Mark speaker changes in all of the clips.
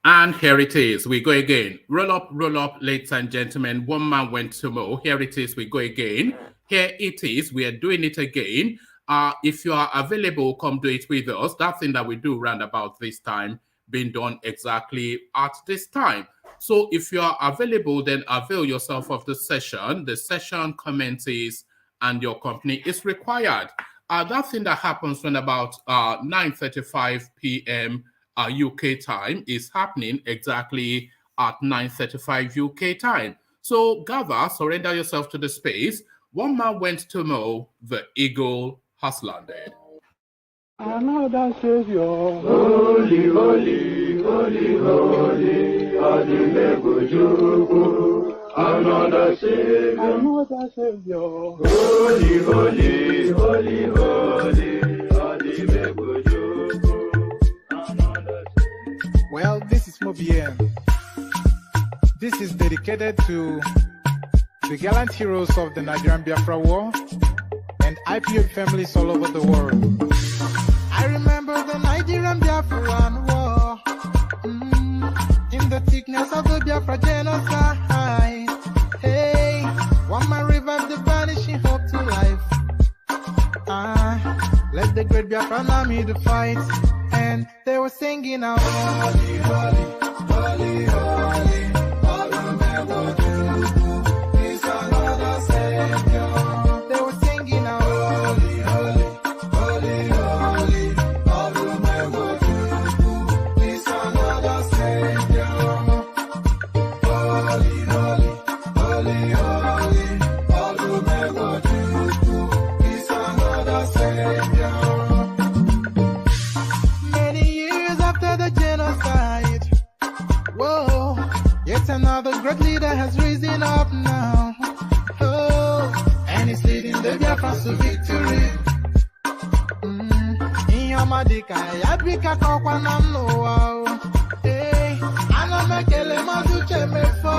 Speaker 1: And here it is. We go again. Roll up, ladies and gentlemen. One man went to mow. Here it is. We go again. Here it is. We are doing it again. If you are available, come do it with us. That thing that we do round about this time being done exactly at this time. So if you are available, then avail yourself of the session. The session commences and your company is required. That thing that happens when about 9:35 p.m. UK time is happening exactly at 9:35 UK time. So gather, surrender yourself to the space. One man went to mow, the eagle has landed.
Speaker 2: Another Savior, holy, holy, holy, holy, Adamawa. Another Savior, holy, holy, holy, holy, Adamawa.
Speaker 3: Well, this is Mobien. This is dedicated to the gallant heroes of the Nigerian Biafra War and IPO families all over the world. I remember the Nigerian Biafran War, in the thickness of the Biafra genocide. Hey, one man revived the vanishing hope to life. Let the great Biafran army to fight, and they were singing out, holy, holy, holy, holy, Adamawa. Is another Savior. They were singing out, holy, holy, holy, holy, Adamawa. Is another Savior. Holy, holy, holy, holy, Adamawa. Is another Savior. Whoa, yet another great leader has risen up now. Oh, and he's leading the Biafrans to victory. In your madika, yabika kokwa namno wow. Hey, anamekele maduche mefo.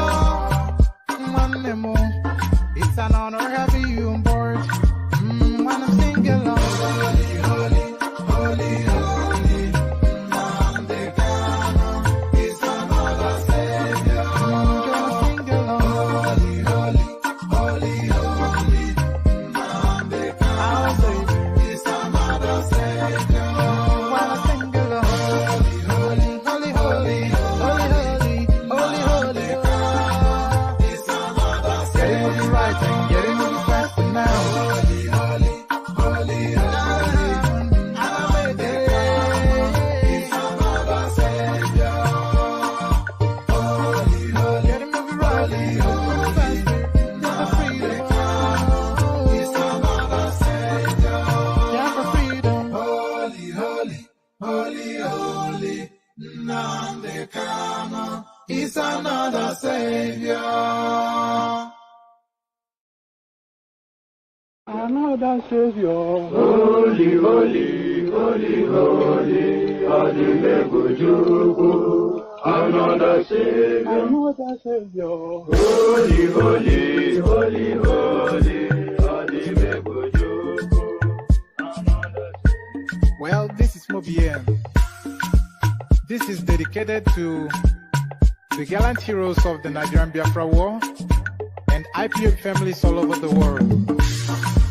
Speaker 3: Mwanemo, it's an honor having you on board. When I'm singing along, holy, holy, holy, holy. Is another Savior.
Speaker 2: Another Savior, holy, holy, holy, holy, Adamawa. Another Savior, holy, holy, holy, holy, Adamawa.
Speaker 3: Well, this is Mobien. This is dedicated to the gallant heroes of the Nigerian Biafra War and IPO families all over the world.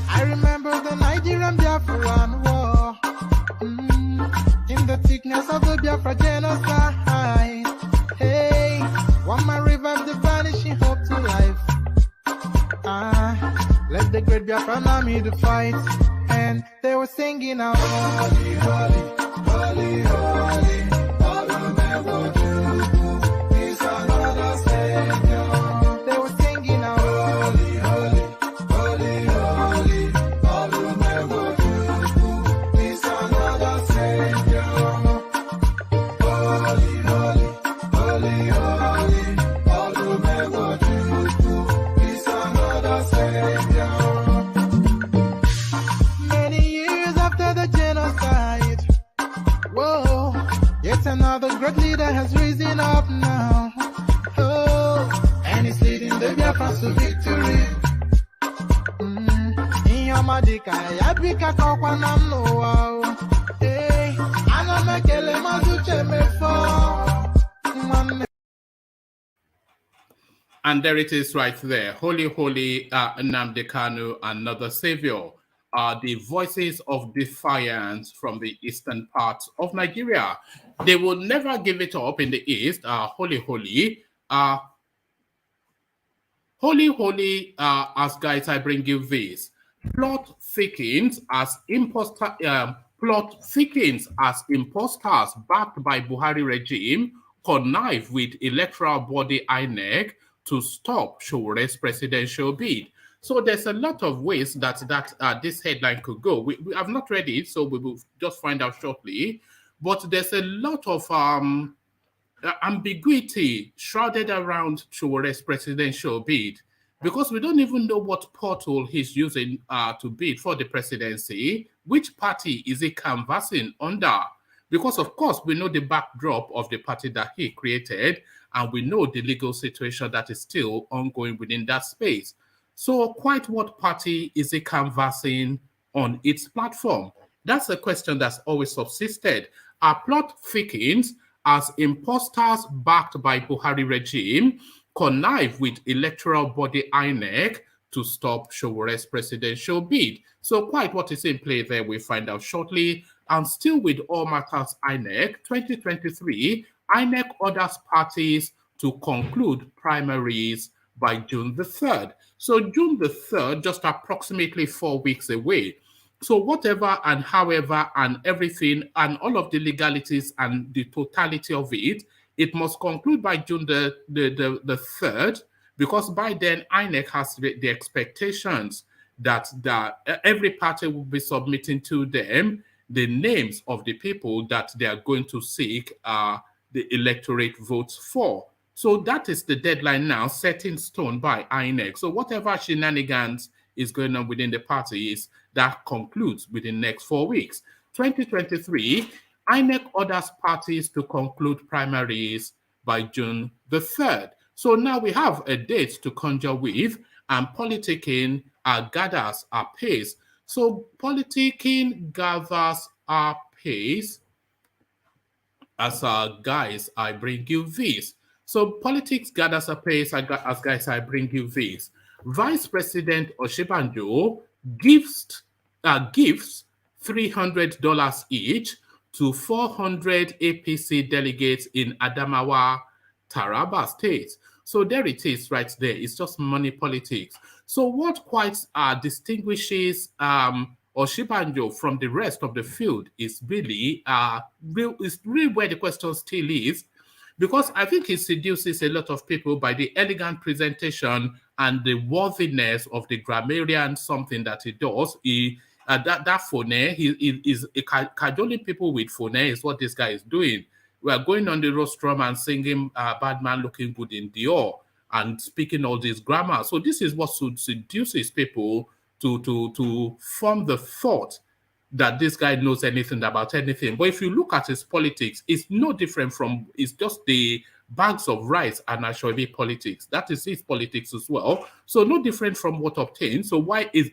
Speaker 3: I remember the Nigerian Biafran War, in the thickness of the Biafra genocide. Hey, one man revived the vanishing hope to life. Let the great Biafran army to fight, and they were singing out, holy, holy, holy, holy, Adamawa. Is another Savior. They were singing out, holy, holy, holy, holy, Adamawa. Is another Savior. Holy, holy, holy, holy, Adamawa. Is another Savior. Many years after the genocide, whoa, yet another great leader has risen up now. Oh, and he's leading the Biafrans to victory. In your madika, yabika kokwa namno wow. Hey, anamekele maduche mefo.
Speaker 1: And there it is right there. Holy, holy Nnamdi Kanu, another savior. The voices of defiance from the eastern parts of Nigeria. They will never give it up in the east. Holy, holy. Holy, holy, as guys, I bring you this. Plot thickens as imposters backed by Buhari regime connive with electoral body INEC to stop Showore's presidential bid. So there's a lot of ways that this headline could go. We have not read it, so we will just find out shortly. But there's a lot of ambiguity shrouded around Showore's presidential bid because we don't even know what portal he's using to bid for the presidency. Which party is he canvassing under? Because, of course, we know the backdrop of the party that he created, and we know the legal situation that is still ongoing within that space. So, quite what party is he canvassing on its platform? That's a question that's always subsisted. Our plot thickens as imposters backed by Buhari regime connive with electoral body INEC to stop Showore's presidential bid. So quite what is in play there, we'll find out shortly. And still with All Matters INEC, 2023, INEC orders parties to conclude primaries by June the 3rd. So June the 3rd, just approximately 4 weeks away. So whatever and however and everything and all of the legalities and the totality of it, it must conclude by June the 3rd, because by then INEC has the expectations that every party will be submitting to them the names of the people that they are going to seek the electorate votes for. So that is the deadline now set in stone by INEC. So whatever shenanigans is going on within the parties, that concludes within the next 4 weeks. 2023, INEC orders parties to conclude primaries by June the 3rd. So now we have a date to conjure with, and politicking gathers our pace. So politicking gathers our pace. As guys, I bring you this. So politics gathers a pace. As guys, I bring you this. Vice President Osinbajo gives $300 each to 400 APC delegates in Adamawa, Taraba State. So there it is right there. It's just money politics. So what quite distinguishes Osinbajo from the rest of the field is really where the question still is, because I think he seduces a lot of people by the elegant presentation and the worthiness of the grammarian something that he does. That phone, he is cajoling people with phone is what this guy is doing. We are going on the rostrum and singing Bad Man Looking Good in Dior and speaking all this grammar. So this is what seduces people to form the thought that this guy knows anything about anything. But if you look at his politics, it's no different from, it's just the bags of rice and Ashobi politics. That is his politics as well. So no different from what obtained. So why is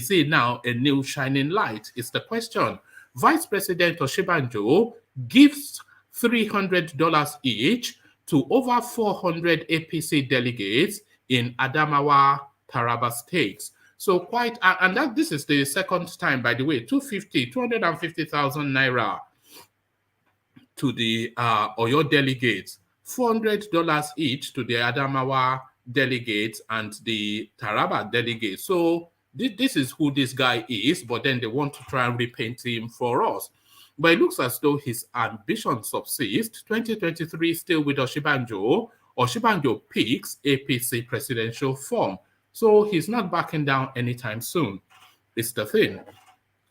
Speaker 1: he now a new shining light? Is the question. Vice President Osinbajo gives $300 each to over 400 APC delegates in Adamawa, Taraba states. So quite, and this is the second time, by the way, 250,000 naira to the Oyo delegates, $400 each to the Adamawa delegates and the Taraba delegates. So this is who this guy is, but then they want to try and repaint him for us. But it looks as though his ambition subsists. 2023 still with Osinbajo. Osinbajo picks APC presidential form. So he's not backing down anytime soon. It's the thing.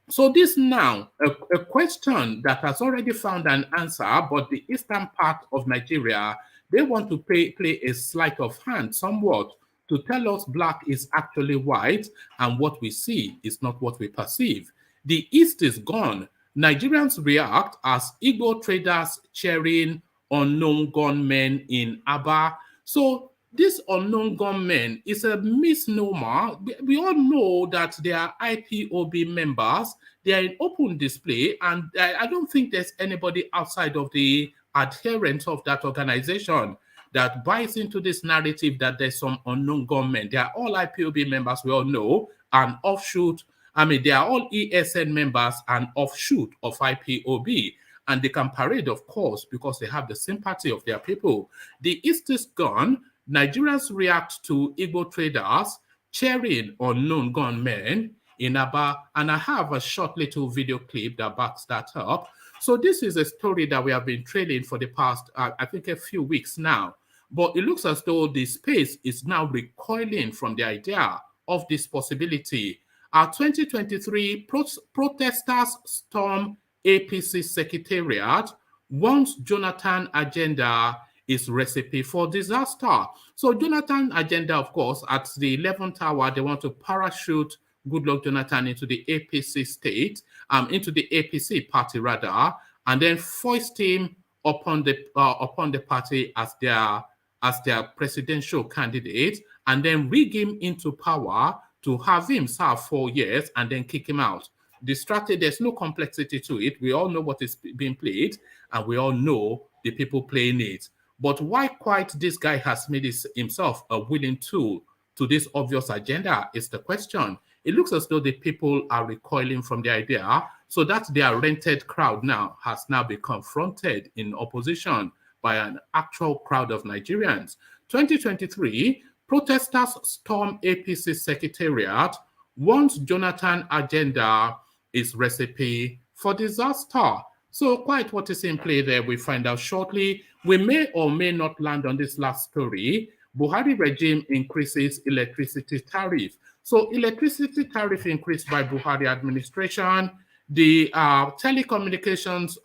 Speaker 1: So this now, a question that has already found an answer, but the eastern part of Nigeria, they want to play a sleight of hand somewhat to tell us black is actually white and what we see is not what we perceive. The east is gone. Nigerians react as Igbo traders cheering unknown gunmen in Aba. So this unknown gunmen is a misnomer. We all know that they are IPOB members. They are in open display, and I don't think there's anybody outside of the adherents of that organization. that buys into this narrative that there's some unknown gunmen. They are all IPOB members, we all know, and offshoot. I mean, they are all ESN members and offshoot of IPOB. And they can parade, of course, because they have the sympathy of their people. The East is gone. Nigerians react to Igbo traders cheering unknown gunmen in Aba. And I have a short little video clip that backs that up. So this is a story that we have been trailing for the past, I think, a few weeks now. But it looks as though the space is now recoiling from the idea of this possibility. Our 2023 protesters storm APC Secretariat once Jonathan agenda is recipe for disaster. So Jonathan agenda, of course, at the 11th hour, they want to parachute Goodluck Jonathan into the APC state, into the APC party rather, and then foist him upon the party as their presidential candidate, and then rig him into power to have him serve 4 years and then kick him out. The strategy, there's no complexity to it. We all know what is being played, and we all know the people playing it. But why quite this guy has made himself a willing tool to this obvious agenda is the question. It looks as though the people are recoiling from the idea, so that their rented crowd now has now been confronted in opposition by an actual crowd of Nigerians. 2023, protesters storm APC Secretariat once Jonathan agenda is recipe for disaster. So quite what is in play there, we find out shortly. We may or may not land on this last story. Buhari regime increases electricity tariff. So electricity tariff increased by Buhari administration. The telecommunications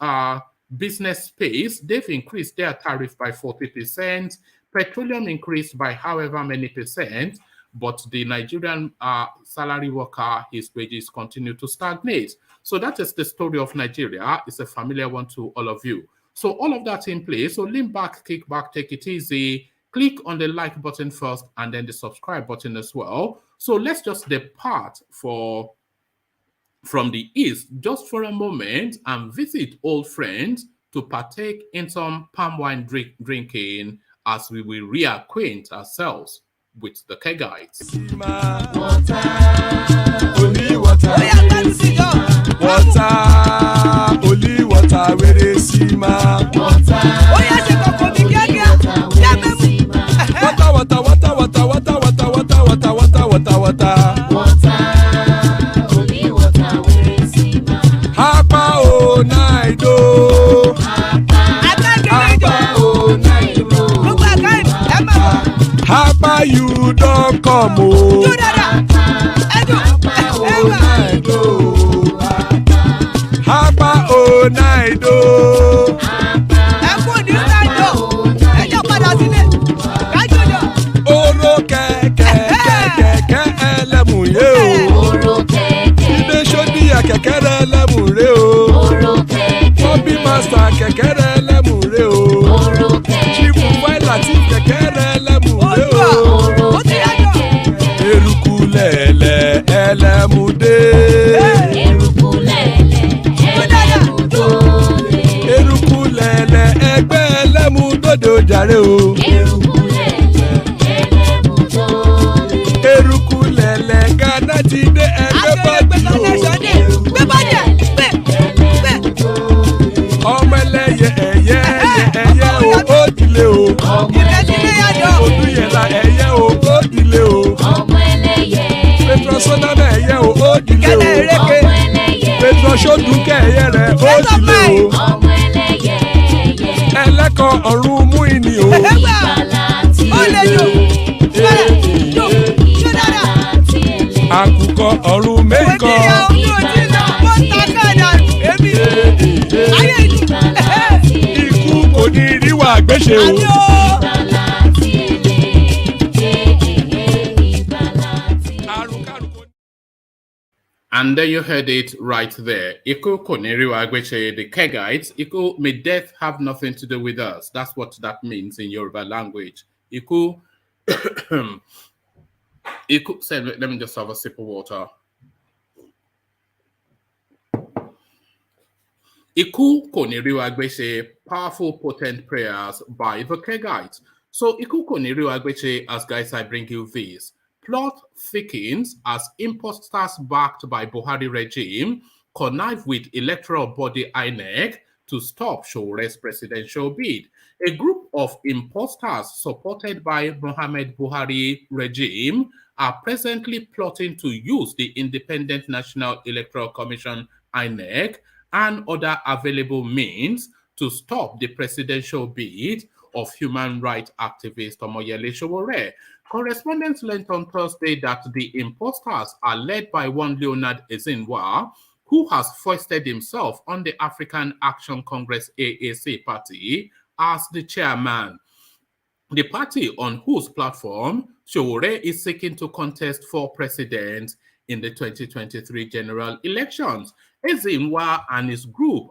Speaker 1: business space, they've increased their tariff by 40%. Petroleum increased by however many percent. But the Nigerian salary worker, his wages continue to stagnate. So that is the story of Nigeria. It's a familiar one to all of you. So all of that in place. So lean back, kick back, take it easy. Click on the like button first and then the subscribe button as well. So let's just depart from the East just for a moment and visit old friends to partake in some palm wine drinking as we will reacquaint ourselves with the Kegites.
Speaker 4: Only water, only water, where they see ma. Water,
Speaker 2: only water, where they see ma.
Speaker 4: Hapa o naido. Hapa you don't come o. Hapa o naido. Oro kẹ̀kẹ́ ẹlẹ́mù yé o. Ilé sọ́dí àkẹ́kẹ́ rẹ̀ ẹlẹ́mù rẹ̀ o. Bobby master kẹ̀kẹ́ rẹ̀ ẹlẹ́mù rẹ̀ o. Chifu Wáìlà tí kẹ̀kẹ́ rẹ̀ ẹlẹ́mù rẹ̀ o. Eruku lẹ̀lẹ̀ ẹlẹ́mù dé. Eruku lẹ̀lẹ̀ ẹgbẹ́ ẹlẹ́mù dòde ojàre o. Eruku lẹ̀lẹ̀ Ghana ti dé ẹgbẹ́ bọ́dì o. Ọmọ ẹlẹ́yẹ ẹyẹ o ó dilé o. Odúyẹ̀lá ẹyẹ o ó dilé o. Petrosonama ẹyẹ o ó dilé o. Petrosodúnkẹ́ ẹyẹ rẹ̀ ó dilé o. Ẹlẹ́kọ̀ ọ̀run mú ìní o. Àkùkọ ọ̀run méjìkọ. Ikú kò ní ríwà gbéṣe o.
Speaker 1: And then you heard it right there. Iku Koneriwa Agbeche, the Kegites. Iku, may death have nothing to do with us. That's what that means in Yoruba language. Iku, Iku said, let me just have a sip of water. Iku Koneriwa Agbeche, powerful, potent prayers by the Kegites. So Ikuko Niru Agbeche, as guys, I bring you this. Plot thickens as imposters backed by Buhari regime connive with electoral body INEC to stop Shore's presidential bid. A group of imposters supported by Mohamed Buhari regime are presently plotting to use the Independent National Electoral Commission INEC and other available means to stop the presidential bid of human rights activist Omoyele Sowore. Correspondents learned on Thursday that the imposters are led by one Leonard Ezinwa, who has foisted himself on the African Action Congress AAC party as the chairman. The party on whose platform Sowore is seeking to contest for president in the 2023 general elections. Ezinwa and his group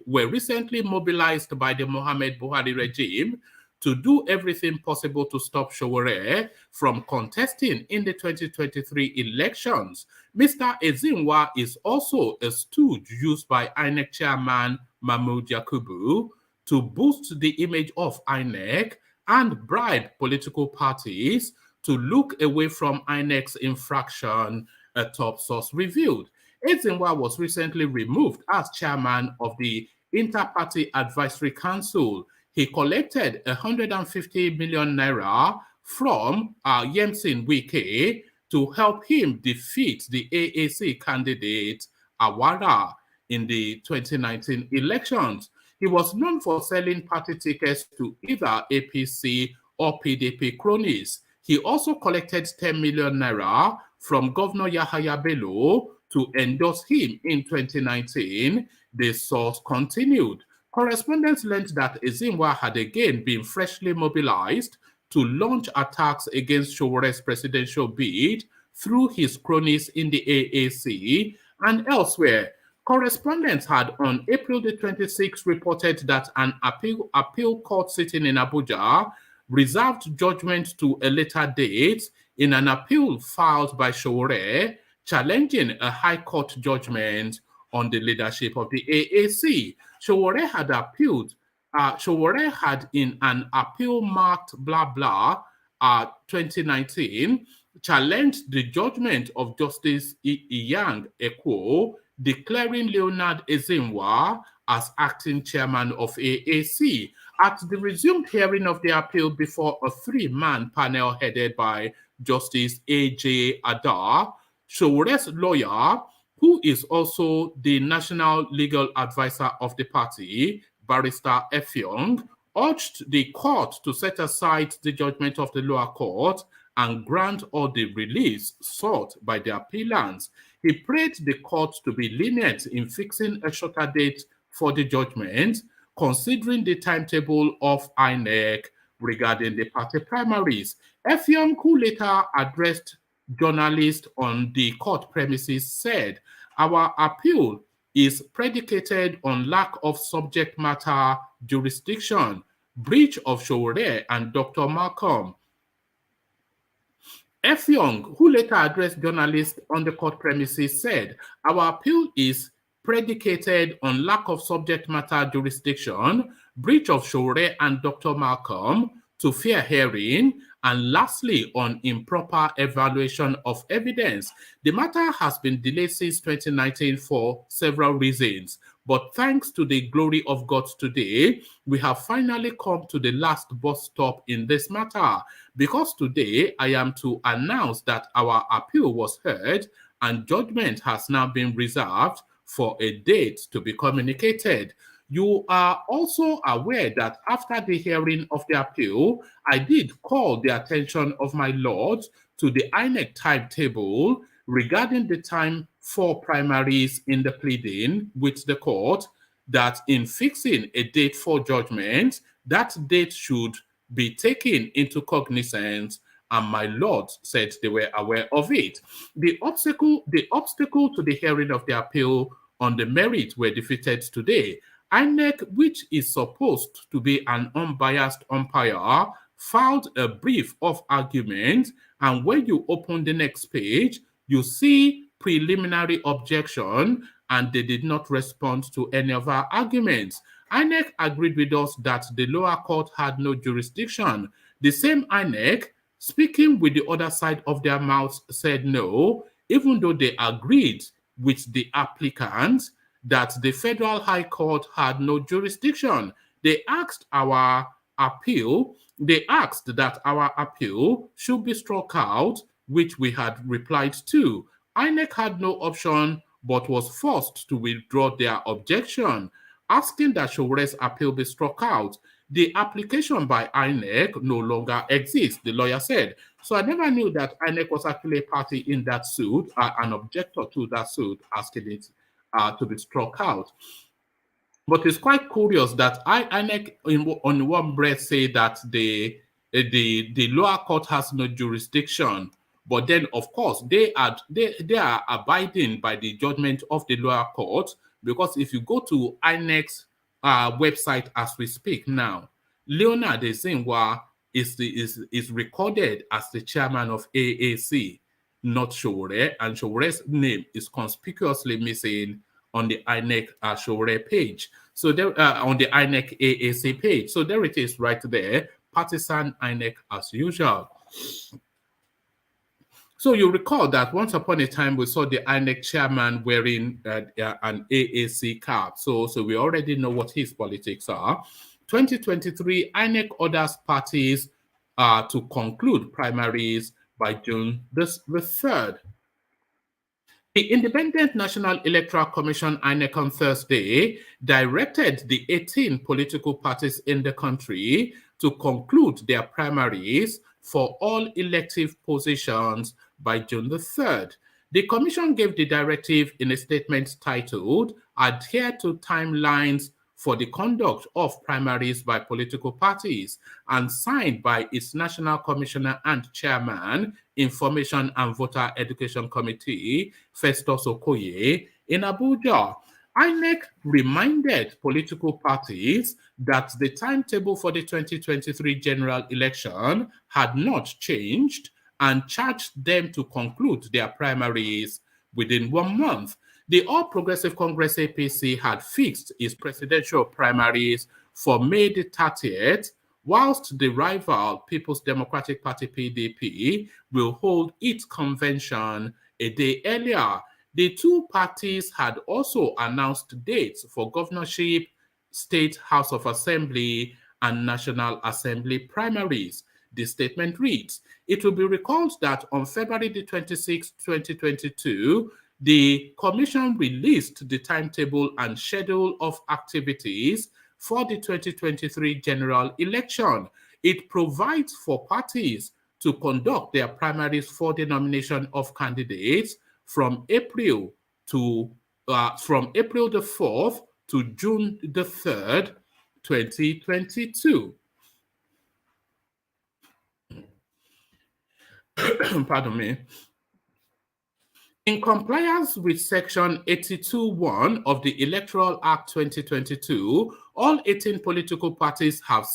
Speaker 1: were recently mobilized by the Mohamed Buhari regime to do everything possible to stop Sowore from contesting in the 2023 elections. Mr. Ezinwa is also a stooge used by INEC chairman Mahmoud Yakubu to boost the image of INEC and bribe political parties to look away from INEC's infraction, a top source revealed. Ezinwa was recently removed as chairman of the Inter-Party Advisory Council. He collected 150 million naira from Yemsin Wike to help him defeat the AAC candidate Awara in the 2019 elections. He was known for selling party tickets to either APC or PDP cronies. He also collected 10 million naira from Governor Yahaya Bello to endorse him in 2019, the source continued. Correspondents learned that Ezinwa had again been freshly mobilized to launch attacks against Showore's presidential bid through his cronies in the AAC and elsewhere. Correspondents had on April the 26th reported that an appeal court sitting in Abuja reserved judgment to a later date in an appeal filed by Sowore challenging a high court judgment on the leadership of the AAC. Sowore had in an appeal marked blah blah 2019 challenged the judgment of Justice Iyang Ekwo, declaring Leonard Ezinwa as acting chairman of AAC. At the resumed hearing of the appeal before a three-man panel headed by Justice A.J. Adar, Showore's lawyer, who is also the national legal advisor of the party, Barrister Effiong, urged the court to set aside the judgment of the lower court and grant all the release sought by the appellants. He prayed the court to be lenient in fixing a shorter date for the judgment, considering the timetable of INEC regarding the party primaries. Effiong, who later addressed journalists on the court premises, said, "Our appeal is predicated on lack of subject matter jurisdiction, breach of Sowore and Dr. Malcolm." Effiong, who later addressed journalists on the court premises, said, "Our appeal is predicated on lack of subject matter jurisdiction, breach of Sowore and Dr. Malcolm, to fair hearing, and lastly, on improper evaluation of evidence. The matter has been delayed since 2019 for several reasons, but thanks to the glory of God today, we have finally come to the last bus stop in this matter. Because today, I am to announce that our appeal was heard and judgment has now been reserved for a date to be communicated. You are also aware that after the hearing of the appeal, I did call the attention of my lords to the INEC timetable regarding the time for primaries in the pleading with the court, that in fixing a date for judgment, that date should be taken into cognizance, and my lords said they were aware of it. The obstacle to the hearing of the appeal on the merit were defeated today. INEC, which is supposed to be an unbiased umpire, filed a brief of argument, and when you open the next page, you see preliminary objection, and they did not respond to any of our arguments. INEC agreed with us that the lower court had no jurisdiction. The same INEC, speaking with the other side of their mouths, said no, even though they agreed with the applicant that the Federal High Court had no jurisdiction. They asked that our appeal should be struck out, which we had replied to. INEC had no option but was forced to withdraw their objection, asking that Showere's appeal be struck out. The application by INEC no longer exists, the lawyer said. So I never knew that INEC was actually a party in that suit, an objector to that suit, asking it to be struck out. But it's quite curious that INEC on one breath say that the lower court has no jurisdiction, but then of course they are abiding by the judgment of the lower court, because if you go to INEC's website as we speak now, Leonard Ezenwa is recorded as the chairman of AAC, not Showore, and Showere's name is conspicuously missing on the INEC Showore page. So there, on the INEC AAC page. So there it is right there, partisan INEC as usual. So you recall that once upon a time we saw the INEC chairman wearing an AAC cap. So we already know what his politics are. 2023, INEC orders parties to conclude primaries by June the 3rd. The Independent National Electoral Commission, INEC, on Thursday directed the 18 political parties in the country to conclude their primaries for all elective positions by June the 3rd. The Commission gave the directive in a statement titled, "Adhere to Timelines for the Conduct of Primaries by Political Parties," and signed by its National Commissioner and Chairman, Information and Voter Education Committee, Festus Okoye, in Abuja. INEC reminded political parties that the timetable for the 2023 general election had not changed and charged them to conclude their primaries within 1 month. The All Progressive Congress APC had fixed its presidential primaries for May the 30th, whilst the rival People's Democratic Party PDP will hold its convention a day earlier. The two parties had also announced dates for governorship, state House of Assembly, and National Assembly primaries. The statement reads, "It will be recalled that on February the 26th, 2022, the Commission released the timetable and schedule of activities for the 2023 general election. It provides for parties to conduct their primaries for the nomination of candidates from April the 4th to June the 3rd, 2022. Pardon me. In compliance with Section 82(1) of the Electoral Act 2022, all 18 political parties have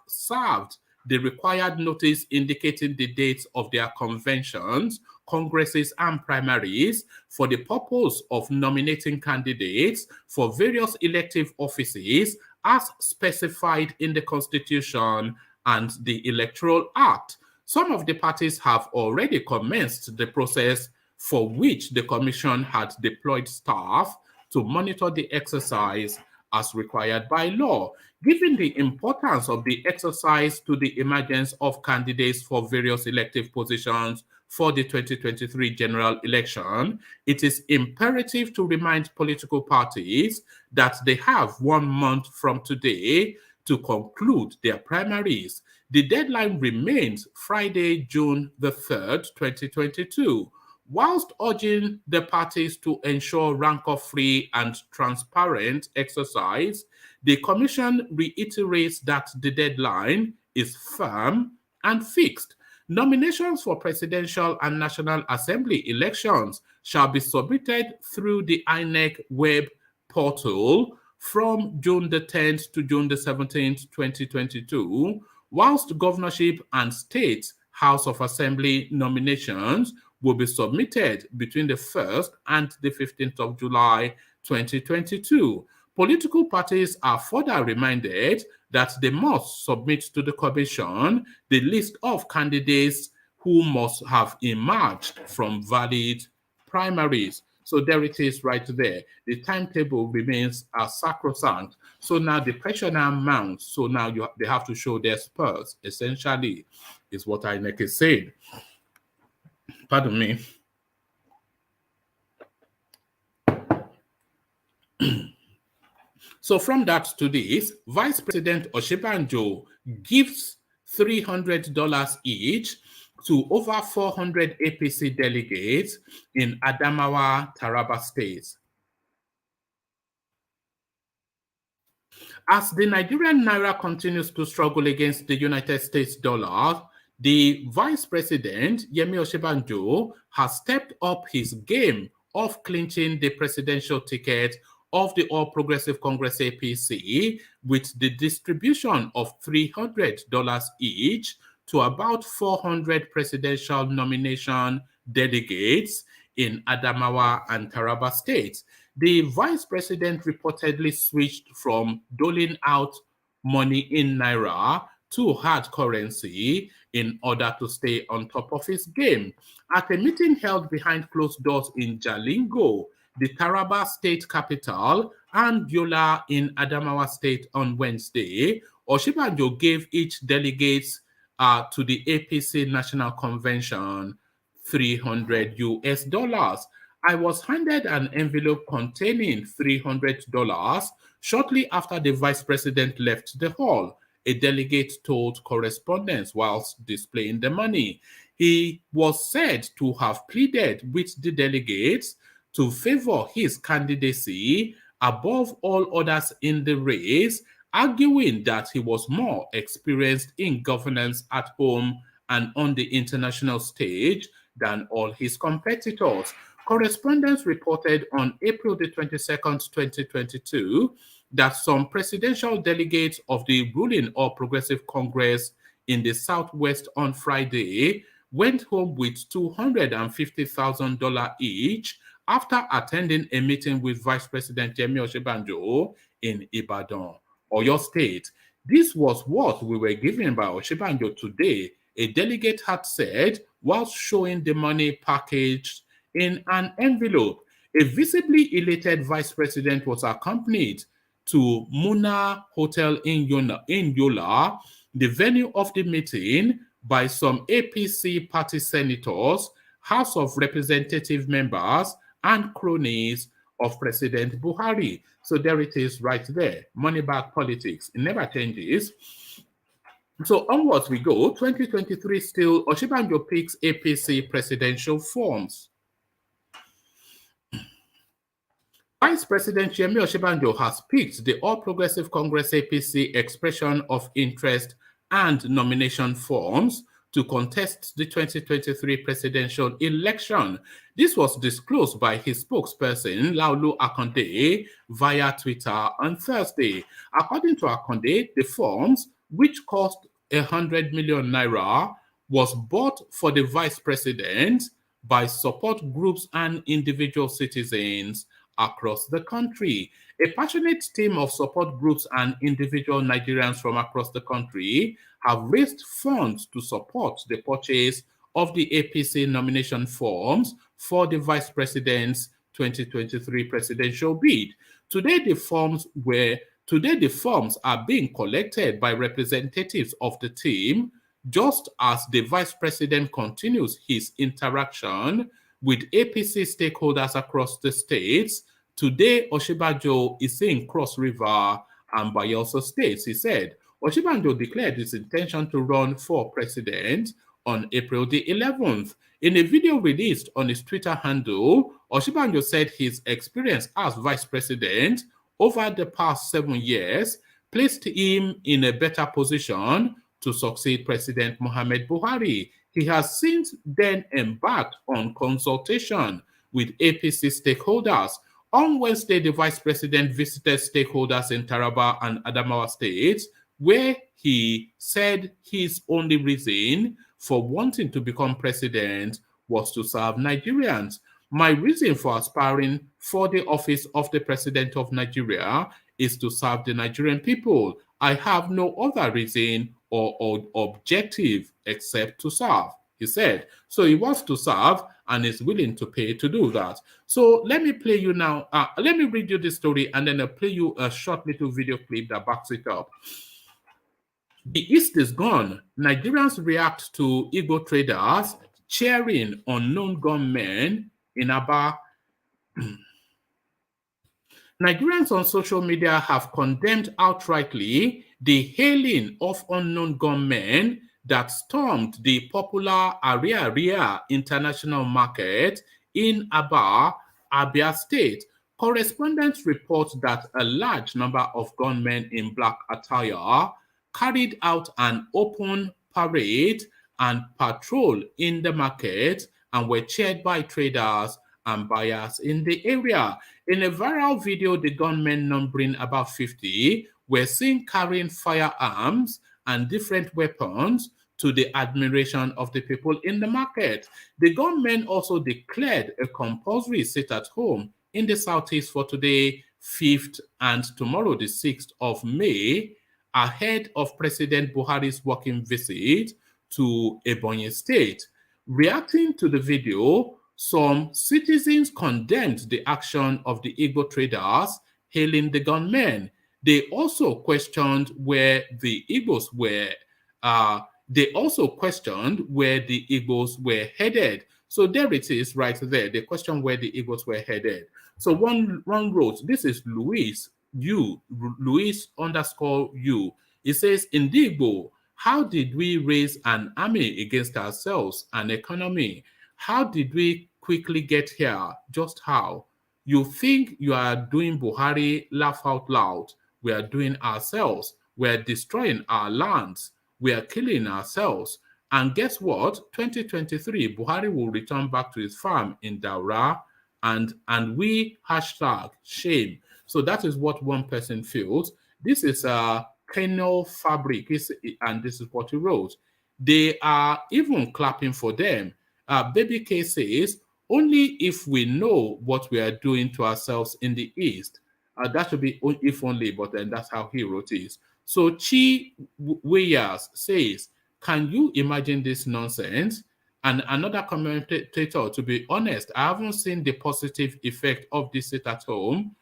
Speaker 1: served the required notice indicating the dates of their conventions, congresses, and primaries for the purpose of nominating candidates for various elective offices as specified in the Constitution and the Electoral Act. Some of the parties have already commenced the process, for which the Commission had deployed staff to monitor the exercise as required by law. Given the importance of the exercise to the emergence of candidates for various elective positions for the 2023 general election, it is imperative to remind political parties that they have 1 month from today to conclude their primaries. The deadline remains Friday, June the 3rd, 2022. Whilst urging the parties to ensure rancor-free and transparent exercise, the Commission reiterates that the deadline is firm and fixed. Nominations for presidential and National Assembly elections shall be submitted through the INEC web portal from June the 10th to June the 17th, 2022, whilst governorship and state House of Assembly nominations will be submitted between the 1st and the 15th of July, 2022. Political parties are further reminded that they must submit to the Commission the list of candidates who must have emerged from valid primaries. So there it is right there. The timetable remains sacrosanct. So now the pressure now mounts. So now they have to show their spurs, essentially, is what INEC is saying. Pardon me. So from that to this, Vice President Osinbajo gives $300 each to over 400 APC delegates in Adamawa, Taraba State. As the Nigerian naira continues to struggle against the United States dollar, the Vice President, Yemi Osinbajo, has stepped up his game of clinching the presidential ticket of the All Progressive Congress APC with the distribution of $300 each to about 400 presidential nomination delegates in Adamawa and Taraba states. The vice president reportedly switched from doling out money in naira to hard currency in order to stay on top of his game. At a meeting held behind closed doors in Jalingo, the Taraba state capital, and Yola in Adamawa state on Wednesday, Osinbajo gave each delegate to the APC National Convention $300. I was handed an envelope containing $300 shortly after the vice president left the hall, a delegate told correspondents whilst displaying the money. He was said to have pleaded with the delegates to favor his candidacy above all others in the race, arguing that he was more experienced in governance at home and on the international stage than all his competitors. Correspondents reported on April the 22nd, 2022, that some presidential delegates of the ruling All Progressive Congress in the Southwest on Friday went home with $250,000 each after attending a meeting with Vice President Yemi Osinbajo in Ibadan, Oyo State. This was what we were given by Osinbajo today, a delegate had said whilst showing the money packaged in an envelope. A visibly elated vice president was accompanied to Muna Hotel in Yola, the venue of the meeting, by some APC party senators, House of Representative members, and cronies of President Buhari. So there it is right there. Money back politics. It never changes. So onwards we go. 2023 still, Osinbajo picks APC presidential forms. Vice President Yemi Osinbajo has picked the All Progressive Congress APC expression of interest and nomination forms to contest the 2023 presidential election. This was disclosed by his spokesperson, Laulu Akonde, via Twitter on Thursday. According to Akonde, the forms, which cost 100 million naira, was bought for the vice president by support groups and individual citizens across the country. A passionate team of support groups and individual Nigerians from across the country have raised funds to support the purchase of the APC nomination forms for the Vice President's 2023 presidential bid. Today, the forms are being collected by representatives of the team, just as the Vice President continues his interaction with APC stakeholders across the states. Today, Osinbajo is in Cross River and Bayelsa states. He said, Osinbajo declared his intention to run for president on April the 11th. In a video released on his Twitter handle, Osinbajo said his experience as vice president over the past 7 years placed him in a better position to succeed President Muhammad Buhari. He has since then embarked on consultation with APC stakeholders. On Wednesday, the vice president visited stakeholders in Taraba and Adamawa states, where he said his only reason for wanting to become president was to serve Nigerians. My reason for aspiring for the office of the president of Nigeria is to serve the Nigerian people. I have no other reason or objective except to serve, he said. So he wants to serve and is willing to pay to do that. So let me play you now. Let me read you the story and then I'll play you a short little video clip that backs it up. The East is gone. Nigerians react to Igbo traders cheering unknown gunmen in Aba. Nigerians on social media have condemned outrightly the hailing of unknown gunmen that stormed the popular Aria International Market in Aba, Abia State. Correspondents report that a large number of gunmen in black attire carried out an open parade and patrol in the market and were cheered by traders and buyers in the area. In a viral video, the gunmen, numbering about 50, were seen carrying firearms and different weapons to the admiration of the people in the market. The gunmen also declared a compulsory sit-at-home in the southeast for today, 5th, and tomorrow, the 6th of May, ahead of President Buhari's working visit to Ebonyi State. Reacting to the video, some citizens condemned the action of the Igbo traders hailing the gunmen. They also questioned where the Igbos were. They also questioned where the Igbos were headed. So there it is, right there. They questioned where the Igbos were headed. So one wrote, this is Luis underscore U. It says, in Igbo, how did we raise an army against ourselves, an economy? How did we quickly get here? Just how? You think you are doing Buhari, laugh out loud. We are doing ourselves. We are destroying our lands. We are killing ourselves. And guess what? 2023, Buhari will return back to his farm in Daura, and we hashtag shame. So that is what one person feels. This is a Kenel Fabric, and this is what he wrote. They are even clapping for them. Baby K says, only if we know what we are doing to ourselves in the East. That should be if only, but then that's how he wrote it. So Chi Weyers says, can you imagine this nonsense? And another commentator, to be honest, I haven't seen the positive effect of this sit at home.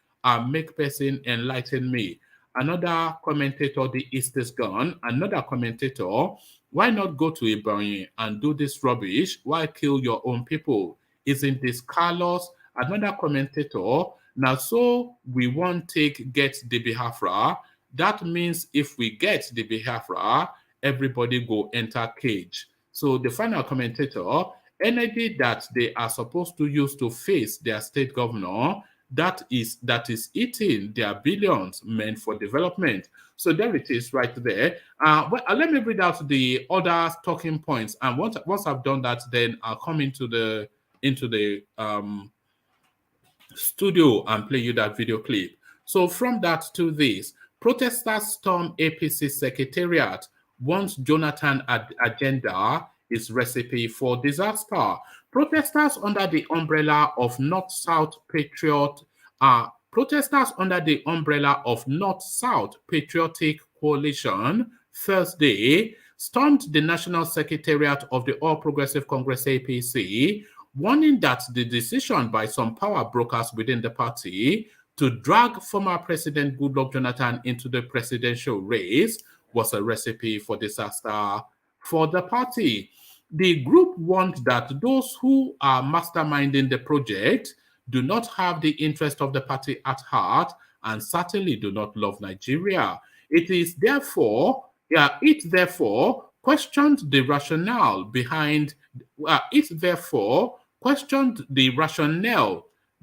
Speaker 1: Make person enlighten me. Another commentator, the East is gone. Another commentator, why not go to Ebonyi and do this rubbish? Why kill your own people? Isn't this Carlos? Another commentator, now so we won't get the Biafra. That means if we get the Biafra, everybody go enter cage. So the final commentator, energy that they are supposed to use to face their state governor, that is eating their billions meant for development. So there it is right there. Let me read out the other talking points. And once I've done that, then I'll come into the studio and play you that video clip. So from that to this, protesters storm APC secretariat. Once Jonathan agenda is recipe for disaster. Protesters under the umbrella of North-South Patriotic Coalition Thursday stormed the National Secretariat of the All Progressive Congress APC, warning that the decision by some power brokers within the party to drag former President Goodluck Jonathan into the presidential race was a recipe for disaster for the party. The group warned that those who are masterminding the project do not have the interest of the party at heart and certainly do not love Nigeria. It therefore questioned the rationale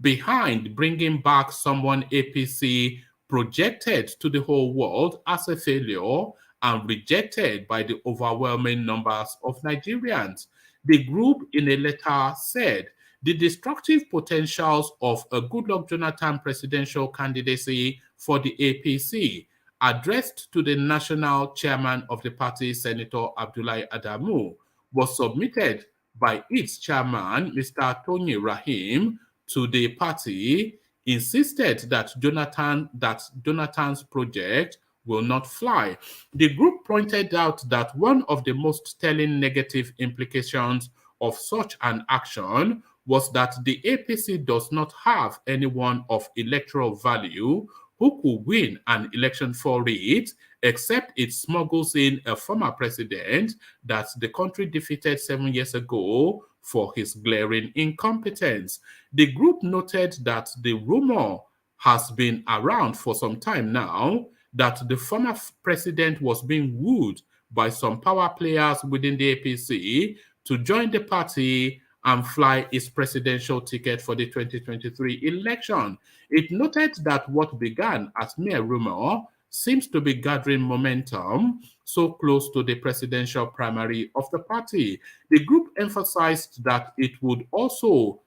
Speaker 1: behind bringing back someone APC projected to the whole world as a failure and rejected by the overwhelming numbers of Nigerians. The group in a letter said, the destructive potentials of a Goodluck Jonathan presidential candidacy for the APC, addressed to the national chairman of the party, Senator Abdullahi Adamu, was submitted by its chairman, Mr. Tony Rahim, to the party insisted that Jonathan's project will not fly. The group pointed out that one of the most telling negative implications of such an action was that the APC does not have anyone of electoral value who could win an election for it, except it smuggles in a former president that the country defeated 7 years ago for his glaring incompetence. The group noted that the rumor has been around for some time now that the former president was being wooed by some power players within the APC to join the party and fly its presidential ticket for the 2023 election. It noted that what began as mere rumor seems to be gathering momentum so close to the presidential primary of the party. The group emphasized that it would also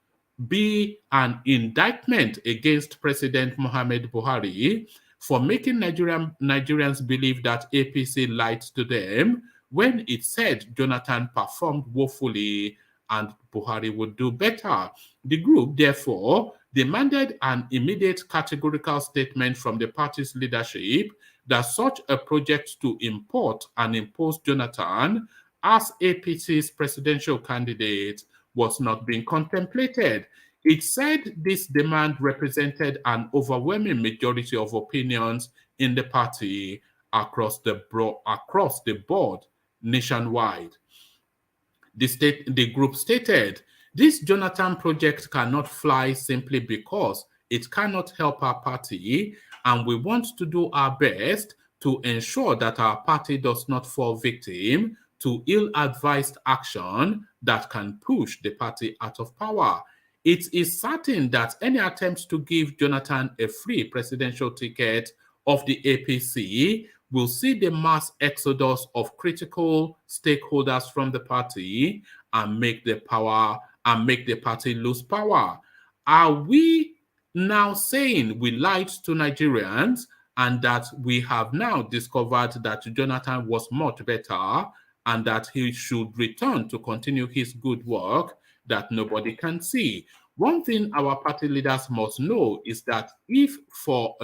Speaker 1: be an indictment against President Muhammad Buhari for making Nigerians believe that APC lied to them when it said Jonathan performed woefully and Buhari would do better. The group, therefore, demanded an immediate categorical statement from the party's leadership that such a project to import and impose Jonathan as APC's presidential candidate was not being contemplated. It said this demand represented an overwhelming majority of opinions in the party across the board nationwide. The group stated, this Jonathan project cannot fly simply because it cannot help our party, and we want to do our best to ensure that our party does not fall victim to ill-advised action that can push the party out of power. It is certain that any attempt to give Jonathan a free presidential ticket of the APC will see the mass exodus of critical stakeholders from the party and make the party lose power. Are we now saying we lied to Nigerians and that we have now discovered that Jonathan was much better and that he should return to continue his good work that nobody can see? One thing our party leaders must know is that if for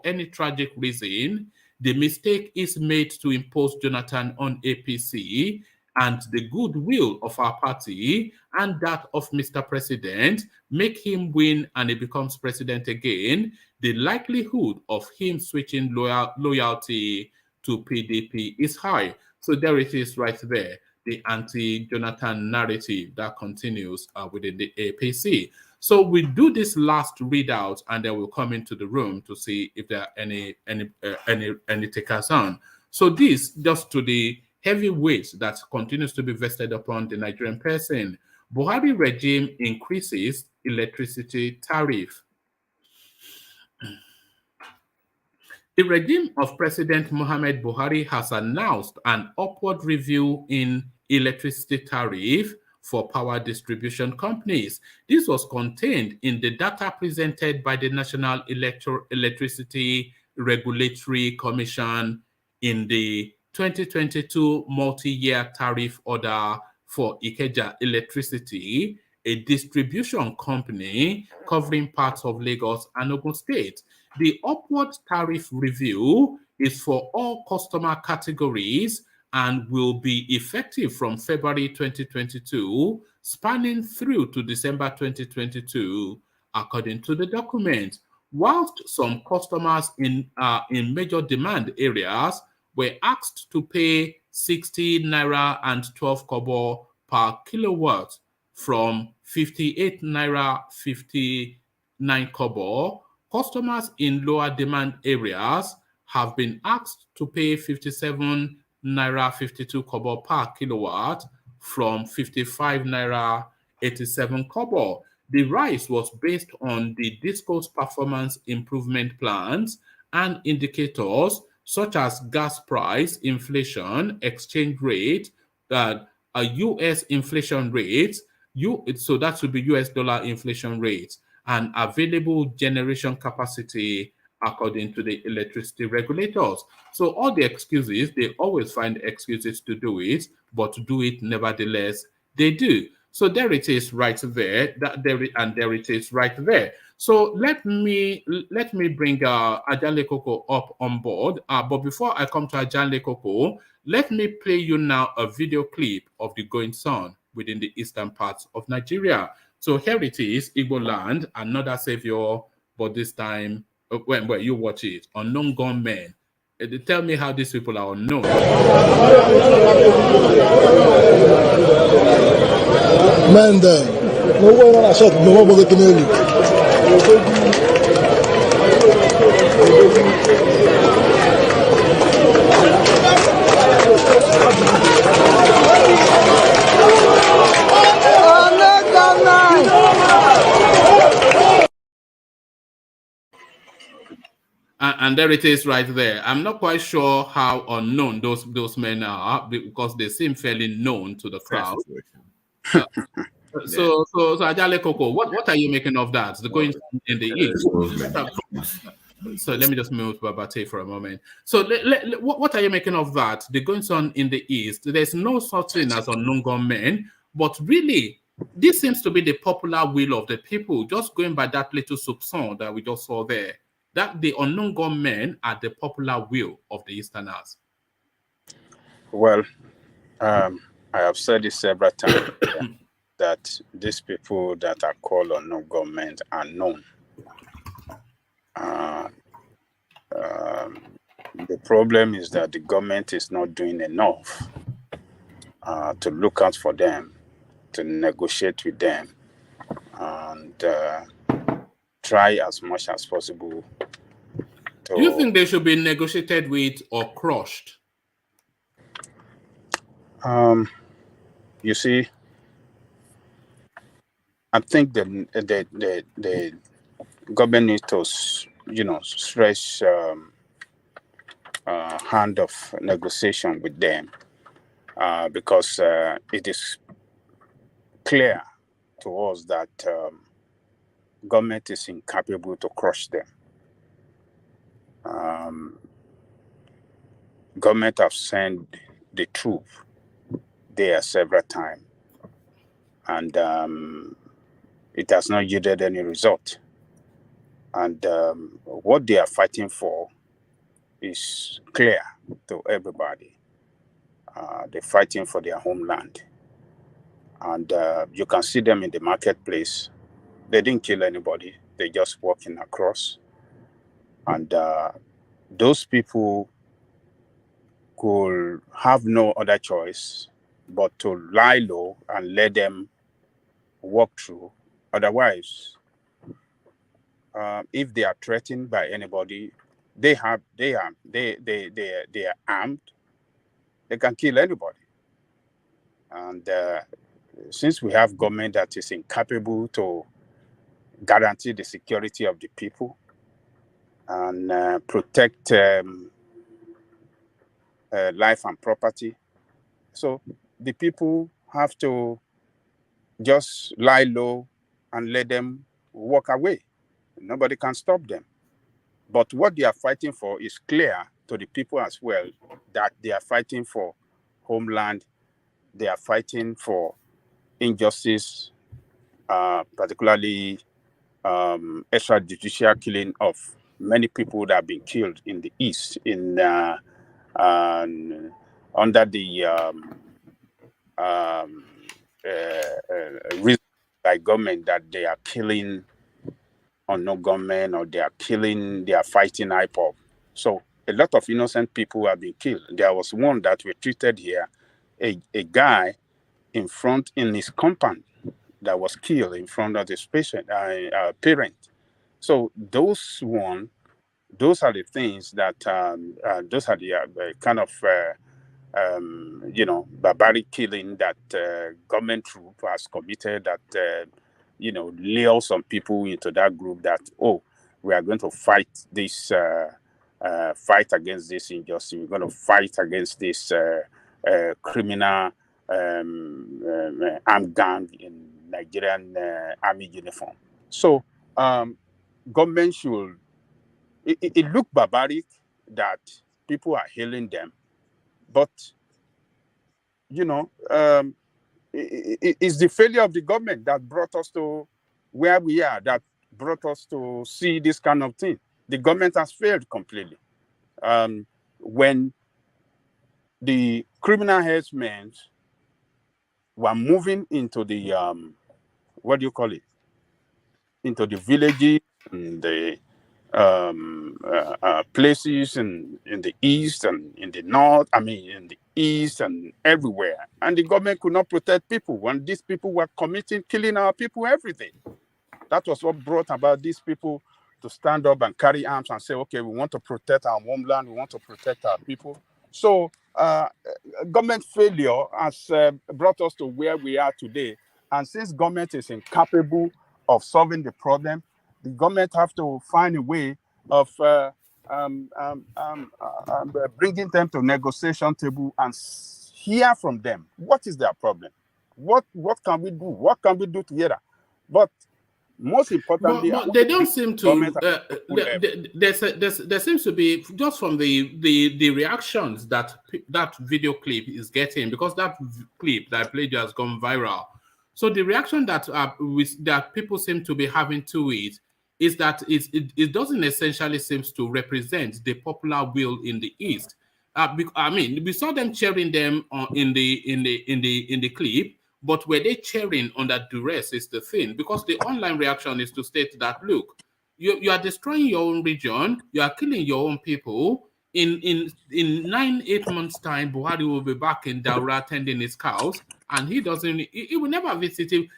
Speaker 1: any tragic reason the mistake is made to impose Jonathan on APC, and the goodwill of our party and that of Mr. President make him win and he becomes president again, the likelihood of him switching loyalty to PDP is high. So there it is right there, the anti-Jonathan narrative that continues within the APC. So we do this last readout, and then we'll come into the room to see if there are any takers on. So this just to the heavy weight that continues to be vested upon the Nigerian person. Buhari regime increases electricity tariff. The regime of President Muhammad Buhari has announced an upward review in electricity tariff for power distribution companies. This was contained in the data presented by the National Electricity Regulatory Commission in the 2022 multi-year tariff order for Ikeja Electricity, a distribution company covering parts of Lagos and Ogun State. The upward tariff review is for all customer categories and will be effective from February 2022, spanning through to December 2022, according to the document. Whilst some customers in major demand areas were asked to pay 60 naira and 12 kobo per kilowatt from 58 naira 59 kobo, customers in lower demand areas have been asked to pay 57 naira 52 kobo per kilowatt from 55 naira 87 kobo. The rise was based on the DISCO's performance improvement plans and indicators such as gas price, inflation, exchange rate, a US inflation rate, so that would be US dollar inflation rate, and available generation capacity according to the electricity regulators. So all the excuses, they always find excuses to do it, but to do it nevertheless, they do. So there it is right there, there it is right there. So let me bring Ajale Koko up on board. But before I come to Ajale Koko, let me play you now a video clip of the going sun within the eastern parts of Nigeria. So here it is, Igbo land, another savior, but this time when you watch it, unknown gunmen. They tell me how these people are unknown.
Speaker 5: Man, then, no one on a shot, no one will get in.
Speaker 1: And there it is right there. I'm not quite sure how unknown those men are because they seem fairly known to the crowd. So Ajale Koko, what are you making of that? The going in the east. So let me just move Babate for a moment. So what are you making of that? The going on in the east. There's no such thing as unknown gunmen, but really, this seems to be the popular will of the people. Just going by that little soupçon that we just saw there, that the unknown gunmen are the popular will of the Easterners.
Speaker 6: Well, I have said this several times that these people that are called unknown government are known. The problem is that the government is not doing enough to look out for them, to negotiate with them, and try as much as possible.
Speaker 1: Do you think they should be negotiated with or crushed?
Speaker 6: You see, I think the government needs to, stretch hand of negotiation with them because it is clear to us that government is incapable to crush them. Government have sent the troops there several times, and it has not yielded any result. And what they are fighting for is clear to everybody. They're fighting for their homeland. And you can see them in the marketplace. They didn't kill anybody. They just walking across. And those people could have no other choice but to lie low and let them walk through. Otherwise, if they are threatened by anybody, they are armed. They can kill anybody. And since we have government that is incapable to guarantee the security of the people and protect life and property, so the people have to just lie low and let them walk away. Nobody can stop them. But what they are fighting for is clear to the people as well, that they are fighting for homeland. They are fighting for injustice, particularly extrajudicial killing of many people that have been killed in the East under the reason by government that they are killing unknown government or they are fighting IPOB. So a lot of innocent people have been killed. There was one that we treated here, a guy in his compound that was killed in front of his parent. So those are the things that those are the kind of barbaric killing that government troop has committed, that lure some people into that group that, we are going to fight this fight against this injustice. We're going to fight against this criminal armed gang in Nigerian army uniform. So government should, it look barbaric that people are hailing them, but it's the failure of the government that brought us to where we are, that brought us to see this kind of thing. The government has failed completely. When the criminal headsmen were moving into the what do you call it? Into the villages and the places in the east and in the north. I mean, in the east and everywhere. And the government could not protect people when these people were killing our people every day. That was what brought about these people to stand up and carry arms and say, okay, we want to protect our homeland, we want to protect our people. So government failure has brought us to where we are today. And since government is incapable of solving the problem, the government have to find a way of bringing them to negotiation table and hear from them. What is their problem? What can we do? What can we do together? But most importantly,
Speaker 1: but they don't seem to. There seems to be, just from the reactions that video clip is getting, because that clip that I played you has gone viral. So the reaction that that people seem to be having to it is that it doesn't essentially seems to represent the popular will in the East. I mean, we saw them cheering them in the clip. But were they cheering under duress is the thing, because the online reaction is to state that, look, you are destroying your own region, you are killing your own people. In 8 months' time, Buhari will be back in Daura tending his cows, and he will never visit him.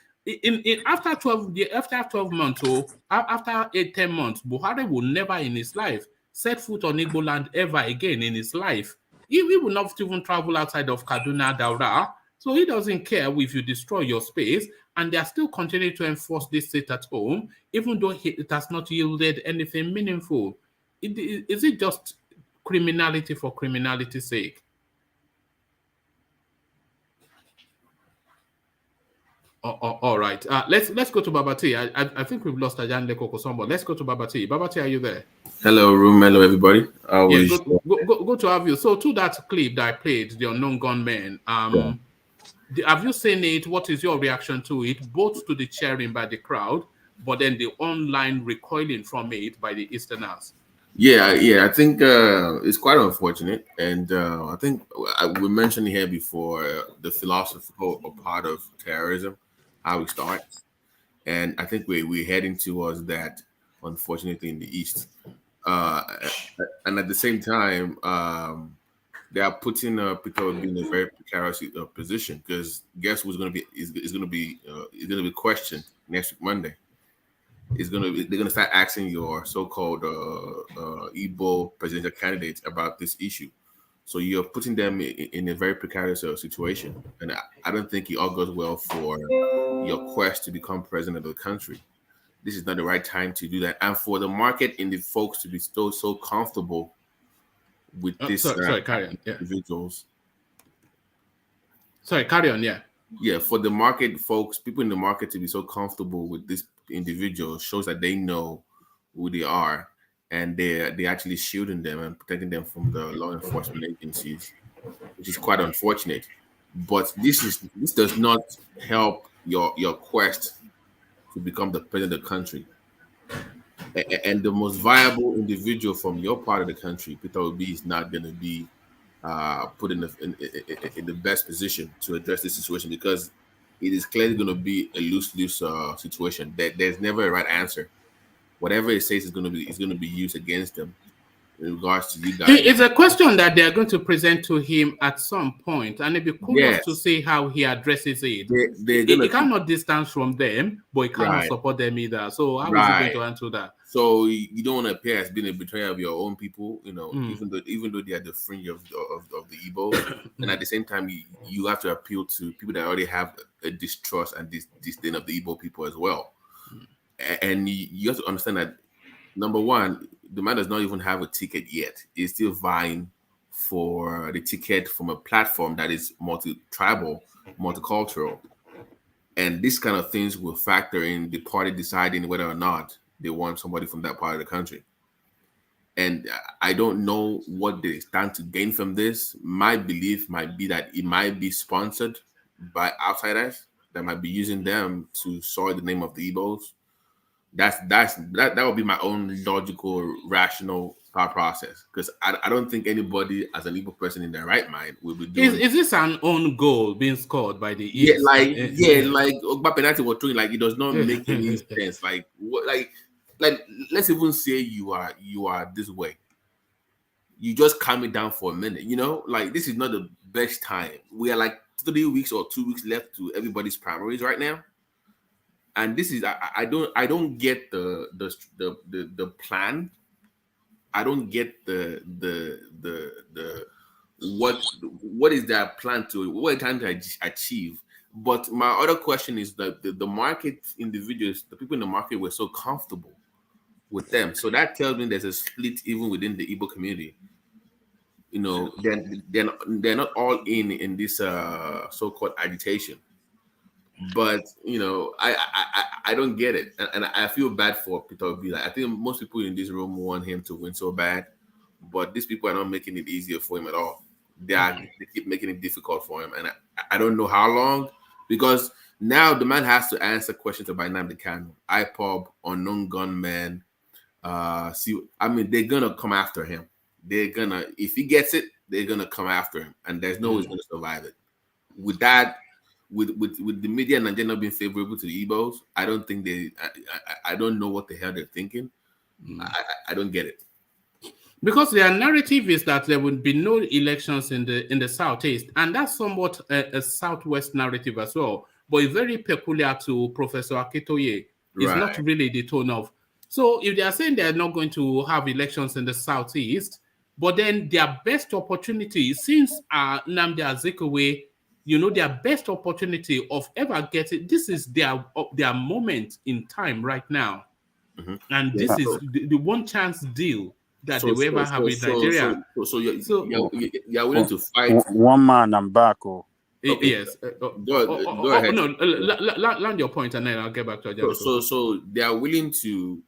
Speaker 1: After 12 months or after 10 months, Buhari will never in his life set foot on Igbo land ever again in his life. He will not even travel outside of Kaduna, Daura. So he doesn't care if you destroy your space, and they are still continuing to enforce this sit at home, even though it has not yielded anything meaningful. Is it just criminality for criminality's sake? All right. Let's go to Babati. I think we've lost Ajan Leko Kosombo. Let's go to Babati. Babati, are you there?
Speaker 7: Hello, room. Hello, everybody.
Speaker 1: Good to have you. So to that clip that I played, the unknown gunman, have you seen it? What is your reaction to it, both to the cheering by the crowd, but then the online recoiling from it by the Easterners?
Speaker 7: Yeah. I think it's quite unfortunate, and I think we mentioned here before the philosophical part of terrorism, how it starts, and I think we're heading towards that, unfortunately, in the East, and at the same time, they are putting Peter Obi in a very precarious position, because guess who's going to be questioned next week Monday. They're going to start asking your so-called Igbo presidential candidates about this issue. So you're putting them in a very precarious situation, and I don't think it all goes well for your quest to become president of the country. This is not the right time to do that, and for the market and the folks to be so comfortable with this
Speaker 1: carry on.
Speaker 7: individuals.
Speaker 1: Sorry, carry on.
Speaker 7: Yeah, for the market folks, people in the market to be so comfortable with this individual shows that they know who they are, and they're actually shielding them and protecting them from the law enforcement agencies, which is quite unfortunate. But this does not help your quest to become the president of the country. And the most viable individual from your part of the country, Peter Obi, is not going to be put in the best position to address this situation, because it is clearly going to be a lose situation. There's never a right answer. Whatever it says is going to be used against them in regards to you guys.
Speaker 1: It's a question that they are going to present to him at some point, and it'd be curious to see how he addresses it. He cannot distance from them, but he cannot support them either. So how is he going to answer that?
Speaker 7: So you don't want to appear as being a betrayer of your own people, even though they are the fringe of the Igbo, and at the same time you have to appeal to people that already have a distrust and disdain of the Igbo people as well. And you have to understand that, number one, the man does not even have a ticket yet. He's still vying for the ticket from a platform that is multi-tribal, multicultural. And these kind of things will factor in the party deciding whether or not they want somebody from that part of the country. And I don't know what they stand to gain from this. My belief might be that it might be sponsored by outsiders that might be using them to soil the name of the Igbos. That would be my own logical, rational thought process. Because I don't think anybody as an Igbo person in their right mind will be doing.
Speaker 1: Is this an own goal being scored by the
Speaker 7: Yeah,
Speaker 1: East?
Speaker 7: like Ogba penalty was throwing, like it does not make any sense. Like what, like let's even say you are this way. You just calm it down for a minute, like this is not the best time. We are like 3 weeks or 2 weeks left to everybody's primaries right now. And this is I don't get the plan. I don't get the what is their plan to what are trying to achieve. But my other question is that the market individuals, the people in the market were so comfortable with them. So that tells me there's a split even within the Igbo community. They're not all in this so-called agitation. But I don't get it, and I feel bad for Peter Obi. Like, I think most people in this room want him to win so bad, but these people are not making it easier for him at all. They keep making it difficult for him, and I don't know how long, because now the man has to answer questions about Nnamdi Kanu, IPOB, unknown gunmen. They're gonna come after him. If he gets it, they're gonna come after him, and there's no way he's gonna survive it. With that. With the media and Nigeria not being favorable to the Igbos, I don't think I don't know what the hell they're thinking. I don't get it.
Speaker 1: Because their narrative is that there would be no elections in the Southeast, and that's somewhat a Southwest narrative as well. But it's very peculiar to Professor Akitoye. It's not really the tone of. So if they are saying they're not going to have elections in the Southeast, but then their best opportunity, since Nnamdi Azikiwe, their best opportunity of ever getting, this is their moment in time right now. Mm-hmm. And this is the one chance deal that they will ever have with Nigeria.
Speaker 7: So you're willing to fight?
Speaker 6: One man, I'm back. Okay.
Speaker 1: Yes.
Speaker 7: Go ahead.
Speaker 1: No, land your point and then I'll get back to Ajay.
Speaker 7: So they are willing to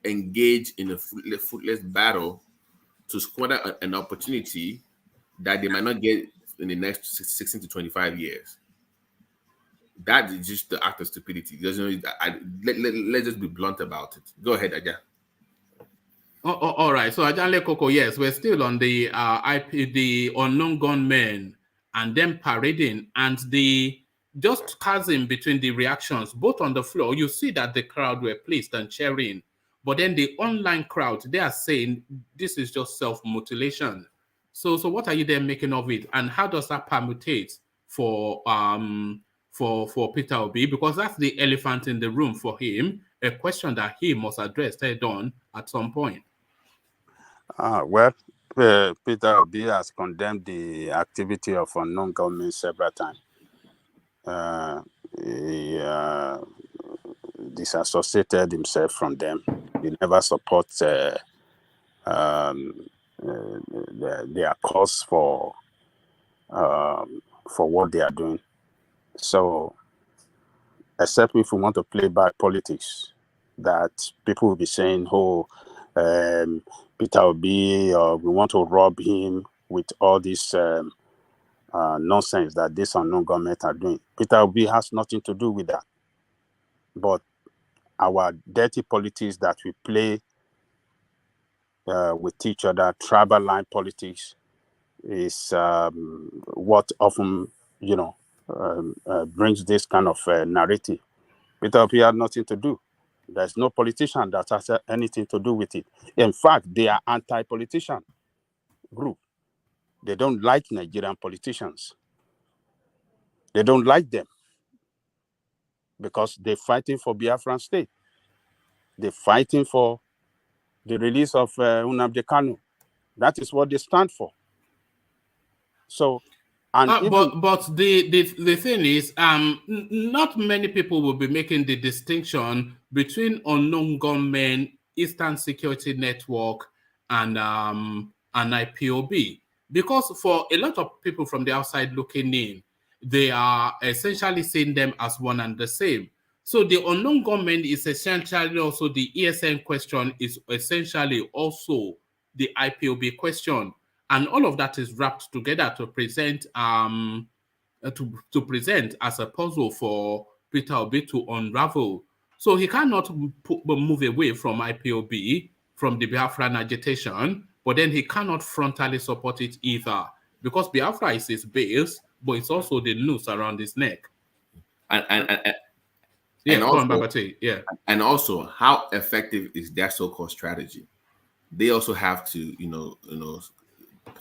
Speaker 7: engage in a fruitless battle to squander an opportunity that they might not get in the next 16 to 25 years. That is just the act of stupidity. Let's just be blunt about it. Go ahead, Aja.
Speaker 1: All right. So Ajanle Koko, yes, we're still on the the unknown gunmen and them parading and the just chasm between the reactions, both on the floor. You see that the crowd were pleased and cheering, but then the online crowd, they are saying this is just self-mutilation. So what are you then making of it, and how does that permutate for Peter Obi? Because that's the elephant in the room for him, a question that he must address head on at some point.
Speaker 6: Peter Obi has condemned the activity of unknown government several times. He disassociated himself from them. He never supports their cause for what they are doing. So, except if we want to play back politics, that people will be saying, Peter Obi, or we want to rob him with all this nonsense that this unknown government are doing. Peter Obi has nothing to do with that. But our dirty politics that we play with each other, tribal line politics, is what often, brings this kind of narrative. Peter Obi had nothing to do. There's no politician that has anything to do with it. In fact, they are anti-politician group. They don't like Nigerian politicians. They don't like them because they're fighting for Biafran state. They're fighting for the release of Nnamdi Kanu. That is what they stand for. So,
Speaker 1: but the thing is, not many people will be making the distinction between unknown gunmen, Eastern Security Network, and IPOB, because for a lot of people from the outside looking in, they are essentially seeing them as one and the same. So the unknown gunmen is essentially also the ESN question, is essentially also the IPOB question. And all of that is wrapped together to present to present as a puzzle for Peter Obi to unravel. So he cannot move away from IPOB, from the Biafran agitation, but then he cannot frontally support it either, because Biafra is his base, but it's also the noose around his neck.
Speaker 7: And
Speaker 1: Go on,
Speaker 7: also,
Speaker 1: Babati. Yeah.
Speaker 7: and also, how effective is their so-called strategy? They also have to,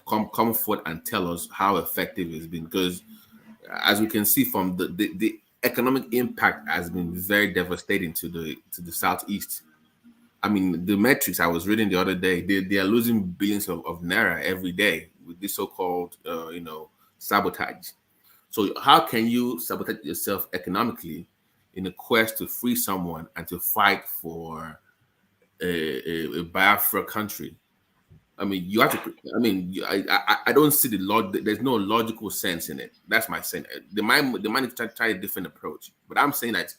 Speaker 7: come forward and tell us how effective it's been, because as we can see from the economic impact has been very devastating to the southeast. I mean, the metrics I was reading the other day, they are losing billions of naira every day with this so-called sabotage. So how can you sabotage yourself economically in a quest to free someone and to fight for a Biafra country? I mean, you have to. I mean, I don't see the there's no logical sense in it. That's my sense. They might try a different approach, but I'm saying that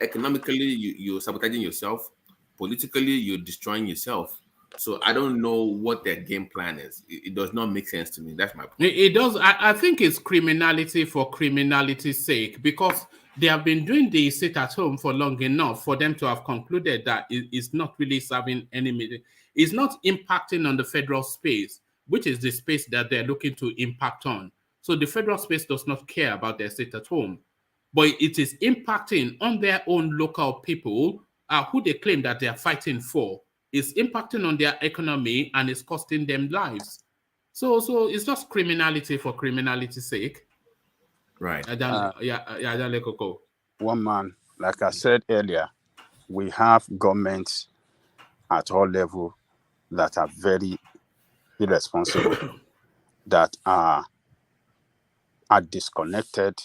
Speaker 7: economically you're sabotaging yourself, politically you're destroying yourself. So I don't know what their game plan is. It does not make sense to me. That's my point.
Speaker 1: It does. I think it's criminality for criminality's sake, because they have been doing the sit at home for long enough for them to have concluded that it's not really serving any. It's not impacting on the federal space, which is the space that they're looking to impact on. So the federal space does not care about their sit at home, but it is impacting on their own local people who they claim that they are fighting for. It's impacting on their economy and it's costing them lives. So it's just criminality for criminality's sake.
Speaker 7: Right.
Speaker 6: One man, like I said earlier, we have governments at all levels that are very irresponsible, that are disconnected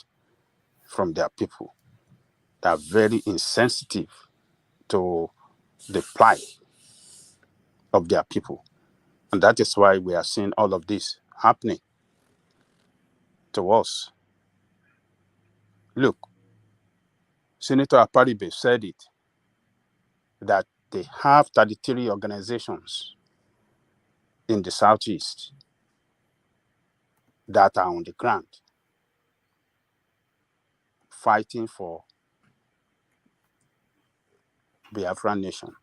Speaker 6: from their people, that are very insensitive to the plight of their people. And that is why we are seeing all of this happening to us. Look, Senator Aparibe said it, that they have 33 organizations in the Southeast that are on the ground fighting for Biafran nation.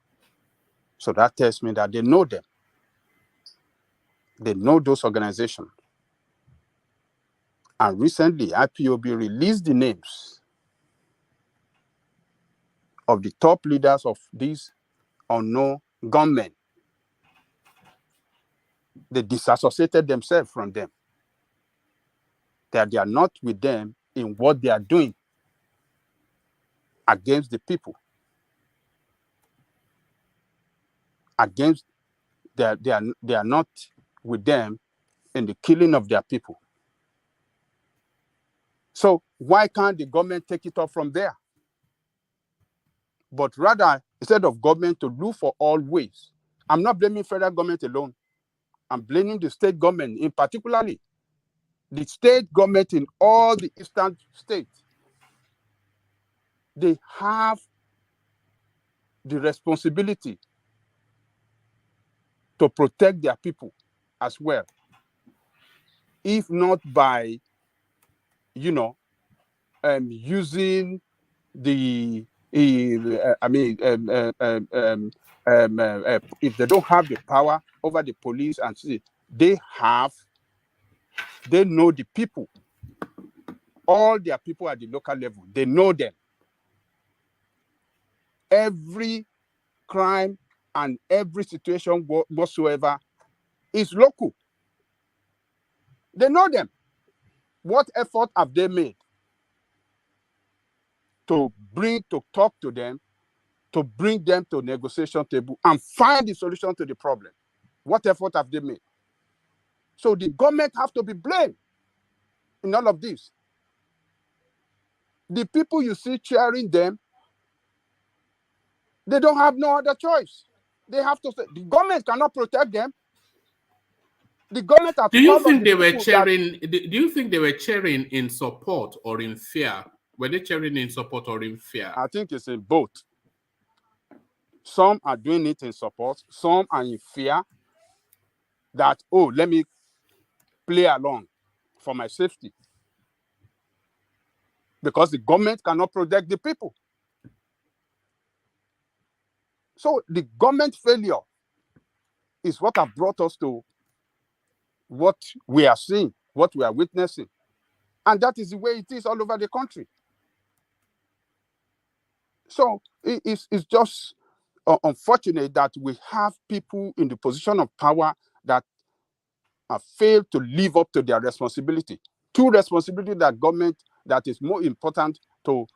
Speaker 6: So that tells me that they know them. They know those organizations. And recently, IPOB released the names of the top leaders of these unknown gunmen. They disassociated themselves from them. That they are not with them in what they are doing against the people. They are not with them in the killing of their people. So why can't the government take it off from there? But rather, instead of government to look for all ways, I'm not blaming federal government alone. I'm blaming the state government, in particularly the state government in all the eastern states. They have the responsibility to protect their people as well. If not by, using the, if they don't have the power over the police and they know the people, all their people at the local level, they know them. Every crime and every situation whatsoever is local. They know them. What effort have they made to talk to them, to bring them to negotiation table and find the solution to the problem? What effort have they made? So the government have to be blamed in all of this. The people you see cheering them, they don't have no other choice. They have to say, the government cannot protect them. The government has.
Speaker 1: Do you think they were cheering? Do you think they were cheering in support or in fear? Were they cheering in support or in fear?
Speaker 6: I think it's in both. Some are doing it in support. Some are in fear that, let me play along for my safety. Because the government cannot protect the people. So the government failure is what have brought us to what we are seeing, what we are witnessing. And that is the way it is all over the country. So it's just unfortunate that we have people in the position of power that have failed to live up to their responsibility. Two responsibilities that government that is more important to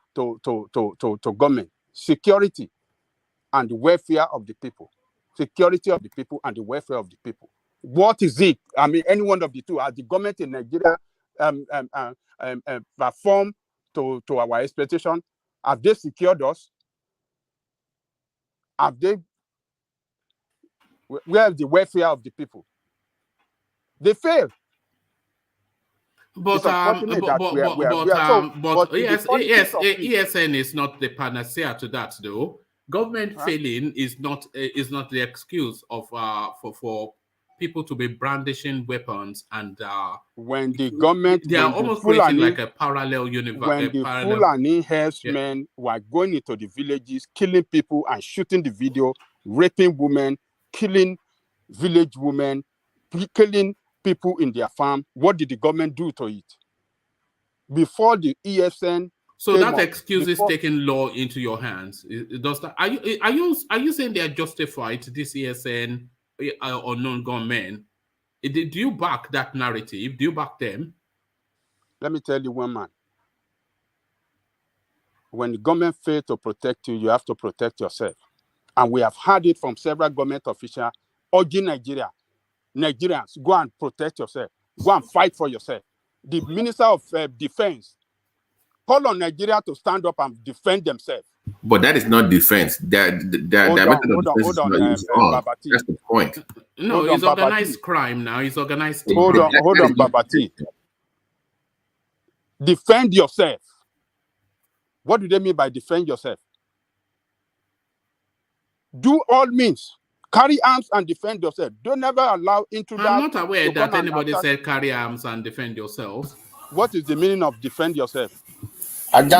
Speaker 6: government: security and the welfare of the people. Security of the people and the welfare of the people. What is it? I mean, any one of the two. Has the government in Nigeria performed to our expectation? Have they secured us? Have they? Where is the welfare of the people? They failed.
Speaker 1: But
Speaker 6: It's unfortunate that we are so. But
Speaker 1: yes,
Speaker 6: the politics of it,
Speaker 1: ESN is not the panacea to that, though. Government failing is not the excuse of for people to be brandishing weapons and
Speaker 6: when the government
Speaker 1: they are almost creating like a parallel universe.
Speaker 6: When the Fulani herdsmen were going into the villages, killing people and shooting the video, raping women, killing village women, killing people in their farm, what did the government do to it? Before the ESN,
Speaker 1: so that excuse is taking law into your hands. Does that, are you saying they are justified, this ESN unknown gunmen? Do you back that narrative? Do you back them?
Speaker 6: Let me tell you one man. When the government fails to protect you, you have to protect yourself. And we have heard it from several government officials urging Nigerians, go and protect yourself. Go and fight for yourself. The Minister of Defense call on Nigeria to stand up and defend themselves.
Speaker 7: But that is not defense. Hold on,
Speaker 6: Babati.
Speaker 7: That's the point.
Speaker 1: No, it's organized crime now. It's organized crime.
Speaker 6: Hold on, Babati. Defend yourself. What do they mean by defend yourself? Do all means. Carry arms and defend yourself. Don't never allow intruders.
Speaker 1: I'm not aware that anybody said carry arms and defend yourself.
Speaker 6: What is the meaning of defend yourself?
Speaker 1: It's a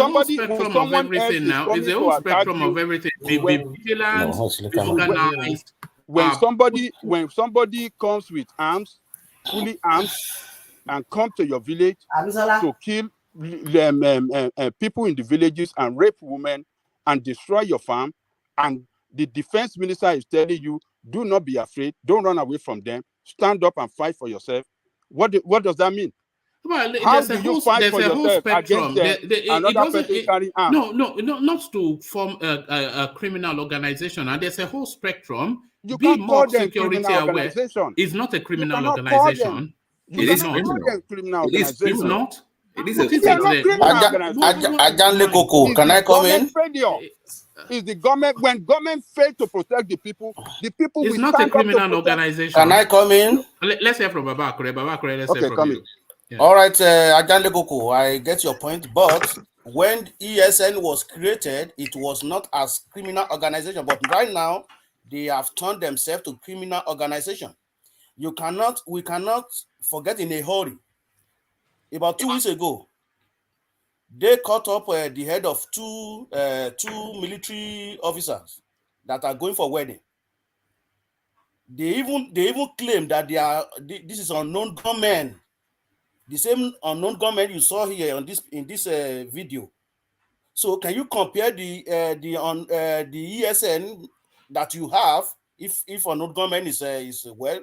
Speaker 1: whole spectrum of everything now. It's a whole spectrum of everything. Be vigilant, be organized.
Speaker 6: When somebody comes with arms, fully armed, and come to your village to kill people in the villages and rape women and destroy your farm, and the defense minister is telling you, do not be afraid, don't run away from them, stand up and fight for yourself. What does that mean?
Speaker 1: Well,
Speaker 6: how do you fight for yourself against another person carrying arms?
Speaker 1: No, not to form a criminal organization. And there's a whole spectrum.
Speaker 6: You
Speaker 1: be
Speaker 6: can't
Speaker 1: more
Speaker 6: call them
Speaker 1: security
Speaker 6: criminal
Speaker 1: aware.
Speaker 6: organization.
Speaker 1: It's not a criminal organization.
Speaker 6: It is not.
Speaker 1: It's not.
Speaker 7: It is
Speaker 6: a
Speaker 8: Can I come in?
Speaker 6: Is the government, when government fail to protect the people
Speaker 1: it's
Speaker 6: will
Speaker 1: not a criminal organization.
Speaker 8: Can I come in?
Speaker 1: Let's hear from Babakure. Let's hear from you.
Speaker 8: Yeah. All right, Ajanle Koko, I get your point. But when ESN was created, it was not as criminal organization. But right now, they have turned themselves to criminal organization. We cannot forget in a hurry. About 2 weeks ago, they cut up the head of two military officers that are going for wedding. They even claim that this is unknown gunmen. The same unknown gunmen you saw here in this video. So can you compare the ESN that you have, if unknown gunmen is well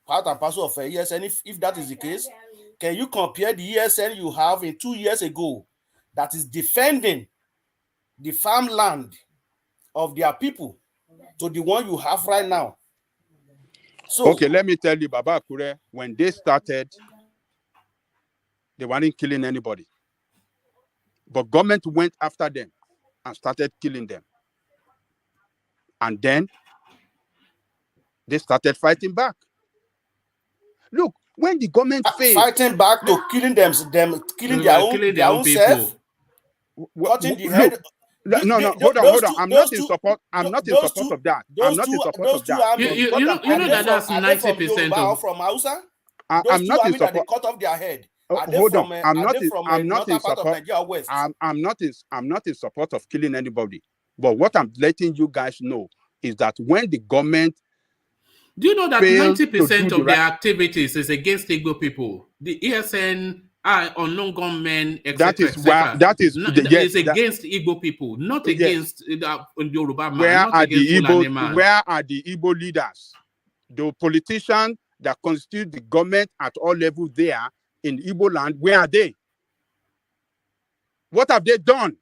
Speaker 8: part and parcel of ESN, if that is the case? Can you compare the ESN you have in 2 years ago that is defending the farmland of their people to the one you have right now? So,
Speaker 6: okay, let me tell you, Baba Akure, when they started, they weren't killing anybody. But government went after them and started killing them. And then they started fighting back. Look, when the government failed,
Speaker 8: fighting back to killing their own self, cutting the head.
Speaker 6: Hold on. I'm not in support of that. I'm not in support of that.
Speaker 1: You know that that's 90% of
Speaker 8: from Hausa.
Speaker 6: I'm not in support.
Speaker 8: They cut off their head.
Speaker 6: Hold on. I'm not in support. I'm not in support of killing anybody.
Speaker 9: But what I'm letting you guys know is that when the government
Speaker 1: do you know that
Speaker 9: fails to
Speaker 1: 90%
Speaker 9: do
Speaker 1: of
Speaker 9: the
Speaker 1: their
Speaker 9: right,
Speaker 1: activities is against Igbo people? The ESN, unknown gunmen,
Speaker 9: that
Speaker 1: etc.,
Speaker 9: is why
Speaker 1: etc., is
Speaker 9: that,
Speaker 1: against Igbo people, not
Speaker 9: yes.
Speaker 1: against the Yoruba man,
Speaker 9: Where
Speaker 1: not
Speaker 9: are
Speaker 1: against
Speaker 9: the
Speaker 1: Fulani
Speaker 9: Igbo?
Speaker 1: man.
Speaker 9: Where are the Igbo leaders? The politicians that constitute the government at all levels there in Igbo land, where are they? What have they done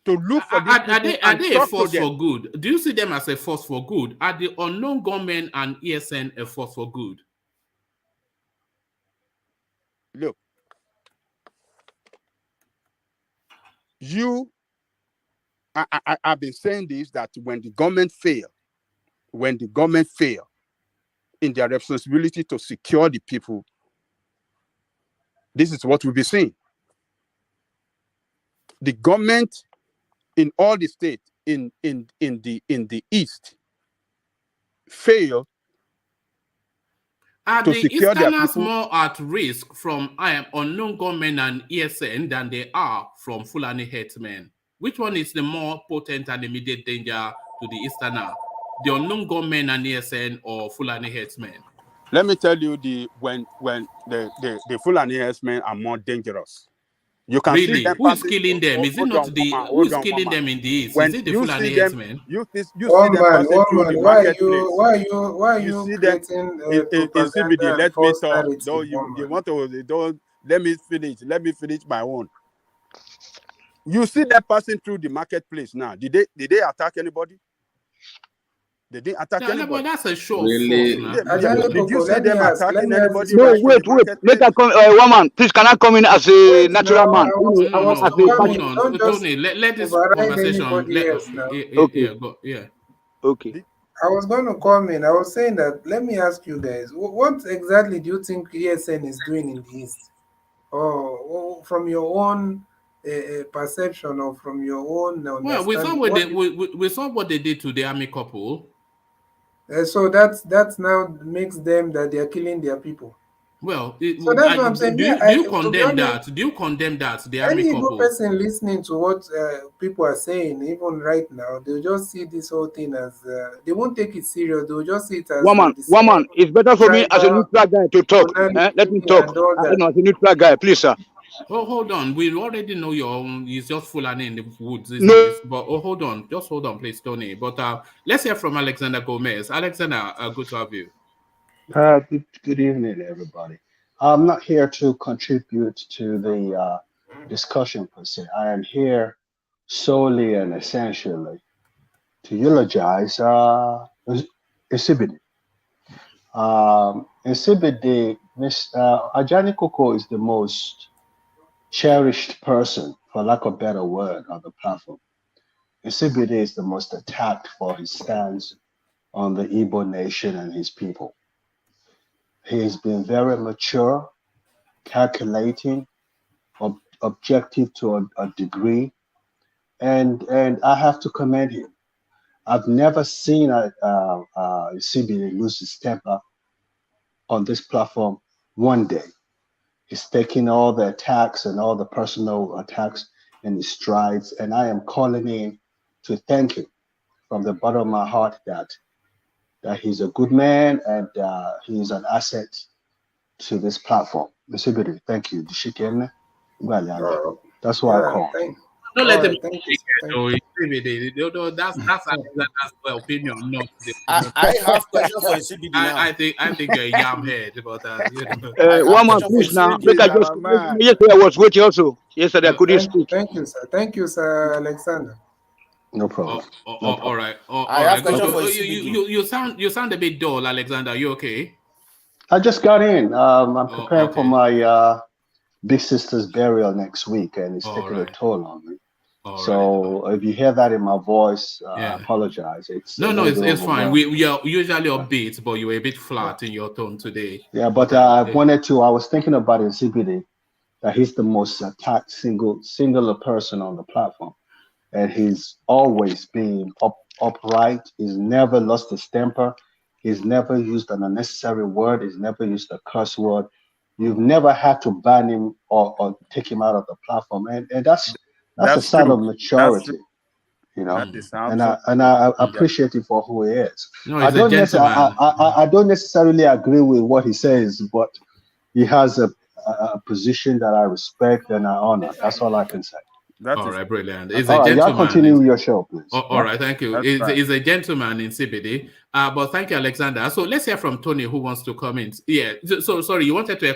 Speaker 9: to look for these people
Speaker 1: Are
Speaker 9: and
Speaker 1: they a
Speaker 9: talk to
Speaker 1: force
Speaker 9: them?
Speaker 1: for good? Do you see them as a force for good? Are the unknown gunmen and ESN a force for good?
Speaker 9: Look, I've been saying this, that when the government fail in their responsibility to secure the people, this is what we'll be seeing. The government in all the states in the east fail
Speaker 1: Are
Speaker 9: to
Speaker 1: the
Speaker 9: secure their
Speaker 1: Easterners
Speaker 9: people.
Speaker 1: more at risk from unknown gunmen and ESN than they are from Fulani herdsmen? Which one is the more potent and immediate danger to the Easterner? The unknown gunmen and ESN or Fulani herdsmen?
Speaker 9: Let me tell you, when the Fulani herdsmen are more dangerous. You can see
Speaker 1: Really?
Speaker 9: them
Speaker 1: Who is
Speaker 9: passing.
Speaker 1: killing them? Is it not who is killing them in the East? Is it the Fulani herdsmen?
Speaker 9: You see
Speaker 5: One
Speaker 9: them
Speaker 5: man,
Speaker 9: passing through the
Speaker 5: why
Speaker 9: marketplace.
Speaker 5: are
Speaker 9: You
Speaker 5: you
Speaker 9: see them
Speaker 5: creating
Speaker 9: in CBD.
Speaker 5: propaganda and
Speaker 9: Let me
Speaker 5: false
Speaker 9: talk.
Speaker 5: narrative?
Speaker 9: No, you want to don't let me finish. Let me finish my own. You see them passing through the marketplace now. Did they attack anybody? They didn't attack
Speaker 1: But
Speaker 9: anybody.
Speaker 1: that's a show of
Speaker 7: Really?
Speaker 1: force now.
Speaker 9: Did you see them attacking anybody
Speaker 4: No,
Speaker 9: right in
Speaker 4: wait,
Speaker 9: the
Speaker 4: wait.
Speaker 9: marketplace?
Speaker 4: Make a one man, please. Can I come in as a
Speaker 5: Wait
Speaker 4: natural
Speaker 5: now,
Speaker 4: man?
Speaker 1: No.
Speaker 5: was
Speaker 4: As a
Speaker 1: Hold
Speaker 5: coming.
Speaker 1: on.
Speaker 5: Don't just
Speaker 1: Tony, let this
Speaker 5: override
Speaker 1: conversation.
Speaker 5: anybody else now.
Speaker 4: Okay.
Speaker 1: Yeah.
Speaker 4: Okay.
Speaker 5: I was going to come in. I was saying that, let me ask you guys, what exactly do you think ESN is doing in the East? Or from your own perception, or from your own
Speaker 1: Well,
Speaker 5: understanding?
Speaker 1: we saw what they did to the army couple.
Speaker 5: So that now makes them that they are killing their people.
Speaker 1: Well,
Speaker 5: So that's what I'm saying.
Speaker 1: do
Speaker 5: Yeah,
Speaker 1: you
Speaker 5: to be
Speaker 1: condemn
Speaker 5: honest,
Speaker 1: that? Do you condemn that the army
Speaker 5: any Igbo
Speaker 1: couple?
Speaker 5: person listening to what people are saying, even right now, they'll just see this whole thing as they won't take it serious. They'll just see it as
Speaker 4: One
Speaker 5: the
Speaker 4: man.
Speaker 5: same
Speaker 4: It's better for me as a
Speaker 5: tribal
Speaker 4: neutral guy to talk. Let me
Speaker 5: nationality
Speaker 4: talk.
Speaker 5: and all that.
Speaker 4: As a neutral guy, please, sir.
Speaker 1: Oh, hold on. We already know your own. It's just Fulani in the woods, isn't
Speaker 4: No.
Speaker 1: it? But hold on. Just hold on, please, Tony. But let's hear from Alexander Gomez. Alexander, good to have you.
Speaker 10: Good evening, everybody. I'm not here to contribute to the discussion per se. I am here solely and essentially to eulogize Isibidi. Isibidi, Ajani Koko is the most cherished person, for lack of a better word, on the platform. Isibidi is the most attacked for his stance on the Igbo nation and his people. He's been very mature, calculating, objective to a degree, and I have to commend him. I've never seen a CBA lose his temper on this platform one day. He's taking all the attacks and all the personal attacks in his strides, and I am calling in to thank him from the bottom of my heart that he's a good man and he's an asset to this platform. Mr. Biddy, thank you. That's why I
Speaker 5: Yeah,
Speaker 10: call.
Speaker 1: Don't
Speaker 5: all
Speaker 1: let them
Speaker 5: right, thank you.
Speaker 1: speak. That's Alexander's opinion, not the opinion.
Speaker 8: I have question for CBD now.
Speaker 1: I think you're a yam head, but you know.
Speaker 8: I have
Speaker 4: One man,
Speaker 8: question for
Speaker 4: please now.
Speaker 8: CBD.
Speaker 4: Make I just yesterday I was waiting also. Yesterday I couldn't speak.
Speaker 5: Thank you, sir, Alexander.
Speaker 10: No problem.
Speaker 1: All right.
Speaker 8: I have question for CBD.
Speaker 1: You sound a bit dull, Alexander. You okay?
Speaker 10: I just got in. I'm preparing
Speaker 1: okay.
Speaker 10: for my big sister's burial next week, and it's taking a toll on me. So if you hear that in my voice, I apologize. It's
Speaker 1: fine. We are usually upbeat, but you were a bit flat in your tone today.
Speaker 10: Yeah, but I was thinking about it in CBD, that he's the most attacked singular person on the platform. And he's always been upright. He's never lost his temper. He's never used an unnecessary word. He's never used a curse word. You've never had to ban him or take him out of the platform. And that's a sign of maturity. You know,
Speaker 6: That is
Speaker 10: and
Speaker 6: absolutely.
Speaker 10: I appreciate it for who he is.
Speaker 1: No, he's a gentleman.
Speaker 10: I don't necessarily agree with what he says, but he has a position that I respect and I honor. That's all I can say.
Speaker 1: All right, brilliant. He's
Speaker 10: All
Speaker 1: a
Speaker 10: right, y'all
Speaker 1: gentleman.
Speaker 10: continue with your show, please.
Speaker 1: All right, thank you. He's a gentleman in CBD. But thank you, Alexander. So let's hear from Tony, who wants to comment. Yeah. So sorry, you wanted to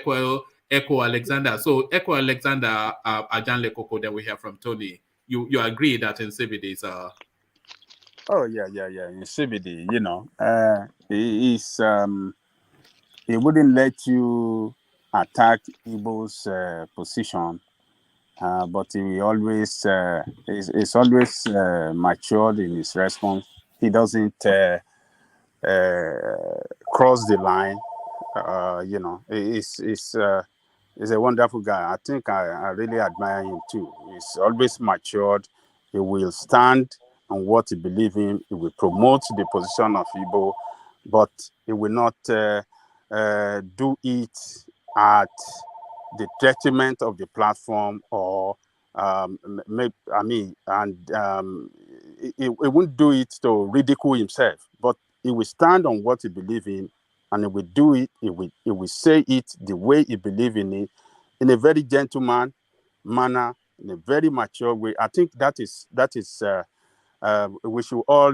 Speaker 1: echo Alexander. So echo Alexander, Ajanle Koko. Then we hear from Tony. You agree that in CBD is
Speaker 6: Oh yeah. In CBD, you know, he wouldn't let you attack Igbo's position, but he always is always matured in his response. He doesn't cross the line. You know, he's a wonderful guy. I think I really admire him too. He's always matured. He will stand on what he believes in. He will promote the position of Igbo, but he will not do it at the detriment of the platform or he won't do it to ridicule himself, but he will stand on what he believes in, and he will do it. He will say it the way he believes in it, in a very gentleman manner, in a very mature way. I think that is we should all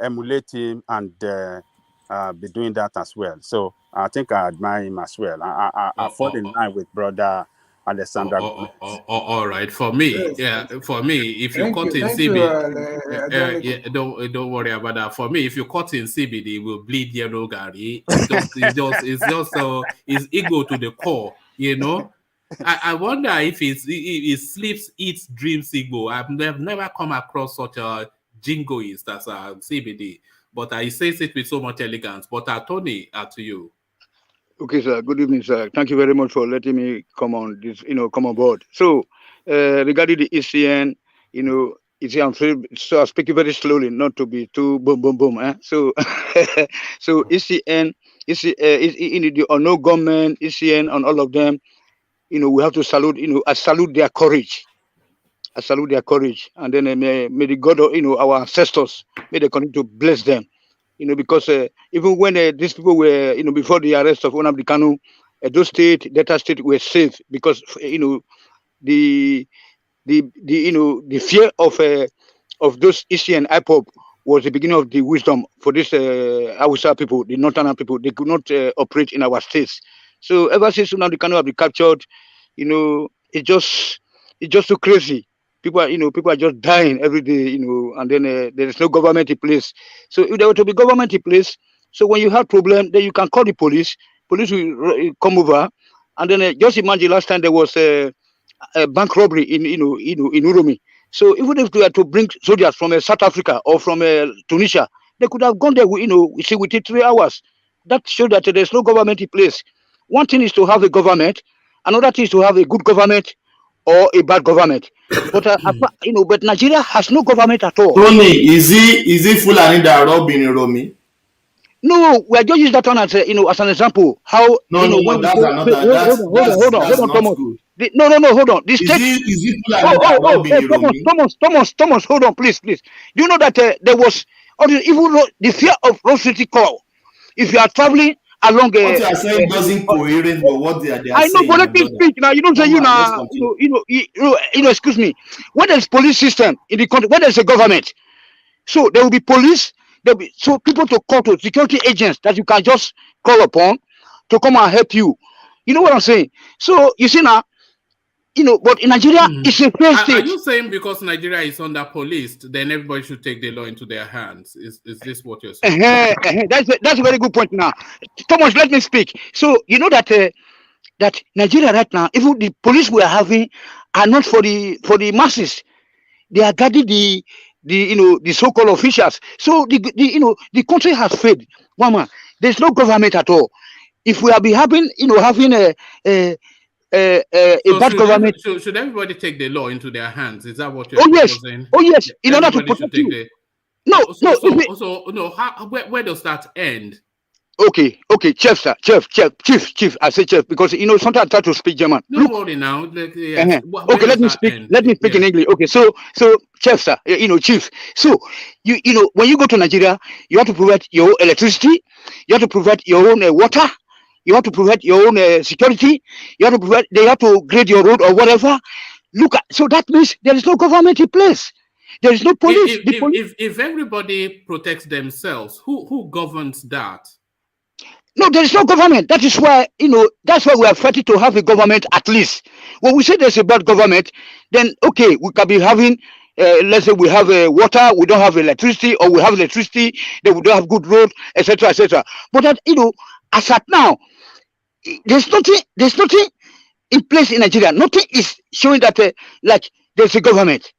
Speaker 6: emulate him and be doing that as well. So I think I admire him as well. I fall in line with brother Alexander.
Speaker 1: All right. For me, for me, if you cut in CBD, don't worry about that. For me, if you cut in CBD, it will bleed yellow, Gary. It's ego to the core, you know. I wonder if it sleeps, eats, dreams Igbo. I've never come across such a jingoist as a CBD, but I says it with so much elegance. But Tony, to you.
Speaker 4: Okay, sir. Good evening, sir. Thank you very much for letting me come on this, come on board. So, regarding the ECN, I'm speaking very slowly, not to be too boom, boom, boom. So, so ECN, the no government, ECN, on all of them, we have to salute, I salute their courage. I salute their courage, and then may the God, our ancestors, may they continue to bless them. Because even when these people were, before the arrest of Nnamdi Kanu, those Delta State were safe because, the fear of those ECN IPOP was the beginning of the wisdom for this Hausa people, the northern people. They could not operate in our states. So ever since Nnamdi Kanu have been captured, it's just so crazy. People are just dying every day, and then there is no government in place. So if there were to be government in place, so when you have problem, then you can call the police. Police will come over, and then just imagine last time there was a bank robbery in Uromi. So even if they were to bring soldiers from South Africa or from Tunisia, they could have gone there, within 3 hours. That shows that there's no government in place. One thing is to have a government, another thing is to have a good government or a bad government. But but Nigeria has no government at all.
Speaker 11: Tony, is he Fulani that robbed in Uromi?
Speaker 4: No, we are just using that one as as an example. How
Speaker 11: No, that's another. Hold on,
Speaker 4: Thomas. Hold on. This
Speaker 11: is he Fulani that robbed in Uromi?
Speaker 4: Thomas, hold on, please. Do you know that there was even the fear of road safety call? If you are traveling along,
Speaker 11: what you are saying doesn't coherent with what they are saying.
Speaker 4: I know, but let me speak now. You don't say excuse me. When there's police system in the country, when there's a government, so there will be police. There will be people to call to security agents that you can just call upon to come and help you. You know what I'm saying? So you see now, but in Nigeria, it's a fair state.
Speaker 1: Are you saying because Nigeria is under policed, then everybody should take the law into their hands? Is this what you're saying?
Speaker 4: That's a very good point now. Thomas, let me speak. So you know that that Nigeria right now, even the police we are having are not for the masses. They are guarding the so-called officials. So the country has failed. One man, there's no government at all. If we are having a bad government,
Speaker 1: should everybody take the law into their hands? Is that what you're saying?
Speaker 4: Oh yes. In order to protect you.
Speaker 1: Where does that end?
Speaker 4: Okay, chief, sir, chief. I say chief because sometimes I try to speak German.
Speaker 1: Don't worry now. Yes.
Speaker 4: Uh-huh.
Speaker 1: Where
Speaker 4: Okay,
Speaker 1: does
Speaker 4: let me
Speaker 1: that
Speaker 4: speak.
Speaker 1: end?
Speaker 4: Let me speak
Speaker 1: Yes.
Speaker 4: in English. Okay, so chief, sir, chief. So when you go to Nigeria, you have to provide your own electricity, you have to provide your own water, you have to provide your own security, you have to provide. They have to grade your road or whatever. Look at so that means there is no government in place. There is no police. The police.
Speaker 1: If everybody protects themselves, who governs that?
Speaker 4: No, there is no government. That is why, that's why we are fighting to have a government at least. When we say there's a bad government, then okay, we can be having, let's say we have water, we don't have electricity, or we have electricity, then we don't have good road, etc., etc. But that, as at now, there's nothing in place in Nigeria. Nothing is showing that, like, there's a government.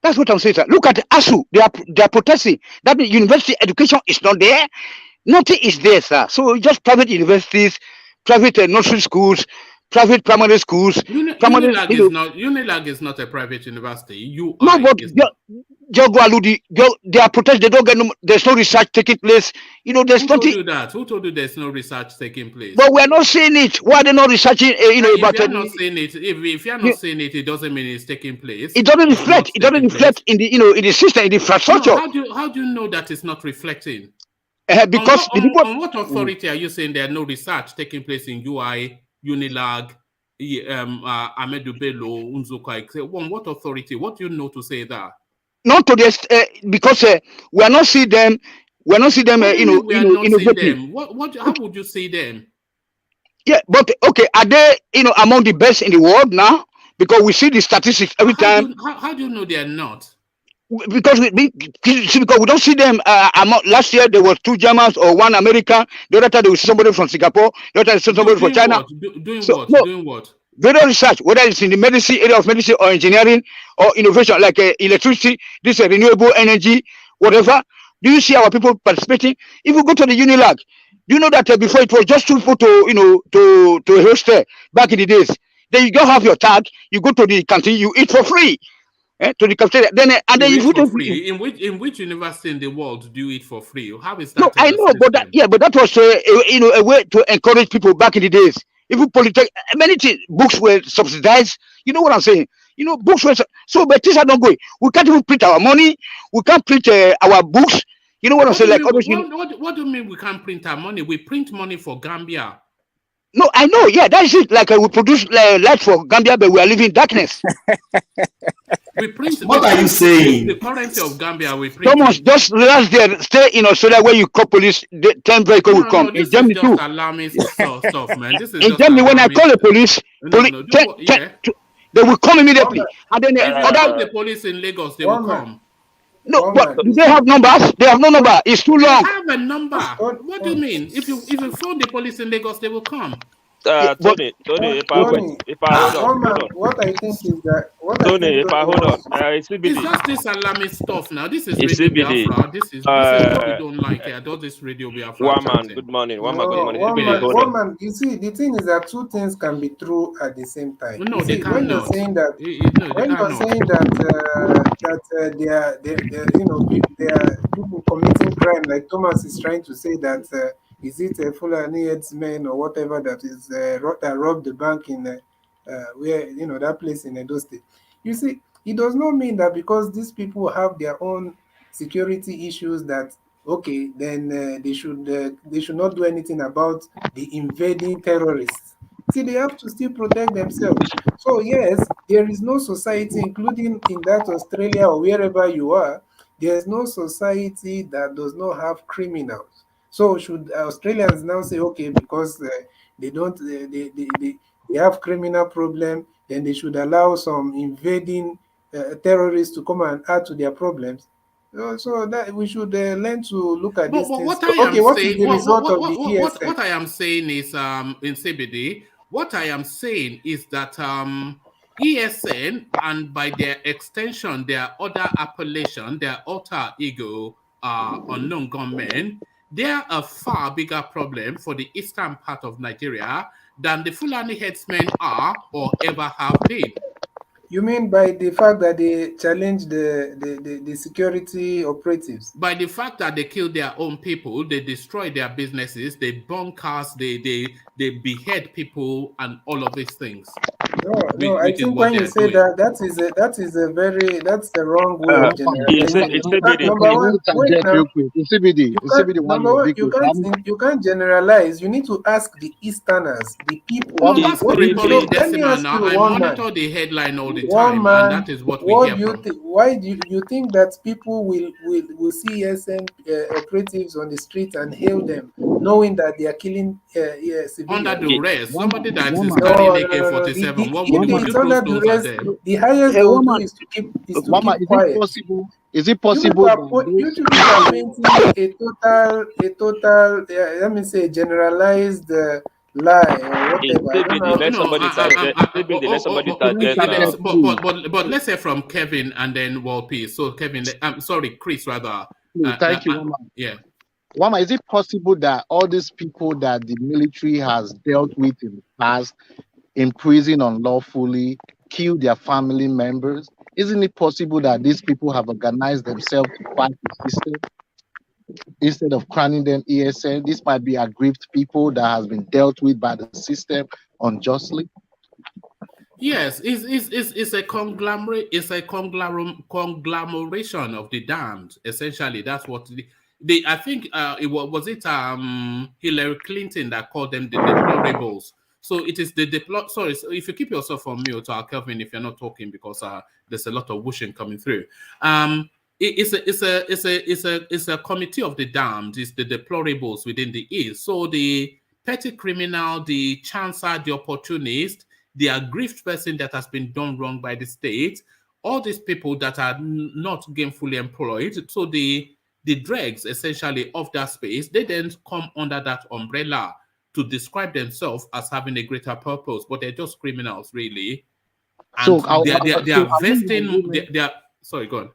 Speaker 4: That's what I'm saying, sir. Look at ASU. They are protesting. That means university education is not there. Nothing is there, sir. So just private universities, private nursery schools, private primary schools, primary.
Speaker 1: Unilag is not a private university.
Speaker 4: No, but
Speaker 1: is
Speaker 4: Jogo Aludi, they are protesting. They don't get no. There's no research taking place. There's
Speaker 1: Who
Speaker 4: nothing.
Speaker 1: told you that? Who told you there's no research taking place?
Speaker 4: But we are not seeing it. Why are they not researching?
Speaker 1: If
Speaker 4: About
Speaker 1: you're not seeing it, if you're not seeing it, it doesn't mean it's taking place.
Speaker 4: it doesn't reflect. It doesn't reflect in the in the system, in the infrastructure.
Speaker 1: No, how do you know that it's not reflecting?
Speaker 4: Because
Speaker 1: on what authority are you saying there are no research taking place in UI, Unilag, Amedu Bello, Unzuka? On what authority? What do you know to say that?
Speaker 4: Not to this, because we are not seeing them. We are not seeing them.
Speaker 1: We are not seeing them. What? How would you see them?
Speaker 4: Yeah, but okay, are they among the best in the world now? Because we see the statistics every time.
Speaker 1: How do you know they are not?
Speaker 4: Because because we don't see them. Last year there was 2 Germans or 1 American. The other time there was somebody from Singapore. The other time somebody from China.
Speaker 1: Doing what?
Speaker 4: Very research, whether it's in the medicine area of medicine or engineering or innovation, like electricity, this renewable energy, whatever. Do you see our people participating? If you go to the Unilag, do you know that before it was just 2 people to host back in the days? Then you don't have your tag. You go to the canteen, you eat for free. To the cafeteria. Then you
Speaker 1: eat for free. In which university in the world do you eat for free? How is that?
Speaker 4: No, I know, but that was a way to encourage people back in the days. Even Polytech, many things, books were subsidized. You know what I'm saying? Books were so, but things are not going. We can't even print our money. We can't print our books. You know what I'm saying? Like
Speaker 1: what do you mean we can't print our money? We print money for Gambia.
Speaker 4: No, I know. Yeah, that's it. Like we produce light for Gambia, but we are living in darkness.
Speaker 1: We print.
Speaker 11: What are you saying?
Speaker 1: The currency of Gambia, we print.
Speaker 4: Thomas, just relax there. Stay in Australia where you call police. 10 vehicles will come.
Speaker 1: This
Speaker 4: in Germany
Speaker 1: is just
Speaker 4: too.
Speaker 1: alarming stuff, man. This is
Speaker 4: in Germany, when I call the police, they will come immediately. And then
Speaker 1: the police in Lagos, they will come.
Speaker 4: No, but do they have numbers? They have no number. It's too long.
Speaker 1: They have a number. What do you mean? If you phone the police in Lagos, they will come.
Speaker 12: Tony, if I hold on.
Speaker 5: What I think is that
Speaker 12: Tony, if I hold on,
Speaker 1: it's just this alarming stuff now. This is Radio Biafra. This is what we don't like here. All this Radio Biafra.
Speaker 12: One man, good morning. One
Speaker 5: man, you see, the thing is that 2 things can be true at the same time.
Speaker 1: No, they cannot.
Speaker 5: When you're saying that, they are people committing crime, like Thomas is trying to say that. Is it a Fulani headsman or whatever that is that robbed the bank in where that place in Edo State? You see, it does not mean that because these people have their own security issues that okay, then they should not do anything about the invading terrorists. See, they have to still protect themselves. So yes, there is no society, including in that Australia or wherever you are, there is no society that does not have criminals. So should Australians now say, okay, because they don't, they have criminal problem, then they should allow some invading terrorists to come and add to their problems? So that we should learn to look at these things. What is the result of the ESN?
Speaker 1: What I am saying is, in CBD, what I am saying is that ESN and by their extension, their other appellation, their alter ego, unknown gunmen, they're a far bigger problem for the eastern part of Nigeria than the Fulani headsmen are or ever have been.
Speaker 5: You mean by the fact that they challenge the security operatives?
Speaker 1: By the fact that they kill their own people, they destroy their businesses, they burn cars, they behead people, and all of these things.
Speaker 5: No. I
Speaker 1: Which is
Speaker 5: think
Speaker 1: what
Speaker 5: when
Speaker 1: they
Speaker 5: you
Speaker 1: are
Speaker 5: say
Speaker 1: doing.
Speaker 5: that's the wrong way of
Speaker 12: It's
Speaker 5: generalizing it. You can't,
Speaker 12: CBD.
Speaker 5: number
Speaker 10: Let
Speaker 5: one,
Speaker 10: me
Speaker 5: wait
Speaker 10: interject
Speaker 5: now.
Speaker 10: real quick. The CBD,
Speaker 5: You
Speaker 10: the
Speaker 5: can't,
Speaker 10: CBD one
Speaker 5: number
Speaker 10: minute,
Speaker 5: one,
Speaker 10: big quick.
Speaker 5: you can't generalize. You need to ask the Easterners, the people.
Speaker 1: No,
Speaker 10: One
Speaker 1: that's
Speaker 5: What do you
Speaker 1: Curriculum
Speaker 5: know? Let me
Speaker 1: Decimal
Speaker 5: ask
Speaker 1: now.
Speaker 5: you,
Speaker 1: I
Speaker 5: one man.
Speaker 1: monitor the headline all the
Speaker 5: One
Speaker 1: time, and that
Speaker 5: man,
Speaker 1: is what we
Speaker 5: what
Speaker 1: hear
Speaker 5: do you
Speaker 1: from.
Speaker 5: think? Why do you think that people will see ESN operatives on the street and hail them, knowing that they are killing
Speaker 1: Under
Speaker 5: civilians?
Speaker 1: duress, somebody that is
Speaker 10: woman,
Speaker 1: carrying
Speaker 5: No.
Speaker 1: AK-47, what would
Speaker 5: If
Speaker 1: you
Speaker 10: woman.
Speaker 1: do?
Speaker 5: it's
Speaker 1: Close
Speaker 5: under
Speaker 1: doors at
Speaker 5: duress,
Speaker 1: them.
Speaker 5: the highest
Speaker 10: Hey,
Speaker 5: they will do
Speaker 10: woman,
Speaker 5: is to keep
Speaker 10: is it
Speaker 5: quiet.
Speaker 10: possible? Is it
Speaker 5: You
Speaker 10: possible
Speaker 5: people are
Speaker 10: that
Speaker 5: you
Speaker 10: those
Speaker 5: people are painting a total let me say generalized lie or
Speaker 12: It's
Speaker 5: whatever. I don't
Speaker 12: CBD.
Speaker 5: know.
Speaker 12: Let
Speaker 1: No,
Speaker 12: somebody interject. CBD. Let somebody
Speaker 10: can I
Speaker 12: interject
Speaker 1: let's,
Speaker 12: now.
Speaker 10: interject, please?
Speaker 1: but let's say from Kevin and then Walpy. So Kevin, I'm sorry, Chris rather.
Speaker 10: Please, thank you, woman.
Speaker 1: Yeah.
Speaker 10: Woman, is it possible that all these people that the military has dealt with in the past, imprison unlawfully, kill their family members? Isn't it possible that these people have organized themselves to fight the system instead of crowning them ESN? This might be aggrieved people that has been dealt with by the system unjustly.
Speaker 1: Yes, it's a conglomerate. It's a conglomeration of the damned. Essentially, that's what the I think it was it Hillary Clinton that called them the deplorables. So it is the Sorry, so if you keep yourself on mute, Kelvin, if you're not talking, because there's a lot of whooshing coming through. It's a committee of the damned. It's the deplorables within the East. So the petty criminal, the chancer, the opportunist, the aggrieved person that has been done wrong by the state, all these people that are not gainfully employed. So the dregs essentially of that space, they then come under that umbrella to describe themselves as having a greater purpose, but they're just criminals, really. And
Speaker 10: So,
Speaker 1: they
Speaker 10: so
Speaker 1: are
Speaker 10: are we in
Speaker 1: vesting.
Speaker 10: agreement?
Speaker 1: They are sorry, go on.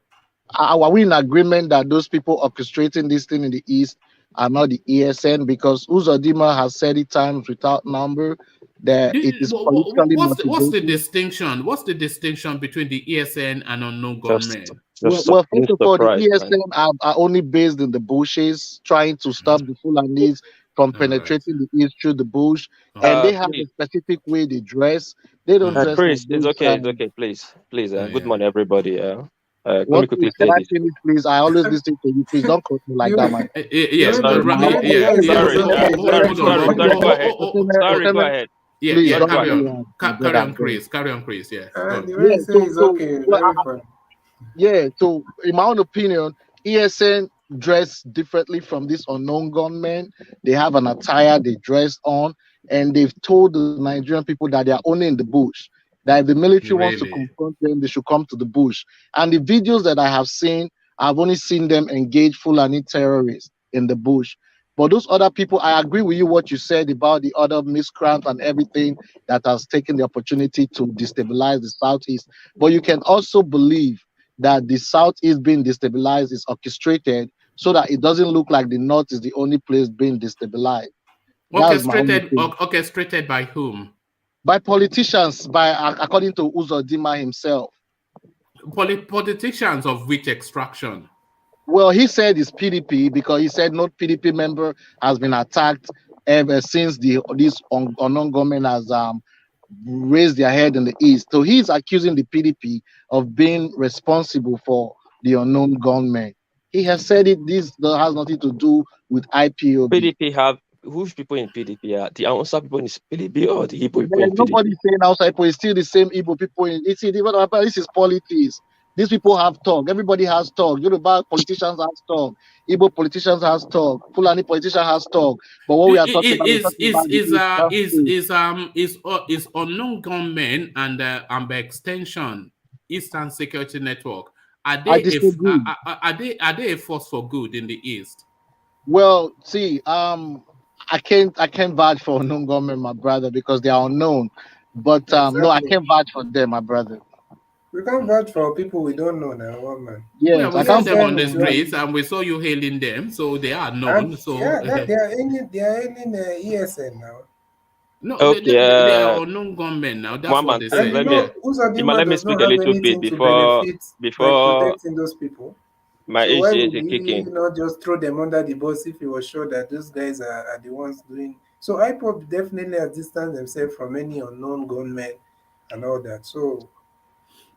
Speaker 10: Are we in agreement that those people orchestrating this thing in the East are not the ESN? Because Uzodima has said it times without number that it is politically
Speaker 1: What's the
Speaker 10: motivated.
Speaker 1: distinction? What's the distinction between the ESN and unknown
Speaker 12: Just,
Speaker 1: gunmen?
Speaker 10: Well, first of all, the
Speaker 12: surprise, man.
Speaker 10: ESN are only based in the bushes, trying to stop the Fulanis from
Speaker 1: All right.
Speaker 10: penetrating the East through the bush.
Speaker 1: Okay.
Speaker 10: And they have a
Speaker 12: Please.
Speaker 10: specific way they dress. They don't dress like
Speaker 12: Chris, it's
Speaker 10: those.
Speaker 12: okay. It's okay. Please. Good morning, everybody. Let me
Speaker 10: What
Speaker 12: quickly
Speaker 10: can
Speaker 12: say
Speaker 10: I
Speaker 12: this.
Speaker 10: finish, please? I always listen to you. Please don't cut me like that, man.
Speaker 1: Yeah,
Speaker 12: Sorry. Sorry. Go ahead. Sorry, go ahead.
Speaker 1: Yeah,
Speaker 10: Please don't
Speaker 1: carry
Speaker 10: get me
Speaker 1: on.
Speaker 10: wrong, my
Speaker 1: Carry
Speaker 10: brother.
Speaker 1: on, Chris. Carry on, Chris. Yeah.
Speaker 5: The way you say is okay. Very fun.
Speaker 10: Yeah, so in my own opinion, ESN dress differently from these unknown gunmen. They have an attire they dress on, and they've told the Nigerian people that they are only in the bush. That if the military wants to confront them, they should come to the bush. And the videos that I have seen, I've only seen them engage Fulani terrorists in the bush. But those other people, I agree with you what you said about the other miscreants and everything that has taken the opportunity to destabilize the Southeast. But you can also believe that the Southeast being destabilized is orchestrated so that it doesn't look like the North is the only place being destabilized. That's my own opinion.
Speaker 1: Orchestrated by whom?
Speaker 10: By politicians, according to Uzodima himself.
Speaker 1: Politicians of which extraction?
Speaker 10: Well, he said it's PDP because he said no PDP member has been attacked ever since this unknown government has raised their head in the East. So he's accusing the PDP of being responsible for the unknown gunmen. He has said it. This has nothing to do with IPOB.
Speaker 12: PDP have which people in PDP are the Hausa people in PDP or the Igbo people in PDP?
Speaker 10: Nobody saying outside people. It's still the same Igbo people. This is politics. These people have talk. Everybody has talk. Yoruba politicians has talk. Igbo politicians has talk. Fulani politicians has talk. But what we are talking about
Speaker 1: is unknown gunmen and by extension Eastern Security Network. Are they a force for good in the East?
Speaker 10: Well, see, I can't vouch for unknown government, my brother, because they are unknown. But
Speaker 5: Exactly.
Speaker 10: no, I can't vouch for them, my brother.
Speaker 5: We can't vouch for people we don't know now, one man.
Speaker 10: Yes,
Speaker 1: we saw them on the streets and we saw you hailing them, so they are known.
Speaker 5: They are hailing ESN now.
Speaker 1: No,
Speaker 12: Okay,
Speaker 1: they are unknown gunmen now. That's
Speaker 12: one
Speaker 1: what
Speaker 12: man
Speaker 1: they
Speaker 12: thing.
Speaker 5: And
Speaker 1: say.
Speaker 5: you
Speaker 12: Let me,
Speaker 1: Yeah.
Speaker 5: know,
Speaker 12: Ima,
Speaker 5: Uzodinma
Speaker 12: let me
Speaker 5: does
Speaker 12: speak
Speaker 5: not
Speaker 12: a
Speaker 5: have
Speaker 12: little bit
Speaker 5: anything to benefit by
Speaker 12: before.
Speaker 5: protecting those people. So why
Speaker 12: My
Speaker 5: would
Speaker 12: AG
Speaker 5: he
Speaker 12: kicking.
Speaker 5: not just throw them under the bus if he was sure that those guys are the ones doing? So IPOP definitely has distanced themselves from any unknown gunmen and all that. So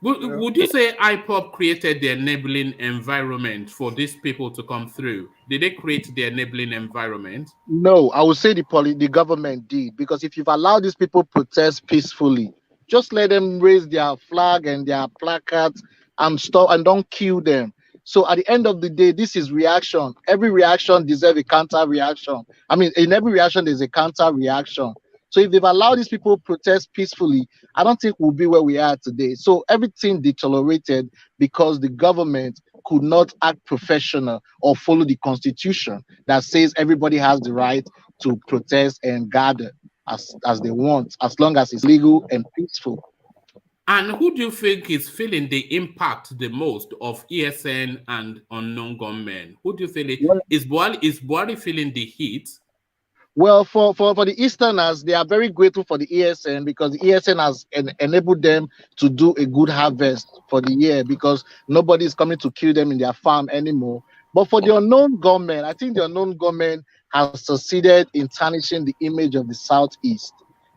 Speaker 5: you know,
Speaker 1: Would you say IPOP created the enabling environment for these people to come through? Did they create the enabling environment?
Speaker 13: No, I would say the government did, because if you've allowed these people protest peacefully, just let them raise their flag and their placards and stop, and don't kill them. So at the end of the day, this is reaction. Every reaction deserves a counter reaction. I mean, in every reaction there's a counter reaction. So if they've allowed these people protest peacefully, I don't think we'll be where we are today. So everything deteriorated because the government could not act professional or follow the constitution that says everybody has the right to protest and gather as they want, as long as it's legal and peaceful.
Speaker 1: And who do you think is feeling the impact the most of ESN and unknown gunmen? Who do you feel it
Speaker 13: Well,
Speaker 1: is Buhari feeling the heat?
Speaker 13: well, for the Easterners, they are very grateful for the ESN, because the ESN has enabled them to do a good harvest for the year, because nobody is coming to kill them in their farm anymore. But for the unknown government, I think the unknown government has succeeded in tarnishing the image of the Southeast.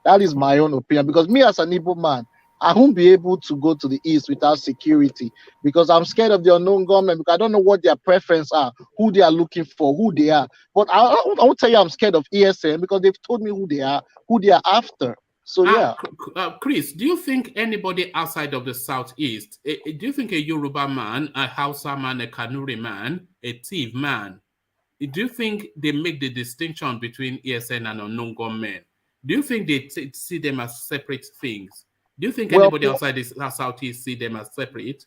Speaker 13: That is my own opinion, because me as an Igbo man, I won't be able to go to the East without security, because I'm scared of the unknown government, because I don't know what their preference are, who they are looking for, who they are. But I won't tell you I'm scared of ESN, because they've told me who they are after. So yeah.
Speaker 1: Chris, do you think anybody outside of the Southeast, do you think a Yoruba man, a Hausa man, a Kanuri man, a Tiv man, do you think they make the distinction between ESN and unknown gunmen? Do you think they see them as separate things? Do you think
Speaker 13: Well,
Speaker 1: anybody outside the Southeast see them as separate?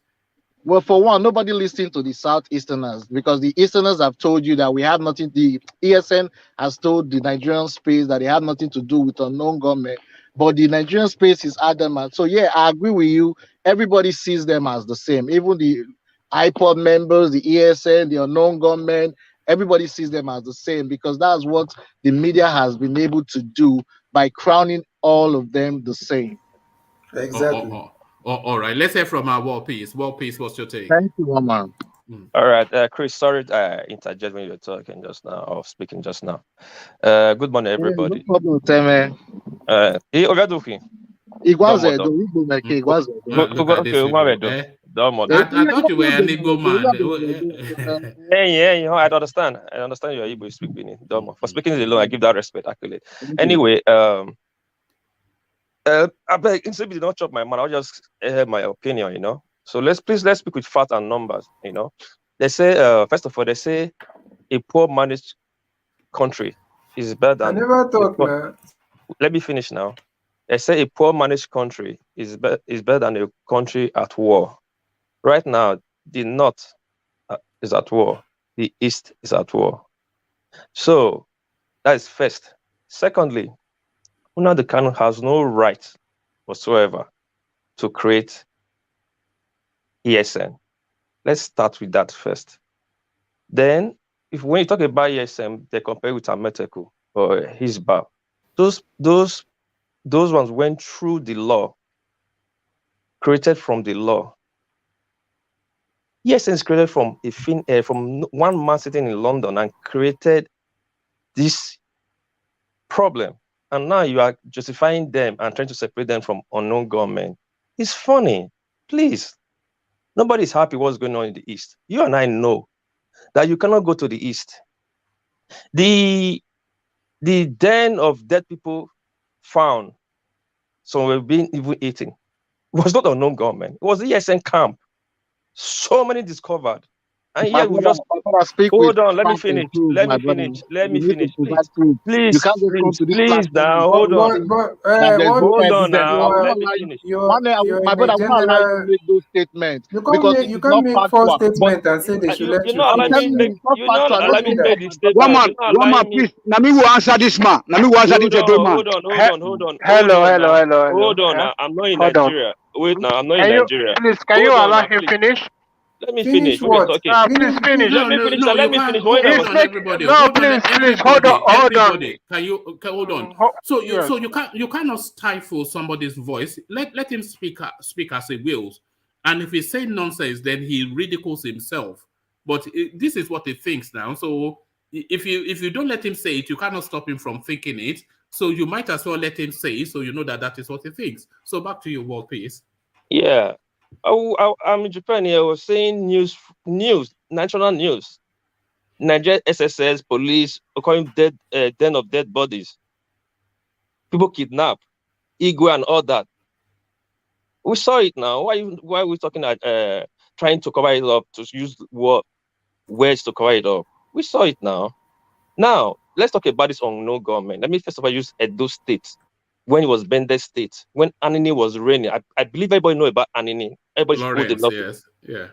Speaker 13: Well, for one, nobody listened to the Southeasterners, because the Easterners have told you that we have nothing. The ESN has told the Nigerian space that they have nothing to do with unknown government, but the Nigerian space is adamant. So yeah, I agree with you. Everybody sees them as the same. Even the iPod members, the ESN, the unknown government, everybody sees them as the same, because that's what the media has been able to do by crowning all of them the same.
Speaker 5: exactly.
Speaker 1: All right. Let's hear from our War Peace. War Peace, what's your take?
Speaker 13: Thank you, Roman.
Speaker 12: All right, Chris. Sorry, interject when you were talking just now or speaking just now. Good morning, everybody.
Speaker 13: No problem, Teme.
Speaker 12: Ogaduki.
Speaker 13: Igwaze, the Igbo make Igwaze.
Speaker 1: Look at this people. I thought you were an Igbo man.
Speaker 12: Yeah, I understand. I understand you're Igbo, you speak Benin. For speaking alone, I give that respect, actually. Anyway, I beg, instead did not chop my man, I'll just have my opinion, you know. So let's speak with facts and numbers, you know. They say, first of all, they say a poor managed country is better than.
Speaker 5: I never thought, man.
Speaker 12: Let me finish now. They say a poor managed country is better than a country at war. Right now, the North is at war. The East is at war. So that is first. Secondly, Nnamdi Kanu has no right whatsoever to create ESN. Let's start with that first. Then, when you talk about ESN, they compare with Ameteku or Hisba. Those ones went through the law, created from the law. ESN is created from from one man sitting in London and created this problem. And now you are justifying them and trying to separate them from unknown government. It's funny. Please. Nobody's happy what's going on in the East. You and I know that you cannot go to the East. The den of dead people found, some were being even eaten, was not unknown government. It was the ESN camp. So many discovered. And yeah, we just hold on. Let me finish. Let me finish. Please, please now. Hold on. Hold on now. Let me finish.
Speaker 13: My brother, I'm not allowed to make those statements.
Speaker 5: You can't make false statements and say they should let you.
Speaker 12: You're not allowing me make the statement.
Speaker 4: Roman, please. Nami will answer this man. Nami will answer this gentleman.
Speaker 12: Hold on.
Speaker 8: Hello.
Speaker 12: Hold on. I'm not in Nigeria. Wait now, I'm not in Nigeria.
Speaker 8: Please, can you allow him finish?
Speaker 12: Let me
Speaker 5: Finish
Speaker 12: finish. We were
Speaker 5: what?
Speaker 12: talking.
Speaker 13: Please finish.
Speaker 12: Let me finish.
Speaker 1: No,
Speaker 12: Let
Speaker 1: you
Speaker 12: me
Speaker 1: can't.
Speaker 12: finish. When
Speaker 1: Hold
Speaker 12: I
Speaker 1: on,
Speaker 12: was
Speaker 1: everybody.
Speaker 13: No,
Speaker 1: Hold on,
Speaker 13: please, hold on,
Speaker 1: everybody. Can you hold on? So
Speaker 13: yes.
Speaker 1: you cannot stifle somebody's voice. Let him speak as he wills. And if he's saying nonsense, then he ridicules himself. But this is what he thinks now. So if you don't let him say it, you cannot stop him from thinking it. So you might as well let him say it, so you know that is what he thinks. So back to you, Walt, please.
Speaker 12: Yeah. I'm in Japan here. I was saying news, national news. Nigeria SSS, police, according den of dead bodies. People kidnapped, Igwe and all that. We saw it now. Why are we talking trying to cover it up, to use words to cover it up? We saw it now. Now, let's talk about this unknown government. Let me first of all use Edo State. When it was Bende State, when Anini was reigning, I believe everybody know about Anini. Everybody's good enough.
Speaker 1: Yes, yeah.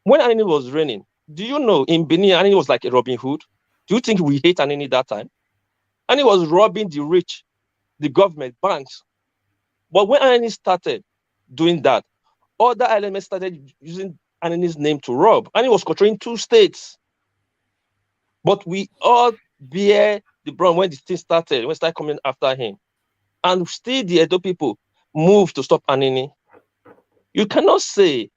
Speaker 12: When Anini was reigning, do you know in Benin, Anini was like a Robin Hood? Do you think we hate Anini that time? Anini was robbing the rich, the government, banks. But when Anini started doing that, other elements started using Anini's name to rob. Anini was controlling 2 states. But we all bear the brunt when this thing started, when it started coming after him. And still the Edo people moved to stop Anini. You cannot say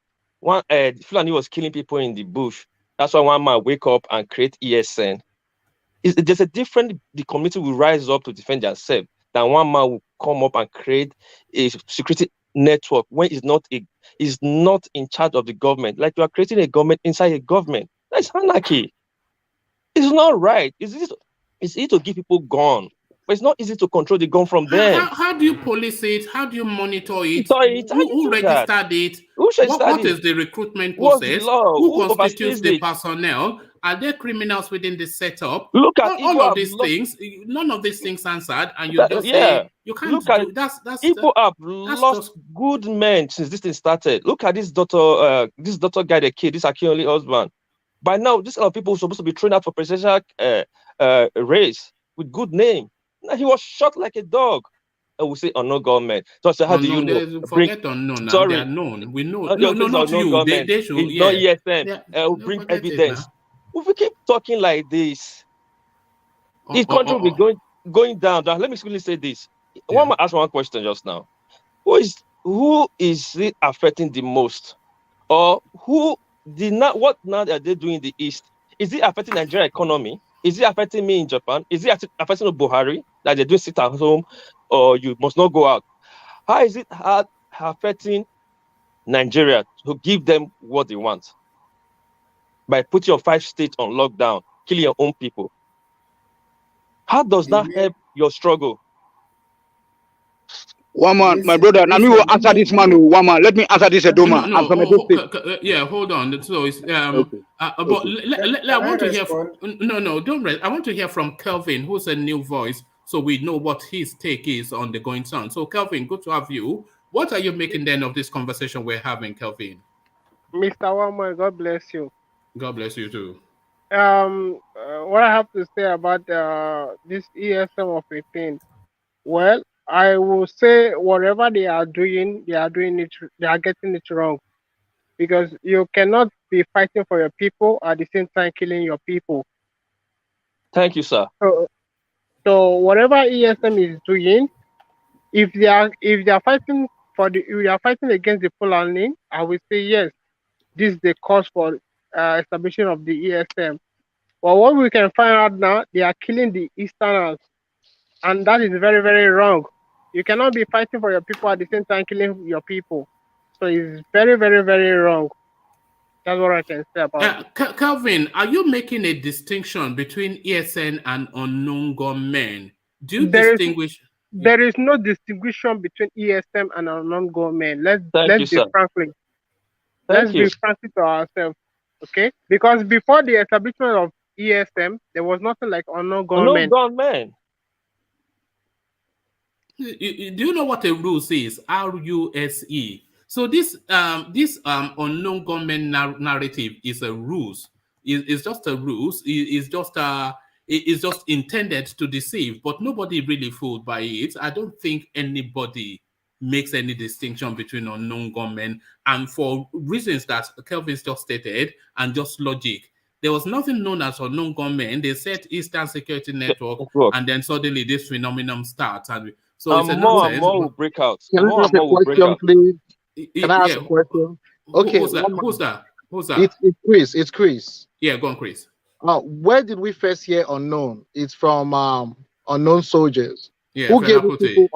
Speaker 12: Fulani was killing people in the bush. That's why one man wake up and create ESN. There's a different, the community will rise up to defend themselves than one man will come up and create a security network when he's not in charge of the government. Like you are creating a government inside a government. That's anarchy. It's not right. It's easy to give people gun, but it's not easy to control the gun from them.
Speaker 1: How do you police it? How do you monitor it?
Speaker 12: Who
Speaker 1: registered it?
Speaker 12: Who
Speaker 1: What is the recruitment
Speaker 12: What's the
Speaker 1: process?
Speaker 12: law?
Speaker 1: Who constitutes
Speaker 12: oversees
Speaker 1: the
Speaker 12: it?
Speaker 1: personnel? Are there criminals within the setup?
Speaker 12: Look at
Speaker 1: all of these things. None of these things answered, and you just say you can't
Speaker 12: Look at
Speaker 1: do that's
Speaker 12: Igbo have lost good men since this thing started. Look at this daughter guy they killed, this Akinyele husband. By now, this lot of people were supposed to be trained out for presidential race with good name. Now he was shot like a dog. And we say unknown government. So I say, how do you know?
Speaker 1: Forget unknown now.
Speaker 12: Sorry.
Speaker 1: They are known. We know.
Speaker 12: Okay,
Speaker 1: No, not
Speaker 12: unknown
Speaker 1: you.
Speaker 12: government.
Speaker 1: They should.
Speaker 12: It's
Speaker 1: Yeah.
Speaker 12: not ESM. We'll bring
Speaker 1: forget it
Speaker 12: evidence.
Speaker 1: now.
Speaker 12: If we keep talking like this, this country will be going down. Now, let me simply say this. I want to ask one question just now. Who is it affecting the most? Or what now are they doing in the East? Is it affecting Nigeria economy? Is it affecting me in Japan? Is it affecting Buhari? Like they're doing sit at home or you must not go out? How is it affecting Nigeria to give them what they want? By putting your 5 states on lockdown, killing your own people. How does that help your struggle?
Speaker 4: One man, my brother. Now me will answer this man. One man, let me answer this Edoma. I'm from Edo State.
Speaker 1: Yeah, hold on. So it's but I want to hear. No, don't rest. I want to hear from Kelvin, who's a new voice, so we know what his take is on the going on. So Kelvin, good to have you. What are you making then of this conversation we're having, Kelvin?
Speaker 14: Mr. Wama, God bless you.
Speaker 1: God bless you too.
Speaker 14: What I have to say about this ESM of a thing, well, I will say whatever they are doing it. They are getting it wrong, because you cannot be fighting for your people at the same time killing your people.
Speaker 12: Thank you, sir.
Speaker 14: So whatever ESM is doing, if they are fighting against the Fulani, I will say yes, this is the cause for establishment of the ESM. But what we can find out now, they are killing the Easterners, and that is very, very wrong. You cannot be fighting for your people at the same time killing your people. So it's very, very, very wrong. That's what I can say about it.
Speaker 1: Calvin, are you making a distinction between ESN and unknown gunmen? Do you distinguish?
Speaker 14: There is no distinction between ESM and unknown gunmen. Let's be frankly to ourselves, okay? Because before the establishment of ESM, there was nothing like unknown gunmen.
Speaker 12: Unknown gunmen.
Speaker 1: Do you know what a ruse is? RUSE. So this unknown gunmen narrative is a ruse. It's just a ruse. It's just intended to deceive, but nobody really fooled by it. I don't think anybody makes any distinction between unknown gunmen, and for reasons that Kelvin's just stated and just logic. There was nothing known as unknown gunmen. They set Eastern Security Network, and then suddenly this phenomenon starts. And so it's a
Speaker 12: more and
Speaker 1: nonsense.
Speaker 12: more will break out.
Speaker 13: Can I ask a question, please? Can I ask a question? Okay,
Speaker 1: Who's that?
Speaker 13: It's Chris. It's Chris.
Speaker 1: Yeah, go on, Chris.
Speaker 13: Where did we first hear unknown? It's from unknown soldiers.
Speaker 1: Yeah,
Speaker 13: who gave these people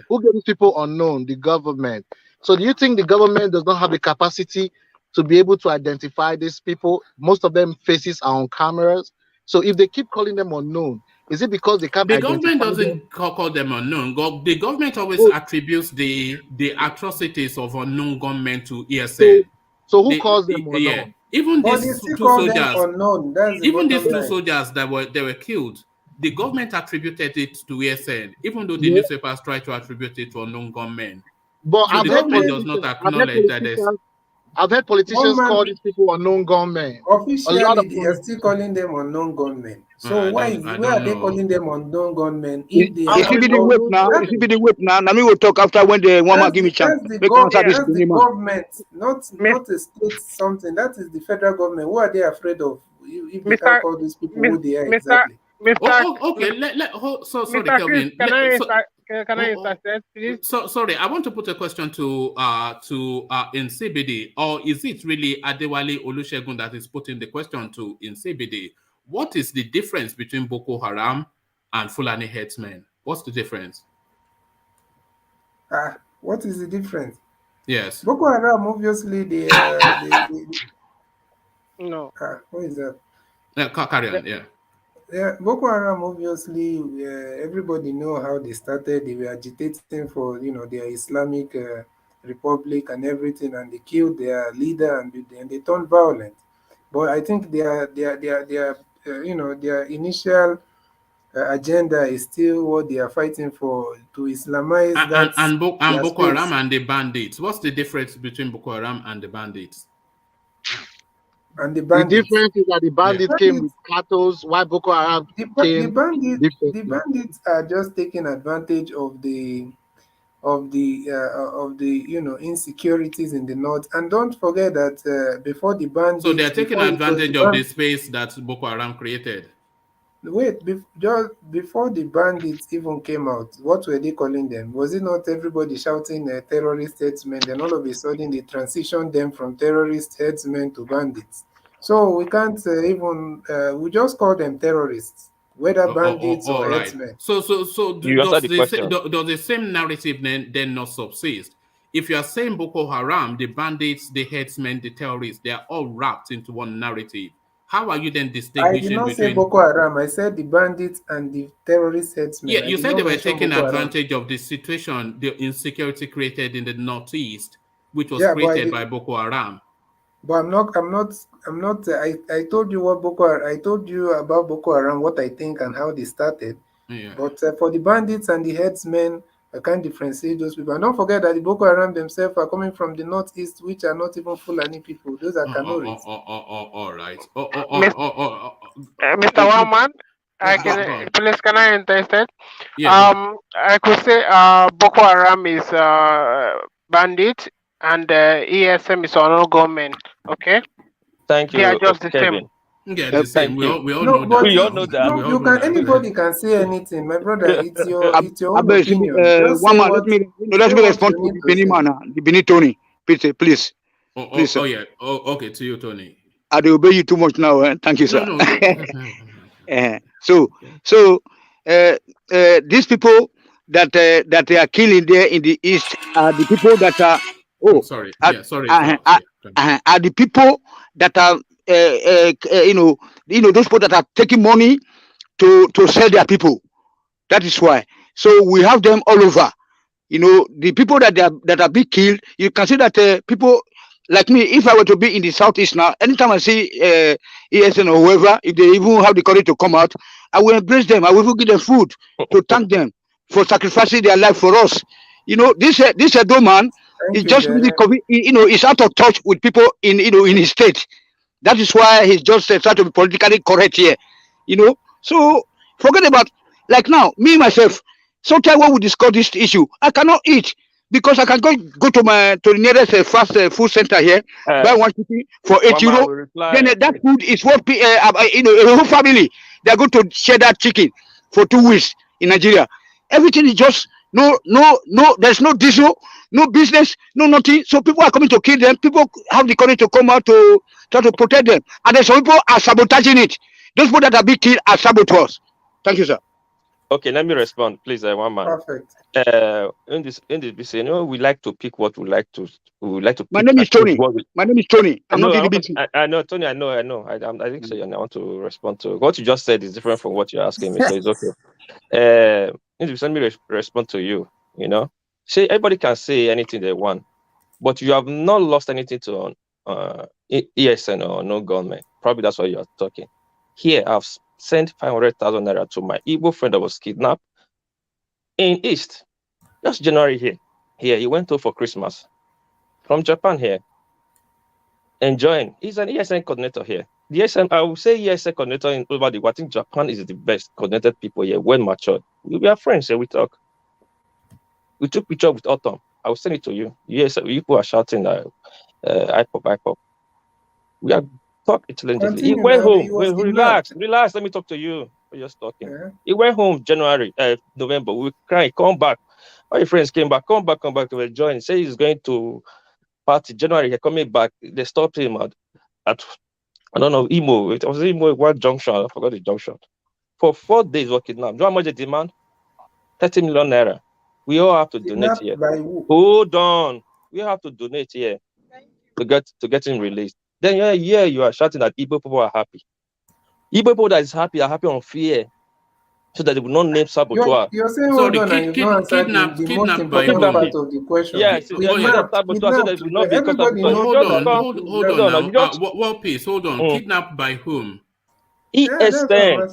Speaker 1: Who
Speaker 13: gave these people unknown? The government. So do you think the government does not have the capacity to be able to identify these people? Most of them faces are on cameras. So if they keep calling them unknown, is it because they can't
Speaker 1: The
Speaker 13: identify
Speaker 1: government
Speaker 13: them?
Speaker 1: doesn't call them unknown. The government always attributes the atrocities of unknown gunmen to ESN.
Speaker 13: So who calls them unknown?
Speaker 1: Yeah, even
Speaker 5: But
Speaker 1: these
Speaker 5: they
Speaker 1: two
Speaker 5: still call them
Speaker 1: soldiers,
Speaker 5: unknown. That's the
Speaker 1: even these
Speaker 5: bottom
Speaker 1: two
Speaker 5: line.
Speaker 1: soldiers that were killed, the government attributed it to ESN, even though the
Speaker 13: Yeah.
Speaker 1: newspapers try to attribute it to unknown gunmen.
Speaker 13: But
Speaker 1: So the government does not acknowledge that there's.
Speaker 13: I've heard politicians call these people unknown gunmen.
Speaker 5: Officially, they are still calling them unknown gunmen. So why are they calling them unknown gunmen? If they
Speaker 4: If you be the whip now, now me will talk after when the woman give me chance.
Speaker 5: That's
Speaker 4: Make answer this
Speaker 5: the
Speaker 4: minimum.
Speaker 5: government, not a state something. That is the federal government. Who are they afraid of? If they can't call these people who they are exactly.
Speaker 1: Sorry,
Speaker 14: Mr.
Speaker 1: Kelvin.
Speaker 14: Can I interject, please?
Speaker 1: So sorry, I want to put a question to Nsibidi, or is it really Adewale Olusegun that is putting the question to Nsibidi? What is the difference between Boko Haram and Fulani headsmen? What's the difference?
Speaker 5: What is the difference?
Speaker 1: Yes.
Speaker 5: Boko Haram, obviously, they
Speaker 14: no.
Speaker 5: What is that?
Speaker 1: Carry on, yeah.
Speaker 5: Yeah, Boko Haram, obviously, everybody know how they started. They were agitating for, their Islamic republic and everything, and they killed their leader, and they turned violent. But I think their initial agenda is still what they are fighting for, to Islamize
Speaker 1: and Boko Haram and the bandits. What's the difference between Boko Haram and the bandits?
Speaker 5: And the
Speaker 13: difference is that the bandits came with cattle, while Boko Haram came.
Speaker 5: The bandits are just taking advantage of the insecurities in the north. And don't forget that before the bandits,
Speaker 1: so they're taking advantage of the space that Boko Haram created.
Speaker 5: Wait, just before the bandits even came out, what were they calling them? Was it not everybody shouting terrorist headsmen? Then all of a sudden they transitioned them from terrorist headsmen to bandits. So we can't we just call them terrorists, whether bandits or headsmen.
Speaker 1: So does the same narrative then not subsist? If you are saying Boko Haram, the bandits, the headsmen, the terrorists, they are all wrapped into one narrative. How are you then distinguishing between?
Speaker 5: I did not say Boko Haram. I said the bandits and the terrorist headsmen.
Speaker 1: Yeah, you said they were taking advantage of the situation, the insecurity created in the northeast, which was created by Boko Haram.
Speaker 5: But I'm not. I told you what Boko Haram. I told you about Boko Haram, what I think and how they started.
Speaker 1: Yeah.
Speaker 5: But for the bandits and the headsmen, I can't differentiate those people. And don't forget that the Boko Haram themselves are coming from the northeast, which are not even Fulani people. Those are Kanoris.
Speaker 1: All right.
Speaker 14: Mr. Wallman, can I interject?
Speaker 1: Yeah,
Speaker 14: I could say Boko Haram is bandit and ESM is unknown government. Okay.
Speaker 12: Thank you.
Speaker 14: They are just the
Speaker 12: Kevin.
Speaker 14: same.
Speaker 1: Yeah, the same. We all know
Speaker 5: but
Speaker 1: that.
Speaker 12: We all know that.
Speaker 5: Anybody can say anything, my brother. It's your own opinion.
Speaker 4: Let me respond to the Benin man, the Benin Tony. Please.
Speaker 1: Please. Yeah. Okay, to you, Tony.
Speaker 4: I obey you too much now. Thank you, sir.
Speaker 1: No.
Speaker 4: So these people that they are killing there in the east are the people that are. Oh,
Speaker 1: sorry.
Speaker 4: Are the people that are those people that are taking money to sell their people. That is why. So we have them all over. The people that are being killed. You can see that people like me, if I were to be in the southeast now, anytime I see ESN or whoever, if they even have the courage to come out, I will embrace them. I will even give them food to thank them for sacrificing their life for us. This Edo man is just really, he's out of touch with people in his state. That is why he's just trying to be politically correct here. So forget about, like now, me myself. Sometimes when we discuss this issue, I cannot eat because I can go to the nearest fast food center here, buy one chicken for 8
Speaker 12: One man
Speaker 4: euro.
Speaker 12: will reply.
Speaker 4: Then that food is what a whole family they are going to share that chicken for 2 weeks in Nigeria. Everything is just no. There's no diesel, no business, no nothing. So people are coming to kill them. People have the courage to come out to try to protect them, and then some people are sabotaging it. Those people that are being killed are saboteurs. Thank you, sir.
Speaker 12: Okay, let me respond, please. One man.
Speaker 5: Perfect.
Speaker 12: In this, we like to pick what we like to. We like to.
Speaker 4: My name is Tony. My name is Tony. I'm not in the meeting.
Speaker 12: I know, Tony. I know. I think so. I want to respond to what you just said is different from what you're asking me, so it's okay. Let me respond to you. You know, say everybody can say anything they want, but you have not lost anything to ESN or no government. Probably that's why you are talking. Here, I've sent 500,000 naira to my Igbo friend that was kidnapped in East. Just January here. Here, he went over for Christmas from Japan here. Enjoying. He's an ESN coordinator here. The ESN, I will say ESN coordinator in over the world. I think Japan is the best coordinated people here, well matured. We are friends here, we talk. We took picture with Autumn. I will send it to you. Yes, people are shouting IPOP. We are talking intelligently. He went home. Relax. Let me talk to you. We're just talking. Yeah. He went home January, November. We crying. Come back. All your friends came back. Come back to join. Say he's going to party January. He's coming back. They stopped him at I don't know, Imo. It was Imo one junction. I forgot the junction. For 4 days, were kidnapped. Do you know how much they demand? 30 million naira. We all have to donate here. Hold on. We have to donate here to get him released. Then you are shouting that Igbo people are happy. Igbo people that is happy are happy on fear, so that they will not name saboteur.
Speaker 5: You're saying hold on, and you don't answer the most important part of the question.
Speaker 12: Yes,
Speaker 1: hold on. Kidnapped by whom?
Speaker 12: ESN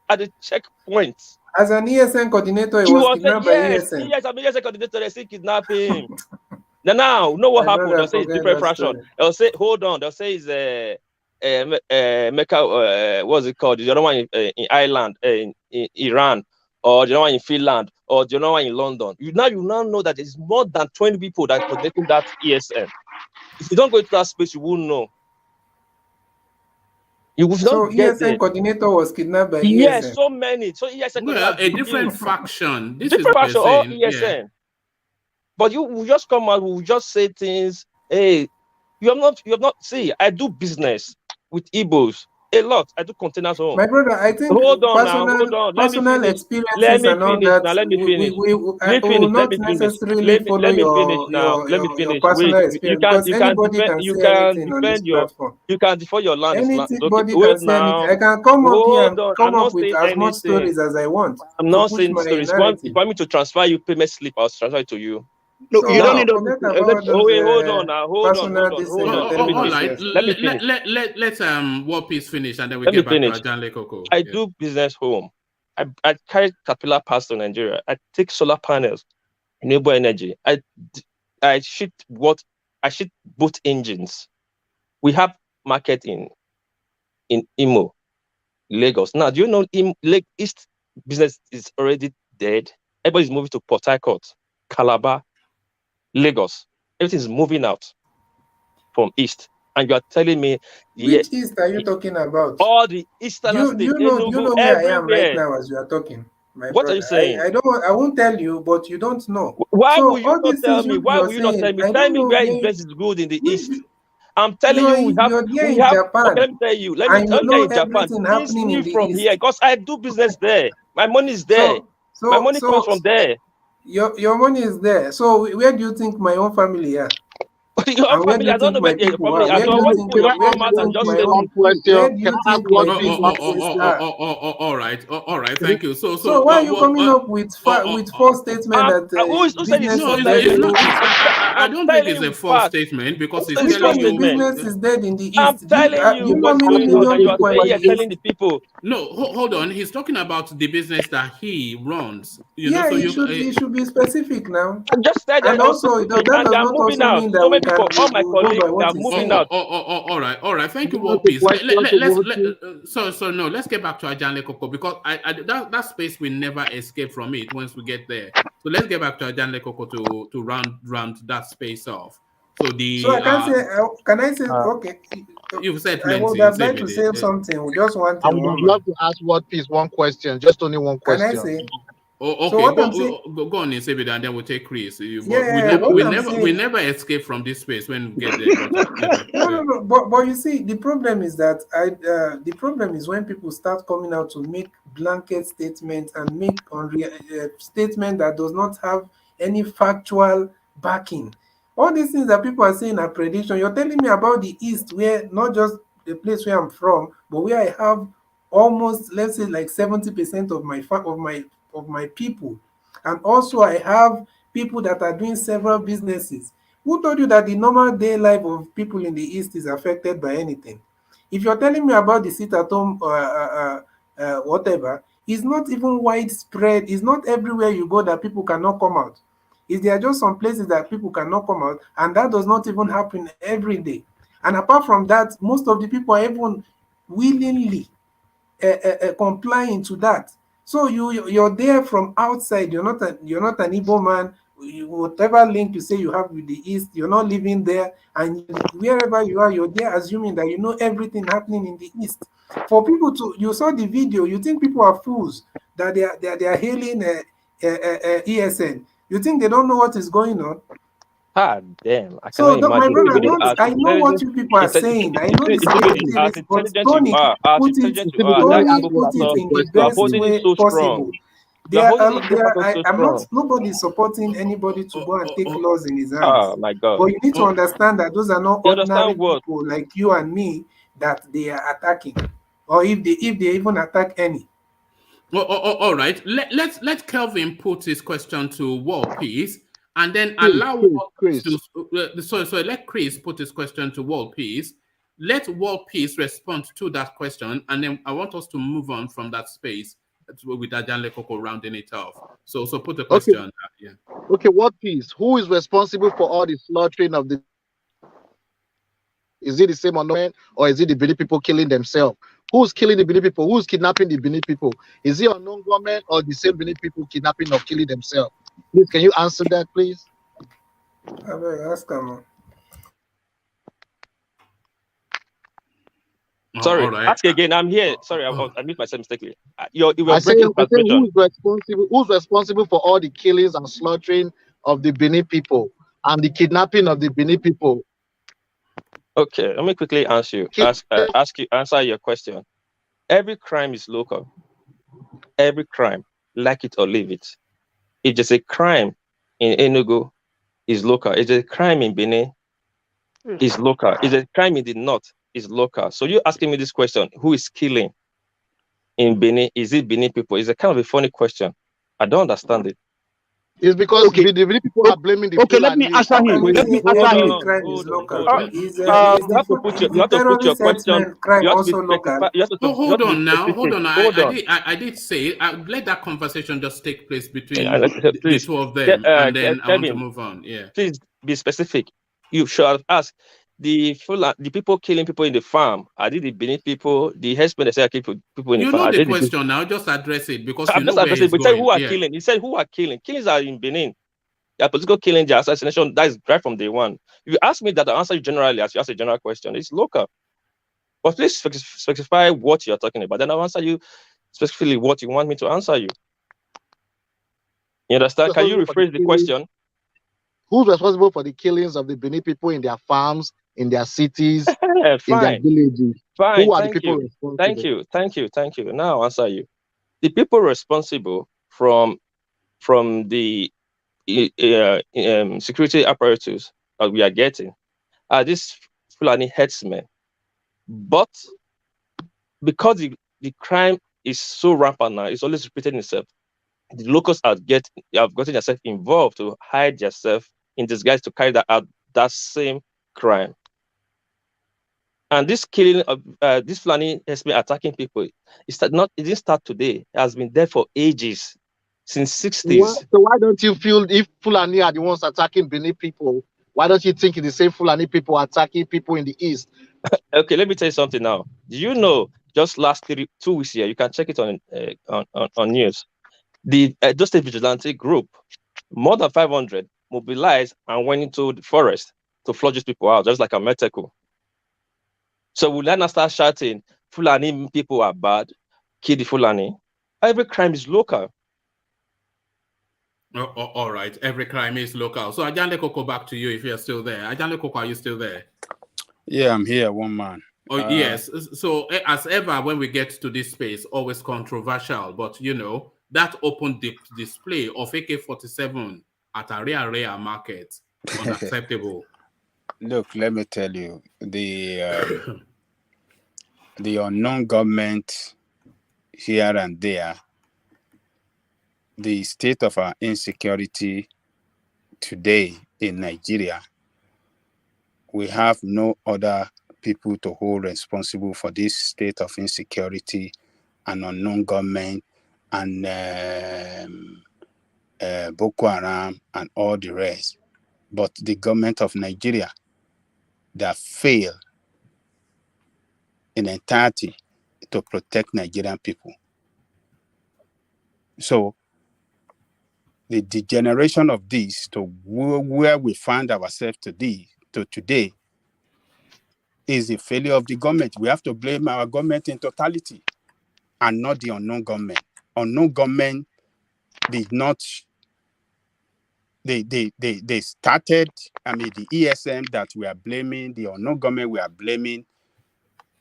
Speaker 12: at the checkpoint.
Speaker 5: As an ESN coordinator, he was kidnapped by ESN.
Speaker 12: Yes, I'm an ESN coordinator. They still kidnap him. Now, know what happened? They'll say it's different fraction. They'll say, hold on. They'll say it's Mecca. What's it called? The other one in Ireland, in Iran, or the other one in Finland, or the other one in London. You now know that there's more than 20 people that are coordinating that ESN. If you don't go into that space, you won't know.
Speaker 5: So ESN coordinator was kidnapped by ESN.
Speaker 12: Yes, so many. So ESN
Speaker 1: a different faction.
Speaker 12: Different faction or ESN. Yeah. But you will just come out, we just say things. Hey, you have not. See, I do business with Igbos a lot. I do containers home.
Speaker 5: My brother, I think
Speaker 12: hold on.
Speaker 5: Personal experiences and all that.
Speaker 12: Let me finish.
Speaker 5: We will not necessarily follow your personal experience.
Speaker 12: You can defend your land.
Speaker 5: Anybody can say anything. I can come up here and come up with as much stories as I want.
Speaker 12: I'm not saying stories. If you want me to transfer you payment slip, I'll transfer it to you.
Speaker 4: No, you don't need to.
Speaker 12: Hold on.
Speaker 1: All right. Let's War Peace finish and then we get back to Ajanle Koko.
Speaker 12: I do business home. I carry Caterpillar parts to Nigeria. I take solar panels, renewable energy. I ship both engines. We have market in Imo, Lagos. Now, do you know East business is already dead? Everybody's moving to Port Harcourt, Calabar, Lagos. Everything is moving out from East. And you are telling me...
Speaker 5: Which East are you talking about?
Speaker 12: All the Eastern states.
Speaker 5: You know where I am right now as you are talking.
Speaker 12: What are you saying?
Speaker 5: I won't tell you, but you don't know.
Speaker 12: Why will you not tell me? Why will you not tell me? Tell me where business is good in the East. I'm telling you, we have Japan. Okay, let me tell you. Let me tell you in Japan. This is from here because I do business there. My money is there. My money comes from there.
Speaker 5: Your money is there. So where do you think my own family are?
Speaker 12: Your own family, I don't know where your family. I don't want to your format and just
Speaker 1: all right. Thank you.
Speaker 5: So why are you coming up with false statement that
Speaker 12: who said it's not?
Speaker 1: I don't think it's a false statement because it's telling you
Speaker 5: business is dead in the East.
Speaker 12: I'm telling you what's going on, and you are telling the people.
Speaker 1: No, hold on. He's talking about the business that he runs.
Speaker 5: He should be specific now.
Speaker 12: I'm just telling
Speaker 5: and also that does not also mean that we can
Speaker 12: Koko, all my colleagues
Speaker 5: by
Speaker 12: they
Speaker 5: what
Speaker 12: are
Speaker 5: he's
Speaker 12: moving
Speaker 5: saying.
Speaker 12: out.
Speaker 1: All right. Thank you,
Speaker 13: Can I
Speaker 1: World
Speaker 13: ask a
Speaker 1: Peace.
Speaker 13: question to
Speaker 1: No, let's get back to Ajanle Koko because that space we never escape from it once we get there. So let's get back to Ajanle Koko to round that space off. So
Speaker 5: So I can say, can I say, okay,
Speaker 1: you've said
Speaker 5: I
Speaker 1: plenty.
Speaker 5: would
Speaker 1: You
Speaker 5: have
Speaker 1: said
Speaker 5: liked to say something. Just one
Speaker 13: I
Speaker 5: thing,
Speaker 13: would
Speaker 5: woman.
Speaker 13: love to ask World Peace one question, just only one
Speaker 5: Can I
Speaker 13: question.
Speaker 5: say?
Speaker 1: Oh,
Speaker 5: So
Speaker 1: okay.
Speaker 5: what I'm saying,
Speaker 1: Go on, Insebida, and then we'll take Chris.
Speaker 5: yeah, what I'm saying,
Speaker 1: We never escape from this space when we get there. But
Speaker 5: no. But you see, the problem is that the problem is when people start coming out to make blanket statements and make statement that does not have any factual backing. All these things that people are saying are prediction. You're telling me about the East, where not just the place where I'm from, but where I have almost, let's say, like 70% of my people, and also I have people that are doing several businesses. Who told you that the normal day life of people in the East is affected by anything? If you're telling me about the sit at home whatever, it's not even widespread. It's not everywhere you go that people cannot come out. There are just some places that people cannot come out, and that does not even happen every day. And apart from that, most of the people are even willingly complying to that. So you're there from outside. You're not an Igbo man. Whatever link you say you have with the East, you're not living there, and wherever you are, you're there assuming that you know everything happening in the East. For people to, you saw the video, you think people are fools that they are hailing ESN. You think they don't know what is going on?
Speaker 12: Ah, damn. I
Speaker 5: So,
Speaker 12: cannot
Speaker 5: my
Speaker 12: imagine
Speaker 5: brother,
Speaker 12: somebody as
Speaker 5: I know what
Speaker 12: intelligent.
Speaker 5: you people are saying. I know the sensitivity,
Speaker 12: As
Speaker 5: but
Speaker 12: intelligent you
Speaker 5: Tony
Speaker 12: are, as
Speaker 5: put it,
Speaker 12: intelligent you are,
Speaker 13: Let me
Speaker 12: that
Speaker 13: ask
Speaker 12: Igbo
Speaker 13: World
Speaker 5: put
Speaker 13: Peace
Speaker 5: it
Speaker 12: factor,
Speaker 13: a
Speaker 5: in the
Speaker 12: you are
Speaker 13: question,
Speaker 5: best
Speaker 13: please.
Speaker 12: holding it
Speaker 5: way
Speaker 12: so strong.
Speaker 5: possible.
Speaker 12: You are holding the Igbo factor so
Speaker 5: I'm not,
Speaker 12: strong.
Speaker 5: nobody is supporting anybody to go and take laws in his
Speaker 12: Ah,
Speaker 5: hands.
Speaker 12: my God.
Speaker 5: But you need to understand that those are not
Speaker 12: You
Speaker 5: ordinary
Speaker 12: understand what?
Speaker 5: people like you and me that they are attacking, or if they even attack any.
Speaker 1: all right. Let Kelvin put his question to World Peace, and then
Speaker 13: Chris,
Speaker 1: allow
Speaker 13: Chris,
Speaker 1: World Peace
Speaker 13: Chris.
Speaker 1: to. So let Chris put his question to World Peace. Let World Peace respond to that question, and then I want us to move on from that space with Ajanle Koko rounding it off. So put the
Speaker 13: Okay,
Speaker 1: question. Yeah.
Speaker 13: okay. World Peace. Who is responsible for all the slaughtering of the? Is it the same government, or is it the Benin people killing themselves? Who's killing the Benin people? Who's kidnapping the Benin people? Is it unknown government or the same Benin people kidnapping or killing themselves? Please, can you answer that, please?
Speaker 5: I will ask him.
Speaker 12: Sorry,
Speaker 1: All right.
Speaker 12: ask again. I'm here. Sorry, I mute myself mistakenly. You were
Speaker 13: I say
Speaker 12: breaking transmission.
Speaker 13: who's responsible? Who's responsible for all the killings and slaughtering of the Benin people and the kidnapping of the Benin people?
Speaker 12: Okay, let me quickly answer your question. Every crime is local. Every crime, like it or leave it. If there's a crime in Enugu, is local. If there's a crime in Benin, is local. If there's a crime in the north, is local. So you're asking me this question: who is killing in Benin? Is it Benin people? It's a kind of a funny question. I don't understand it.
Speaker 13: It's because the Benin people are blaming the
Speaker 10: Okay, let me
Speaker 13: Fulani.
Speaker 10: answer him. Let me answer
Speaker 5: Every
Speaker 10: him.
Speaker 5: crime is local. Is
Speaker 12: You have to put
Speaker 5: the
Speaker 12: your
Speaker 5: terrorist
Speaker 12: question.
Speaker 5: crime
Speaker 12: You have to be
Speaker 5: also local?
Speaker 12: specific. You have
Speaker 1: Hold
Speaker 12: to be
Speaker 1: on now. Hold
Speaker 12: specific.
Speaker 1: on.
Speaker 12: Hold on.
Speaker 1: I did say let that conversation just take place between
Speaker 12: Yeah,
Speaker 1: the
Speaker 12: please,
Speaker 1: two of them, and then I want to
Speaker 12: Kevin,
Speaker 1: move on. Yeah.
Speaker 12: please be specific. You should have asked the people killing people in the farm. Are they the Benin people? The husband that say killing people in the
Speaker 1: You
Speaker 12: farm.
Speaker 1: know
Speaker 12: Are
Speaker 1: the
Speaker 12: they
Speaker 1: question now. Just address it because you
Speaker 12: I'm
Speaker 1: know
Speaker 12: just
Speaker 1: where
Speaker 12: addressing.
Speaker 1: he's
Speaker 12: But tell who
Speaker 1: going.
Speaker 12: are
Speaker 1: Yeah.
Speaker 12: killing. He said who are killing. Killings are in Benin. Yeah, political killing, the assassination. That is right from day one. If you ask me that, I answer you generally as you ask a general question. It's local. But please specify what you're talking about. Then I'll answer you specifically what you want me to answer you. You understand? Can you rephrase the question?
Speaker 13: Who's responsible for the killings of the Benin people in their farms, in their cities, in their
Speaker 12: Fine.
Speaker 13: villages?
Speaker 12: Fine.
Speaker 13: Who are the
Speaker 12: Thank
Speaker 13: people
Speaker 12: you.
Speaker 13: responsible?
Speaker 12: Thank you. Now I'll answer you. The people responsible from the security apparatus that we are getting are these Fulani headsmen. But because the crime is so rampant now, it's always repeating itself. The locals have gotten themselves involved to hide themselves in disguise to carry out that same crime. And this killing of this Fulani has been attacking people. It didn't start today. It has been there for ages, since 60s.
Speaker 13: So why don't you feel if Fulani are the ones attacking Benin people, Why don't you think it's the same Fulani people attacking people in the east?
Speaker 12: Okay, let me tell you something now. Do you know, just last 2 weeks here, you can check it on news, the Just a vigilante group, more than 500 mobilized and went into the forest to flush these people out, just like a Meteku. So will I not start shouting, Fulani people are bad, kill the Fulani? Every crime is local.
Speaker 1: All right, every crime is local. So Ajande Koko, back to you if you're still there. Ajande Koko, are you still there?
Speaker 6: Yeah, I'm here, one man.
Speaker 1: Oh, yes. So as ever, when we get to this space, always controversial, but you know, that open display of AK-47 at a rare market, unacceptable.
Speaker 6: Look, let me tell you, the unknown government here and there, the state of our insecurity today in Nigeria, we have no other people to hold responsible for this state of insecurity and unknown government and Boko Haram and all the rest, but the government of Nigeria that failed in entirety to protect Nigerian people. So the degeneration of this to where we find ourselves today is the failure of the government. We have to blame our government in totality and not the unknown government. Unknown government did not, they started, the ESM that we are blaming, the unknown government we are blaming,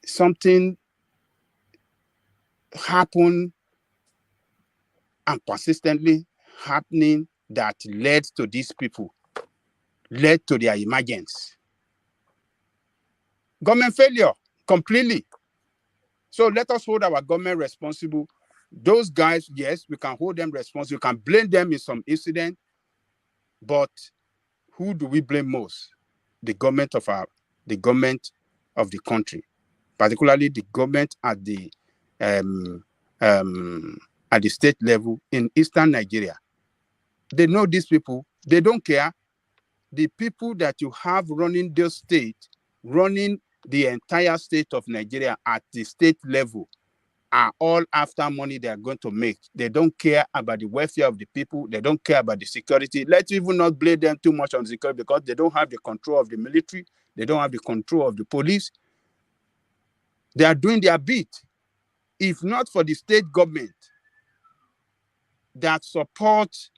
Speaker 6: something happened and persistently happening that led to these people, led to their emergence. Government failure, completely. So let us hold our government responsible. Those guys, yes, we can hold them responsible. We can blame them in some incident, but who do we blame most? The government of the country, particularly the government at the state level in Eastern Nigeria. They know these people. They don't care. The people that you have running their state, running the entire state of Nigeria at the state level, are all after money they are going to make. They don't care about the welfare of the people. They don't care about the security. Let's even not blame them too much on security because they don't have the control of the military. They don't have the control of the police. They are doing their bit. If not for the state government that supports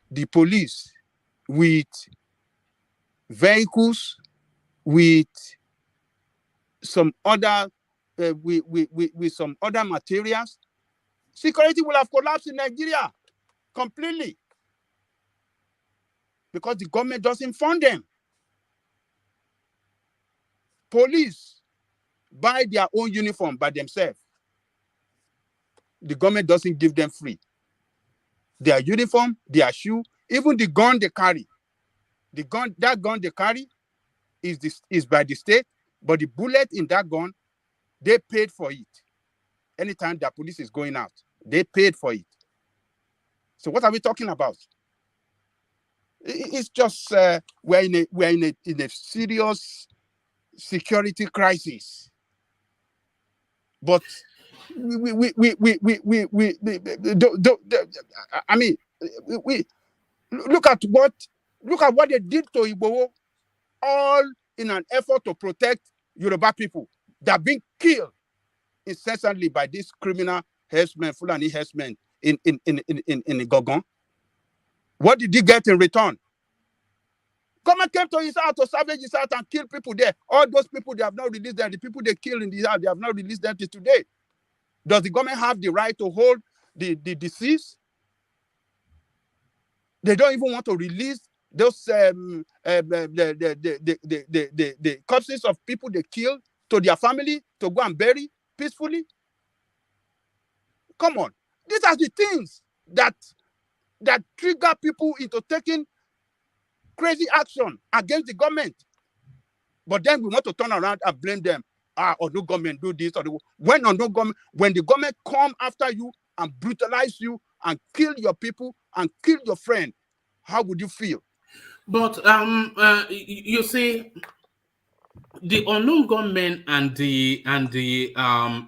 Speaker 6: the police with vehicles, with some other with some other materials, security will have collapsed in Nigeria completely because the government doesn't fund them. Police buy their own uniform by themselves. The government doesn't give them free. Their uniform, their shoe, even the gun they carry. That gun they carry is by the state, but the bullet in that gun, they paid for it. Anytime the police is going out, they paid for it. So what are we talking about? It's just we're in a serious security crisis. But we look at what they did to Igbo, all in an effort to protect Yoruba people that are being killed incessantly by these criminal herdsmen, Fulani herdsmen in Gogon. What did he get in return? Government came to his house to savage his house and kill people there. All those people, they have not released them. The people they killed in the house, they have not released them till today. Does the government have the right to hold the deceased? They don't even want to release those the corpses of people they killed to their family to go and bury peacefully. Come on, these are the things that trigger people into taking crazy action against the government. But then we want to turn around and blame them. Or no government do this, when the government come after you and brutalize you and kill your people and kill your friend, how would you feel?
Speaker 1: But you see, the unknown gunmen and the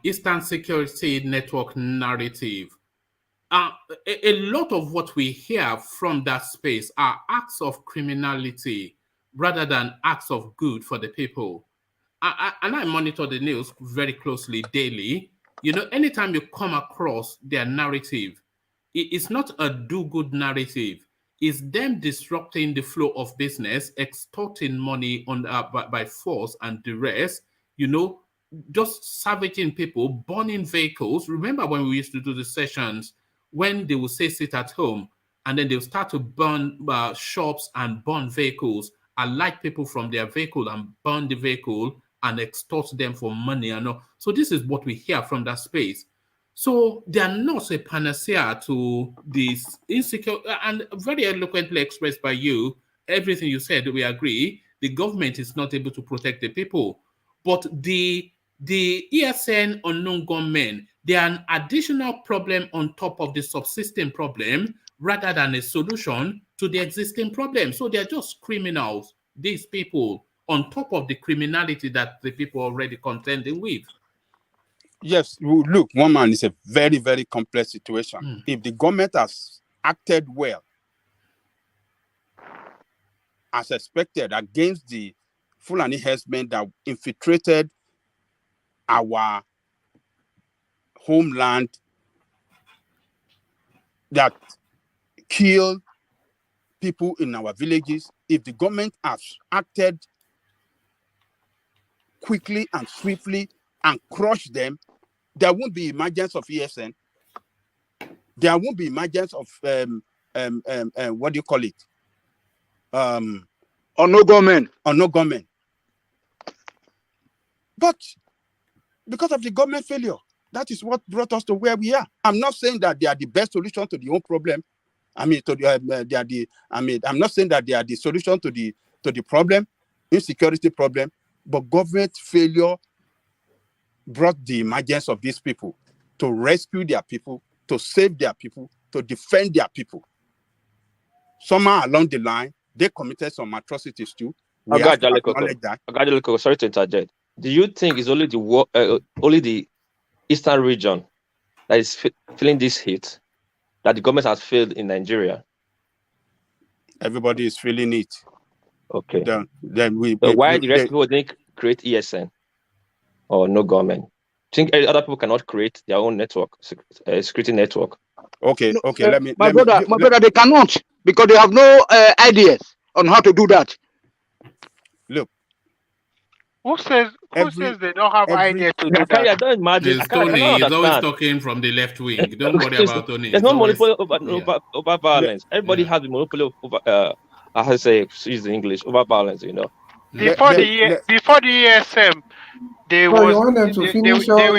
Speaker 1: Eastern Security Network narrative. A lot of what we hear from that space are acts of criminality rather than acts of good for the people. And I monitor the news very closely daily. You know, anytime you come across their narrative, it's not a do-good narrative. It's them disrupting the flow of business, extorting money by force and duress. You know, just savaging people, burning vehicles. Remember when we used to do the sessions when they would say sit at home, and then they'll start to burn shops and burn vehicles, alight people from their vehicle and burn the vehicle and extort them for money and all. So this is what we hear from that space. So they are not a panacea to this insecure and very eloquently expressed by you. Everything you said, we agree. The government is not able to protect the people, but the ESN unknown gunmen, they are an additional problem on top of the subsisting problem rather than a solution to the existing problem. So they're just criminals, these people, on top of the criminality that the people are already contending with.
Speaker 9: Yes, look, one man is a very, very complex situation. If the government has acted well, as expected, against the Fulani herdsmen that infiltrated our homeland, that killed people in our villages, if the government has acted quickly and swiftly and crushed them, there won't be emergence of ESN. There won't be emergence of what do you call it?
Speaker 4: Or no government.
Speaker 9: Or no government. But because of the government failure, that is what brought us to where we are. I'm not saying that they are the best solution to the whole problem. I mean, they are the. I mean, I'm not saying that they are the solution to the problem, insecurity problem. But government failure brought the emergence of these people to rescue their people, to save their people, to defend their people. Somewhere along the line, they committed some atrocities too. We have to acknowledge that.
Speaker 12: Ogadileko, sorry to interject. Do you think it's only the eastern region that is feeling this hit, that the government has failed in Nigeria?
Speaker 9: Everybody is feeling it.
Speaker 12: Okay.
Speaker 9: Then
Speaker 12: why the rest of people didn't create ESN or no government? Think other people cannot create their own network, security network?
Speaker 9: Okay,
Speaker 4: No,
Speaker 9: okay.
Speaker 4: My brother, they cannot because they have no ideas on how to do that.
Speaker 9: Look.
Speaker 14: Who says they don't have ideas to do that?
Speaker 12: I don't imagine.
Speaker 1: There's Tony. He's always talking from the left wing. Don't worry about Tony.
Speaker 12: There's no monopoly over violence. Everybody has the monopoly over I say use the English over violence. You know.
Speaker 14: Before the ESM, they
Speaker 5: No,
Speaker 14: was
Speaker 5: you want them to finish all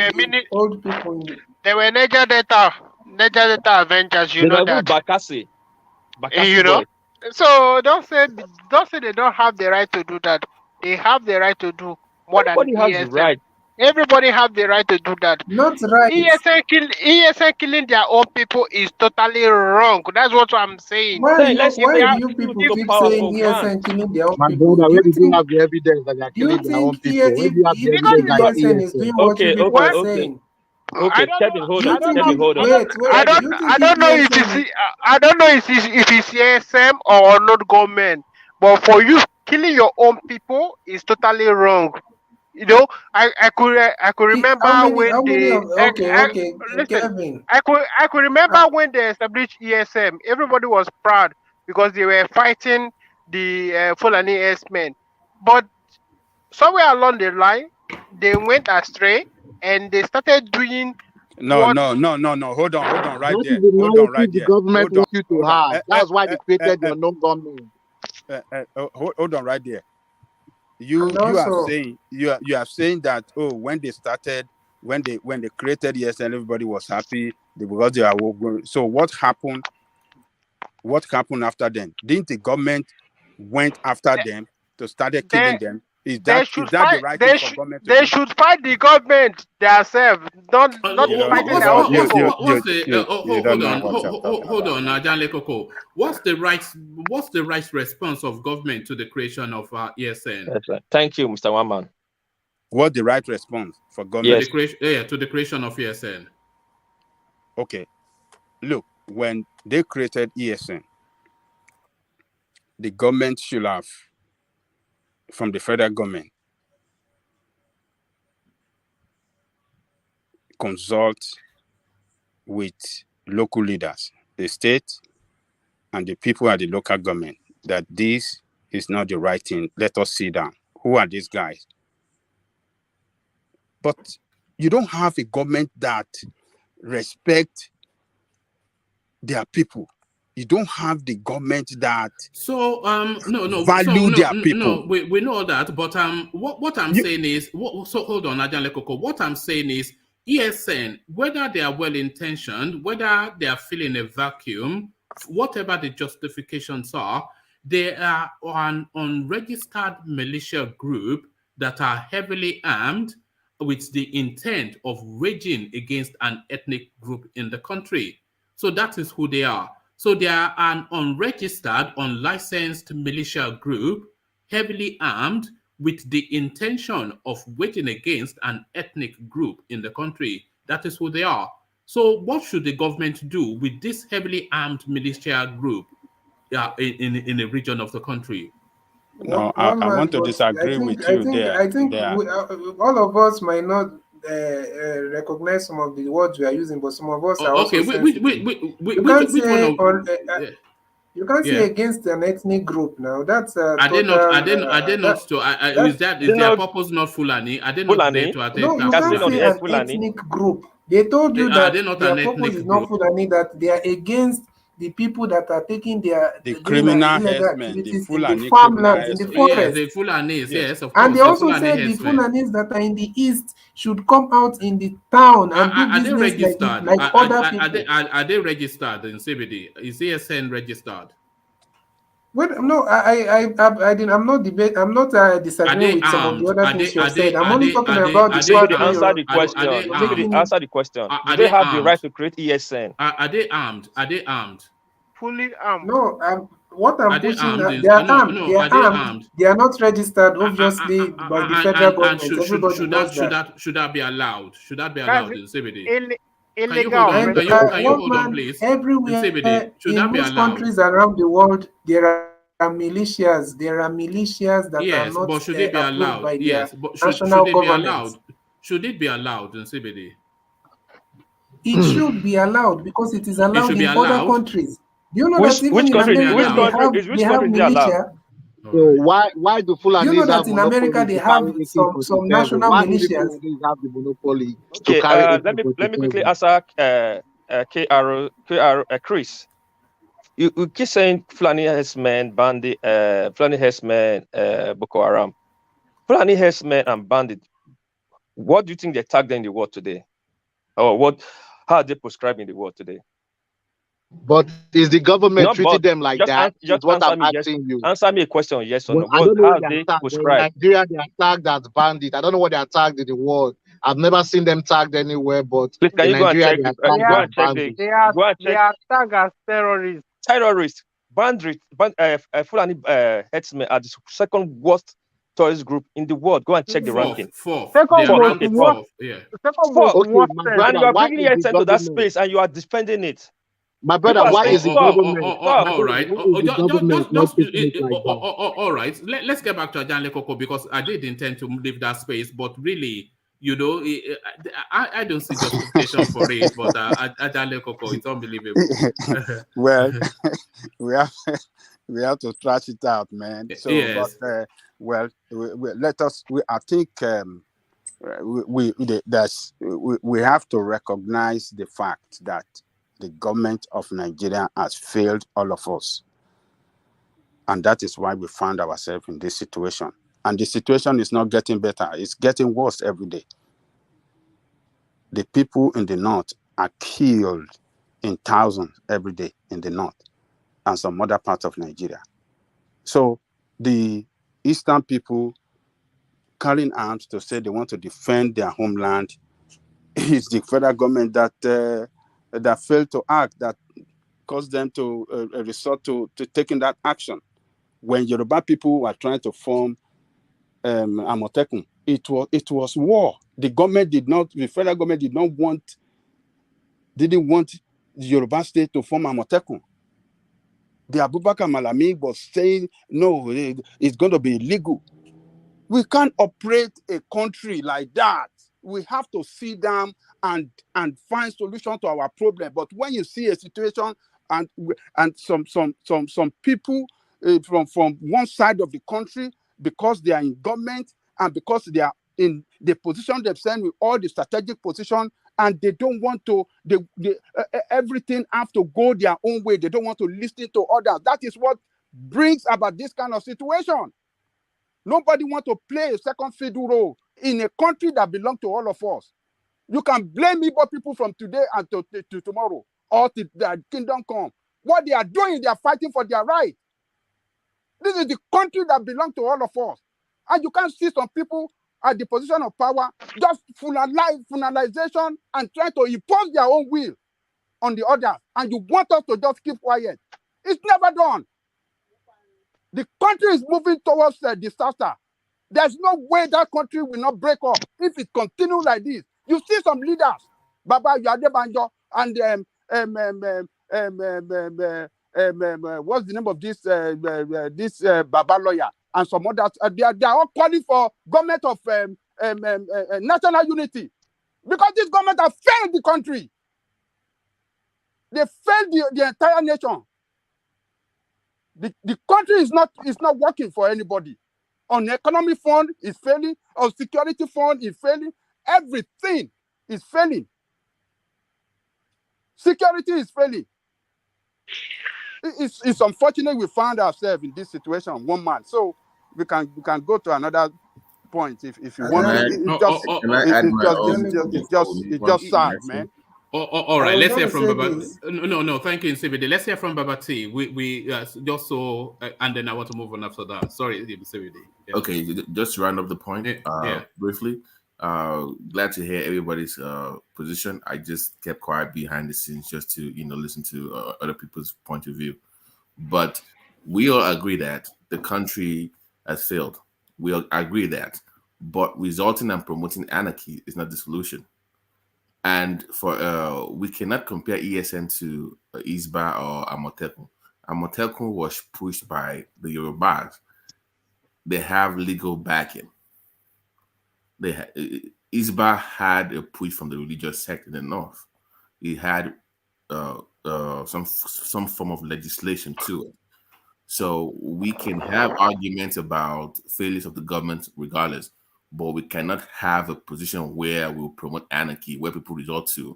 Speaker 14: old people. They were Niger Delta Avengers. You know that.
Speaker 12: Bakassi
Speaker 14: You know.
Speaker 12: boy.
Speaker 14: So don't say they don't have the right to do that. They have the right to do more
Speaker 12: Everybody
Speaker 14: than
Speaker 12: has
Speaker 14: ESM.
Speaker 12: the right.
Speaker 14: Everybody have the right to do that.
Speaker 5: Not right.
Speaker 14: ESN killing their own people is totally wrong. That's what I'm saying.
Speaker 5: Why do you people keep saying ESN killing their own
Speaker 13: My
Speaker 5: people?
Speaker 13: brother, where did you have the evidence that they are
Speaker 5: Do you
Speaker 13: killing their own
Speaker 5: think
Speaker 13: people? Where do you have the evidence that
Speaker 5: ESN is doing what you people are saying?
Speaker 12: Okay, Kevin, hold on. Kevin, hold on.
Speaker 14: I don't know if it's ESM or not government, but for you killing your own people is totally wrong. You know, I could remember
Speaker 5: Kevin.
Speaker 14: I could remember when they established ESM. Everybody was proud because they were fighting the Fulani S-men. But somewhere along the line, they went astray and they started doing.
Speaker 9: No. Hold on right
Speaker 13: that
Speaker 9: there.
Speaker 13: Is the
Speaker 9: Hold on right
Speaker 13: the
Speaker 9: there.
Speaker 13: government wants you to have. That's why they created the unknown government.
Speaker 9: Hold on right there. You are saying that when they started, when they created ESN, everybody was happy because they are going. So what happened? What happened after then? Didn't the government went after them to start killing them? Is
Speaker 14: They
Speaker 9: that
Speaker 14: should
Speaker 9: the
Speaker 14: fight.
Speaker 9: right thing for government to
Speaker 14: They
Speaker 9: do?
Speaker 14: should fight the government themselves, not
Speaker 1: Look,
Speaker 9: You don't know.
Speaker 14: fighting their own people.
Speaker 1: what's the
Speaker 6: you don't
Speaker 1: hold
Speaker 6: know
Speaker 1: on,
Speaker 6: what you're talking
Speaker 1: hold
Speaker 6: about.
Speaker 1: on, Janle Koko. What's the right response of government to the creation of ESN?
Speaker 12: That's right. Thank you, Mr. Waman.
Speaker 9: What the right response for
Speaker 1: To
Speaker 9: government?
Speaker 1: the creation of ESN.
Speaker 9: Okay, look, when they created ESN, the government should have, from the federal government, consult with local leaders, the state, and the people at the local government that this is not the right thing. Let us sit down. Who are these guys? But you don't have a government that respect their people. You don't have the government that value their people.
Speaker 1: We know that, but what I'm saying is so hold on, Ajanle Koko. What I'm saying is ESN, whether they are well intentioned, whether they are filling a vacuum, whatever the justifications are, they are an unregistered militia group that are heavily armed with the intent of raging against an ethnic group in the country. So that is who they are. So they are an unregistered, unlicensed militia group, heavily armed with the intention of waging against an ethnic group in the country. That is who they are. So what should the government do with this heavily armed militia group in a region of the country?
Speaker 9: No, I want to disagree with you there.
Speaker 5: I think all of us might not recognize some of the words we are using, but some of us are also sensitive. You can't say against an ethnic group now. That's a total.
Speaker 1: Is their purpose not Fulani? Are they not there to attack?
Speaker 5: No, you can't say an ethnic group. They told you that their purpose is not Fulani, that they are against the people that are taking the
Speaker 9: criminal
Speaker 5: illegal
Speaker 9: herdsmen,
Speaker 5: activities in the farmlands, in the forest.
Speaker 1: The Fulanis, yes, of course.
Speaker 5: And they also said the Fulanis that are in the east should come out in the town and do business like other people.
Speaker 1: Are they registered in CBD? Is ESN registered?
Speaker 5: Well, no, I'm not disagreeing with some of the other things you have said. I'm only talking about the fact that
Speaker 12: answer the question. Answer the question. Do they have the right to create ESN?
Speaker 1: Are they armed? Are they armed?
Speaker 14: Fully armed.
Speaker 5: No, what I'm pushing, they are armed. They are armed. They are not registered, obviously, by the federal government. Everybody knows that.
Speaker 1: Should that be allowed? Should that be allowed in CBD?
Speaker 14: Illegal.
Speaker 1: Can you hold on, please?
Speaker 5: Everywhere in most countries around the world, there are militias. There are militias that are not
Speaker 1: but should they be allowed?
Speaker 5: by
Speaker 1: national
Speaker 5: government.
Speaker 1: Should it be allowed in CBD?
Speaker 5: It should be allowed because it is allowed in other countries. Do you know that even
Speaker 12: which
Speaker 5: in
Speaker 12: country,
Speaker 5: America they have militia?
Speaker 13: So why do Fulanis
Speaker 5: you know that
Speaker 13: have
Speaker 5: in America they have some national militias?
Speaker 13: Have the monopoly
Speaker 12: okay,
Speaker 13: to carry
Speaker 12: let me quickly answer Chris. You keep saying Fulani herdsmen, bandit, Fulani herdsmen, Boko Haram. Fulani herdsmen and bandit, what do you think they tagged in the world today? Or how are they prescribing the world today?
Speaker 13: But is the government treating them like that?
Speaker 12: Just
Speaker 13: what I'm
Speaker 12: me,
Speaker 13: asking you.
Speaker 12: Answer me a question, yes or no.
Speaker 13: I don't know
Speaker 12: how they prescribe?
Speaker 13: In Nigeria, they are tagged as bandit. I don't know what they are tagged in the world. I've never seen them tagged anywhere, but
Speaker 12: please, can
Speaker 13: in
Speaker 12: you go
Speaker 13: Nigeria,
Speaker 12: and check?
Speaker 14: They are tagged as terrorists.
Speaker 12: Terrorists. Bandit, Fulani herdsmen are the second worst terrorist group in the world. Go and check the ranking.
Speaker 1: Fourth.
Speaker 14: Second worst.
Speaker 12: And you are bringing ESN to that space and you are defending it.
Speaker 13: My brother, why is the government?
Speaker 1: All right. All right. Let's get back to Ajanle Koko because I did intend to leave that space, but really, you know, I don't see justification for it. But Ajanle Koko, it's unbelievable.
Speaker 6: Well, we have to trash it out, man. So,
Speaker 1: yes.
Speaker 6: But let us. I think we have to recognize the fact that the government of Nigeria has failed all of us. And that is why we found ourselves in this situation. And the situation is not getting better. It's getting worse every day. The people in the north are killed in thousands every day in the north and some other parts of Nigeria. So the eastern people
Speaker 9: carrying arms to say they want to defend their homeland. It's the federal government that failed to act, that caused them to resort to taking that action. When Yoruba people were trying to form Amotekun, it was war. The federal government didn't want the Yoruba state to form Amotekun. The Abubakar Malami was saying, no, it's going to be illegal. We can't operate a country like that. We have to sit down and find solution to our problem. But when you see a situation and some people from one side of the country, because they are in government and because they are in the position themselves with all the strategic position, and they don't want to, everything have to go their own way. They don't want to listen to others. That is what brings about this kind of situation. Nobody wants to play a second fiddle role in a country that belongs to all of us. You can blame Igbo people from today and to tomorrow, or till their kingdom come. What they are doing, they are fighting for their right. This is the country that belongs to all of us. And you can't see some people at the position of power just finalization and trying to impose their own will on the others. And you want us to just keep quiet. It's never done. The country is moving towards disaster. There's no way that country will not break up if it continues like this. You see some leaders, Baba Yadebanjo and what's the name of this Baba lawyer and some others. They are all calling for government of national unity because this government has failed the country. They failed the entire nation. The country is not working for anybody. On the economic fund is failing. On security fund is failing. Everything is failing. Security is failing. It's unfortunate we found ourselves in this situation, one man. So we can go to another point if you want. It's just sad, man.
Speaker 1: All right, let's hear from Baba. No, thank you, Nsibidi. Let's hear from Baba T. We just so, and then I want to move on after that. Sorry, Nsibidi. Yeah.
Speaker 7: Okay, just to round up the point briefly. Glad to hear everybody's position. I just kept quiet behind the scenes just to listen to other people's point of view. But we all agree that the country has failed. We all agree that, but resulting and promoting anarchy is not the solution. And we cannot compare ESN to Isba or Amotekun. Amotekun was pushed by the Yorubas. They have legal backing. Isba had a push from the religious sect in the north. It had some form of legislation to it. So we can have arguments about failures of the government regardless, but we cannot have a position where we'll promote anarchy, where people resort to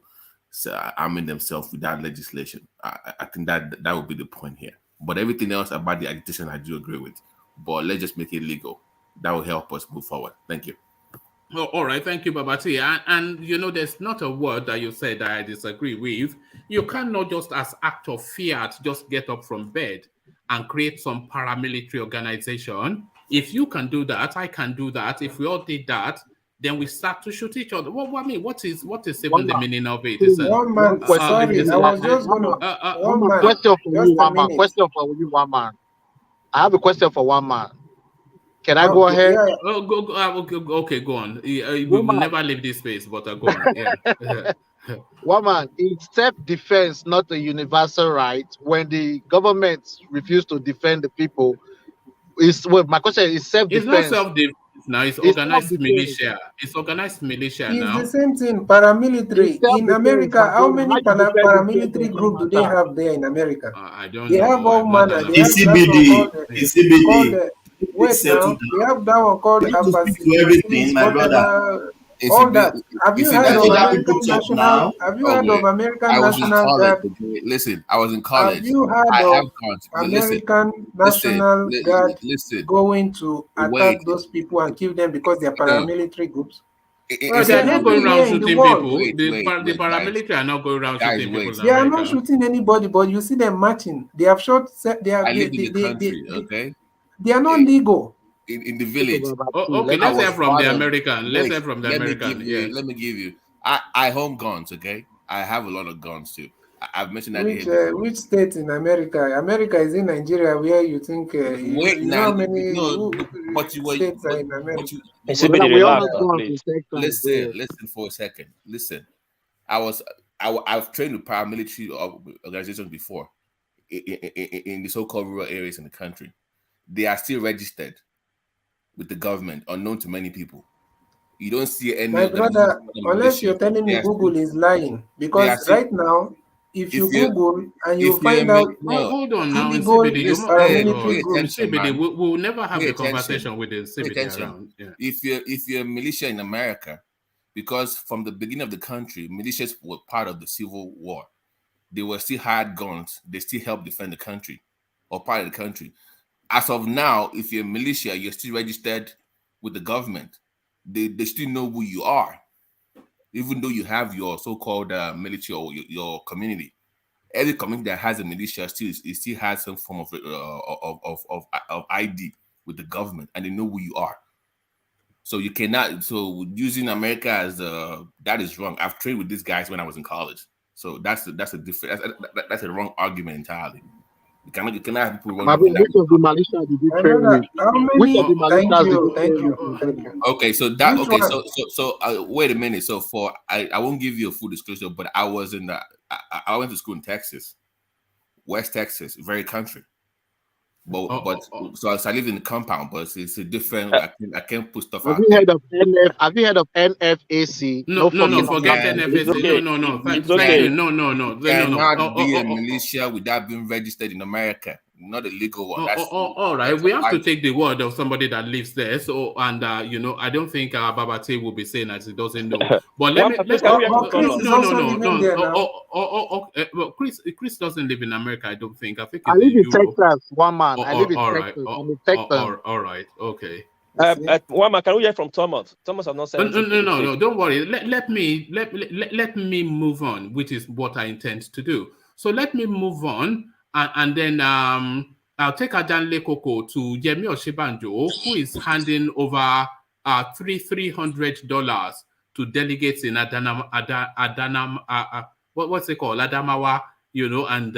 Speaker 7: arming themselves without legislation. I think that would be the point here. But everything else about the agitation, I do agree with. But let's just make it legal. That will help us move forward. Thank you.
Speaker 1: Oh, all right, thank you, Babati. And there's not a word that you said that I disagree with. You cannot just, as act of fiat, just get up from bed and create some paramilitary organization. If you can do that, I can do that. If we all did that, then we start to shoot each other. Well, I mean, what is even the meaning of it?
Speaker 13: One man, sorry, I was just going to... One man, question for you, one man. Question for you, one man. I have a question for one man. Can I go ahead?
Speaker 1: Yeah. Okay, go on. We will never leave this space, but go on. Yeah.
Speaker 13: One man, it's self-defense, not a universal right. When the government refuse to defend the people, my question is self-defense.
Speaker 1: It's not self-defense now. It's organized militia. It's organized militia now.
Speaker 5: It's the same thing. Paramilitary in America. How many paramilitary groups do they have there in America?
Speaker 1: I don't know.
Speaker 5: They have all manner. They have
Speaker 11: CBD.
Speaker 5: Wait now, they have that one called
Speaker 11: everything, my brother.
Speaker 5: All that. Have you heard of American National? Have you heard of American National Guard?
Speaker 7: Listen, I was in college.
Speaker 5: Have you heard of American National Guard going to attack those people and kill them because they are paramilitary groups?
Speaker 1: They are not going around shooting people. The paramilitary are not going around shooting people.
Speaker 5: They are not shooting anybody, but you see them marching. They have shot. They are.
Speaker 7: I live in the country, okay?
Speaker 5: They are not legal.
Speaker 7: in the village.
Speaker 1: Okay, let's hear from the American. Let's hear from the
Speaker 7: let
Speaker 1: American.
Speaker 7: Let me give you. I home guns. Okay, I have a lot of guns too. I've mentioned that
Speaker 5: Which state in America? America is in Nigeria, where you think
Speaker 7: wait
Speaker 5: you
Speaker 7: now,
Speaker 5: know how many
Speaker 7: but you were
Speaker 5: states are in America?
Speaker 13: We all have guns in Texas, bro.
Speaker 7: Listen for a second. Listen, I've trained with paramilitary organizations before in the so-called rural areas in the country. They are still registered with the government, unknown to many people. You don't see any
Speaker 5: My brother, unless
Speaker 7: militia.
Speaker 5: you're telling me Google is lying, because right now, if you Google and you find out
Speaker 1: hold on now,
Speaker 5: illegal
Speaker 1: CBD,
Speaker 5: paramilitary groups,
Speaker 1: CBD, we'll never have
Speaker 7: Pay
Speaker 1: the
Speaker 7: attention.
Speaker 1: conversation with the CBD around. Yeah.
Speaker 7: If you're a militia in America, because from the beginning of the country, militias were part of the Civil War. They were still had guns. They still helped defend the country or part of the country. As of now, if you're a militia, you're still registered with the government. They still know who you are, even though you have your so-called military or your community. Every community that has a militia still has some form of ID with the government, and they know who you are. So you cannot. So using America as that is wrong. I've trained with these guys when I was in college. So that's a different. That's a wrong argument entirely. You cannot have people running.
Speaker 13: Which of the militia did you train with? Which of the militias did you train with?
Speaker 7: Okay, so that okay, so wait a minute. So I won't give you a full disclosure, but I was in the I went to school in Texas, West Texas, very country. But so I lived in the compound, but it's a different. I can't put stuff out there.
Speaker 13: Have you heard of NFAC?
Speaker 1: No, forget NFAC. No.
Speaker 7: It's
Speaker 1: okay.
Speaker 7: No.
Speaker 1: No.
Speaker 7: Cannot be a militia without being registered in America. Not a legal one.
Speaker 1: All right. We have to take the word of somebody that lives there. So, and I don't think Babate will be saying as he doesn't know. But Chris doesn't live in America. I don't think. I think
Speaker 13: I live in Texas. One man. I live in Texas. I'm in Texas.
Speaker 1: All right. Okay.
Speaker 12: One man, can we hear from Thomas? Thomas have not said anything.
Speaker 1: No. Don't worry. Let me move on, which is what I intend to do. So let me move on. And then I'll take Adanle Koko to Yemi Oshibanjo, who is handing over $300 to delegates in what's it called? Adamawa, and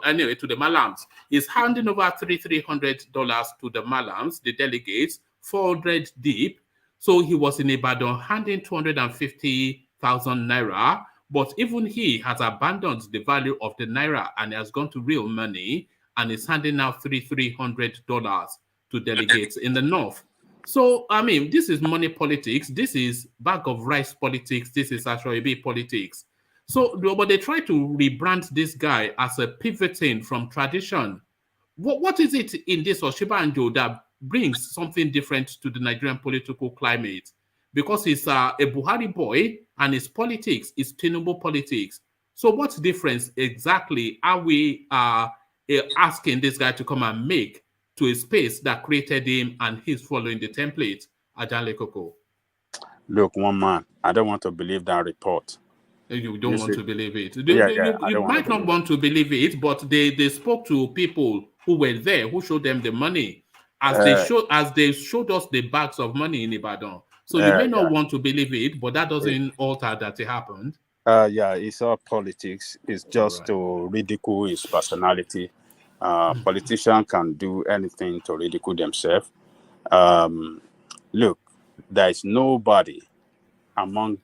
Speaker 1: anyway, to the Malams. He's handing over $300 to the Malams, the delegates, 400 deep. So he was in Ibadan handing 250,000 naira. But even he has abandoned the value of the naira and has gone to real money and is handing out $300 to delegates in the north. So, I mean, this is money politics. This is bag of rice politics. This is Ashoibi politics. So, but they try to rebrand this guy as a pivoting from tradition. What is it in this Oshibanjo that brings something different to the Nigerian political climate? Because he's a Buhari boy and his politics is Tinubu politics. So what's the difference exactly are we asking this guy to come and make to a space that created him and he's following the template? Adanle Koko.
Speaker 6: Look, one man, I don't want to believe that report.
Speaker 1: You don't want to believe it. You might not want to believe it, but they spoke to people who were there, who showed them the money. As they showed us the bags of money in Ibadan. So you may not want to believe it, but that doesn't alter that it happened.
Speaker 6: It's all politics. It's just to ridicule his personality. Politicians can do anything to ridicule themselves. Look, there is nobody among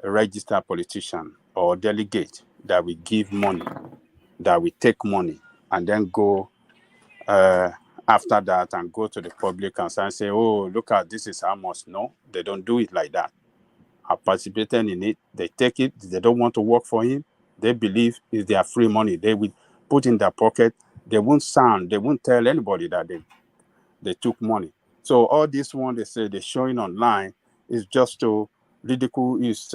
Speaker 6: a registered politician or delegate that will give money, that will take money, and then go after that and go to the public and say, oh, look at this is how much. No, they don't do it like that. I participated in it. They take it. They don't want to work for him. They believe it's their free money. They will put in their pocket. They won't tell anybody that they took money. So all this one they say they're showing online is just to ridicule his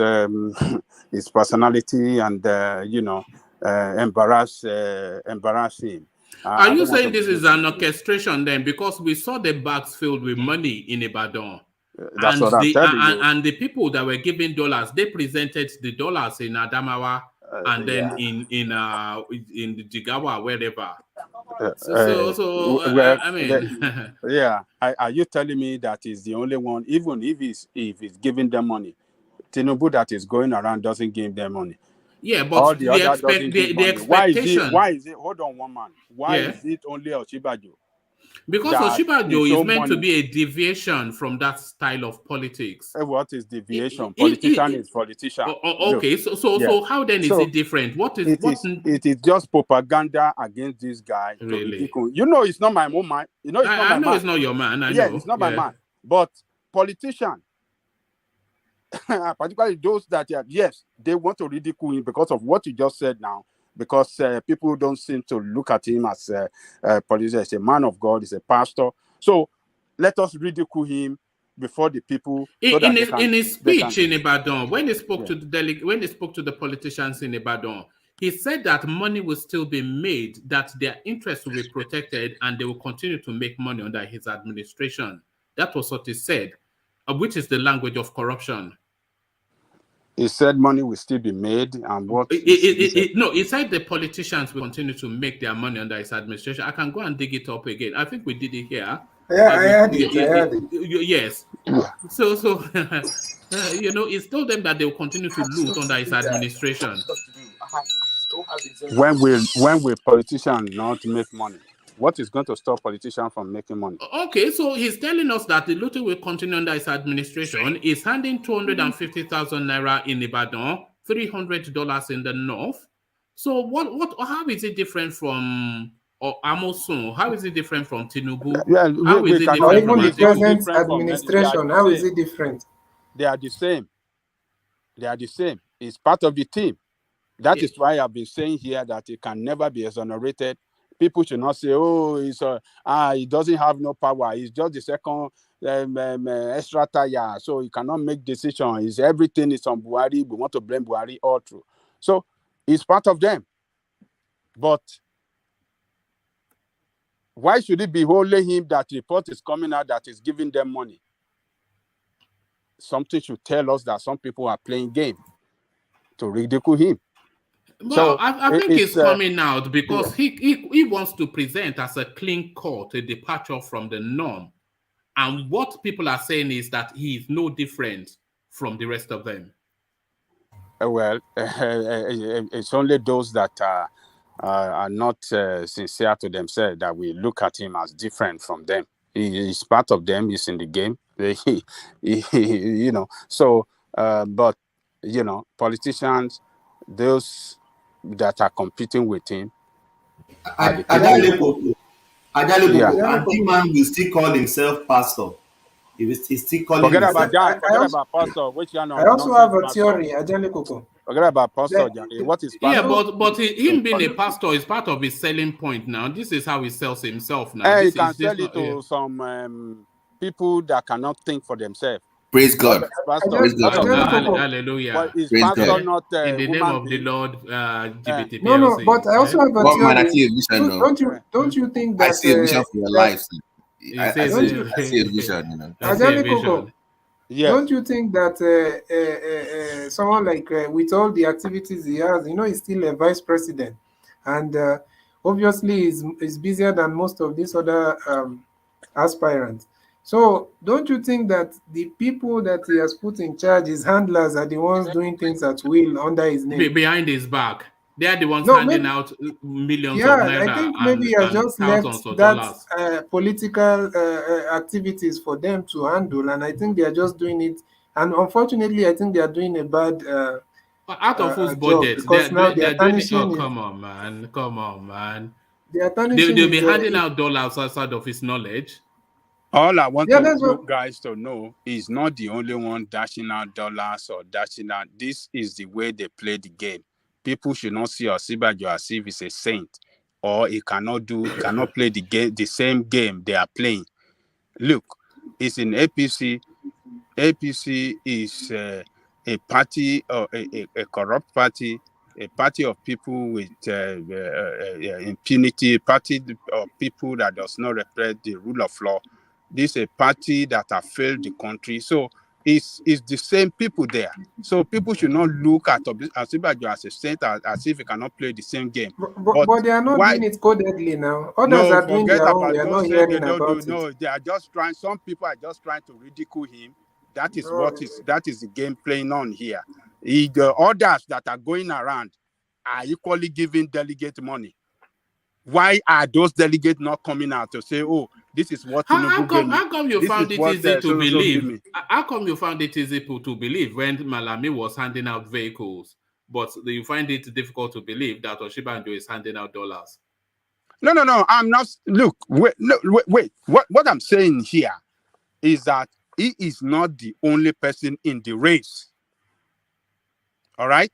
Speaker 6: personality and embarrass him.
Speaker 1: Are you saying this is an orchestration then? Because we saw the bags filled with money in Ibadan.
Speaker 6: That's what I'm telling you.
Speaker 1: And the people that were giving dollars, they presented the dollars in Adamawa. and then in the Jigawa, wherever. I mean,
Speaker 6: yeah. Are you telling me that is the only one? Even if he's giving them money, Tinubu that is going around doesn't give them money.
Speaker 1: Yeah, but
Speaker 6: all the other doesn't give money.
Speaker 1: expectation.
Speaker 6: Why is it? Hold on, one man. Why is it only Osinbajo?
Speaker 1: Because Osinbajo is meant to be a deviation from that style of politics.
Speaker 6: What is deviation? Politician is politician.
Speaker 1: Okay, so how then is it different?
Speaker 6: It is just propaganda against this guy.
Speaker 1: Really?
Speaker 6: You know, it's not my own man. You know, it's not my man.
Speaker 1: I know it's not your man. I know.
Speaker 6: It's not my man. But politician, particularly those that yes, they want to ridicule him because of what you just said now. Because people don't seem to look at him as a politician, as a man of God, as a pastor. So let us ridicule him before the people.
Speaker 1: In his speech in Ibadan, when he spoke to the politicians in Ibadan, he said that money will still be made, that their interests will be protected, and they will continue to make money under his administration. That was what he said, which is the language of corruption.
Speaker 6: He said money will still be made, and what?
Speaker 1: No, he said the politicians will continue to make their money under his administration. I can go and dig it up again. I think we did it here.
Speaker 5: Yeah, I heard it.
Speaker 1: Yes. So you know, it's told them that they will continue to loot under his administration.
Speaker 6: When will politicians not make money? What is going to stop politicians from making money?
Speaker 1: Okay, so he's telling us that the looting will continue under his administration. He's handing 250,000 naira in Ibadan, $300 in the north. So how is it different from Amosun? How is it different from Tinubu? How is it different
Speaker 5: from the present administration? How is it different?
Speaker 6: They are the same. It's part of the team. That is why I've been saying here that it can never be exonerated. People should not say, "Oh, he doesn't have no power. He's just the second extra tire, so he cannot make decisions. Everything is on Buhari. We want to blame Buhari all through." So it's part of them. But why should it be only him that report is coming out that is giving them money? Something should tell us that some people are playing game to ridicule him.
Speaker 1: Well, so I think it's coming out because he wants to present as a clean cut, a departure from the norm. And what people are saying is that he is no different from the rest of them.
Speaker 6: Well, it's only those that are not sincere to themselves that we look at him as different from them. He's part of them. He's in the game. You know. So, but you know, politicians, those that are competing with him.
Speaker 11: Adamawa, and man will still call himself pastor. He still calling
Speaker 6: Forget
Speaker 11: himself.
Speaker 6: about pastor. Which
Speaker 5: I also have a theory, Adamawa.
Speaker 6: Forget about pastor. What is pastor?
Speaker 1: Yeah, but him being a pastor is part of his selling point now. This is how he sells himself now.
Speaker 6: He can sell it to some people that cannot think for themselves.
Speaker 7: Praise God.
Speaker 6: Praise God.
Speaker 1: Hallelujah.
Speaker 6: But is pastor God. Not
Speaker 1: in the name of the Lord? GBT.
Speaker 5: No, but I also have a theory. Don't you think that
Speaker 7: I see a vision for your life? I see a vision. You know.
Speaker 5: Yes. Don't you think that someone like with all the activities he has, you know, he's still a vice president, and obviously is busier than most of these other aspirants. So don't you think that the people that he has put in charge, his handlers, are the ones doing things at will under his name?
Speaker 1: Behind his back. They are the ones handing out millions of naira.
Speaker 5: I think maybe he has just left that political activities for them to handle, and I think they are just doing it. And unfortunately, I think they are doing a bad
Speaker 1: out of whose budget?
Speaker 5: Because now they are tarnishing.
Speaker 1: Come on, man.
Speaker 5: They are tarnishing.
Speaker 1: They'll be handing out dollars outside of his knowledge.
Speaker 6: All I want you guys to know is not the only one dashing out dollars or dashing out. This is the way they play the game. People should not see Osinbajo as if he's a saint or he cannot play the game, the same game they are playing. Look, it's in APC. APC is a party or a corrupt party, a party of people with impunity, a party of people that does not respect the rule of law. This is a party that have failed the country. So
Speaker 9: is the same people there. So people should not look at Osinbajo as a saint, as if he cannot play the same game.
Speaker 5: But they are not
Speaker 9: Why?
Speaker 5: doing it codedly now. Others
Speaker 9: No,
Speaker 5: are doing
Speaker 9: forget
Speaker 5: their own.
Speaker 9: about
Speaker 5: We are not
Speaker 9: those saying they
Speaker 5: hearing
Speaker 9: don't do.
Speaker 5: about it.
Speaker 9: No, they are just trying. Some people are just trying to ridicule him. That is
Speaker 5: Bro,
Speaker 9: that is the game playing on here. The others that are going around are equally giving delegate money. Why are those delegates not coming out to say, "Oh, this is what Tinubu gave me.
Speaker 1: How come you
Speaker 9: This is
Speaker 1: found it
Speaker 9: what
Speaker 1: easy to
Speaker 9: so give
Speaker 1: believe?
Speaker 9: me"?
Speaker 1: How come you found it easy to believe when Malami was handing out vehicles, but you find it difficult to believe that Osinbajo is handing out dollars?
Speaker 9: No. I'm not. Look, wait. What I'm saying here is that he is not the only person in the race. All right,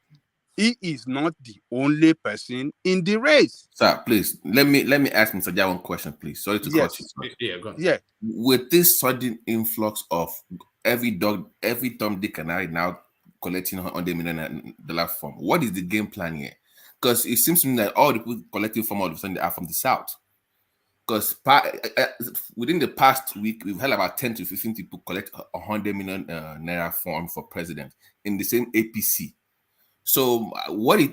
Speaker 9: he is not the only person in the race.
Speaker 7: Sir, please let me ask Mr. Jai one question, please. Sorry to cut you.
Speaker 9: Yes.
Speaker 1: Yeah, go on.
Speaker 9: Yeah.
Speaker 7: With this sudden influx of every Tom, Dick, and Harry now collecting $100 million form, what is the game plan here? Because it seems to me that all the people collecting from all of a sudden they are from the south. Because within the past week, we've had about 10 to 15 people collect $100 million naira form for president in the same APC. So what do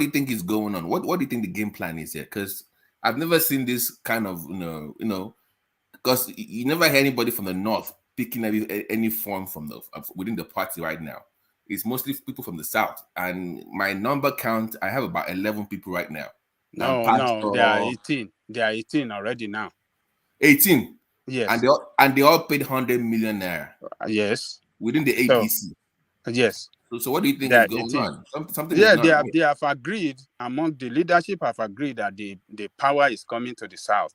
Speaker 7: you think is going on? What do you think the game plan is here? Because I've never seen this kind of because you never hear anybody from the north picking any form from within the party right now. It's mostly people from the south, and my number count, I have about 11 people right now.
Speaker 9: No, they are 18. They are 18 already now.
Speaker 7: 18.
Speaker 9: Yes.
Speaker 7: And they all paid 100 million naira.
Speaker 9: Yes.
Speaker 7: Within the APC.
Speaker 9: Yes.
Speaker 7: So what do you think is going on? Something
Speaker 9: yeah,
Speaker 7: is not
Speaker 9: they have agreed among the leadership have agreed that the power is coming to the south.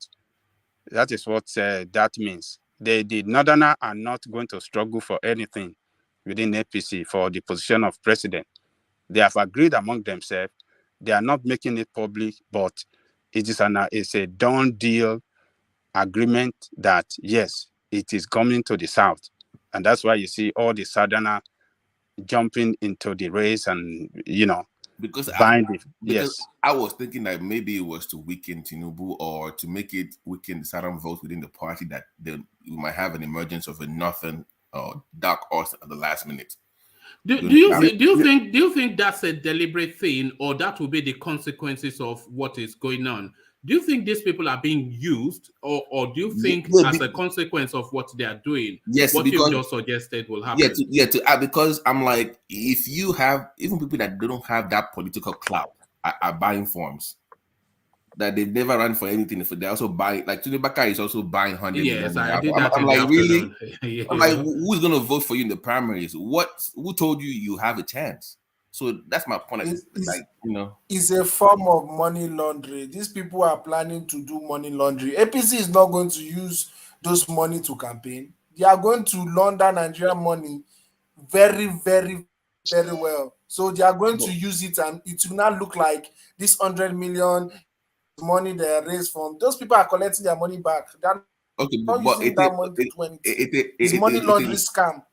Speaker 9: That is what that means. The northerner are not going to struggle for anything within APC for the position of president. They have agreed among themselves. They are not making it public, but it's a done deal agreement that yes, it is coming to the south, and that's why you see all the southerner jumping into the race and
Speaker 7: because
Speaker 9: yes.
Speaker 7: I was thinking that maybe it was to weaken Tinubu or to make it weaken the southern vote within the party, that we might have an emergence of a northern dark horse at the last minute.
Speaker 1: Do you think that's a deliberate thing, or that will be the consequences of what is going on? Do you think these people are being used, or do you think as a consequence of what they are doing, what you just suggested will happen?
Speaker 7: Because I'm like, if you have even people that don't have that political clout are buying forms that they've never run for anything, if they're also buying, like Tunde Bakari is also buying 100 million.
Speaker 1: Yes, I did that.
Speaker 7: I'm like, really?
Speaker 1: Yeah.
Speaker 7: I'm like, who's gonna vote for you in the primaries? Who told you have a chance? So that's my point.
Speaker 15: It's a form of money laundering. These people are planning to do money laundering. APC is not going to use those money to campaign. They are going to launder Nigerian money very, very, very well. So they are going to use it, and it will not look like this 100 million money they raised from. Those people are collecting their money back. They're not using that money to do anything. It's money laundering scam.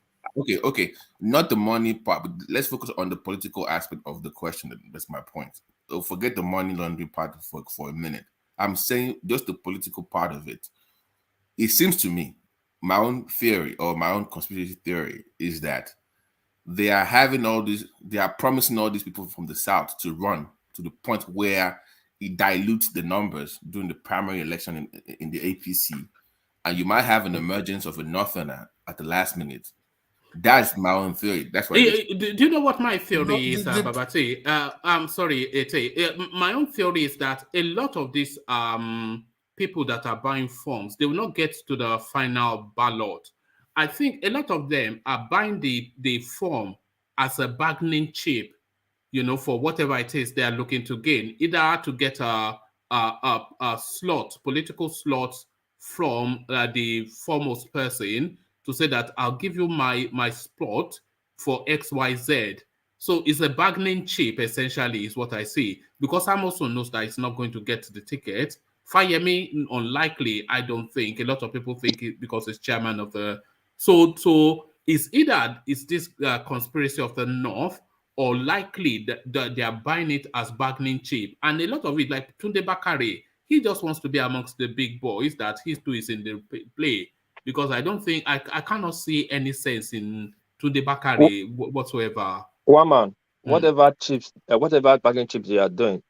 Speaker 7: Okay. Not the money part, but let's focus on the political aspect of the question. That's my point. So forget the money laundering part for a minute. I'm saying just the political part of it. It seems to me, my own theory or my own conspiracy theory is that they are promising all these people from the south to run to the point where it dilutes the numbers during the primary election in the APC, and you might have an emergence of a northerner at the last minute. That's my own theory. That's what.
Speaker 1: Do you know what my theory is, Babati? I'm sorry, Ete. My own theory is that a lot of these people that are buying forms, they will not get to the final ballot. I think a lot of them are buying the form as a bargaining chip, for whatever it is they are looking to gain, either to get a slot, political slot from the foremost person, to say that I'll give you my spot for XYZ. So it's a bargaining chip, essentially, is what I see. Because I'm also knows that it's not going to get the ticket. Fayemi, unlikely, I don't think. A lot of people think it because it's chairman of the... So it's either this conspiracy of the North, or likely that they are buying it as bargaining chip. And a lot of it, like Tunde Bakare, he just wants to be amongst the big boys, that his too is in the play. Because I don't think I cannot see any sense in to the Bakari, whatsoever.
Speaker 12: One man, whatever chips, whatever bargaining chips they are doing,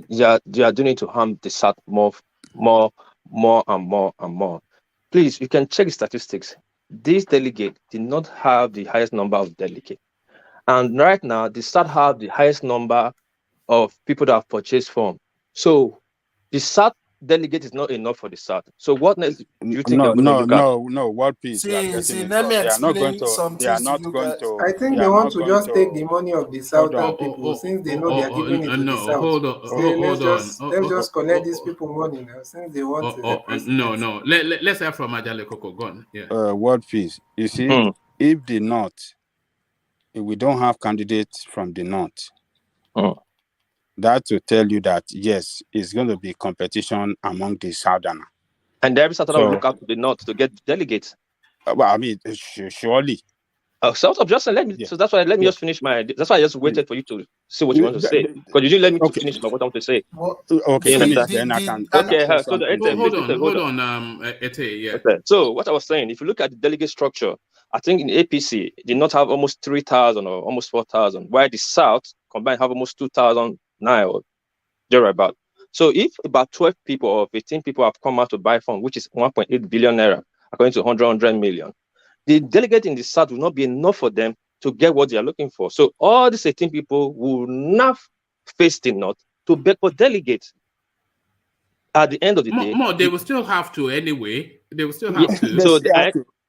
Speaker 12: they are doing it to harm the South more and more. Please, you can check the statistics. This delegate did not have the highest number of delegates. And right now, the South have the highest number of people that have purchased form. So the South delegate is not enough for the South. So what next do you think they're going to look at?
Speaker 9: No. World peace. You are getting
Speaker 15: See,
Speaker 9: it
Speaker 15: let
Speaker 9: wrong.
Speaker 15: me
Speaker 9: They are not going
Speaker 15: explain
Speaker 9: to.
Speaker 15: some
Speaker 9: They are
Speaker 15: things to
Speaker 9: not
Speaker 15: you
Speaker 9: going
Speaker 15: guys.
Speaker 9: to.
Speaker 5: I think
Speaker 9: They
Speaker 5: they
Speaker 9: are
Speaker 5: want
Speaker 9: not
Speaker 5: to
Speaker 9: going
Speaker 5: just take
Speaker 9: to.
Speaker 5: the money of the
Speaker 9: Hold
Speaker 5: southern
Speaker 9: on.
Speaker 5: people since they know they are giving it to the
Speaker 1: No,
Speaker 5: south.
Speaker 1: hold on,
Speaker 5: Say,
Speaker 1: hold on.
Speaker 5: let's just collect these people money now since they want the president.
Speaker 1: No. Let's hear from Ajale Koko. Go on. Yeah.
Speaker 9: World peace. You see, if the North, if we don't have candidates from the North, that to tell you that yes, it's going to be competition among the Southerner.
Speaker 12: And every Southerner will look out to the North to get delegates.
Speaker 9: Well, I mean, surely.
Speaker 12: So let me. So that's why let me just finish my. That's why I just waited for you to say what you want to say, because you didn't let me to finish what I want to say.
Speaker 9: Okay, finish, then I can.
Speaker 12: Okay,
Speaker 9: say
Speaker 12: so
Speaker 1: hold on, Ete, yeah.
Speaker 12: Okay. So what I was saying, if you look at the delegate structure, I think in APC did not have almost 3,000 or almost 4,000, while the South combined have almost 2,009 or thereabout. So if about 12 people or 15 people have come out to buy from, which is 1.8 billion naira, according to 100 million, the delegate in the South will not be enough for them to get what they are looking for. So all these 18 people will not face the North to beg for delegates. At the end of the day,
Speaker 1: they will still have to anyway. They will still have to.
Speaker 12: So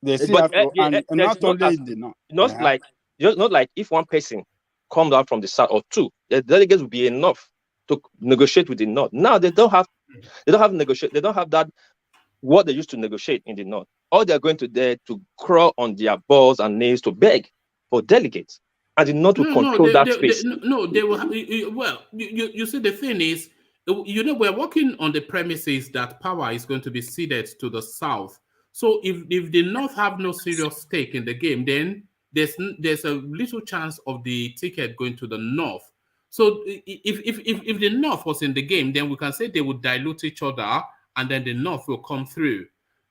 Speaker 9: they still have to, and not only in the North.
Speaker 12: Not like if one person comes out from the South or two, the delegates will be enough to negotiate with the North. Now they don't have that what they used to negotiate in the North. All they're going to there to crawl on their balls and knees to beg for delegates, and the North will control that space.
Speaker 1: They will. Well, you see, the thing is, we're working on the premises that power is going to be ceded to the South. So if the North have no serious stake in the game, then there's a little chance of the ticket going to the North. So if the North was in the game, then we can say they would dilute each other, and then the North will come through.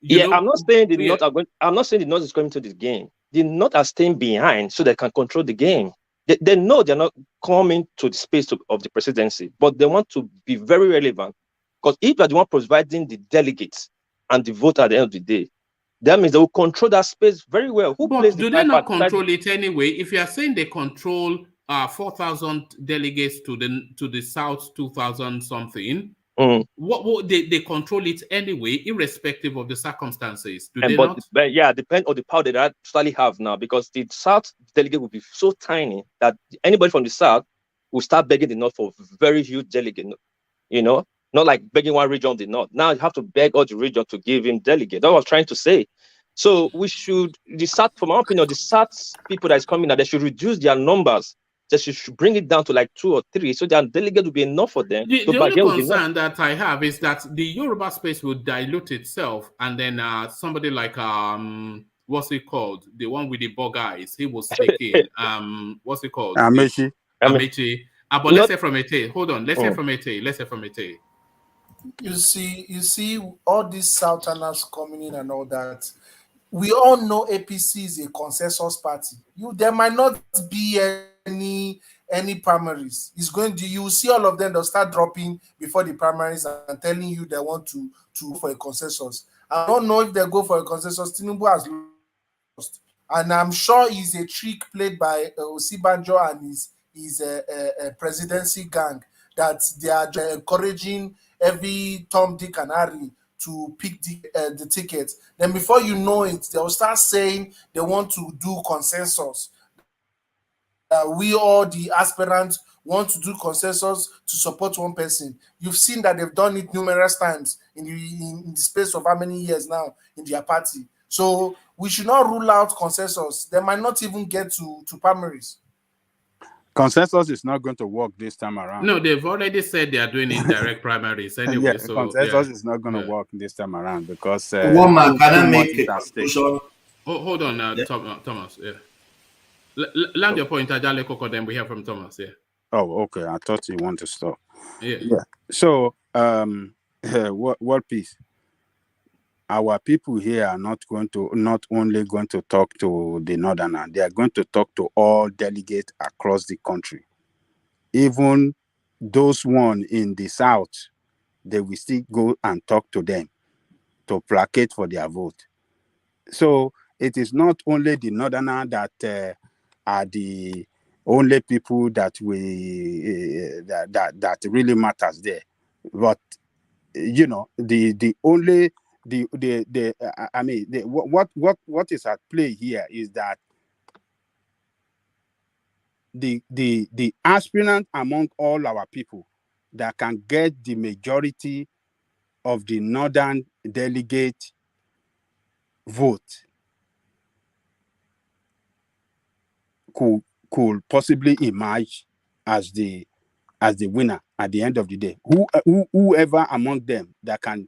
Speaker 12: I'm not saying the North are going. I'm not saying the North is coming to this game. The North are staying behind so they can control the game. They know they're not coming to the space of the presidency, but they want to be very relevant. Because if they're the one providing the delegates and the vote at the end of the day, that means they will control that space very well.
Speaker 1: But do they not control it anyway? If you are saying they control 4,000 delegates to the South, 2,000 something, what they control it anyway, irrespective of the circumstances. Do they not?
Speaker 12: Depend on the power they actually have now, because the South delegate will be so tiny that anybody from the South will start begging the North for very huge delegate. Not like begging one region of the North. Now you have to beg all the region to give him delegate. That's what I was trying to say. So the South, from my opinion, the South people that is coming now, they should reduce their numbers. They should bring it down to like 2 or 3, so that delegate will be enough for them.
Speaker 1: The only concern that I have is that the Yoruba space will dilute itself, and then somebody like what's it called? The one with the bug eyes, he will sneak in. What's it called?
Speaker 9: Amechi.
Speaker 1: But let's say from Ete. Hold on. Let's say from Ete.
Speaker 15: You see, all these Southerners coming in and all that. We all know APC is a consensus party. There might not be any primaries. You will see all of them, they'll start dropping before the primaries and telling you they want to for a consensus. I don't know if they go for a consensus. Tinubu has lost, and I'm sure it's a trick played by Osinbajo and his presidency gang, that they are encouraging every Tom, Dick, and Harry to pick the tickets. Then before you know it, they'll start saying they want to do consensus. We all the aspirants want to do consensus to support one person. You've seen that they've done it numerous times in the space of how many years now in their party. So we should not rule out consensus. They might not even get to primaries.
Speaker 9: Consensus is not going to work this time around.
Speaker 1: No, they've already said they are doing indirect primaries anyway. So
Speaker 9: consensus is not going to work this time around because
Speaker 11: one man can make a conclusion.
Speaker 1: Hold on, Thomas. Yeah, land your point, Ajale Koko. Then we hear from Thomas. Yeah.
Speaker 9: Oh, okay. I thought you want to stop.
Speaker 1: Yeah.
Speaker 9: So, what piece? our people here are not only going to talk to the northerner, they are going to talk to all delegates across the country. Even those one in the south, they will still go and talk to them to placate for their vote. So it is not only the northerner that are the only people that that really matters there, but the only I mean what is at play here is that the aspirant among all our people that can get the majority of the northern delegate vote could possibly emerge as the winner at the end of the day. Whoever among them that can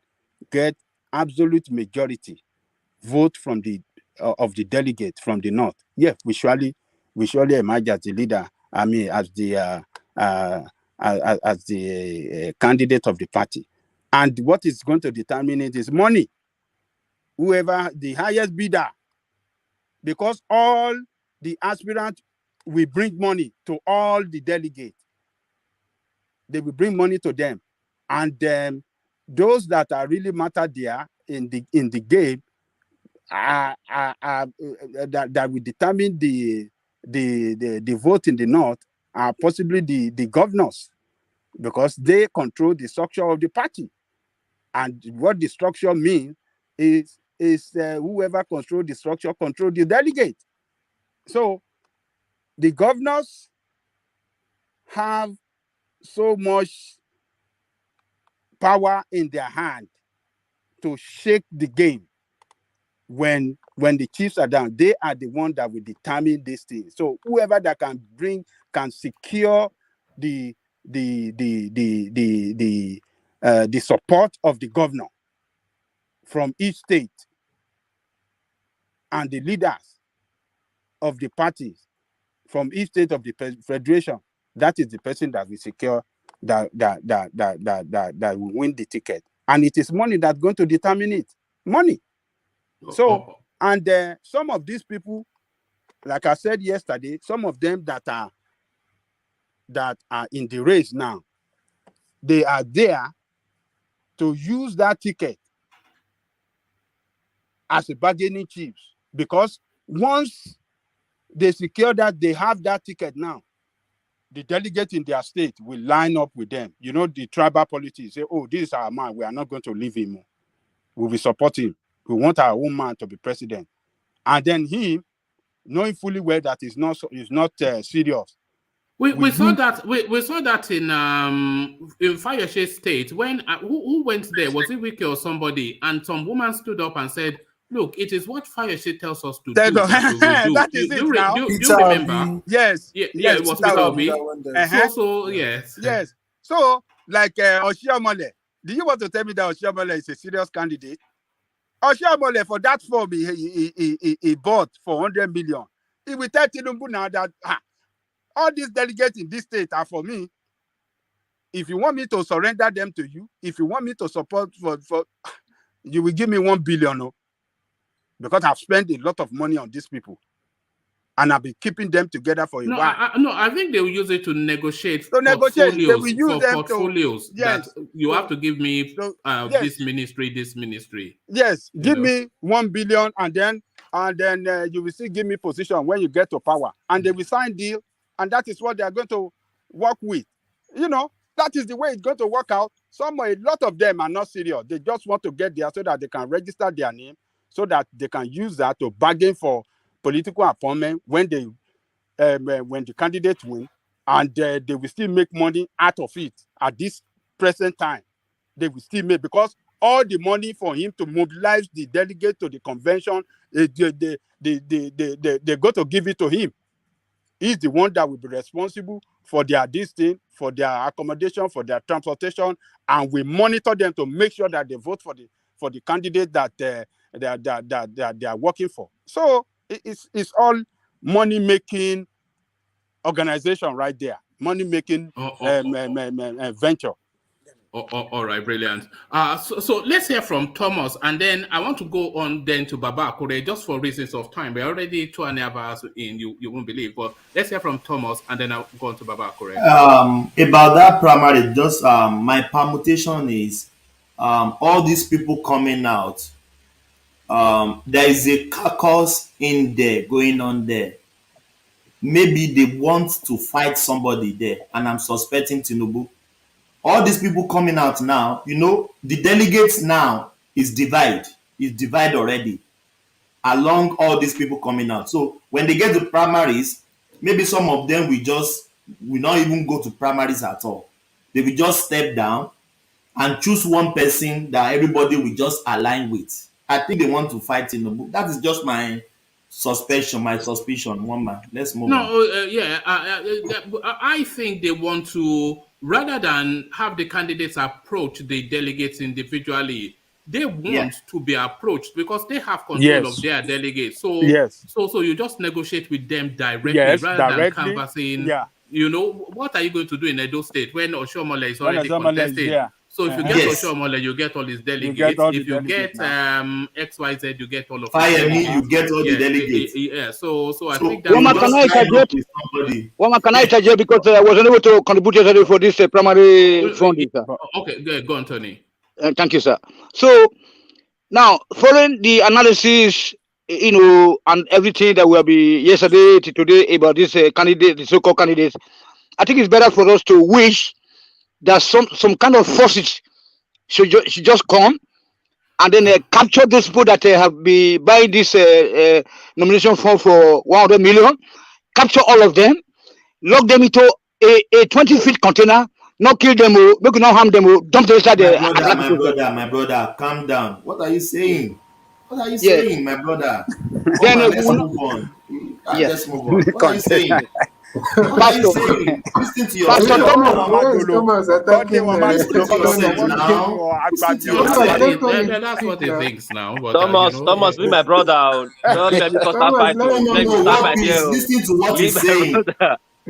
Speaker 9: get absolute majority vote from the of the delegate from the north, yes, we surely emerge as the leader. I mean, as the candidate of the party. And what is going to determine it is money. Whoever the highest bidder, because all the aspirants will bring money to all the delegates. They will bring money to them, and those that are really matter there in the game that will determine the vote in the north are possibly the governors, because they control the structure of the party. And what the structure means is whoever controls the structure control the delegate. So the governors have so much power in their hand to shake the game. When the chiefs are down, they are the one that will determine this thing. So whoever that can secure the support of the governor from each state and the leaders of the parties from each state of the federation, that is the person that will secure that will win the ticket. And it is money that's going to determine it. Money. So, and some of these people, like I said yesterday, some of them that are in the race now, they are there to use that ticket as a bargaining chips, because once they secure that they have that ticket now, the delegate in their state will line up with them. You know, the tribal politics say, oh, this is our man. We are not going to leave him. We will support him. We want our own man to be president. And then him, knowing fully well that is not serious.
Speaker 1: We saw that we saw that in Fayoshe State when who went there, was it Wiki or somebody, and some woman stood up and said, "Look, it is what Fayoshe tells us to do that we will do."
Speaker 9: That is it now.
Speaker 1: Do you remember?
Speaker 9: Yes.
Speaker 1: Yeah,
Speaker 9: yes,
Speaker 1: it was Peter Obi.
Speaker 9: Yes. Yes. So like Oshiomhole, do you want to tell me that Oshiomhole is a serious candidate? Oshiomhole, for that form he bought for 100 million. He will tell Tinubu now that all these delegates in this state are for me. If you want me to surrender them to you, if you want me to support for you will give me 1 billion, no? Because I've spent a lot of money on these people, and I've been keeping them together for a while.
Speaker 1: I think they will use it to negotiate
Speaker 9: portfolios. They will use
Speaker 1: for
Speaker 9: them
Speaker 1: portfolios that you have to give me this ministry.
Speaker 9: Yes, give me 1 billion, and then you will still give me position when you get to power, and they will sign deal, and that is what they are going to work with. You know, that is the way it's going to work out. A lot of them are not serious. They just want to get there so that they can register their name, so that they can use that to bargain for political appointment when the candidates win, and they will still make money out of it. At this present time, they will still make, because all the money for him to mobilize the delegate to the convention, they got to give it to him. He's the one that will be responsible for their for their accommodation, for their transportation, and we monitor them to make sure that they vote for the candidate that they are working for. So it's all money making organization right there, money making venture.
Speaker 1: All right, brilliant. So let's hear from Thomas, and then I want to go on then to Baba Akure, just for reasons of time. We're already 2.5 hours in, you won't believe, but let's hear from Thomas, and then I'll go on to Baba Akure.
Speaker 11: About that primary, just my permutation is all these people coming out. There is a caucus in there going on there. Maybe they want to fight somebody there, and I'm suspecting Tinubu. All these people coming out now, the delegates now is divide already along all these people coming out. So when they get to primaries, maybe some of them will not even go to primaries at all. They will just step down and choose one person that everybody will just align with. I think they want to fight Tinubu. That is just my suspicion. One man. Let's move on.
Speaker 1: I think they want to, rather than have the candidates approach the delegates individually, they want to be approached because they have control of their delegates. So you just negotiate with them directly rather than canvassing. What are you going to do in Edo State when Oshomole is already contesting? So if you get Oshomole, you get all his delegates. If you get XYZ, you get all of
Speaker 11: Fire you get all the delegates.
Speaker 1: So I think that
Speaker 4: can I interject because I was unable to contribute yesterday for this primary funding, sir.
Speaker 1: Okay, go on, Tony.
Speaker 4: Thank you, sir. So now, following the analysis, and everything that will be yesterday to today about this candidate, the so-called candidates, I think it's better for us to wish that some kind of forces should just come and then capture those people that have been buying this nomination form for 100 million, capture all of them, lock them into a 20-feet container, not kill them, make not harm them, dump them inside
Speaker 11: my brother, calm down. What are you saying? What are you saying, my brother? Let's move on. Let's move on. What are you saying? What are you saying? Listen to your
Speaker 5: Thomas attacking
Speaker 1: That's what he thinks now. But,
Speaker 12: Thomas, be my brother. Don't let me start fighting.
Speaker 11: Listen to what he's saying.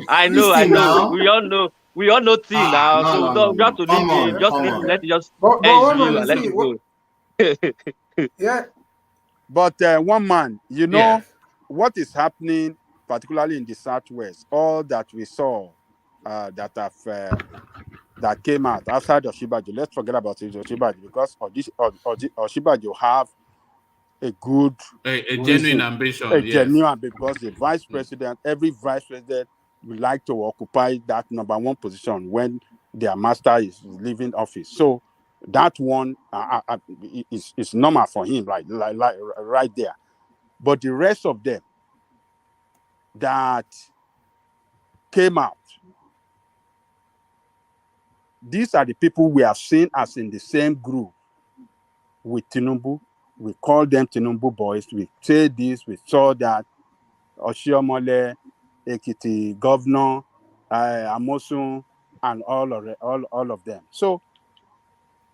Speaker 12: I know. We all know thing now. So we have to leave him. Let it just end you and let it go.
Speaker 5: Yeah.
Speaker 9: But one man, what is happening, particularly in the Southwest, all that we saw that came out outside of Osinbajo. Let's forget about Osinbajo because Osinbajo have a good,
Speaker 1: a genuine ambition.
Speaker 9: Because the vice president, every vice president would like to occupy that number one position when their master is leaving office. So that one is normal for him, like right there. But the rest of them that came out, these are the people we have seen as in the same group with Tinubu. We call them Tinubu boys. We say this, we saw that. Oshiomole, Ekiti governor, Amosun, and all of them. So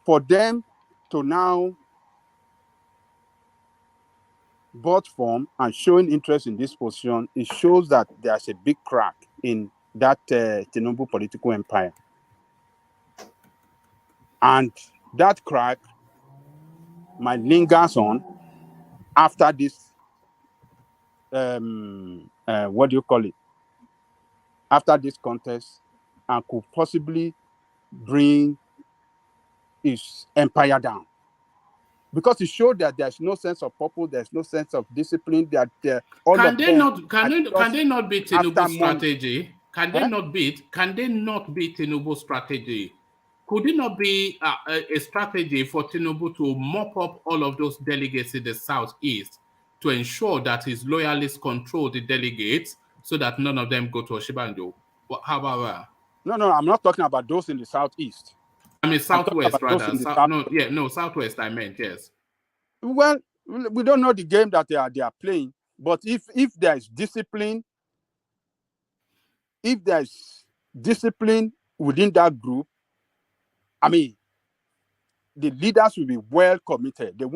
Speaker 9: for them to now vote form and showing interest in this position, it shows that there's a big crack in that Tinubu political empire. And that crack might linger on after this, what do you call it? After this contest, and could possibly bring his empire down. Because it showed that there's no sense of purpose, there's no sense of discipline. That
Speaker 1: can they not be Tinubu's strategy? Can they not beat Tinubu's strategy? Could it not be a strategy for Tinubu to mop up all of those delegates in the southeast to ensure that his loyalists control the delegates so that none of them go to Osinbajo? How about that?
Speaker 9: No, I'm not talking about those in the southeast.
Speaker 1: I mean southwest rather. Southwest. I meant yes.
Speaker 9: Well, we don't know the game that they are playing, but if there is discipline, within that group, I mean, the leaders will be well committed. They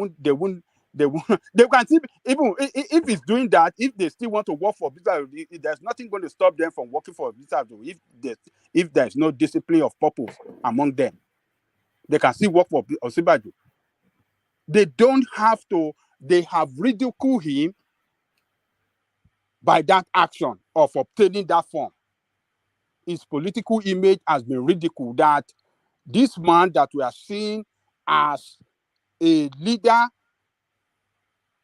Speaker 9: can see, even if it's doing that, if they still want to work for business, there's nothing going to stop them from working for business if there's no discipline of purpose among them. they can still work for Osinbajo. They don't have to, they have ridiculed him by that action of obtaining that form. His political image has been ridiculed, that this man that we are seeing as a leader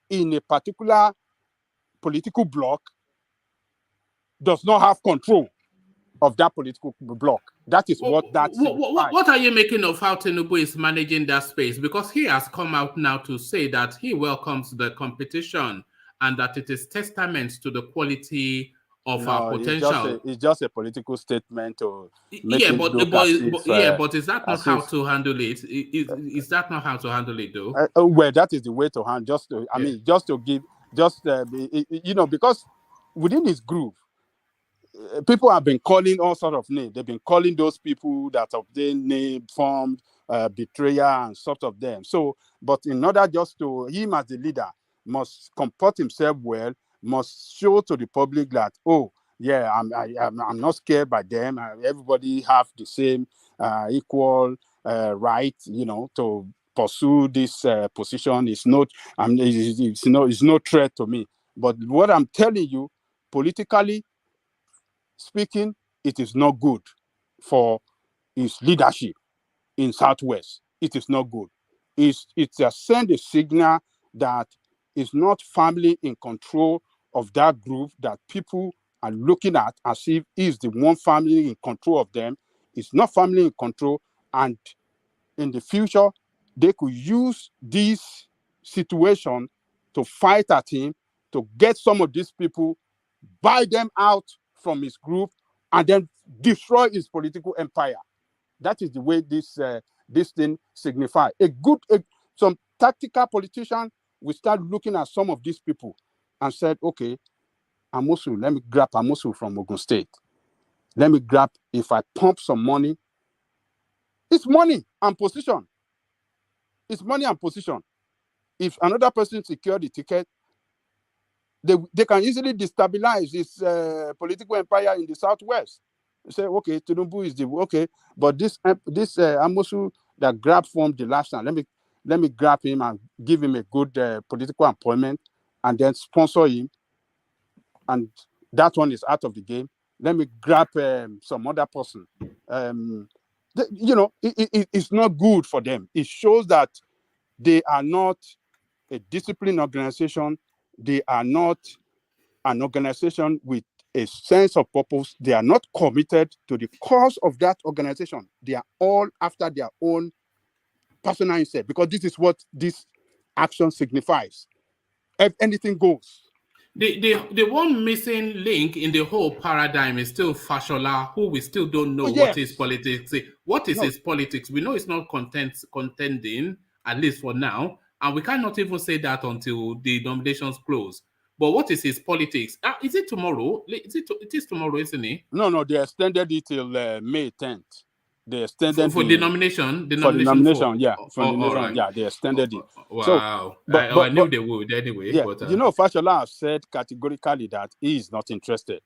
Speaker 9: in a particular political bloc does not have control of that political bloc. That is what that signifies.
Speaker 1: What are you making of how Tinubu is managing that space? Because he has come out now to say that he welcomes the competition and that it is testament to the quality of our potential.
Speaker 9: It's just a political statement to make
Speaker 1: Yeah,
Speaker 9: it
Speaker 1: but
Speaker 9: look as if,
Speaker 1: but is that not how to handle it? Is that not how to handle it though?
Speaker 9: well, that is the way to handle. Just to, I mean, just to give, you know, because within his group, people have been calling all sort of names. They've been calling those people that obtained name, formed, betrayer, and sort of them. So, but in order just to, him as the leader must comport himself well, must show to the public that, oh, yeah, I'm not scared by them. Everybody have the same equal right, you know, to pursue this position. It's not, it's no threat to me. But what I'm telling you, politically speaking, it is not good for his leadership in Southwest. It is not good. It send a signal that is not firmly in control of that group, that people are looking at as if he's the one family in control of them. It's not firmly in control, and in the future, they could use this situation to fight at him, to get some of these people, buy them out from his group, and then destroy his political empire. That is the way this thing signifies. Some tactical politician will start looking at some of these people and said, okay, Amosu, let me grab Amosu from Ogun State. Let me grab, if I pump some money, it's money and position. It's money and position. If another person secure the ticket, they can easily destabilize this political empire in the Southwest. Say, okay, Tinubu is the okay, but this Amosu that grabbed from the last time, let me grab him and give him a good political appointment, and then sponsor him, and that one is out of the game. Let me grab some other person. It's not good for them. It shows that they are not a disciplined organization. They are not an organization with a sense of purpose. They are not committed to the cause of that organization. They are all after their own personal interest, because this is what this action signifies. If anything goes.
Speaker 1: The one missing link in the whole paradigm is still Fashola, who we still don't know
Speaker 9: yes.
Speaker 1: what his politics is. What is his politics? We know it's not contending, at least for now, and we cannot even say that until the nominations close. But what is his politics? Is it tomorrow? It is tomorrow, isn't it?
Speaker 9: No, they extended it till May 10th. They extended
Speaker 1: for the nomination.
Speaker 9: For the nomination, yeah.
Speaker 1: Right.
Speaker 9: Yeah, they extended it.
Speaker 1: Wow. So, I knew they would anyway.
Speaker 9: Yeah,
Speaker 1: but,
Speaker 9: Fashola has said categorically that he is not interested.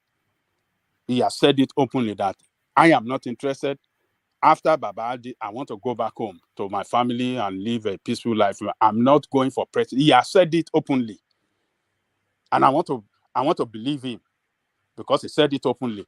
Speaker 9: He has said it openly that I am not interested. After Babadi, I want to go back home to my family and live a peaceful life. I'm not going for president. He has said it openly. And I want to believe him, because he said it openly.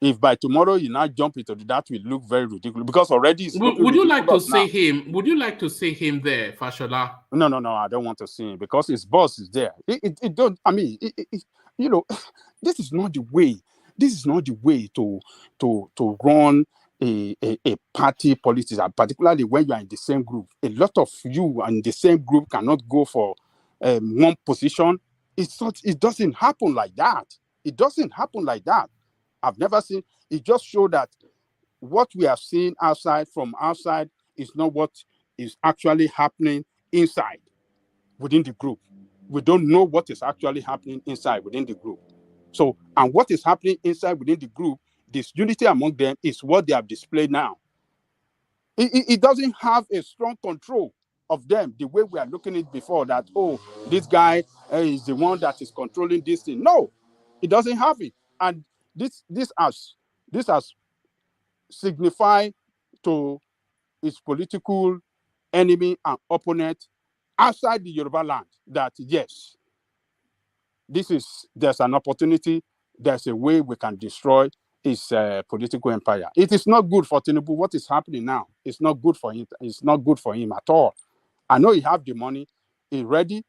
Speaker 9: If by tomorrow you now jump into that, will look very ridiculous, because already it's
Speaker 1: would you like to see him? Would you like to see him there, Fashola?
Speaker 9: No, I don't want to see him, because his boss is there. It don't. I mean, this is not the way. This is not the way to run a party politics, particularly when you are in the same group. A lot of you in the same group cannot go for one position. It doesn't happen like that. It doesn't happen like that. I've never seen it. Just show that what we have seen from outside is not what is actually happening inside within the group. We don't know what is actually happening inside within the group. So, and what is happening inside within the group, this unity among them is what they have displayed now. It doesn't have a strong control of them the way we are looking at it before, that, oh, this guy is the one that is controlling this thing. No, it doesn't have it. And this has signified to his political enemy and opponent outside the Yoruba land that yes, there's an opportunity, there's a way we can destroy his political empire. It is not good for Tinubu. What is happening now? It's not good for him. It's not good for him at all. I know he have the money. He ready.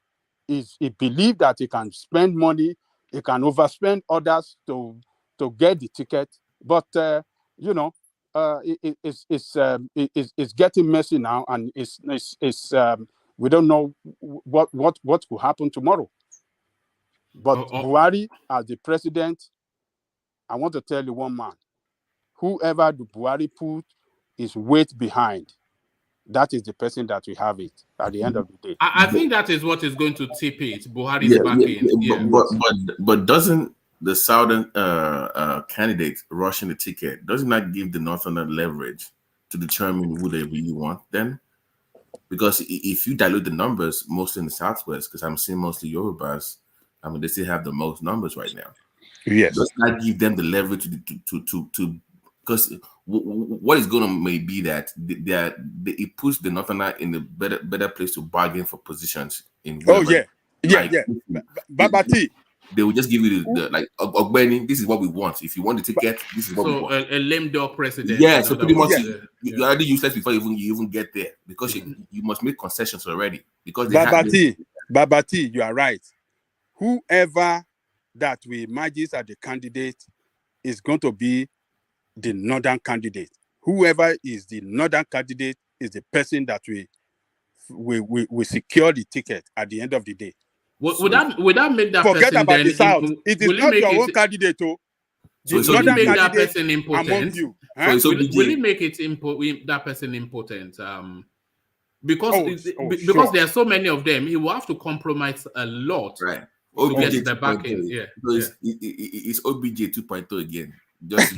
Speaker 9: He believe that he can spend money. He can overspend others to get the ticket. But it's getting messy now, and we don't know what will happen tomorrow. But Buhari, as the president, I want to tell you one man: whoever the Buhari put his weight behind, that is the person that we have it at the end of the day.
Speaker 1: I think that is what is going to tip it. Buhari's backing. Yeah.
Speaker 7: But doesn't the southern candidate rushing the ticket doesn't that give the northern leverage to determine who they really want then? Because if you dilute the numbers, mostly in the southwest, because I'm seeing mostly Yorubas, I mean they still have the most numbers right now.
Speaker 9: Yes,
Speaker 7: does not give them the leverage to because what is going to may be that it puts the northerner in a better place to bargain for positions in whatever.
Speaker 9: Babati.
Speaker 7: They will just give you the like Ogbeni, this is what we want. If you want the ticket, this is what we want.
Speaker 1: A lame dog president.
Speaker 7: Yeah, so pretty much you're already useless before you even get there because you must make concessions already. Because
Speaker 9: Babati, you are right. Whoever that we imagine as the candidate is going to be the northern candidate. Whoever is the northern candidate is the person that we secure the ticket at the end of the day.
Speaker 1: Would that make that
Speaker 9: forget
Speaker 1: person
Speaker 9: about
Speaker 1: then
Speaker 9: the south? It is not your own candidate, oh.
Speaker 1: So will it make that person impotent?
Speaker 9: You.
Speaker 1: Huh? Will it make it that person impotent? Because there are so many of them, he will have to compromise a lot,
Speaker 7: right?
Speaker 1: To get the backing. Yeah,
Speaker 7: it's OBJ 2.0 again. Just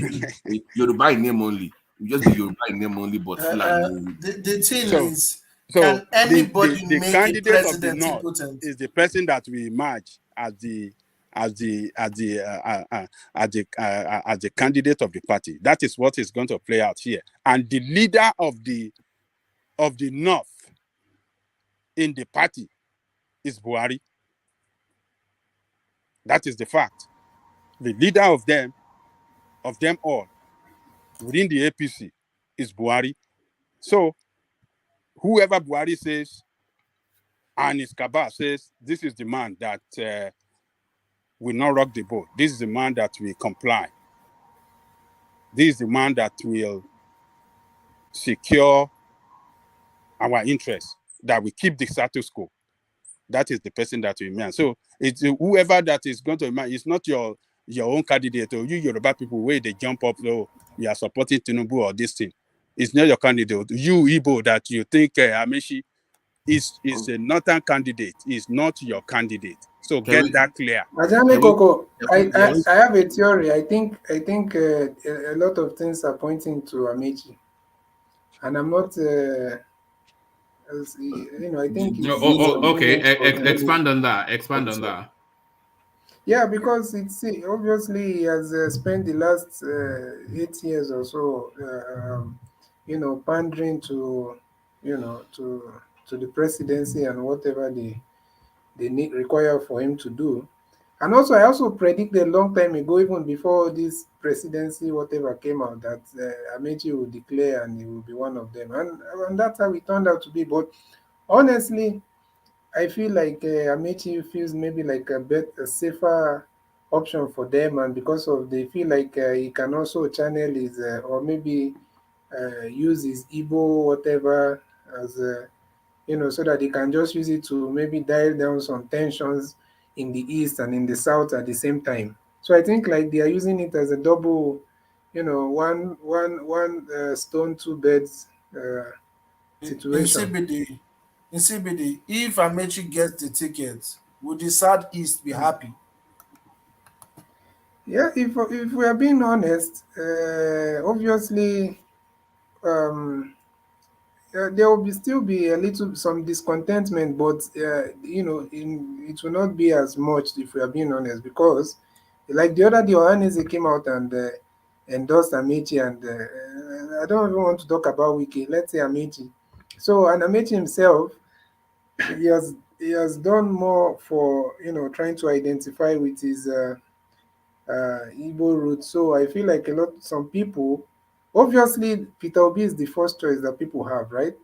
Speaker 7: Yoruba name only. You just be Yoruba name only, but
Speaker 15: the thing is, can anybody
Speaker 9: the
Speaker 15: make
Speaker 9: candidate
Speaker 15: a president
Speaker 9: of the
Speaker 15: impotent?
Speaker 9: Is the person that we emerge as the candidate of the party. That is what is going to play out here. And the leader of the North in the party is Buhari. That is the fact. The leader of them all within the APC is Buhari. So whoever Buhari says and his cabal says, this is the man that will not rock the boat. This is the man that will comply. This is the man that will secure our interests, that will keep the status quo. That is the person that will emerge. So it's whoever that is going to emerge. It's not your own candidate or you Yoruba people where they jump up, oh, we are supporting Tinubu or this thing. It's not your candidate. You Igbo that you think Amechi is a northern candidate, is not your candidate. So get that clear.
Speaker 5: Ajame Koko, I have a theory. I think a lot of things are pointing to Amechi, and I'm not. I think.
Speaker 1: Expand on that.
Speaker 5: Yeah, because it's obviously he has spent the last 8 years or so, pandering to, to the presidency and whatever they need require for him to do. And also, I also predicted a long time ago, even before this presidency, whatever came out, that Amechi will declare and he will be one of them. And that's how it turned out to be. But honestly, I feel like Amechi feels maybe like a safer option for them, and because of they feel like he can also channel his or maybe use his Igbo whatever as so that he can just use it to maybe dial down some tensions in the east and in the south at the same time. So I think like they are using it as a double, one stone, two beds situation.
Speaker 15: In CBD, if Amechi gets the ticket, would the Southeast be happy?
Speaker 5: Yeah, if we are being honest, obviously, there will still be some discontentment, but it will not be as much if we are being honest, because like the other day, Ohaneze came out and endorsed Amechi, and I don't even want to talk about Wiki. Let's say Amechi. So, and Amechi himself, he has done more for trying to identify with his Igbo roots. So I feel like some people, obviously Peter Obi is the first choice that people have, right?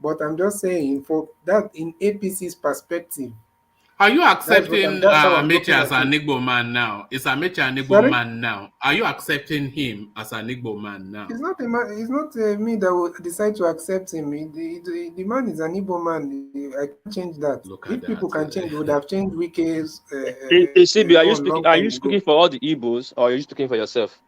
Speaker 5: But I'm just saying for that in APC's perspective,
Speaker 1: Are you accepting
Speaker 5: that's how I'm
Speaker 1: Amechi
Speaker 5: looking
Speaker 1: as
Speaker 5: at
Speaker 1: an
Speaker 5: it.
Speaker 1: Igbo man now? Is Amechi an Igbo
Speaker 5: Sorry?
Speaker 1: man now? Are you accepting him as an Igbo man now?
Speaker 5: It's not a man, it's not me that will decide to accept him. The man is an Igbo man. I can't change that.
Speaker 1: Look at
Speaker 5: If people
Speaker 1: that.
Speaker 5: can change, would have changed Wike's
Speaker 12: CB,
Speaker 5: own long
Speaker 12: are
Speaker 5: time
Speaker 12: you
Speaker 5: ago.
Speaker 12: speaking for all the Igbos or are you speaking for yourself?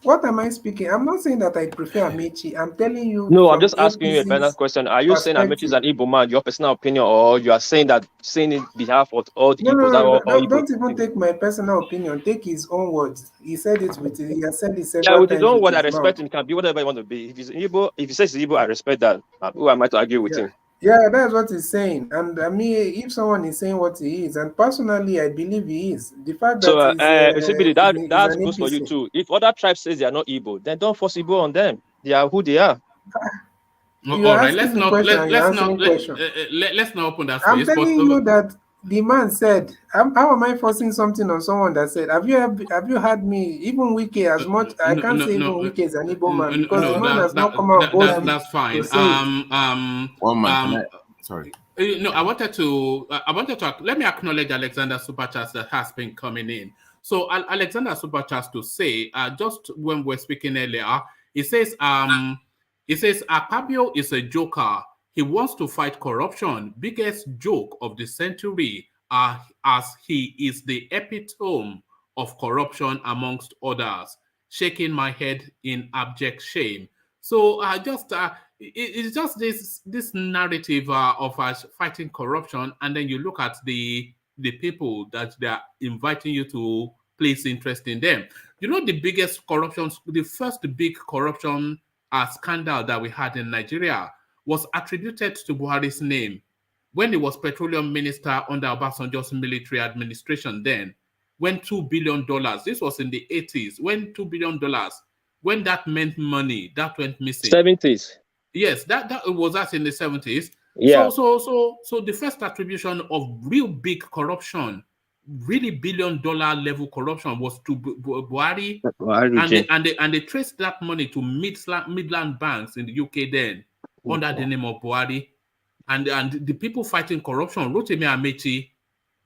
Speaker 5: What am I speaking? I'm not saying that I prefer Amechi. I'm telling you
Speaker 12: No, I'm
Speaker 5: from
Speaker 12: just asking you a better
Speaker 5: APC's
Speaker 12: question. Are you saying Amechi is
Speaker 5: perspective.
Speaker 12: an Igbo man, your personal opinion, or you are saying it behalf of all the
Speaker 5: No,
Speaker 12: Igbos,
Speaker 5: no, no,
Speaker 12: all Igbo
Speaker 5: don't even
Speaker 12: people?
Speaker 5: take my personal opinion. Take his own words. He has said it
Speaker 12: Yeah,
Speaker 5: several
Speaker 12: with his
Speaker 5: times
Speaker 12: own
Speaker 5: with
Speaker 12: word, I
Speaker 5: his mouth.
Speaker 12: respect him. He can be whatever he want to be. If he's Igbo, if he says he's Igbo, I respect that. Who am I to argue with
Speaker 5: Yeah.
Speaker 12: him?
Speaker 5: Yeah, that's what he's saying. And I mean, if someone is saying what he is, and personally, I believe he is. The fact
Speaker 12: So,
Speaker 5: that
Speaker 12: CBD,
Speaker 5: he's
Speaker 12: that
Speaker 5: an
Speaker 12: goes for you
Speaker 5: APC.
Speaker 12: too. If other tribes says they are not Igbo, then don't force Igbo on them. They are who they are.
Speaker 5: You're
Speaker 1: All right,
Speaker 5: asking me question and you're answering question.
Speaker 1: let's not open that
Speaker 5: I'm
Speaker 1: space. But
Speaker 5: telling you that the man said, how am I forcing something on someone that said, have you heard me, even Wiki, as much, I
Speaker 1: no,
Speaker 5: can't
Speaker 1: no,
Speaker 5: say even
Speaker 1: no,
Speaker 5: Wiki is an Igbo man
Speaker 1: no,
Speaker 5: because the
Speaker 1: no,
Speaker 5: man has not come out
Speaker 1: that
Speaker 5: boldly
Speaker 1: that's
Speaker 5: to
Speaker 1: fine.
Speaker 5: say it.
Speaker 7: One man, can I? Sorry.
Speaker 1: No, I wanted to let me acknowledge Alexander Superchas that has been coming in. So Alexander Superchas to say, just when we're speaking earlier, he says Akpabio is a joker. He wants to fight corruption. Biggest joke of the century, as he is the epitome of corruption amongst others. Shaking my head in abject shame. So it's just this narrative of us fighting corruption, and then you look at the people that they are inviting you to place interest in them. You know, the first big corruption scandal that we had in Nigeria was attributed to Buhari's name when he was petroleum minister under Obasanjo's military administration. Then, when $2 billion, this was in the 80s, when $2 billion, when that meant money, that went missing.
Speaker 12: 70s.
Speaker 1: Yes, that was that in the 70s.
Speaker 12: Yeah.
Speaker 1: So the first attribution of real big corruption, really $1 billion level corruption, was to Buhari, and they traced that money to Midland banks in the UK then, under the name of Buhari, and the people fighting corruption, Rotimi Amechi,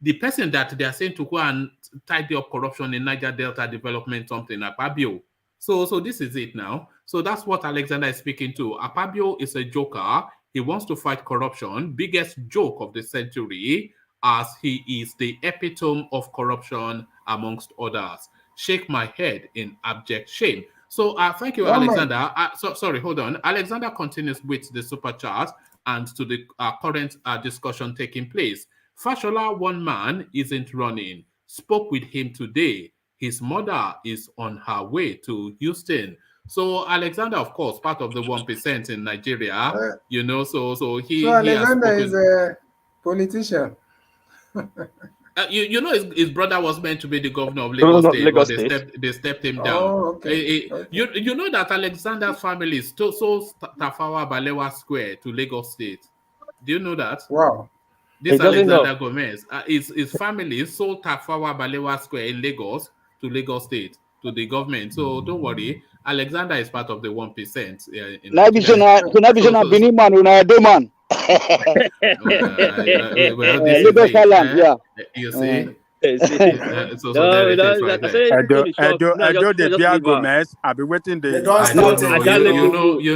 Speaker 1: the person that they are saying to go and tidy up corruption in Niger Delta development, something like Akpabio. So this is it now. So that's what Alexander is speaking to. Akpabio is a joker. He wants to fight corruption. Biggest joke of the century, as he is the epitome of corruption amongst others. Shake my head in abject shame. So thank you,
Speaker 5: One man.
Speaker 1: Alexander. Sorry, hold on. Alexander continues with the super chat and to the current discussion taking place. Fashola, one man, isn't running. Spoke with him today. His mother is on her way to Houston. So Alexander, of course, part of the 1% in Nigeria, so
Speaker 5: So
Speaker 1: he has
Speaker 5: Alexander is
Speaker 1: spoken.
Speaker 5: a politician.
Speaker 1: His brother was meant to be the governor of Lagos State, but they stepped him down.
Speaker 5: Oh, okay.
Speaker 1: You know that Alexander's family is so Tafawa Balewa Square to Lagos State. Do you know that?
Speaker 5: Wow.
Speaker 1: This Alexander Gomez, his family sold Tafawa Balewa Square in Lagos to Lagos State to the government. So don't worry, Alexander is part of the 1% in Nigeria. Well, this is
Speaker 4: Lagos
Speaker 1: it.
Speaker 4: Island, yeah.
Speaker 1: You see? So
Speaker 12: No,
Speaker 1: there it is right there.
Speaker 9: Edo de Bia Gomez. I've been waiting
Speaker 15: They
Speaker 9: the.
Speaker 15: don't
Speaker 1: I don't
Speaker 15: start
Speaker 1: know.
Speaker 15: again.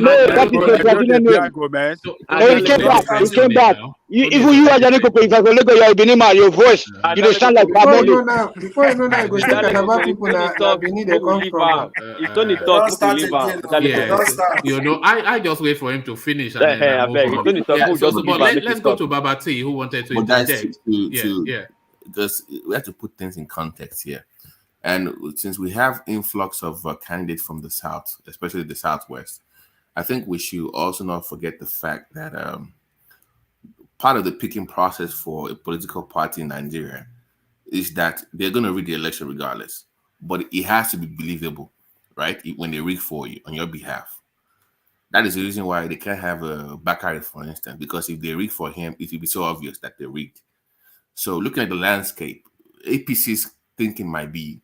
Speaker 4: No, that is the
Speaker 9: Edo de
Speaker 4: Brazilian
Speaker 9: Bia
Speaker 4: name.
Speaker 9: Gomez.
Speaker 4: Oh, he came back. He came back. Even you, Ajaniko, if I go look at your Benin man, your voice, you don't sound like
Speaker 5: Before you
Speaker 4: Ramondo.
Speaker 5: know now, I go check about people now Benin they come from.
Speaker 12: If Tony
Speaker 15: They
Speaker 12: talk,
Speaker 15: don't start again. They don't start.
Speaker 1: I just wait for him to finish and then I move on. But let's go to Baba T, who wanted to
Speaker 7: But guys,
Speaker 1: interject.
Speaker 7: just we have to put things in context here. And since we have influx of candidates from the South, especially the Southwest, I think we should also not forget the fact that part of the picking process for a political party in Nigeria is that they're going to rig the election regardless. But it has to be believable. right? When they rig for you on your behalf. That is the reason why they can't have a Bakari, for instance, because if they rig for him, it will be so obvious that they rigged. So looking at the landscape, APC's thinking might be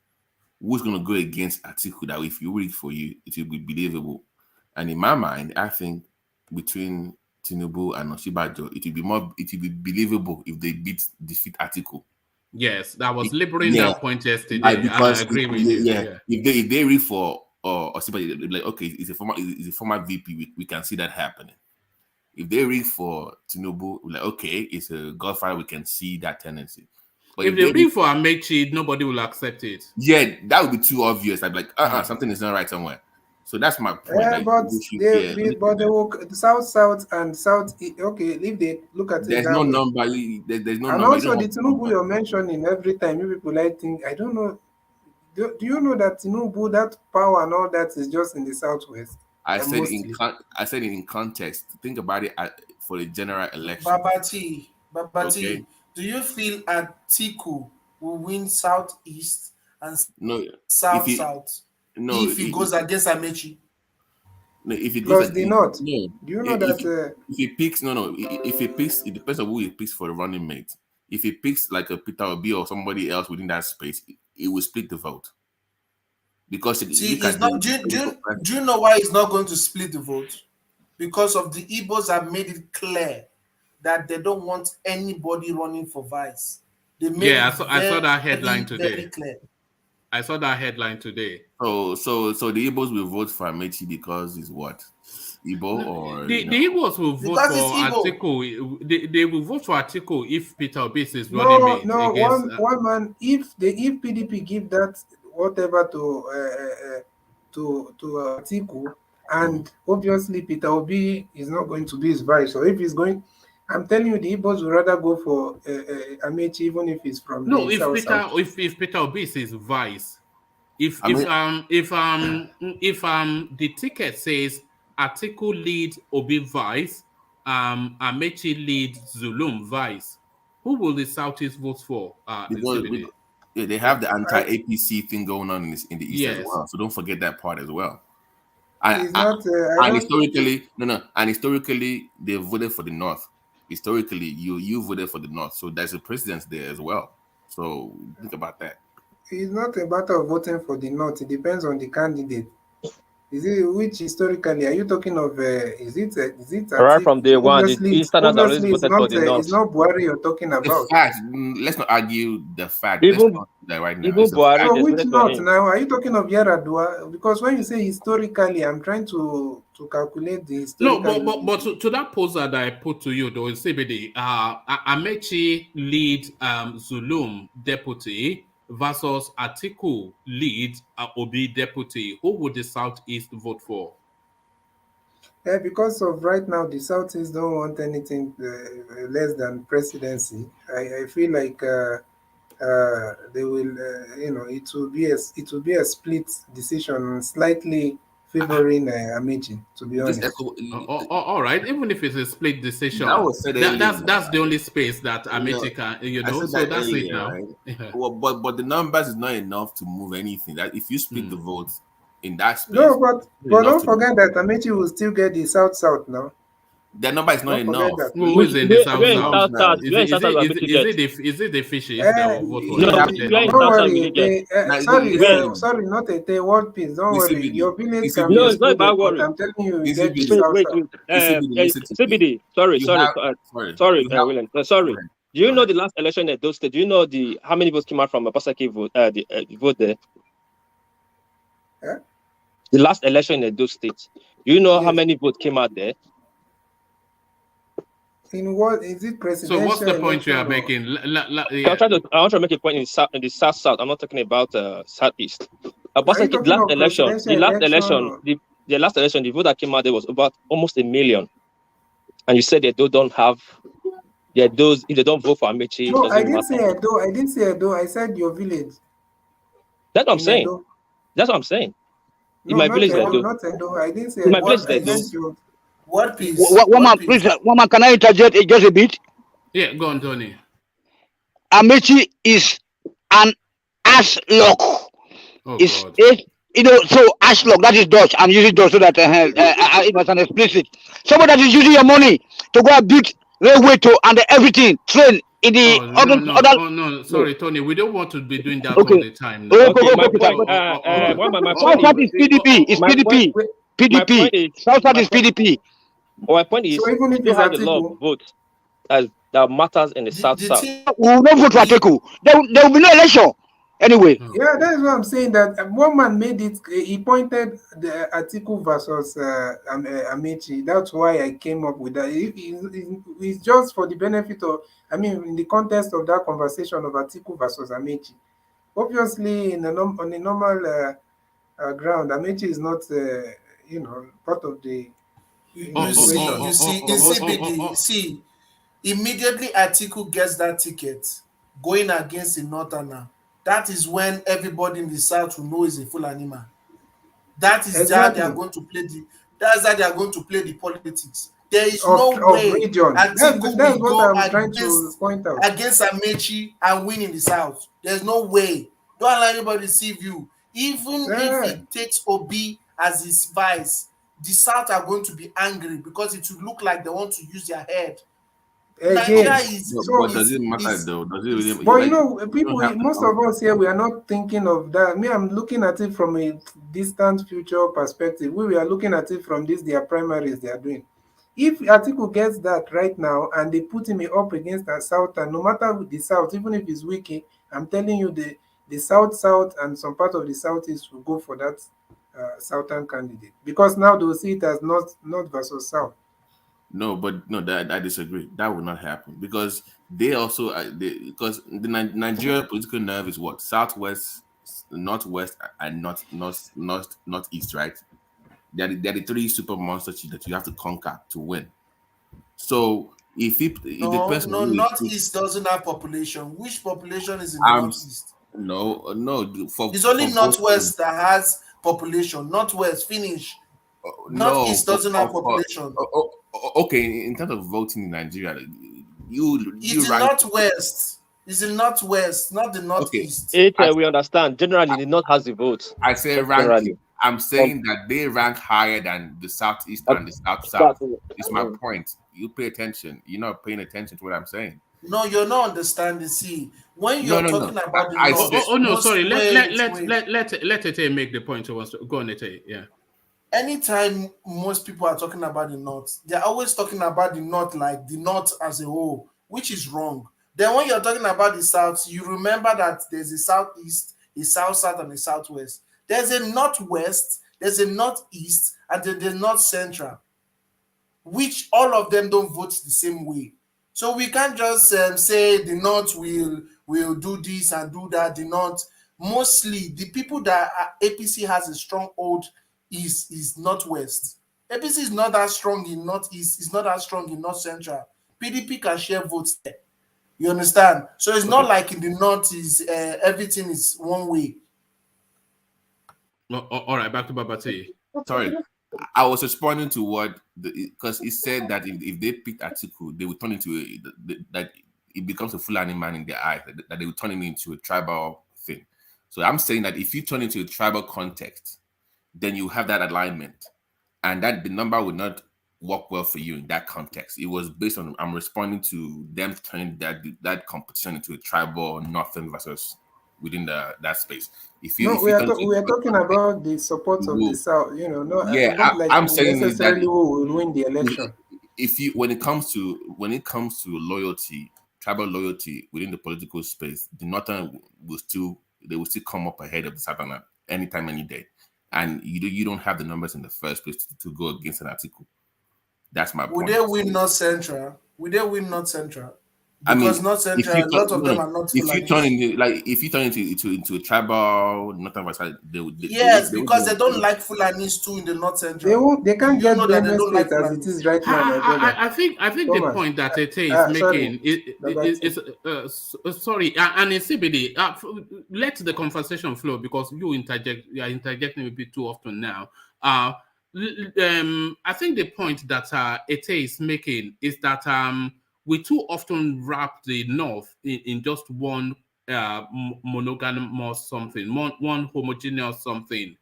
Speaker 7: who's going to go against Atiku that if you rig for you, it will be believable. And in my mind, I think between Tinubu and Osinbajo, it will be believable if they defeat Atiku.
Speaker 1: Yes, that was liberating
Speaker 7: Yeah,
Speaker 1: that point yesterday, and I
Speaker 7: because
Speaker 1: agree with you. Yeah.
Speaker 7: if they read for Osinbajo, like okay, it's a former VP, we can see that happening. If they read for Tinubu, like okay, it's a godfather, we can see that tendency. But
Speaker 1: If they read for Amechi, nobody will accept it.
Speaker 7: Yeah, that would be too obvious. I'd be like, something is not right somewhere. So that's my point.
Speaker 5: Yeah,
Speaker 7: Like,
Speaker 5: but
Speaker 7: yeah,
Speaker 5: they will south and south. Okay, if they look at it
Speaker 7: there's
Speaker 5: that
Speaker 7: no
Speaker 5: way.
Speaker 7: number. There's no
Speaker 5: And
Speaker 7: number. You
Speaker 5: also
Speaker 7: don't
Speaker 5: the
Speaker 7: have
Speaker 5: Tinubu you're mentioning every time, you people like think, I don't know. Do you know that Tinubu, that power and all that is just in the southwest?
Speaker 7: I said
Speaker 5: Mostly.
Speaker 7: I said in context. Think about it for the general election.
Speaker 15: Babati,
Speaker 7: Okay.
Speaker 15: do you feel Atiku will win southeast and
Speaker 7: No,
Speaker 15: south if he goes against Amechi?
Speaker 7: No, if it
Speaker 5: Plus
Speaker 7: goes
Speaker 5: the north.
Speaker 7: no,
Speaker 5: Do you know that?
Speaker 7: if he picks if he picks, it depends on who he picks for the running mate. If he picks like a Peter Obi or somebody else within that space, it will split the vote. Because
Speaker 15: See, it's not. Do you know why he's not going to split the vote? Because of the Igbos have made it clear that they don't want anybody running for vice. They made
Speaker 1: I saw that headline today.
Speaker 15: Very clear.
Speaker 1: I saw that headline today.
Speaker 7: So the Igbos will vote for Amechi because it's what? Igbo or
Speaker 1: the Igbos will vote for Atiku. They will vote for Atiku if Peter Obi is running mate.
Speaker 5: No,
Speaker 1: against,
Speaker 5: one man. If PDP give that whatever to Atiku, and obviously Peter Obi is not going to be his vice. So if he's going, I'm telling you, the Igbos would rather go for Amechi, even if he's from the south.
Speaker 1: If Peter Obi is his vice, if the ticket says Atiku lead Obi vice, Amechi lead Zulum vice, who will the Southeast vote for?
Speaker 7: They have the anti-APC thing going on in the East as
Speaker 1: Yes.
Speaker 7: well. So don't forget that part as well. Historically, they voted for the North. Historically, you voted for the North, so there's a precedence there as well. So think about that.
Speaker 5: It's not a matter of voting for the North. It depends on the candidate. Is it which historically are you talking of? Is it
Speaker 12: right from day one? The
Speaker 5: obviously
Speaker 12: Easterners always voted for the North.
Speaker 5: It's not Buhari you're talking about.
Speaker 7: The fact, let's not argue the fact.
Speaker 12: Even
Speaker 7: that right now.
Speaker 12: even Buhari,
Speaker 5: So
Speaker 12: they
Speaker 5: which
Speaker 12: voted for
Speaker 5: North
Speaker 12: him.
Speaker 5: now? Are you talking of Yaradua? Because when you say historically, I'm trying to calculate the historical.
Speaker 1: No, but to that poster that I put to you, though, in CBD, Amechi lead Zulum deputy versus Atiku lead Obi deputy. Who would the Southeast vote for?
Speaker 5: Yeah, because of right now, the Southeast don't want anything less than presidency. I feel like they will, it will be a split decision, slightly favoring Amechi, to be honest.
Speaker 1: All right, even if it's a split decision, that's the only space that Amechi can, so that's earlier, it now.
Speaker 7: Right? Yeah. Well, but the numbers is not enough to move anything. That if you split the votes in that space,
Speaker 5: no, but don't forget that Amechi will still get the South now.
Speaker 7: The number is not enough.
Speaker 1: Who is in the South? Is it the fishes that will vote for
Speaker 5: don't worry. Sorry, not a world peace. Don't worry. Your village can be
Speaker 12: it's not about worry.
Speaker 5: I'm telling you, you get the South.
Speaker 12: CBD. Sorry, William. Sorry. Do you know the last election in those states? Do you know how many votes came out from Obaseki vote? The vote there. The last election in those states. Do you know how many votes came out there?
Speaker 5: In what is it presidential?
Speaker 1: So what's the point you are making?
Speaker 12: I want to make a point in the south. I'm not talking about southeast. The last election, the vote that came out there was about almost 1 million. And you said they don't have. Those if they don't vote for Amechi.
Speaker 5: No, I didn't say Edo. I didn't say Edo. I said your village.
Speaker 12: That's what I'm saying.
Speaker 5: Edo.
Speaker 12: That's what I'm saying.
Speaker 5: In my village, not Edo. I didn't say
Speaker 12: in my village, Edo.
Speaker 15: What piece?
Speaker 4: One man, can I interject just a bit?
Speaker 1: Yeah, go on, Tony.
Speaker 4: Amechi is an ass lock. So Ashlock, that is Dutch. I'm using Dutch so that it was an explicit. Somebody that is using your money to go and build railway to and everything, train in the
Speaker 1: Oh
Speaker 4: other,
Speaker 1: no! Oh no! Sorry, Tony. We don't want to be doing that all
Speaker 4: okay.
Speaker 1: the time
Speaker 4: Oh,
Speaker 1: now.
Speaker 12: Okay, my
Speaker 4: okay,
Speaker 12: point.
Speaker 1: All right.
Speaker 12: My
Speaker 1: Oh,
Speaker 12: point
Speaker 4: South
Speaker 12: is,
Speaker 4: South is PDP. It's
Speaker 12: my point.
Speaker 4: PDP.
Speaker 12: My
Speaker 4: PDP.
Speaker 12: point is,
Speaker 4: South South
Speaker 12: my
Speaker 4: is
Speaker 12: point.
Speaker 4: PDP.
Speaker 12: My point
Speaker 5: So
Speaker 12: is,
Speaker 5: even
Speaker 12: we
Speaker 5: if
Speaker 12: still
Speaker 5: it's
Speaker 12: have a lot of
Speaker 5: Atiku,
Speaker 12: votes that matters in the South.
Speaker 15: The thing,
Speaker 4: We will not vote for Atiku. There will be no election. Anyway.
Speaker 5: yeah, that is what I'm saying. That one man made it. He pointed the Atiku versus Amechi. That's why I came up with that. It's just for the benefit of. I mean, in the context of that conversation of Atiku versus Amechi. Obviously, on a normal ground, Amechi is not, part of the
Speaker 15: you see,
Speaker 5: equation.
Speaker 15: Biggie, see, immediately Atiku gets that ticket going against the Northerner, that is when everybody in the South will know he's a full animal. That is how they are
Speaker 5: Exactly.
Speaker 15: going to play the. That's how they are going to play the politics. There is
Speaker 5: Of
Speaker 15: no way
Speaker 5: region.
Speaker 15: Atiku
Speaker 5: That's
Speaker 15: will
Speaker 5: what
Speaker 15: go
Speaker 5: I'm trying to point out.
Speaker 15: against Amechi and win in the South. There's no way. Don't allow anybody to deceive you. Even if
Speaker 5: Yeah.
Speaker 15: he takes Obi as his vice, the South are going to be angry because it will look like they want to use their head. Nigeria
Speaker 5: Again,
Speaker 7: But does it matter though? Does it really
Speaker 5: but
Speaker 7: like you
Speaker 5: people,
Speaker 7: don't have to
Speaker 5: most of us here, we are not thinking of that. Me, I'm looking at it from a distant future perspective. We are looking at it from their primaries they are doing. If Atiku gets that right now and they put him up against the South, and no matter the South, even if it's weak, I'm telling you, the South and some part of the Southeast will go for that Southern candidate because now they'll see it as North versus South.
Speaker 7: No, but no, that I disagree. That will not happen because they also because the Nigeria political nerve is what southwest, northwest, and northeast, right? They're the three super monsters that you have to conquer to win. So if the person
Speaker 15: No,
Speaker 7: who is
Speaker 15: Northeast doesn't have population. Which population is in the
Speaker 7: I'm
Speaker 15: Northeast?
Speaker 7: no
Speaker 15: It's only
Speaker 7: for both
Speaker 15: Northwest that has population. Northwest, finish.
Speaker 7: no
Speaker 15: Northeast doesn't have
Speaker 7: for
Speaker 15: population.
Speaker 7: okay, in terms of voting in Nigeria, you
Speaker 15: It's in
Speaker 7: rank.
Speaker 15: Northwest. It's in Northwest, not the
Speaker 7: Okay,
Speaker 15: Northeast.
Speaker 12: We understand. Generally, the North has the votes.
Speaker 7: I say
Speaker 12: Just
Speaker 7: ranking.
Speaker 12: generally.
Speaker 7: I'm saying that they rank higher than the Southeast and the South
Speaker 12: That,
Speaker 7: South. It's my point. You pay attention. You're not paying attention to what I'm saying.
Speaker 15: No, you're not understanding. See, when
Speaker 7: No,
Speaker 15: you're
Speaker 7: no, no.
Speaker 15: talking about the
Speaker 7: I said
Speaker 15: North,
Speaker 1: No, sorry.
Speaker 15: wait.
Speaker 1: Let Ete make the point. Go on, Ete. Yeah.
Speaker 15: Anytime most people are talking about the North, they're always talking about the North like the North as a whole, which is wrong. Then when you're talking about the South, you remember that there's a Southeast, a South South, and a Southwest. There's a Northwest, there's a Northeast, and then there's North Central, which all of them don't vote the same way. So we can't just say the North will do this and do that. The North, mostly the people that APC has a stronghold is Northwest. APC is not that strong in Northeast. It's not that strong in North Central. PDP can share votes there. You understand? So it's not like in the North is everything is one way.
Speaker 1: All right, back to Babati.
Speaker 7: sorry. I was responding to what because he said that if they picked Atiku, they would turn into that it becomes a Fulani man in their eyes, that they would turn it into a tribal thing. So I'm saying that if you turn into a tribal context, then you have that alignment, and that the number would not work well for you in that context. It was based on I'm responding to them turning that competition into a tribal northern versus within that space.
Speaker 5: No,
Speaker 7: If you turn
Speaker 5: we are talking about the support of the South.
Speaker 7: yeah,
Speaker 5: Not like
Speaker 7: I'm saying is that
Speaker 5: necessarily who will win the election.
Speaker 7: if you when it comes to loyalty, tribal loyalty within the political space, the northern will still come up ahead of the southern anytime, any day, and you don't have the numbers in the first place to go against an article. That's my
Speaker 15: Would
Speaker 7: point.
Speaker 15: they win North Central? Would they win North Central?
Speaker 7: I mean,
Speaker 15: Because North Central, a lot of them are not Fulanis.
Speaker 7: if you turn into a tribal northern versus
Speaker 15: Yes, because they don't like Fulanis too in the North Central.
Speaker 5: They can't get
Speaker 15: that they
Speaker 5: Benue
Speaker 15: don't like
Speaker 5: State as it
Speaker 15: Fulanis?
Speaker 5: is right now, my brother.
Speaker 1: I think the
Speaker 5: Thomas.
Speaker 1: point that Ete is making
Speaker 5: sorry.
Speaker 1: is sorry, and in CBD, let the conversation flow because you are interjecting a bit too often now. I think the point that Ete is making is that we too often wrap the North in just one monogamous something, one homogeneous something.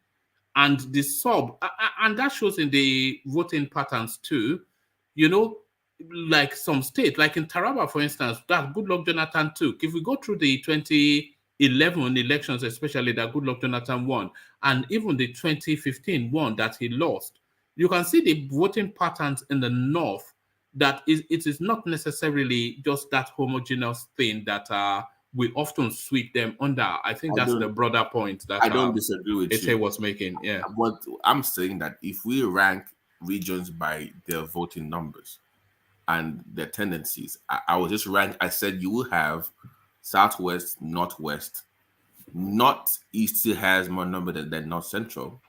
Speaker 1: and the sub, and that shows in the voting patterns too. You know, like some states, like in Taraba, for instance, that Goodluck Jonathan took. If we go through the 2011 elections, especially that Goodluck Jonathan won, and even the 2015 one that he lost, you can see the voting patterns in the north. That it is not necessarily just that homogeneous thing that we often sweep them under. I think that's the broader point that
Speaker 7: I don't disagree with
Speaker 1: Ete
Speaker 7: you.
Speaker 1: was making. Yeah.
Speaker 7: But I'm saying that if we rank regions by their voting numbers and their tendencies, I will just rank. I said you will have Southwest, Northwest. Northeast still has more number than North Central,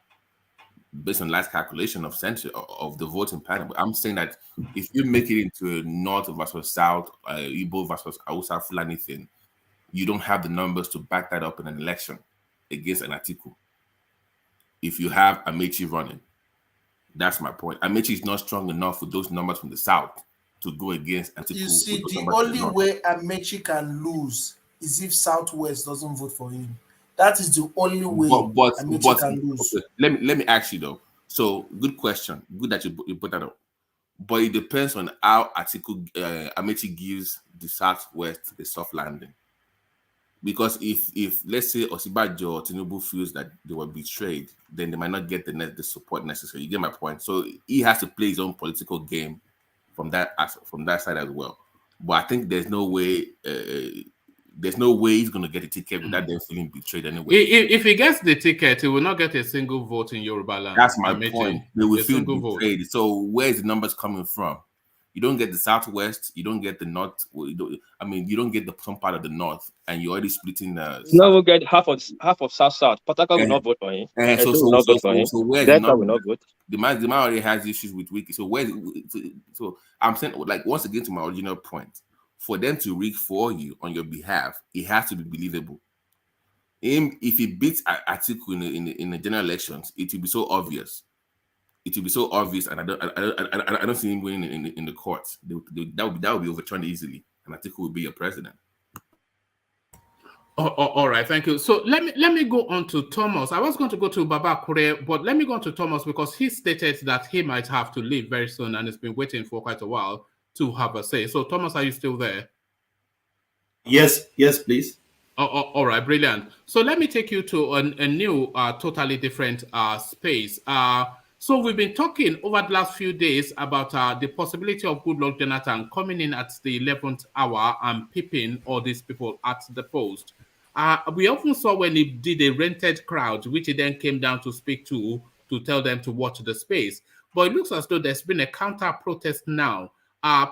Speaker 7: based on last calculation of central of the voting pattern. But I'm saying that if you make it into a North versus South, Igbo versus Hausa Fulani thing, you don't have the numbers to back that up in an election against an Atiku. If you have Amechi running, that's my point. Amechi is not strong enough with those numbers from the South to go against Atiku.
Speaker 15: You see, the only way Amechi can lose is if Southwest doesn't vote for him. That is the only way Amechi can lose.
Speaker 7: Okay, let me ask you though. So, good question. Good that you put that up. But it depends on how Amechi gives the Southwest a soft landing. Because if let's say Osinbajo or Tinubu feels that they were betrayed, then they might not get the support necessary. You get my point. So he has to play his own political game from that side as well. But I think there's no way he's going to get a ticket without them feeling betrayed anyway.
Speaker 1: If he gets the ticket, he will not get a single vote in Yoruba land.
Speaker 7: That's my point. They will feel betrayed. Vote. So where's the numbers coming from? You don't get the Southwest, you don't get the North. You don't get some part of the North, and you're already splitting the.
Speaker 12: You will get half of South. Pataka will not vote for him.
Speaker 7: So where's the number? Will not vote. The man already has issues with Wiki. So so I'm saying, like, once again, to my original point, for them to rig for you on your behalf, it has to be believable. If he beats Atiku in the general elections, it will be so obvious. It will be so obvious, and I don't see him going in the courts. That would be overturned easily, and Atiku will be your president.
Speaker 1: All right, thank you. So let me go on to Thomas. I was going to go to Baba Kure, but let me go on to Thomas because he stated that he might have to leave very soon, and has been waiting for quite a while to have a say. So Thomas, are you still there?
Speaker 11: Yes, please.
Speaker 1: All right, brilliant. So let me take you to a new, totally different space. So we've been talking over the last few days about the possibility of Goodluck Jonathan coming in at the 11th hour and peeping all these people at the post. We often saw when he did a rented crowd, which he then came down to speak to tell them to watch the space. But it looks as though there's been a counter-protest now.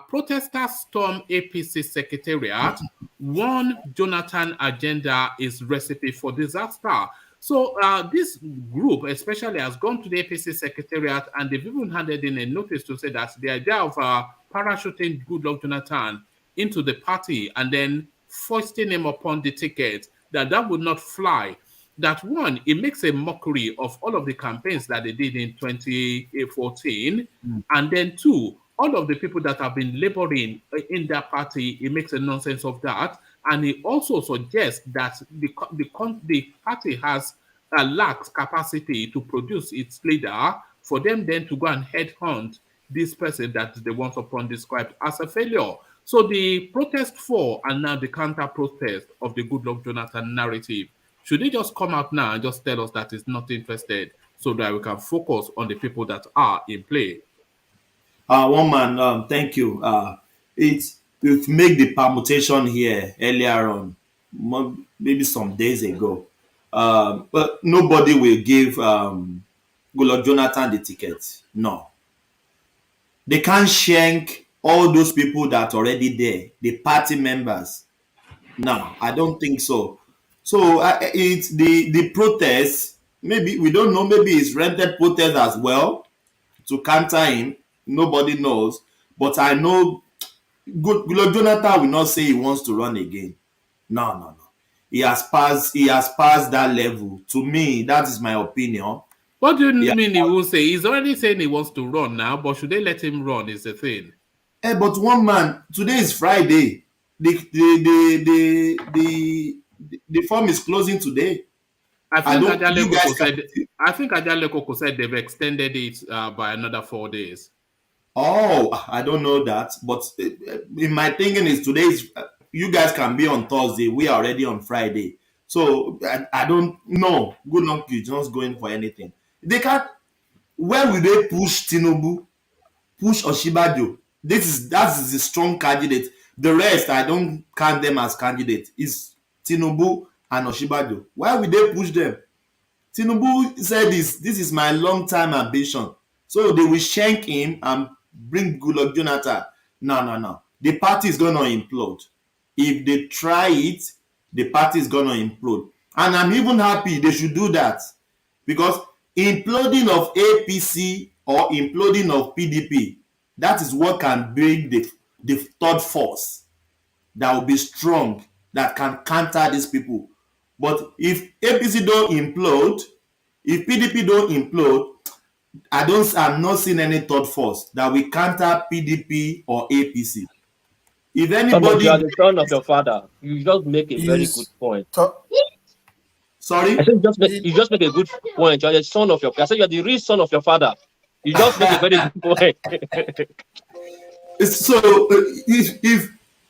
Speaker 1: Protesters storm APC secretariat. One Jonathan agenda is recipe for disaster. So this group especially has gone to the APC secretariat and they've even handed in a notice to say that the idea of parachuting Goodluck Jonathan into the party and then foisting him upon the ticket, that would not fly. That one, it makes a mockery of all of the campaigns that they did in 2014. And then two, all of the people that have been laboring in that party, it makes a nonsense of that. And it also suggests that the party has lacks capacity to produce its leader for them then to go and headhunt this person that they once upon described as a failure. So the protest for and now the counter-protest of the Goodluck Jonathan narrative, should they just come out now and just tell us that it's not interested so that we can focus on the people that are in play?
Speaker 11: One man, thank you. We've made the permutation here earlier on, maybe some days ago. But nobody will give Goodluck Jonathan the ticket. No. They can't shank all those people that are already there, the party members. No, I don't think so. So it's the protest. Maybe we don't know. Maybe it's rented protest as well to counter him. Nobody knows. But I know Goodluck Jonathan will not say he wants to run again. No. He has passed that level. To me, that is my opinion.
Speaker 1: What do you mean he will say? He's already saying he wants to run now, but should they let him run is the thing.
Speaker 11: But one man, today is Friday. The form is closing today.
Speaker 1: I think Ajale
Speaker 11: You guys
Speaker 1: Koko
Speaker 11: can.
Speaker 1: said. I think Ajale Koko said they've extended it by another 4 days.
Speaker 11: Oh, I don't know that, but in my thinking is today's. You guys can be on Thursday. We are already on Friday, so I don't know. Good luck, you just going for anything. They can't. Where will they push Tinubu? Push Osinbajo? That is a strong candidate. The rest I don't count them as candidates. Is Tinubu and Osinbajo? Why will they push them? Tinubu said this is my long time ambition. So they will shank him and bring Goodluck Jonathan. No. The party is gonna implode. If they try it, the party is gonna implode. And I'm even happy they should do that. Because imploding of APC or imploding of PDP, that is what can bring the third force that will be strong, that can counter these people. But if APC don't implode, if PDP don't implode, I'm not seeing any third force that will counter PDP or APC. If
Speaker 12: Thomas, you are
Speaker 11: anybody,
Speaker 12: the son of your father. You just make a very good
Speaker 15: Is
Speaker 12: point.
Speaker 11: sorry,
Speaker 12: I said you just make a good point. You are the son of your. I said you are the real son of your father. You just make a very good point.
Speaker 11: so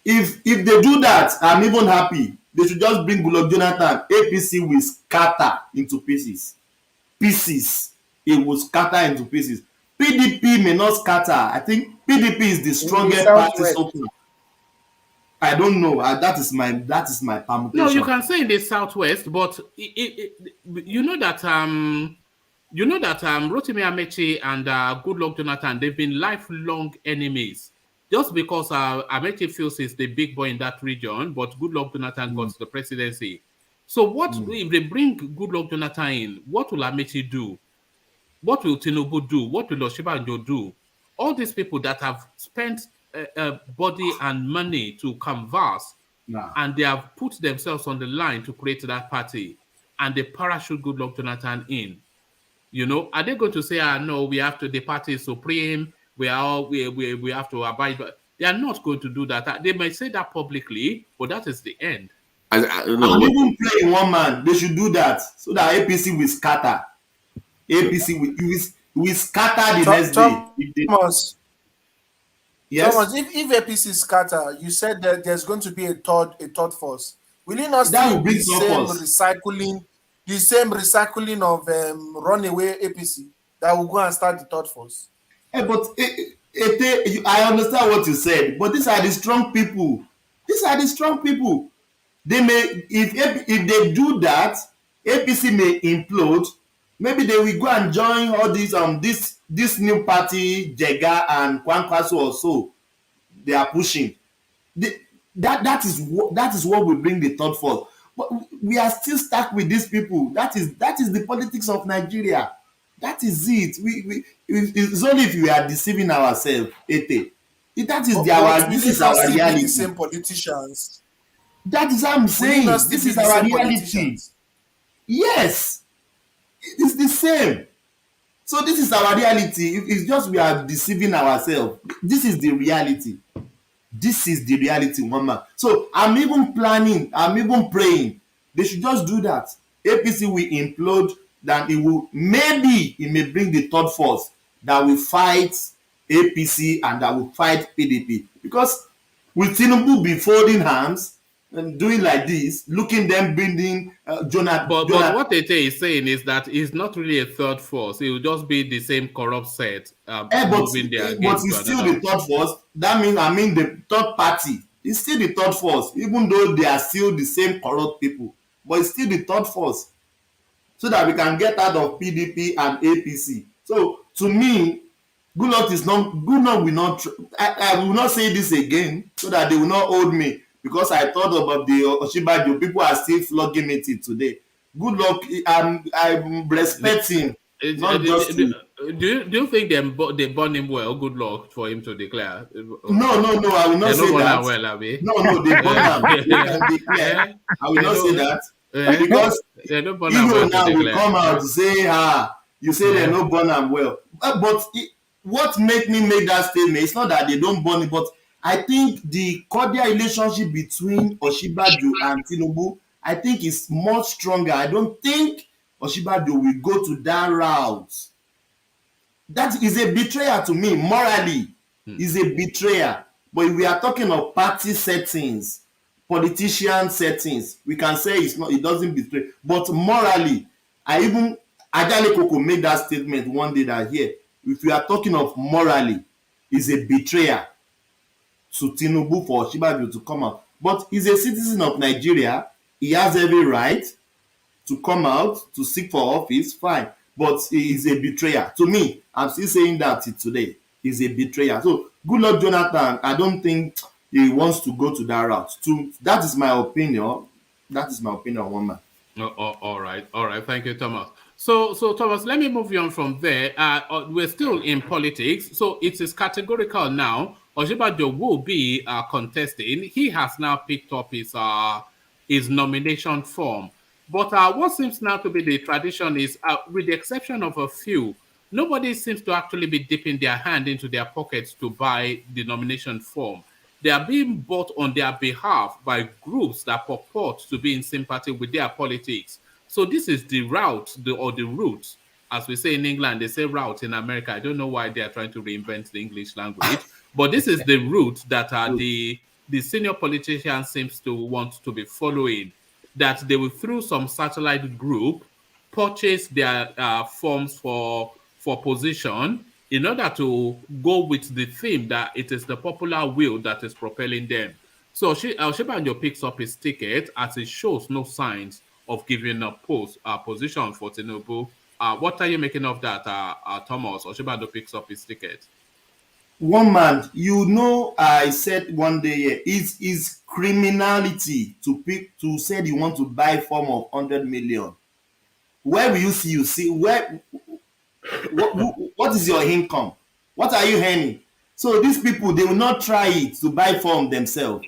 Speaker 11: if they do that, I'm even happy. They should just bring Goodluck Jonathan. APC will scatter into pieces. It will scatter into pieces. PDP may not scatter. I think PDP is the
Speaker 5: In the
Speaker 11: strongest party
Speaker 5: southwest.
Speaker 11: so far. I don't know. That is my permutation.
Speaker 1: No, you can say in the southwest, but you know that Rotimi Amechi and Goodluck Jonathan, they've been lifelong enemies. Just because Amechi feels he's the big boy in that region, but Goodluck Jonathan got the presidency. So what if they bring Goodluck Jonathan in? What will Amechi do? What will Tinubu do? What will Osinbajo do? All these people that have spent body and money to canvass, and they have put themselves on the line to create that party, and they parachute Goodluck Jonathan in. You know, are they going to say, no, we have to, the party is supreme, we have to abide by? They are not going to do that. They might say that publicly, but that is the end.
Speaker 11: I don't know. And even playing one man, they should do that so that APC will scatter. APC will scatter the next day.
Speaker 15: Thomas,
Speaker 11: yes.
Speaker 15: Thomas, if APC scatter, you said that there's going to be a third force. Will it not still be the same recycling of runaway APC that will go and start the third force?
Speaker 11: But I understand what you said, but these are the strong people. They may, if they do that, APC may implode. Maybe they will go and join all these this new party, Jega and Kwankwaso or so. They are pushing. That is what will bring the third force. But we are still stuck with these people. That is the politics of Nigeria. That is it. It's only if we are deceiving ourselves, Ete. This is our reality.
Speaker 15: The same politicians.
Speaker 11: That is what I'm saying. This is our reality. Yes, it's the same. So this is our reality. It's just we are deceiving ourselves. This is the reality. Mama. So I'm even praying. They should just do that. APC will implode, then it may bring the third force that will fight APC and that will fight PDP. Because with Tinubu be folding hands and doing like this, looking them bringing Jonathan.
Speaker 1: But what Ete is saying is that it's not really a third force. It will just be the same corrupt set moving their gains.
Speaker 11: But it's still the third force. That means the third party. It's still the third force, even though they are still the same corrupt people. But it's still the third force. So that we can get out of PDP and APC. So to me, Goodluck will not. I will not say this again so that they will not hold me, because I thought about the Osinbajo. People are still flogging me till today. Goodluck, I'm respecting.
Speaker 1: Do you think they burn him well? Good luck for him to declare.
Speaker 11: No, I will not say that.
Speaker 1: Well, Abi.
Speaker 11: No, they burn him. They can declare. I will not say that. Because now will come out to say, you say they no burn him well. But what make me make that statement? It's not that they don't burn it, but I think the cordial relationship between Osinbajo and Tinubu, I think is much stronger. I don't think Osinbajo will go to that route. That is a betrayal to me, morally. Is a betrayal. But if we are talking of party settings, politician settings, we can say it's not, it doesn't betray. But morally, Ajale Koko made that statement one day that here, if we are talking of morally, is a betrayal to Tinubu for Osinbajo to come out. But he's a citizen of Nigeria. He has every right to come out to seek for office, fine. But he is a betrayer. To me, I'm still saying that today. He's a betrayer. So, good luck, Jonathan. I don't think he wants to go to that route. That is my opinion. That is my opinion, one man.
Speaker 1: All right. Thank you, Thomas. So Thomas, let me move you on from there. We're still in politics, so it is categorical now. Osinbajo will be contesting. He has now picked up his nomination form. But what seems now to be the tradition is, with the exception of a few, nobody seems to actually be dipping their hand into their pockets to buy the nomination form. They are being bought on their behalf by groups that purport to be in sympathy with their politics. So this is the route, the route. As we say in England, they say route in America. I don't know why they are trying to reinvent the English language, but this is the route that the senior politician seems to want to be following, that they will, through some satellite group, purchase their forms for position in order to go with the theme that it is the popular will that is propelling them. So Osinbajo picks up his ticket as it shows no signs of giving up position for Tinubu. What are you making of that, Thomas? Osinbajo picks up his ticket.
Speaker 11: One man, I said one day here, is criminality to say you want to buy form of 100 million. Where will you see where what is your income? What are you earning? So these people, they will not try it to buy form themselves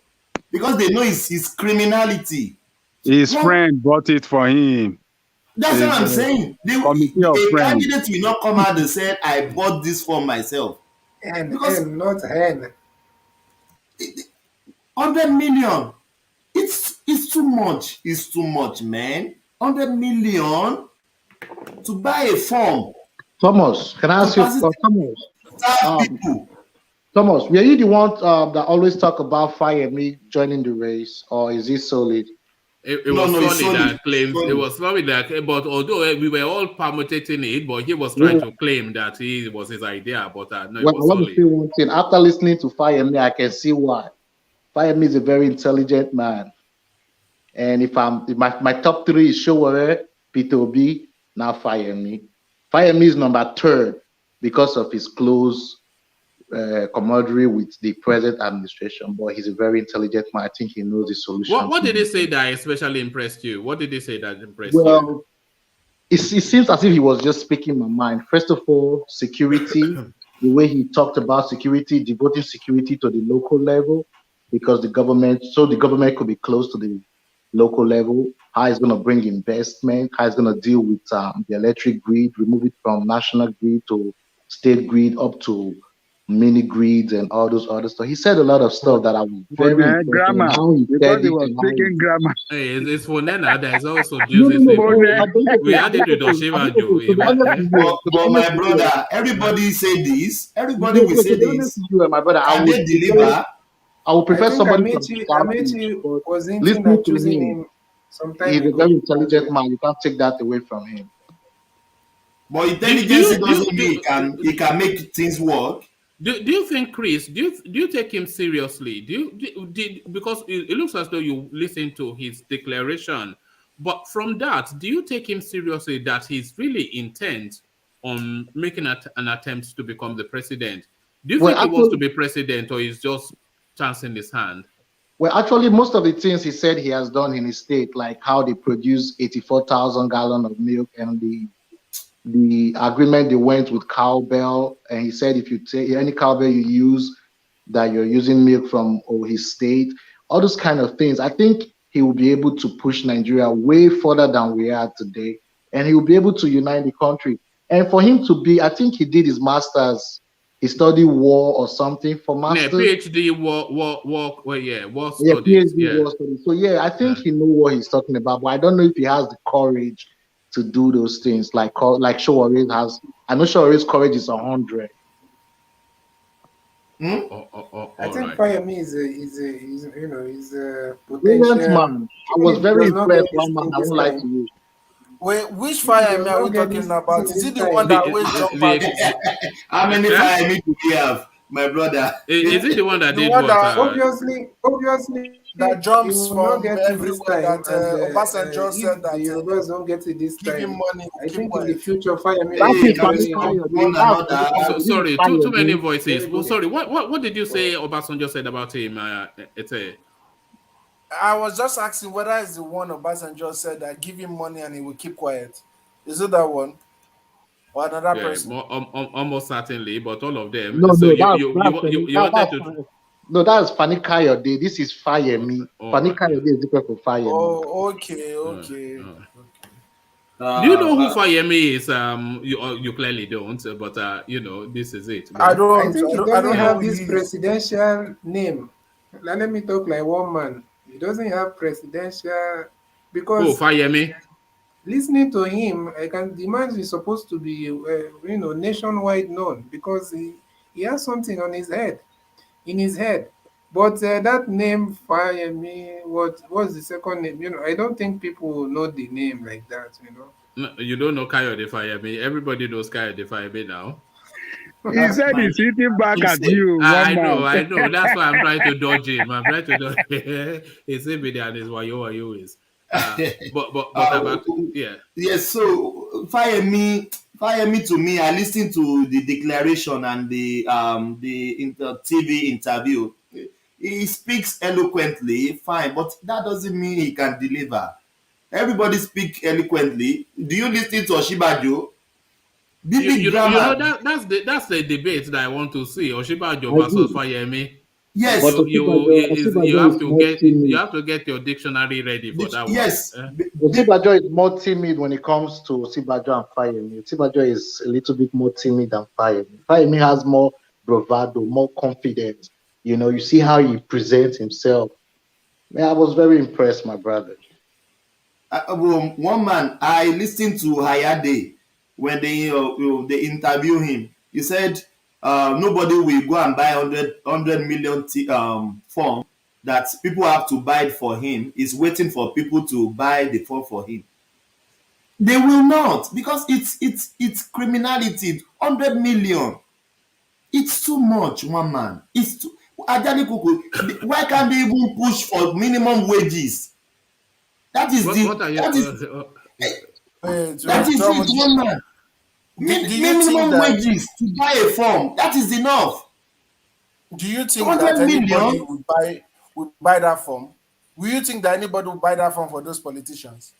Speaker 11: because they know it's criminality.
Speaker 16: His friend bought it for him.
Speaker 11: That's what I'm saying. A candidate will not come out and say, I bought this for myself.
Speaker 5: Because not hen.
Speaker 11: 100 million. It's too much. It's too much, man. 100 million to buy a form.
Speaker 13: Thomas, can I ask you, Thomas, were you the one that always talk about Fire-Me joining the race, or is it solid?
Speaker 1: It was solid that claims it was solid that, but although we were all permutating it, but he was trying to claim that it was his idea, but no, it was
Speaker 13: I want to say one thing. After listening to Fire-Me, I can see why. Fire-Me is a very intelligent man, and if my top three is Showore, Peter Obi, now Fire-Me. Fire-Me is number 3 because of his close camaraderie with the present administration, but he's a very intelligent man. I think he knows the solution.
Speaker 1: What did he say that especially impressed you? What did he say that impressed you?
Speaker 13: Well, it seems as if he was just speaking my mind. First of all, security, the way he talked about security, devoting security to the local level, because the government could be close to the local level, how it's going to bring investment, how it's going to deal with the electric grid, remove it from national grid to state grid up to mini grids and all those other stuff. He said a lot of stuff that I was very
Speaker 16: grammar, because he was speaking grammar.
Speaker 1: Hey, it's for Nena. There's also Jesus. We added to Osinbajo.
Speaker 11: But my brother, everybody say this. Everybody will say this.
Speaker 13: My brother,
Speaker 11: I will deliver.
Speaker 13: I would prefer somebody
Speaker 5: Amechi was hinting at choosing him sometime
Speaker 13: He's a very intelligent man. You can't take that away from him.
Speaker 11: But intelligence doesn't mean he can make things work.
Speaker 1: Do you think, Chris? Do you take him seriously? Because it looks as though you listen to his declaration, but from that, do you take him seriously that he's really intent on making an attempt to become the president? Do you think he wants to be president, or he's just chancing his hand?
Speaker 13: Well, actually, most of the things he said he has done in his state, like how they produce 84,000 gallons of milk, and the agreement they went with cowbell, and he said if you take any cowbell you use, that you're using milk from his state, all those kind of things. I think he will be able to push Nigeria way further than we are today, and he will be able to unite the country. And for him to be, I think he did his master's, he studied war or something for master's.
Speaker 1: PhD war
Speaker 13: studies.
Speaker 1: PhD war
Speaker 13: studies. So I think he knows what he's talking about, but I don't know if he has the courage to do those things like Showore has. I know Showore's courage is 100.
Speaker 5: I
Speaker 1: All
Speaker 5: think
Speaker 1: right.
Speaker 5: Fayemi is you know is a
Speaker 13: Brilliant
Speaker 5: potential.
Speaker 13: man. I
Speaker 5: Even
Speaker 13: was
Speaker 5: if he
Speaker 13: very
Speaker 5: does not get
Speaker 13: impressed,
Speaker 5: this
Speaker 13: one man.
Speaker 5: thing
Speaker 13: I
Speaker 5: this
Speaker 13: won't lie to
Speaker 5: time,
Speaker 13: you.
Speaker 15: Wait, which
Speaker 5: if he
Speaker 15: fire
Speaker 5: does
Speaker 15: are we
Speaker 5: not get
Speaker 15: talking
Speaker 5: this
Speaker 15: about?
Speaker 5: thing
Speaker 15: Is
Speaker 5: this
Speaker 15: it the one
Speaker 5: time,
Speaker 15: that always jump parties?
Speaker 11: How many
Speaker 1: Eh?
Speaker 11: fire me do we have, my brother?
Speaker 1: Is it the one that
Speaker 15: The
Speaker 1: did
Speaker 15: one
Speaker 1: what?
Speaker 15: that
Speaker 5: obviously,
Speaker 15: that
Speaker 5: he
Speaker 15: jumps
Speaker 5: will not
Speaker 15: from
Speaker 5: get it this
Speaker 15: everywhere
Speaker 5: time.
Speaker 15: that
Speaker 5: And
Speaker 15: Obasanjo
Speaker 5: if
Speaker 15: said
Speaker 5: the
Speaker 15: that
Speaker 5: Yorubas don't get it this
Speaker 15: give him
Speaker 5: time,
Speaker 15: money, will
Speaker 5: I
Speaker 15: keep
Speaker 5: think in the
Speaker 15: quiet.
Speaker 5: future, Fayemi will
Speaker 13: That
Speaker 5: be
Speaker 13: is
Speaker 5: a
Speaker 11: Hey,
Speaker 13: Fani
Speaker 5: very,
Speaker 13: Kayode.
Speaker 11: one
Speaker 13: That's Fani
Speaker 11: another.
Speaker 13: Kayode. This is
Speaker 1: Sorry, too many
Speaker 13: Fayemi.
Speaker 1: voices.
Speaker 5: very
Speaker 1: Well,
Speaker 5: good.
Speaker 1: sorry. What did you say Obasanjo said about him?
Speaker 15: I was just asking whether it's the one Obasanjo said that give him money and he will keep quiet. Is it that one or another
Speaker 1: Yeah,
Speaker 15: person?
Speaker 1: almost certainly, but all of them.
Speaker 13: No,
Speaker 1: So
Speaker 13: no,
Speaker 1: you wanted to.
Speaker 13: no, that's Fani Kayode. This is Fayemi.
Speaker 1: All
Speaker 13: Fani
Speaker 1: right.
Speaker 13: Kayode is different from Fayemi.
Speaker 15: Oh, okay,
Speaker 1: Uh,
Speaker 15: okay.
Speaker 1: uh. Do you know
Speaker 11: Uh,
Speaker 1: who
Speaker 11: uh,
Speaker 1: Fayemi is? You clearly don't, but this is it.
Speaker 15: I
Speaker 1: Go.
Speaker 5: I
Speaker 15: don't,
Speaker 5: think
Speaker 15: I
Speaker 5: he
Speaker 15: don't, I
Speaker 5: doesn't
Speaker 15: don't know
Speaker 5: have
Speaker 15: who
Speaker 5: this
Speaker 15: he is.
Speaker 5: presidential name. Let me talk like one man. He doesn't have presidential
Speaker 1: Oh,
Speaker 5: because
Speaker 1: Fayemi.
Speaker 5: listening to him, I can the man is supposed to be nationwide known because he has something on his head in his head. But that name Fayemi, what's the second name? I don't think people know the name like that.
Speaker 1: No, you don't know Kayode Fayemi. Everybody knows Kayode Fayemi now.
Speaker 16: He
Speaker 11: uh,
Speaker 16: said he's sitting back at
Speaker 11: say,
Speaker 16: you, one man.
Speaker 1: I know. That's why I'm trying to dodge him. I'm trying to dodge his video and his wayo is. But
Speaker 11: uh,
Speaker 1: about yeah.
Speaker 11: yes, so fire me to me. I listened to the declaration and the TV interview. He speaks eloquently, fine, but that doesn't mean he can deliver. Everybody speak eloquently. Do you listen to Oshibajo? Big
Speaker 1: You know
Speaker 11: grammar.
Speaker 1: that's the debate that I want to see. Oshibajo
Speaker 13: I
Speaker 1: versus
Speaker 13: agree.
Speaker 1: Fayemi.
Speaker 13: But
Speaker 11: Yes,
Speaker 1: You
Speaker 13: Osibajo
Speaker 1: have
Speaker 13: is
Speaker 1: to
Speaker 13: more
Speaker 1: get
Speaker 13: timid.
Speaker 1: your dictionary ready for that one.
Speaker 11: yes.
Speaker 13: Osibajo is more timid when it comes to Osibajo and Fayemi. Osibajo is a little bit more timid than Fayemi. Fayemi has more bravado, more confidence. You see how he presents himself. Man, I was very impressed, my brother.
Speaker 11: One man I listened to Hayade when they interview him. He said nobody will go and buy 100 million form that people have to buy it for him. He's waiting for people to buy the form for him. They will not, because it's criminality. 100 million. It's too much, one man. It's too. Ajani Kuku, why can't they even push for minimum wages? That is
Speaker 1: What
Speaker 11: the
Speaker 1: are you?
Speaker 11: that is
Speaker 15: Wait,
Speaker 11: that is
Speaker 15: Drummer,
Speaker 11: it, one man.
Speaker 15: do you think
Speaker 11: Minimum
Speaker 15: that
Speaker 11: wages to buy a form. That is enough.
Speaker 15: do you think that
Speaker 11: 100
Speaker 15: anybody
Speaker 11: million.
Speaker 15: would buy that form? Will you think that anybody would buy that form for those politicians?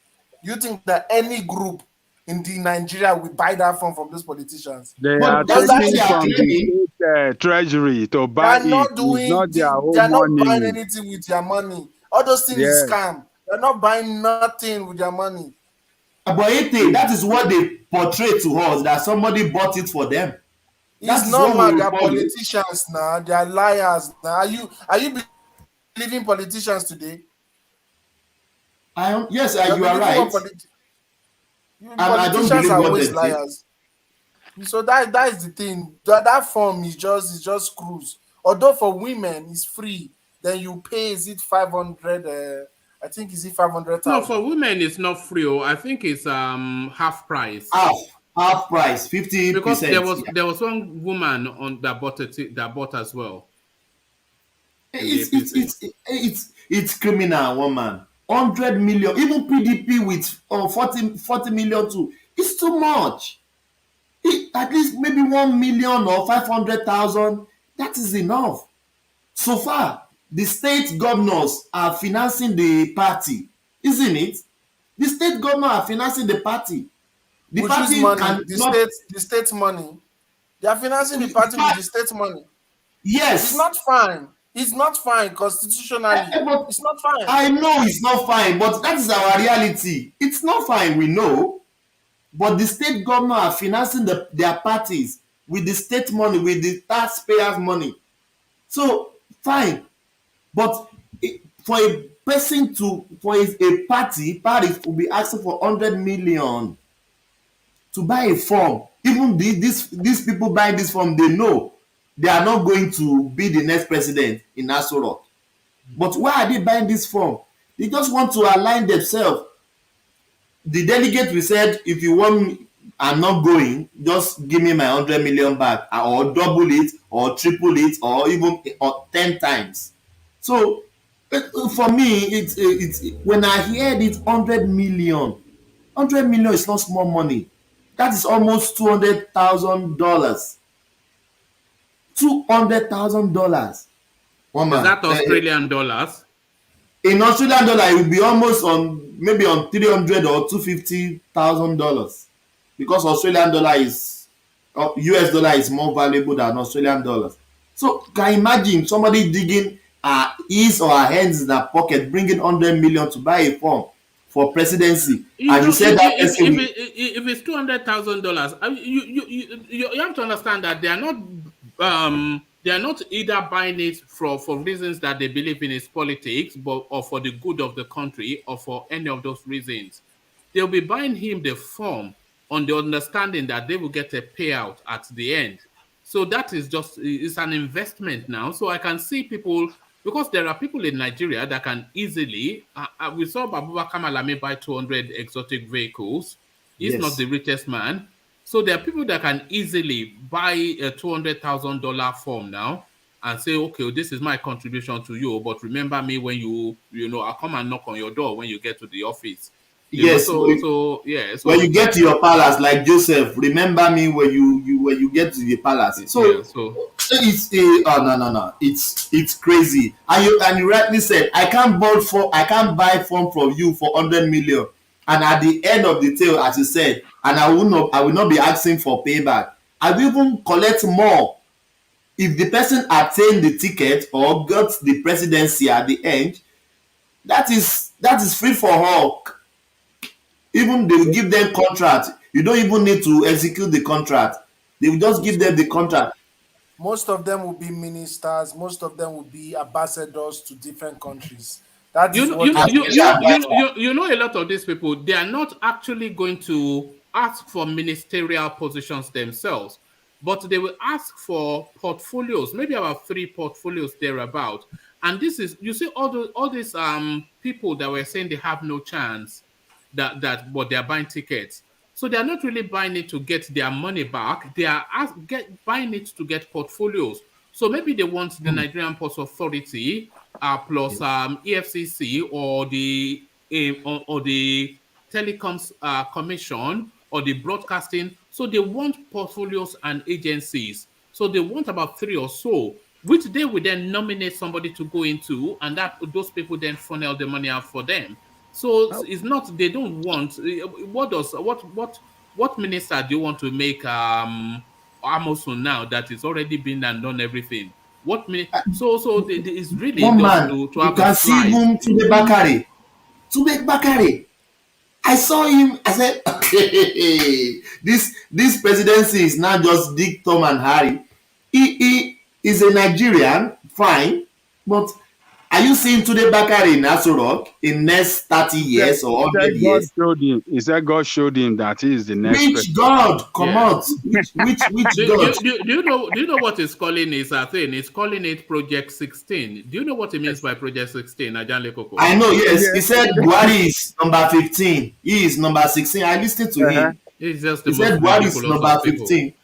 Speaker 15: Do you think that any group in the Nigeria will buy that form from those politicians?
Speaker 16: They are
Speaker 11: But
Speaker 15: Does
Speaker 11: that's
Speaker 15: that
Speaker 11: what
Speaker 16: taking
Speaker 11: they are
Speaker 16: from the
Speaker 11: claiming.
Speaker 16: state treasury to
Speaker 15: they
Speaker 16: buy
Speaker 15: are
Speaker 16: it.
Speaker 15: not
Speaker 16: It's
Speaker 15: doing
Speaker 16: not their
Speaker 15: they
Speaker 16: own
Speaker 15: are not buying
Speaker 16: money.
Speaker 15: anything with their money. All those things is
Speaker 16: Yes.
Speaker 15: scam. They're not buying nothing with their money.
Speaker 11: But that is what they portray to us, that somebody bought it for them.
Speaker 15: It's
Speaker 11: That is what
Speaker 15: normal.
Speaker 11: we
Speaker 15: They are
Speaker 11: follow.
Speaker 15: politicians now. They are liars now. Are you believing politicians today?
Speaker 11: Yes,
Speaker 15: You're
Speaker 11: you are
Speaker 15: believing what
Speaker 11: right. I don't
Speaker 15: politicians
Speaker 11: believe
Speaker 15: are
Speaker 11: what
Speaker 15: always
Speaker 11: they say.
Speaker 15: liars. So that is the thing. That form is just cruise. Although for women it's free, then you pay. Is it 500? I think is it
Speaker 1: No, for
Speaker 15: 500,000?
Speaker 1: women it's not free. I think it's half price.
Speaker 11: Half price,
Speaker 1: Because
Speaker 11: 50%. Yeah.
Speaker 1: there was one woman on that bought as well in the
Speaker 11: It's it's
Speaker 1: APC.
Speaker 11: it's it's criminal, one man. 100 million, even PDP with 40 million too. It's too much. At least maybe 1 million or 500,000. That is enough. So far, the state governors are financing the party, isn't it? The state governors are financing the party. The
Speaker 15: With whose
Speaker 11: party
Speaker 15: money?
Speaker 11: can not.
Speaker 15: The state money. They are financing the party with the state money. It's
Speaker 11: Yes,
Speaker 15: not fine. It's not fine constitutionally.
Speaker 11: but
Speaker 15: It's not fine.
Speaker 11: I know it's not fine, but that is our reality. It's not fine, we know. But the state government are financing their parties with the state money, with the taxpayers' money. So fine, but for a person for a party, Paris will be asking for 100 million to buy a form. Even these people buying this form, they know they are not going to be the next president in Aso Rock. But why are they buying this form? They just want to align themselves. The delegate we said, if you want me, I'm not going, just give me my 100 million back, or double it, or triple it, or even 10 times. So for me, it's when I hear this 100 million, 100 million is not small money. That is almost $200,000. $200,000.
Speaker 1: Is that Australian dollars?
Speaker 11: In Australian dollar, it will be almost maybe on $300,000 or $250,000, because Australian dollar is US dollar is more valuable than Australian dollars. So can you imagine somebody digging his or her hands in their pocket, bringing 100 million to buy a form for presidency, and you said that person
Speaker 1: if it's $200,000, you have to understand that they are not either buying it for reasons that they believe in its politics, or for the good of the country, or for any of those reasons. They'll be buying him the form on the understanding that they will get a payout at the end. So that is it's an investment now. So I can see people, because there are people in Nigeria that can easily, we saw Babubakar Malami buy 200 exotic vehicles. He's not the richest man. So there are people that can easily buy a $200,000 form now and say, okay, this is my contribution to you, but remember me when I'll come and knock on your door when you get to the office.
Speaker 11: Yes. When you get to your palace, like Joseph, remember me when you get to the palace. So it's no. It's crazy. And you rightly said, I can't buy form from you for 100 million. And at the end of the tale, as you said, and I will not be asking for payback. I will even collect more if the person attained the ticket or got the presidency at the end. That is free for all. Even they will give them contract. You don't even need to execute the contract. They will just give them the contract.
Speaker 15: Most of them will be ministers. Most of them will be ambassadors to different countries. That is what
Speaker 1: you know a lot of these people, they are not actually going to ask for ministerial positions themselves, but they will ask for portfolios, maybe about 3 portfolios thereabout. And this is, you see, all these people that were saying they have no chance, but they are buying tickets. So they are not really buying it to get their money back. They are buying it to get portfolios. So maybe they want the Nigerian Ports Authority plus EFCC or the Telecoms Commission or the broadcasting. So they want portfolios and agencies. So they want about 3 or so, which they will then nominate somebody to go into, and those people then funnel the money out for them. So it's not, they don't want, what minister do you want to make Amazon now that is already been and done everything? So it's really
Speaker 11: one
Speaker 1: just
Speaker 11: man,
Speaker 1: to have
Speaker 11: you can
Speaker 1: a
Speaker 11: see
Speaker 1: slice.
Speaker 11: even Tube Bakare. I saw him, I said, this presidency is not just Dick, Tom, and Harry. He is a Nigerian, fine, but are you seeing Tunde Bakare in Aso Rock in next 30 years or 100 years?
Speaker 16: He said God showed him that he is the next
Speaker 11: Which
Speaker 16: president.
Speaker 11: God? Come out. Which God?
Speaker 1: Do you know what it's calling his thing? It's calling it Project 16. Do you know what it means by Project 16, Ajanle Koko?
Speaker 11: I know, yes. He said Buhari is number 15. He is number 16. I listened to him.
Speaker 1: It's just
Speaker 11: He said Buhari is number 15.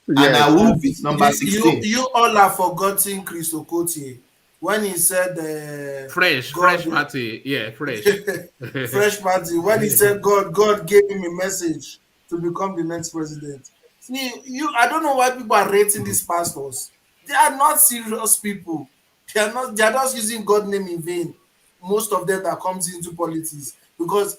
Speaker 11: And Awuf is number 16.
Speaker 15: You all have forgotten Chris Okotie when he said
Speaker 1: fresh party. Yeah, fresh.
Speaker 15: Fresh party. When he said God gave him a message to become the next president. See, I don't know why people are rating these pastors. They are not serious people. They are just using God's name in vain. Most of them that comes into politics, because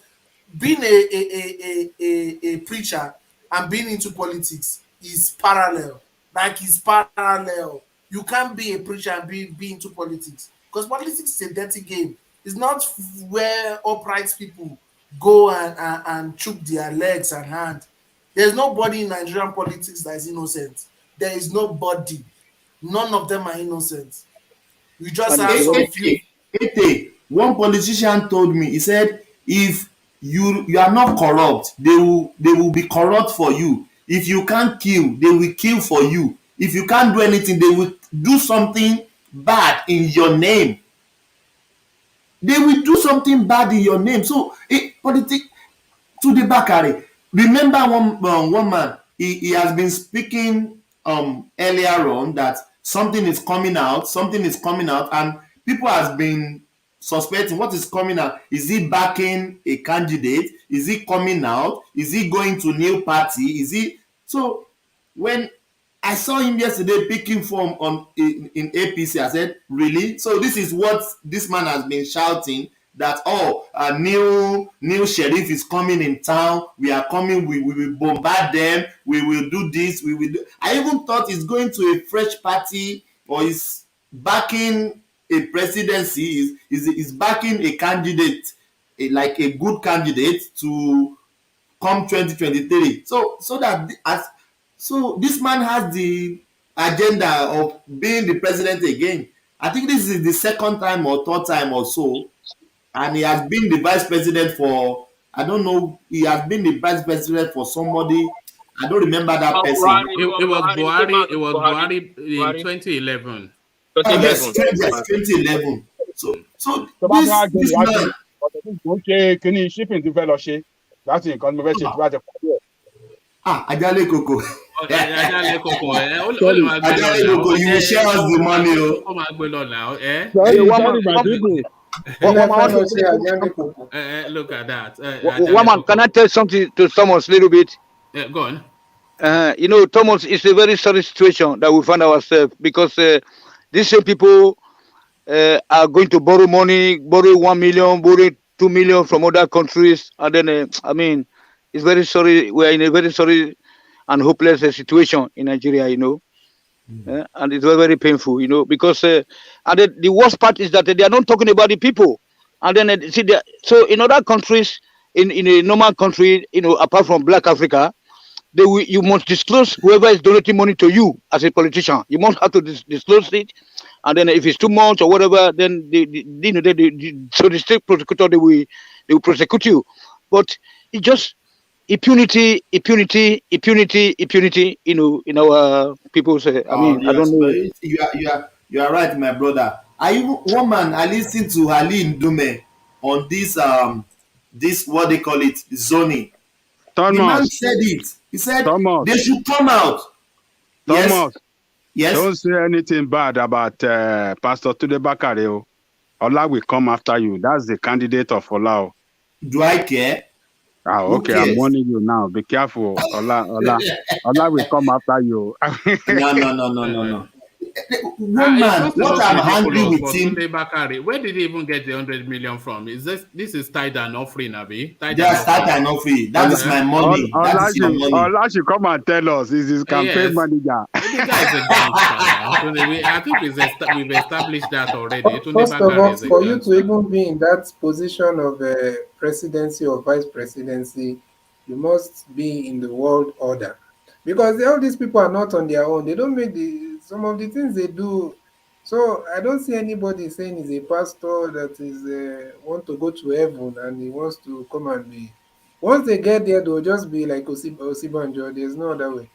Speaker 15: being a preacher and being into politics is parallel. Like it's parallel. You can't be a preacher and be into politics, because politics is a dirty game. It's not where upright people go and choke their legs and hand. There's nobody in Nigerian politics that is innocent. There is nobody. None of them are innocent. You just have some few.
Speaker 11: One politician told me, he said, if you are not corrupt, they will be corrupt for you. If you can't kill, they will kill for you. If you can't do anything, they will do something bad in your name. They will do something bad in your name. So politics to the Bakari. Remember one man, he has been speaking earlier on that something is coming out, and people has been suspecting what is coming out. Is he backing a candidate? Is he coming out? Is he going to new party? Is he so when I saw him yesterday picking form in APC. I said, really? So this is what this man has been shouting that a new sheriff is coming in town. We are coming. We will bombard them. We will do this. We will. I even thought he's going to a fresh party or is backing a presidency. Is backing a candidate, like a good candidate to come 2023. So this man has the agenda of being the president again. I think this is the second time or third time or so, and he has been the vice president for, I don't know, he has been the vice president for somebody. I don't remember that person.
Speaker 1: It was Buhari. It was Buhari in 2011.
Speaker 11: Oh yes, 2011. So
Speaker 9: tó bá fẹ́
Speaker 11: this
Speaker 9: àgbẹ̀
Speaker 11: this
Speaker 9: ìwádìí
Speaker 11: man.
Speaker 9: ọ̀sẹ̀ tí kò ń ṣe kínní shipping tó fẹ́ lọ ṣe láti nǹkan tí mo fẹ́ ṣe tó bá ti pàdé ẹ̀.
Speaker 11: Ajale Koko.
Speaker 1: Ajale Koko,
Speaker 11: Sorry, Ajale Koko, you will share us the money.
Speaker 1: Ó máa gbé lọ now, eh?
Speaker 13: Sorry,
Speaker 1: Eh,
Speaker 13: sorry, my people.
Speaker 1: Look at that.
Speaker 4: Woman, can I tell something to Thomas a little bit?
Speaker 1: Go on.
Speaker 4: You know, Thomas, it's a very sorry situation that we find ourselves because these same people are going to borrow money, borrow 1 million, borrow 2 million from other countries, and then I mean, it's very sorry. We are in a very sorry and hopeless situation in Nigeria, you know. And it's very, very painful, you know, because and the worst part is that they are not talking about the people. And then so in other countries, in a normal country, you know, apart from Black Africa, you must disclose whoever is donating money to you as a politician. You must have to disclose it, and then if it's too much or whatever, then so the state prosecutor they will prosecute you. But it just impunity, you know, in our people's. I mean, I don't know.
Speaker 11: You are right, my brother. One man I listened to Ali Ndume on this what they call it zoning.
Speaker 16: Thomas.
Speaker 11: The man said it. He said
Speaker 16: Thomas.
Speaker 11: they should come out.
Speaker 16: Thomas.
Speaker 11: Yes.
Speaker 16: Don't say anything bad about Pastor Tunde Bakare. Ola will come after you. That's the candidate of Ola.
Speaker 11: Do I care?
Speaker 16: Okay, I'm warning you now. Be careful. Ola will come after you.
Speaker 11: No. Woman, what I'm angry with him.
Speaker 1: Where did he even get the 100 million from? Is this is tied and offering, Abi?
Speaker 11: Yes, tied and offering. That is my money. That is your money.
Speaker 16: Ola should come and tell us. He's his campaign manager.
Speaker 1: The guy is a gangster. I think we've established that already.
Speaker 5: First of all, for you to even be in that position of presidency or vice presidency, you must be in the world order. Because all these people are not on their own. They don't make some of the things they do. So I don't see anybody saying he's a pastor that is want to go to heaven and he wants to come and be. Once they get there, they'll just be like Osinbajo. There's no other way.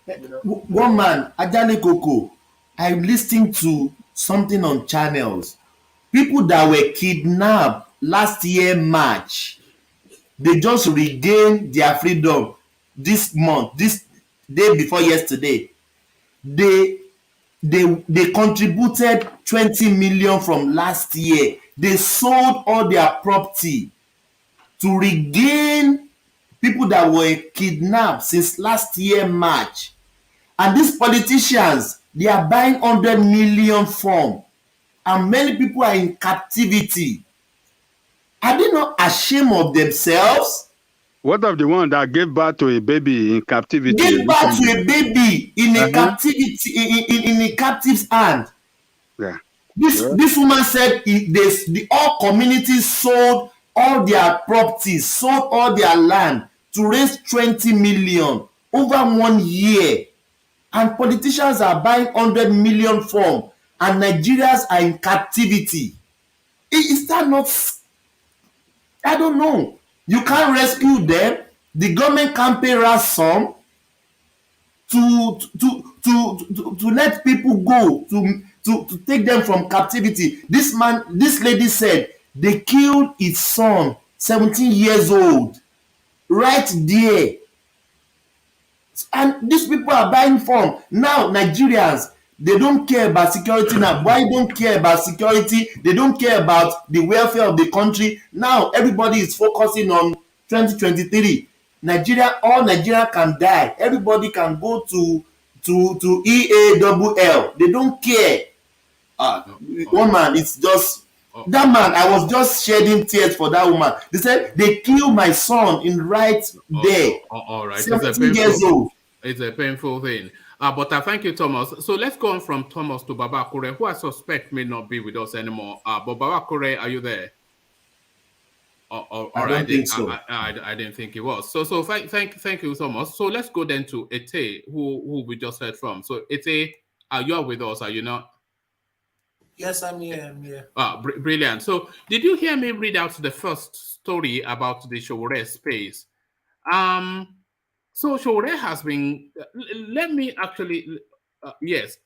Speaker 5: You know?
Speaker 11: One man, Ajale Koko, I'm listening to something on channels. People that were kidnapped last year March, they just regained their freedom this month, this day before yesterday. They contributed 20 million from last year. They sold all their property to regain people that were kidnapped since last year March. And these politicians, they are buying 100 million form, and many people are in captivity. Are they not ashamed of themselves?
Speaker 16: What of the one that gave birth to a baby in captivity?
Speaker 11: Gave birth to a baby in a captivity, in a captive's hand.
Speaker 16: Yeah.
Speaker 11: This woman said all communities sold all their properties, sold all their land to raise 20 million over 1 year. And politicians are buying 100 million form, and Nigerians are in captivity. Is that not? I don't know. You can't rescue them. The government can't pay ransom to let people go to take them from captivity. This lady said they killed his son, 17 years old, right there. And these people are buying from. Now Nigerians, they don't care about security now. Why don't care about security? They don't care about the welfare of the country. Now everybody is focusing on 2023. All Nigeria can die. Everybody can go to EALL. They don't care. One man, it's just that man. I was just shedding tears for that woman. They said they killed my son in right there.
Speaker 1: All right,
Speaker 11: 17 years old.
Speaker 1: It's a painful thing. But thank you, Thomas. So let's go on from Thomas to Baba Kure, who I suspect may not be with us anymore. But Baba Kure, are you there?
Speaker 11: I don't think so.
Speaker 1: I didn't think he was. So thank you, Thomas. So let's go then to Ete, who we just heard from. So Ete, you are with us, are you not?
Speaker 15: Yes, I'm here. I'm here.
Speaker 1: Brilliant. So did you hear me read out the first story about the Showore space? So Showore has been. Let me actually. Yes,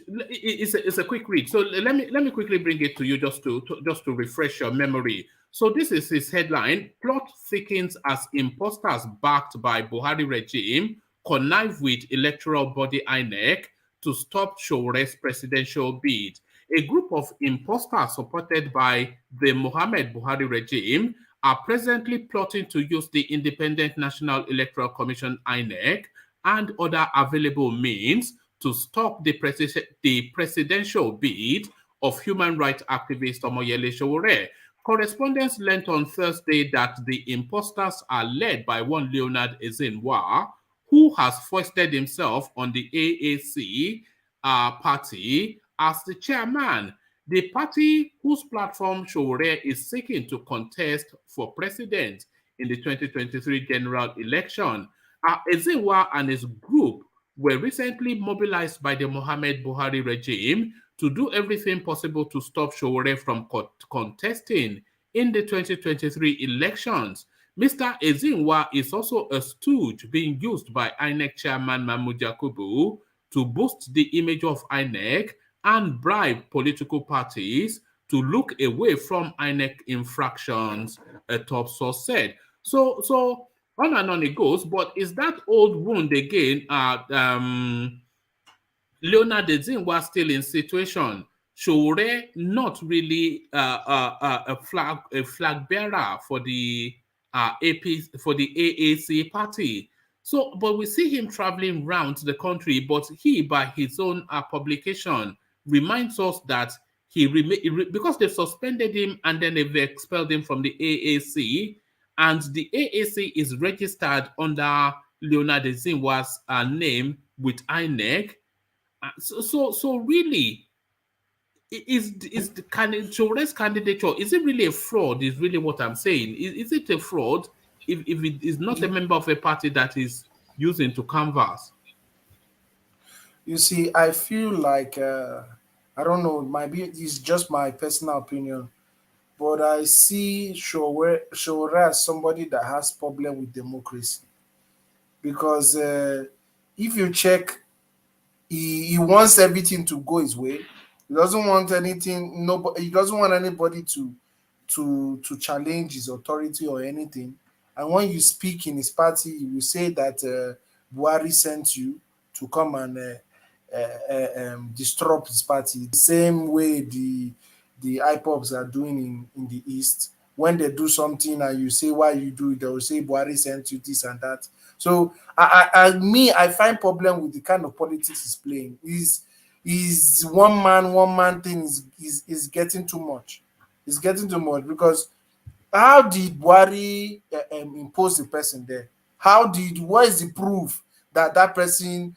Speaker 1: it's a quick read. So let me quickly bring it to you just to refresh your memory. So this is his headline: Plot thickens as imposters backed by Buhari regime connive with electoral body INEC to stop Showore's presidential bid. A group of imposters supported by the Muhammad Buhari regime are presently plotting to use the Independent National Electoral Commission INEC and other available means to stop the presidential bid of human rights activist Omoyele Sowore. Correspondents learned on Thursday that the imposters are led by one Leonard Ezenwa, who has foisted himself on the AAC party as the chairman. The party whose platform Sowore is seeking to contest for president in the 2023 general election. Ezenwa and his group were recently mobilized by the Muhammad Buhari regime to do everything possible to stop Sowore from contesting in the 2023 elections. Mr. Ezenwa is also a stooge being used by INEC chairman Mahmoud Yakubu to boost the image of INEC and bribe political parties to look away from INEC infractions, a top source said. So on and on it goes, but is that old wound again? Leonard Ezenwa still in situation. Sowore not really a flag bearer for the AAC party. So, but we see him traveling around the country, but he, by his own publication, reminds us that because they suspended him and then they've expelled him from the AAC, and the AAC is registered under Leonard Ezenwa's name with INEC. So really, is the Sowore's candidature, is it really a fraud? Is really what I'm saying. Is it a fraud if it is not a member of a party that is using to canvass?
Speaker 15: You see, I feel like I don't know. Maybe it's just my personal opinion, but I see Sowore as somebody that has problem with democracy, because if you check, he wants everything to go his way. He doesn't want anything. He doesn't want anybody to challenge his authority or anything. And when you speak in his party, he will say that Buhari sent you to come and disrupt his party. The same way the IPOBs are doing in the East. When they do something and you say why you do it, they will say Buhari sent you this and that. So I find problem with the kind of politics he's playing. Is one man thing is getting too much. It's getting too much, because how did Buhari impose the person there? What is the proof that person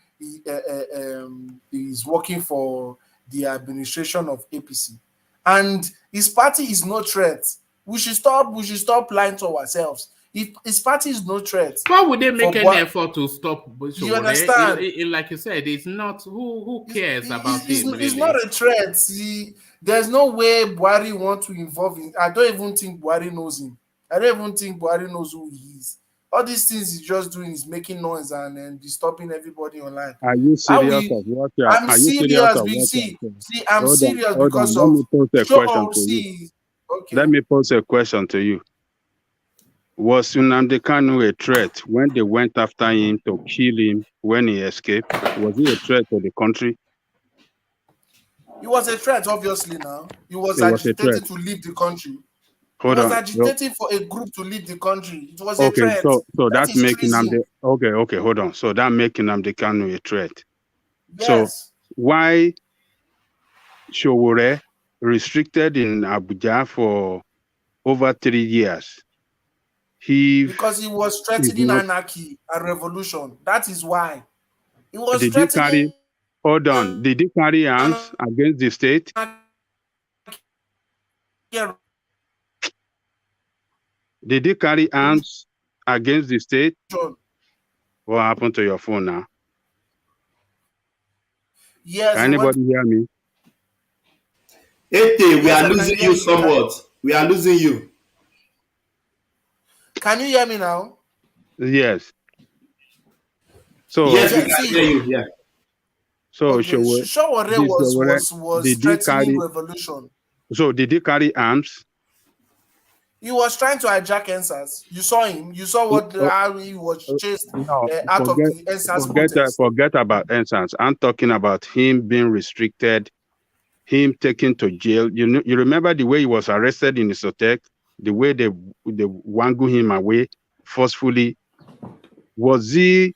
Speaker 15: is working for the administration of APC? And his party is no threat. We should stop lying to ourselves. His party is no threat.
Speaker 1: Why would they make any effort to stop Sowore?
Speaker 15: You understand?
Speaker 1: Like you said, it's not who cares about him.
Speaker 15: He's not a threat. There's no way Buhari want to involve in. I don't even think Buhari knows him. I don't even think Buhari knows who he is. All these things he's just doing is making noise and disturbing everybody online.
Speaker 16: Are you
Speaker 15: How
Speaker 16: serious
Speaker 15: we?
Speaker 16: of what you are?
Speaker 15: I'm
Speaker 16: Are you serious
Speaker 15: serious.
Speaker 16: of
Speaker 15: We
Speaker 16: what you are
Speaker 15: see,
Speaker 16: saying?
Speaker 15: see, I'm
Speaker 16: Hold on,
Speaker 15: serious
Speaker 16: hold on.
Speaker 15: because
Speaker 16: Let
Speaker 15: of
Speaker 16: me pose a question
Speaker 15: show.
Speaker 16: to you.
Speaker 15: See,
Speaker 16: Let
Speaker 15: okay.
Speaker 16: me pose a question to you. Was Nnamdi Kanu a threat when they went after him to kill him when he escaped? Was he a threat to the country?
Speaker 15: He was a threat, obviously. Now he was
Speaker 16: It was a threat.
Speaker 15: agitating to leave the country. He
Speaker 16: Hold
Speaker 15: was
Speaker 16: on.
Speaker 15: agitating for a group to leave the country. It was a
Speaker 16: Okay,
Speaker 15: threat.
Speaker 16: so
Speaker 15: That
Speaker 16: that's
Speaker 15: is
Speaker 16: making
Speaker 15: treason.
Speaker 16: okay, hold on. So that making Nnamdi Kanu a threat. So
Speaker 15: Yes.
Speaker 16: why Showore restricted in Abuja for over 3 years?
Speaker 15: Because he was
Speaker 16: If
Speaker 15: threatening
Speaker 16: not,
Speaker 15: anarchy and revolution. That is why. He was
Speaker 16: did he
Speaker 15: threatening
Speaker 16: carry? Hold on. Did he carry arms against the state? Did he carry arms against the state? What happened to your phone now?
Speaker 15: Yes,
Speaker 16: Can anybody hear me?
Speaker 11: Ete, we
Speaker 15: Yes,
Speaker 11: are
Speaker 15: I can
Speaker 11: losing
Speaker 15: hear
Speaker 11: you
Speaker 15: you.
Speaker 11: somewhat. We are losing you.
Speaker 15: Can you hear me now?
Speaker 16: Yes. So
Speaker 11: Yes, we
Speaker 15: Yeah,
Speaker 11: can
Speaker 15: see,
Speaker 11: hear you. Yeah.
Speaker 16: so
Speaker 15: okay. Showore
Speaker 16: did Showore,
Speaker 15: was
Speaker 16: did he
Speaker 15: threatening
Speaker 16: carry?
Speaker 15: revolution.
Speaker 16: So did he carry arms?
Speaker 15: He was trying to hijack NSAS. You saw him. You saw how he was chased
Speaker 16: No,
Speaker 15: out of the NSAS protest.
Speaker 16: forget about instance. I'm talking about him being restricted, him taken to jail. You remember the way he was arrested in Isotec, the way they wangle him away forcefully. Was he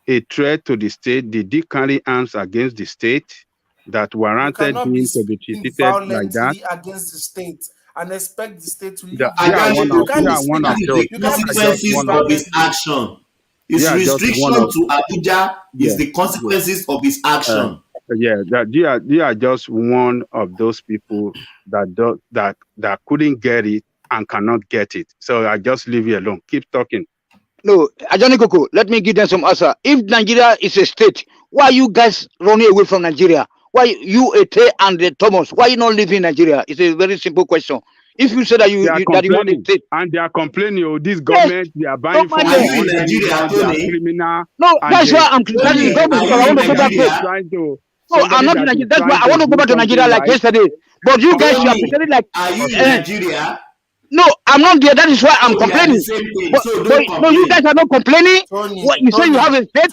Speaker 16: a threat to the state? Did he carry arms against the state that
Speaker 15: You
Speaker 16: warranted
Speaker 15: cannot be
Speaker 16: him to be
Speaker 15: speaking
Speaker 16: treated like that?
Speaker 15: violently against the state and expect the state to leave
Speaker 16: They
Speaker 15: you.
Speaker 16: are one
Speaker 15: You
Speaker 16: of
Speaker 15: can't be
Speaker 16: those.
Speaker 11: That
Speaker 15: speaking.
Speaker 11: is the
Speaker 15: You can't be
Speaker 16: Just
Speaker 15: speaking
Speaker 11: consequences
Speaker 16: one of
Speaker 11: of his
Speaker 15: violently.
Speaker 11: action.
Speaker 16: they
Speaker 11: His
Speaker 16: are just
Speaker 11: restriction
Speaker 16: one of
Speaker 11: to Abuja is
Speaker 16: yeah.
Speaker 11: the consequences of his
Speaker 16: Uh,
Speaker 11: action.
Speaker 16: that they are just one of those people that couldn't get it and cannot get it. So I just leave you alone. Keep talking.
Speaker 4: No, Ajani Koko, let me give them some answer. If Nigeria is a state, why are you guys running away from Nigeria? Why you, Ete, and Thomas, why you not living in Nigeria? It's a very simple question. If you say that
Speaker 16: They are
Speaker 4: that you want a
Speaker 16: complaining,
Speaker 4: state,
Speaker 16: and they are complaining. Oh, this
Speaker 4: yes,
Speaker 16: government, they are buying
Speaker 4: don't mind
Speaker 11: Are
Speaker 16: phones
Speaker 11: you
Speaker 16: for
Speaker 4: them.
Speaker 11: in
Speaker 16: 100
Speaker 11: Nigeria,
Speaker 16: million. They are
Speaker 11: Tony?
Speaker 16: criminal,
Speaker 4: No,
Speaker 16: and
Speaker 4: that's why I'm criticizing the
Speaker 11: Tony,
Speaker 4: government
Speaker 11: are
Speaker 4: because
Speaker 11: you
Speaker 4: I
Speaker 11: in
Speaker 4: want to go back home.
Speaker 11: Nigeria?
Speaker 4: No, I'm not in
Speaker 16: that is
Speaker 4: Nigeria. That's why
Speaker 16: trying
Speaker 4: I
Speaker 16: to
Speaker 4: want to go
Speaker 16: do
Speaker 4: back to Nigeria
Speaker 16: something
Speaker 4: like
Speaker 16: right.
Speaker 4: yesterday. But you guys, you are
Speaker 11: Tony,
Speaker 4: pretending like,
Speaker 11: are you in
Speaker 4: uh,
Speaker 11: Nigeria?
Speaker 4: no, I'm not there. That is why I'm
Speaker 11: So we are the
Speaker 4: complaining.
Speaker 11: same thing.
Speaker 4: But
Speaker 11: So
Speaker 4: but
Speaker 11: don't
Speaker 4: no, you guys
Speaker 11: complain.
Speaker 4: are not complaining. What you say you have a state?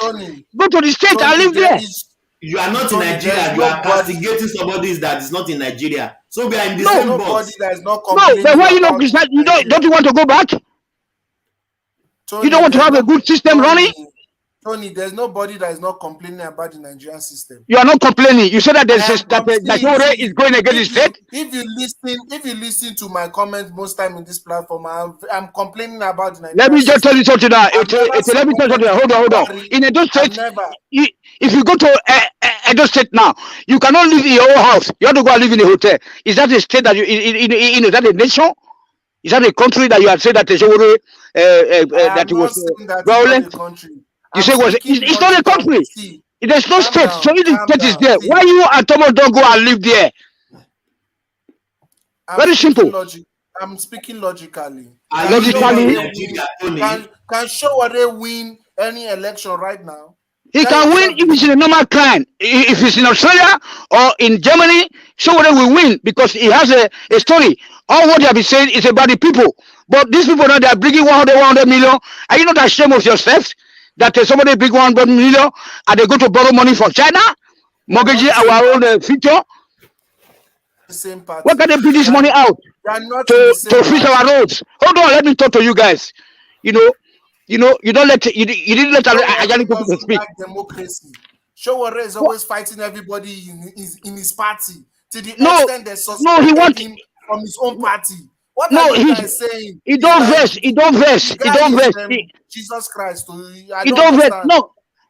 Speaker 4: Go to the state and live
Speaker 15: There
Speaker 4: there.
Speaker 15: is
Speaker 11: You are not in
Speaker 15: Tony. There is
Speaker 11: Nigeria. You are
Speaker 15: nobody.
Speaker 11: castigating somebody that is not in Nigeria. So we are in the
Speaker 15: There is
Speaker 4: No,
Speaker 11: same
Speaker 15: nobody
Speaker 11: box.
Speaker 15: that is not
Speaker 4: no. But
Speaker 15: complaining
Speaker 4: why you not
Speaker 15: about
Speaker 4: criticize? You don't
Speaker 15: Nigeria.
Speaker 4: you want to go back? You don't
Speaker 15: Tony,
Speaker 4: want to
Speaker 15: there's
Speaker 4: have a
Speaker 15: no
Speaker 4: good system running?
Speaker 15: Tony, there's nobody that is not complaining about the Nigerian system.
Speaker 4: You are not complaining. You said that
Speaker 15: I
Speaker 4: there's
Speaker 15: am
Speaker 4: that
Speaker 15: see,
Speaker 4: Showore is going against the state.
Speaker 15: if you listen to my comments most time in this platform, I'm complaining about the
Speaker 4: Let
Speaker 15: Nigerian
Speaker 4: me just tell
Speaker 15: system.
Speaker 4: you something now.
Speaker 15: I've never
Speaker 4: Let me tell you
Speaker 15: supported
Speaker 4: something. Hold on.
Speaker 15: Buhari.
Speaker 4: In Edo
Speaker 15: I've
Speaker 4: State,
Speaker 15: never.
Speaker 4: if you go to Edo State now, you cannot live in your own house. You have to go and live in a hotel. Is that a state that is that a nation? Is that a country that you had said that Showore
Speaker 15: I
Speaker 4: that
Speaker 15: am
Speaker 4: it
Speaker 15: not
Speaker 4: was
Speaker 15: saying that it's not a
Speaker 4: violent?
Speaker 15: country.
Speaker 4: You
Speaker 15: I'm
Speaker 4: say
Speaker 15: speaking
Speaker 4: it's not a
Speaker 15: logically.
Speaker 4: country.
Speaker 15: See,
Speaker 4: There's no
Speaker 15: calm
Speaker 4: state. So
Speaker 15: down,
Speaker 4: if the
Speaker 15: calm
Speaker 4: state is
Speaker 15: down.
Speaker 4: there,
Speaker 15: See,
Speaker 4: why you and Thomas don't go and live there?
Speaker 15: I'm
Speaker 4: Very
Speaker 15: speaking
Speaker 4: simple.
Speaker 15: I'm speaking logically.
Speaker 11: Are
Speaker 15: Can
Speaker 11: you living in
Speaker 4: Logically,
Speaker 11: Nigeria, Tony?
Speaker 15: Can Showore win any election right now?
Speaker 4: he
Speaker 15: Tell
Speaker 4: can win
Speaker 15: yourself
Speaker 4: if
Speaker 15: the
Speaker 4: it's in a
Speaker 15: truth.
Speaker 4: normal crime. If it's in Australia or in Germany, somebody will win because he has a story. All what they have been saying is about the people. But these people now they are bringing 100 million. Are you not ashamed of yourselves that somebody bring 100 million and they go to borrow money from China,
Speaker 15: They are not
Speaker 4: mortgaging
Speaker 15: the same
Speaker 4: our own
Speaker 15: party.
Speaker 4: future?
Speaker 15: The same
Speaker 4: Where
Speaker 15: party.
Speaker 4: can they bring this
Speaker 15: They are,
Speaker 4: money out
Speaker 15: they are not in the
Speaker 4: to
Speaker 15: same
Speaker 4: fix
Speaker 15: party.
Speaker 4: our roads? Hold on, let me talk to you guys. You know, you don't let you didn't let Ajani
Speaker 15: Showore
Speaker 4: Kuku to
Speaker 15: doesn't
Speaker 4: speak.
Speaker 15: like democracy. Showore is
Speaker 4: What?
Speaker 15: always fighting everybody in his party to the
Speaker 4: No,
Speaker 15: extent they
Speaker 4: no, he
Speaker 15: suspended
Speaker 4: want
Speaker 15: him from his own party. What are
Speaker 4: no,
Speaker 15: you guys saying?
Speaker 4: he
Speaker 15: It's
Speaker 4: don't
Speaker 15: like
Speaker 4: vex, he don't vex,
Speaker 15: the
Speaker 4: he
Speaker 15: guy
Speaker 4: don't
Speaker 15: is
Speaker 4: vex,
Speaker 15: Jesus Christ. I
Speaker 4: he
Speaker 15: don't
Speaker 4: don't vex.
Speaker 15: understand.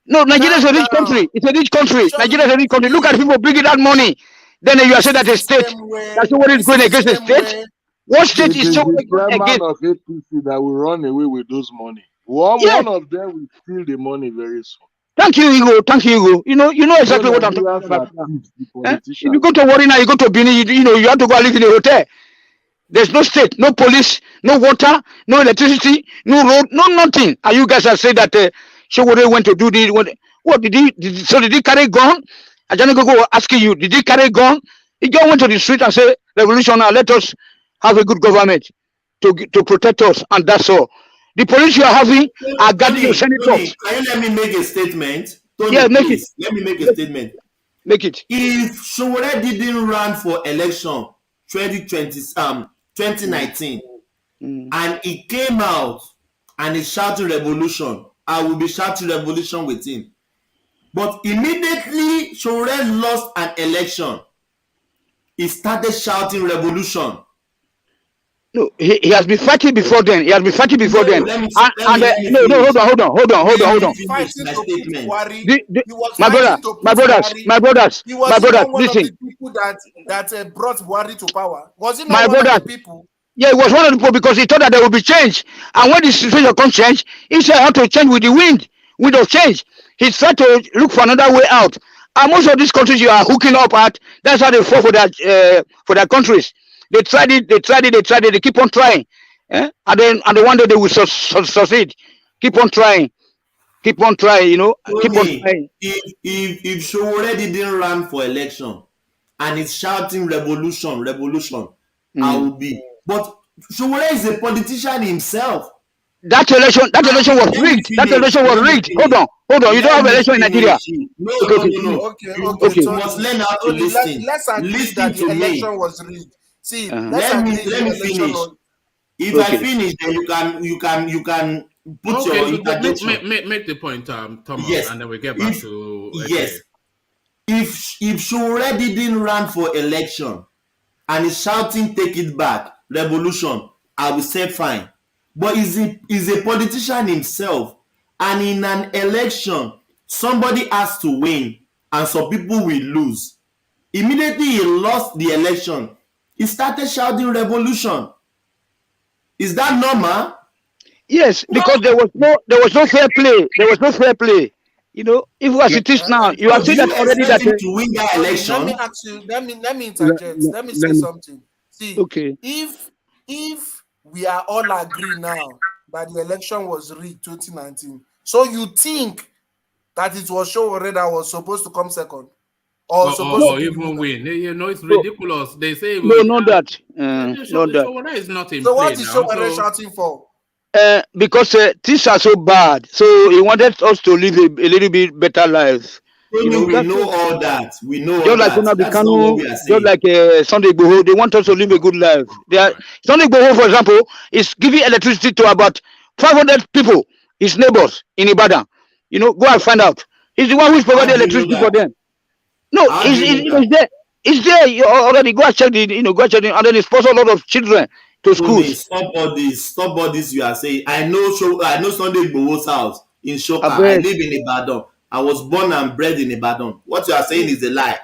Speaker 4: No, Nigeria is a
Speaker 15: Calm
Speaker 4: rich
Speaker 15: down.
Speaker 4: country. It's a rich country.
Speaker 15: Show
Speaker 4: Nigeria is a rich country. Look at
Speaker 15: see.
Speaker 4: the people bringing that money. Then you are
Speaker 15: This
Speaker 4: saying
Speaker 15: is
Speaker 4: that a
Speaker 15: the
Speaker 4: state.
Speaker 15: same way.
Speaker 4: That's what is
Speaker 15: This
Speaker 4: going
Speaker 15: is the
Speaker 4: against a
Speaker 15: same
Speaker 4: state.
Speaker 15: way.
Speaker 4: What
Speaker 10: It
Speaker 4: state is
Speaker 10: is
Speaker 4: so
Speaker 10: the
Speaker 4: going
Speaker 10: chairman
Speaker 4: against?
Speaker 10: of APC that will run away with those money. One
Speaker 4: Yes,
Speaker 10: of them will steal the money very soon.
Speaker 4: Thank you, Hugo. Thank you, Hugo. You know exactly what I'm talking
Speaker 10: Nigerians
Speaker 4: about.
Speaker 10: are thieves, the
Speaker 4: If you
Speaker 10: politicians.
Speaker 4: go to Warri now, you go to Benin, you have to go and live in a hotel. There's no state, no police, no water, no electricity, no road, no nothing. And you guys are saying that Showore went to do this. What did he? Did he carry gun? Ajani go asking you, did he carry gun? He just went to the street and said, "Revolution, now let us have a good government to protect us," and that's all. The police you are having are guarding your
Speaker 11: Tony,
Speaker 4: senators.
Speaker 11: can you let me make a statement? Tony,
Speaker 4: Yeah, make it.
Speaker 11: please, let me make a statement.
Speaker 4: Make it.
Speaker 11: If Showore didn't run for election 2019 and he came out and he shouted revolution, I will be shouting revolution with him. But immediately Showore lost an election, he started shouting revolution.
Speaker 4: No, he has been fighting before then. He has been fighting before
Speaker 11: No,
Speaker 4: then.
Speaker 11: let me
Speaker 4: No,
Speaker 11: finish.
Speaker 4: hold on.
Speaker 11: Finish my statement.
Speaker 15: He was fighting to put
Speaker 4: My brothers,
Speaker 15: He was even one
Speaker 4: listen.
Speaker 15: of the people that brought Buhari to power. Was he not
Speaker 4: My
Speaker 15: one
Speaker 4: brothers,
Speaker 15: of the people?
Speaker 4: yeah, he was one of the people because he thought that there would be change. And when the situation comes change, he said how to change with the wind of change. He tried to look for another way out. And most of these countries you are hooking up at, that's how they fall for their countries. They tried it, they keep on trying. And then one day they will succeed. Keep on trying, keep on trying, keep on
Speaker 11: Tony,
Speaker 4: trying.
Speaker 11: if Showore didn't run for election and he's shouting revolution, I will be. But Showore is a politician himself.
Speaker 4: That election was rigged. That election was rigged. Hold on. You don't have election in Nigeria.
Speaker 11: No.
Speaker 15: Okay.
Speaker 11: You must learn how to listen.
Speaker 15: Let's agree
Speaker 11: Listen
Speaker 15: that
Speaker 11: to
Speaker 15: the
Speaker 11: me.
Speaker 15: election was rigged. See,
Speaker 11: Let me finish. If I finish, then you can put your interjection.
Speaker 1: Make the point, Thomas,
Speaker 11: Yes.
Speaker 1: and then we get back to
Speaker 11: yes. If Showore didn't run for election and he's shouting "Take it back, revolution," I will say fine. But he's a politician himself, and in an election, somebody has to win, and some people will lose. Immediately he lost the election, he started shouting revolution. Is that normal?
Speaker 4: Yes, because there was no fair play. There was no fair play. If as it is now, you have seen that already that
Speaker 11: to win that election.
Speaker 15: Let me ask you. Let me interject. Let me say something. See,
Speaker 4: okay.
Speaker 15: If we are all agree now that the election was rigged 2019, so you think that it was Showore that was supposed to come second,
Speaker 1: or even win? It's ridiculous. They say
Speaker 4: not that.
Speaker 1: Showore is not in
Speaker 15: so
Speaker 1: play
Speaker 15: what is
Speaker 1: now.
Speaker 15: Showore shouting for?
Speaker 4: Because things are so bad, so he wanted us to live a little bit better life.
Speaker 11: We know all that. We know
Speaker 4: just
Speaker 11: all
Speaker 4: like
Speaker 11: that. That's not what we are saying.
Speaker 4: just like Sunday Igboho, they want us to live a good life. Sunday Igboho, for example, is giving electricity to about 500 people, his neighbors in Ibadan. Go and find out. He's the one who's providing electricity for them. No, it's there. It's there. You already go and check and then he sponsors a lot of children to schools.
Speaker 11: Stop all this you are saying. I know Sunday Igboho's house in Shoka. I live in Ibadan. I was born and bred in Ibadan. What you are saying is a lie.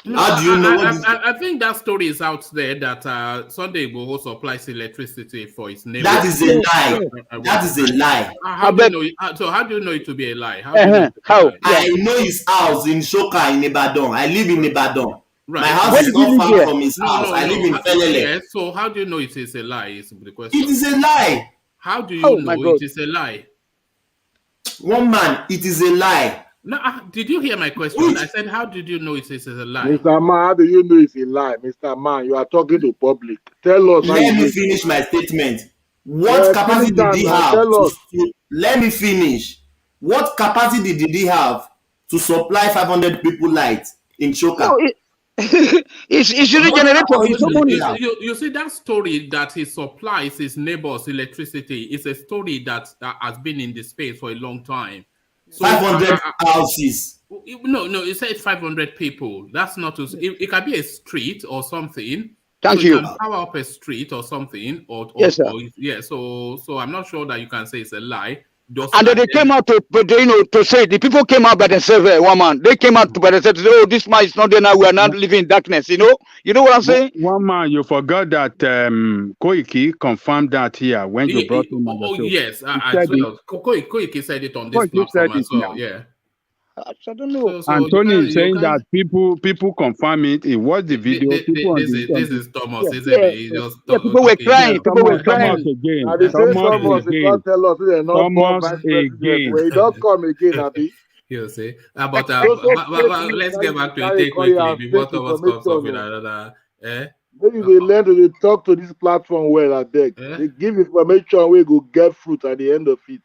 Speaker 11: How do you know?
Speaker 1: I think that story is out there that Sunday Igboho supplies electricity for his neighbors.
Speaker 11: That is a lie. That is a lie.
Speaker 1: How do you know it? So how do you know it to be a lie? How?
Speaker 11: I know his house in Shoka in Ibadan. I live in Ibadan.
Speaker 1: Right.
Speaker 11: My house is not far from his house. I live in Felele.
Speaker 1: Yeah, so how do you know it is a lie? Is the question.
Speaker 11: It is a lie.
Speaker 1: How do you know it is a lie?
Speaker 11: One man, it is a lie.
Speaker 1: No, did you hear my question? I said, how did you know it is a lie?
Speaker 17: Mr. Man, how do you know it's a lie? Mr. Man, you are talking to public. Tell us.
Speaker 11: Let me finish my statement. What capacity did he have? Let me finish. What capacity did he have to supply 500 people light in Shoka?
Speaker 4: No, it's a generator.
Speaker 1: You see, that story that he supplies his neighbors electricity is a story that has been in the space for a long time. So
Speaker 11: 500 houses.
Speaker 1: No, it said 500 people. That's not. It can be a street or something.
Speaker 4: Thank you.
Speaker 1: You can power up a street or something.
Speaker 4: Yes, sir.
Speaker 1: So I'm not sure that you can say it's a lie.
Speaker 4: And then they came out to say, the people came out by themselves, one man. They came out by themselves to say, oh, this man is not there now. We are not living in darkness. You know what I'm saying?
Speaker 16: One man, you forgot that Koiki confirmed that here when you brought him on the show.
Speaker 1: Yes, Koiki said it on this platform as well. Yeah.
Speaker 4: I don't know.
Speaker 1: So
Speaker 16: Anthony is
Speaker 1: you
Speaker 16: saying
Speaker 1: can't.
Speaker 16: that people confirm it. He watched the video. People on
Speaker 1: This is Thomas,
Speaker 4: Yeah,
Speaker 1: isn't
Speaker 4: yeah,
Speaker 1: it? He's just
Speaker 4: yeah. People were
Speaker 1: talking.
Speaker 16: Yeah,
Speaker 4: crying. People were
Speaker 16: Thomas
Speaker 4: crying.
Speaker 17: Now
Speaker 16: again.
Speaker 17: they say
Speaker 16: Thomas
Speaker 17: Thomas, they
Speaker 16: again.
Speaker 17: can't tell us they're not born
Speaker 16: Thomas
Speaker 17: vice president.
Speaker 16: again.
Speaker 17: When he don't come again, Abi.
Speaker 1: You see,
Speaker 17: So fake news
Speaker 1: let's
Speaker 17: now
Speaker 1: get
Speaker 17: you
Speaker 1: back to
Speaker 17: carry
Speaker 1: it
Speaker 17: call
Speaker 1: quickly
Speaker 17: your
Speaker 1: before
Speaker 17: fake
Speaker 1: Thomas
Speaker 17: information.
Speaker 1: comes up with
Speaker 17: No.
Speaker 1: another.
Speaker 17: Maybe they learn to they talk to this platform well, I beg.
Speaker 1: Eh?
Speaker 17: They give information where go get fruit at the end of it.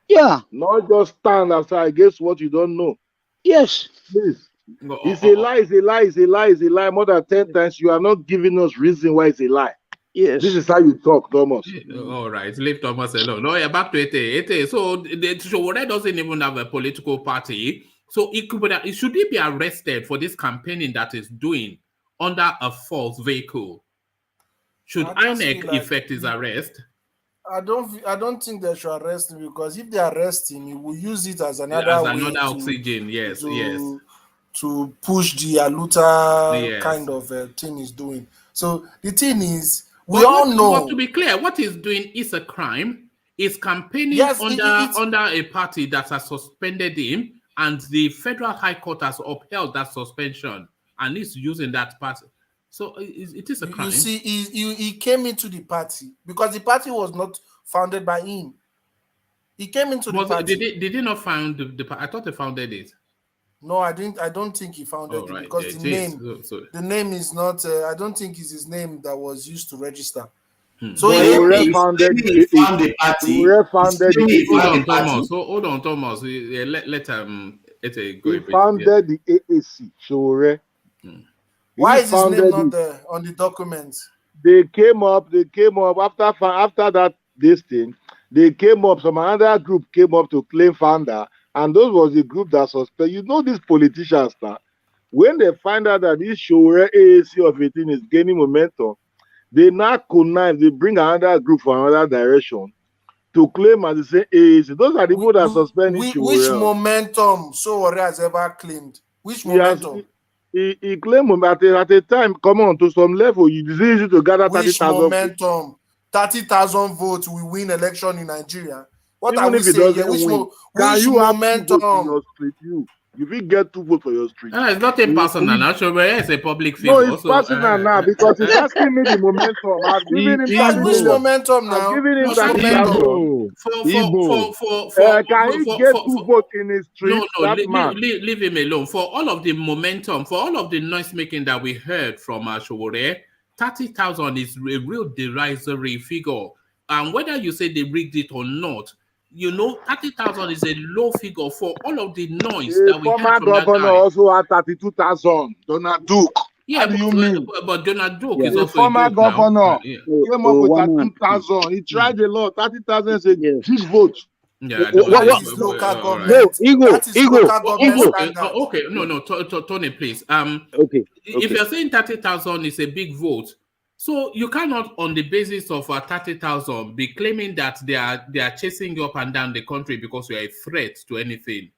Speaker 4: Yeah.
Speaker 17: Not just stand after against what you don't know.
Speaker 4: Yes.
Speaker 17: Please. It's a lie, it's a lie, it's a lie, it's a lie. More than 10 times, you are not giving us reason why it's a lie.
Speaker 4: Yes.
Speaker 17: This is how you talk, Thomas.
Speaker 1: All right, leave Thomas alone. No, yeah, back to it. So the Showore doesn't even have a political party. So should he be arrested for this campaigning that is doing under a false vehicle? Should
Speaker 15: I just
Speaker 1: INEC
Speaker 15: feel like
Speaker 1: effect his arrest?
Speaker 15: I don't think they should arrest him, because if they arrest him, he will use it as another way
Speaker 1: oxygen. Yes, yes.
Speaker 15: to push the Aluta
Speaker 1: Yes.
Speaker 15: kind of thing he's doing. So the thing is, we all know.
Speaker 1: But to be clear, what he's doing is a crime. He's campaigning
Speaker 15: Yes,
Speaker 1: under a party that has suspended him, and the Federal High Court has upheld that suspension, and he's using that party. So it is a crime.
Speaker 15: You see, he came into the party because the party was not founded by him. He came into the party.
Speaker 1: Did he not found the party? I thought they founded it.
Speaker 15: No, I don't think he founded it, because the name is not. I don't think it's his name that was used to register. So
Speaker 17: he founded the party.
Speaker 1: Hold on, Thomas. Let go.
Speaker 17: He founded the AAC. Showore.
Speaker 15: Why is his name not there on the documents?
Speaker 17: They came up after that this thing. They came up. Some other group came up to claim founder. And those was the group that suspect. You know these politicians now. When they find out that this Showore AAC of 18 is gaining momentum, they now connive. They bring another group from another direction to claim as the same AAC. Those are the people that suspend
Speaker 15: which momentum Showore has ever claimed? Which momentum?
Speaker 17: He claimed at a time. Come on, to some level, it's easy to gather 30,000.
Speaker 15: Momentum? 30,000 votes. We win election in Nigeria. What
Speaker 17: Even
Speaker 15: are we
Speaker 17: if it
Speaker 15: saying
Speaker 17: doesn't
Speaker 15: here?
Speaker 17: win,
Speaker 15: Which
Speaker 17: you
Speaker 15: momentum?
Speaker 17: have 2 votes in your street? You will get 2 votes for your street.
Speaker 1: It's not personal. Now, Showore is a public figure.
Speaker 17: No, it's personal now because he's asking me the momentum. I've given him
Speaker 15: which momentum now?
Speaker 17: I've given him 30,000. Can he get 2 votes in his street?
Speaker 1: Leave him alone. For all of the momentum, for all of the noise making that we heard from Showore, 30,000 is a real derisory figure. And whether you say they rigged it or not, 30,000 is a low figure for all of the noise that we
Speaker 17: former
Speaker 1: heard from that
Speaker 17: governor
Speaker 1: guy.
Speaker 17: also had 32,000. Donald Duke.
Speaker 1: Yeah, but Donald Duke is
Speaker 17: the
Speaker 1: also
Speaker 17: former governor came up with 32,000. He tried a lot. 30,000 is a huge vote.
Speaker 1: Yeah,
Speaker 15: that is local government. That is local government.
Speaker 1: Okay. No, Tony, please. If you're saying 30,000 is a big vote, so you cannot, on the basis of 30,000, be claiming that they are chasing you up and down the country because you are a threat to anything.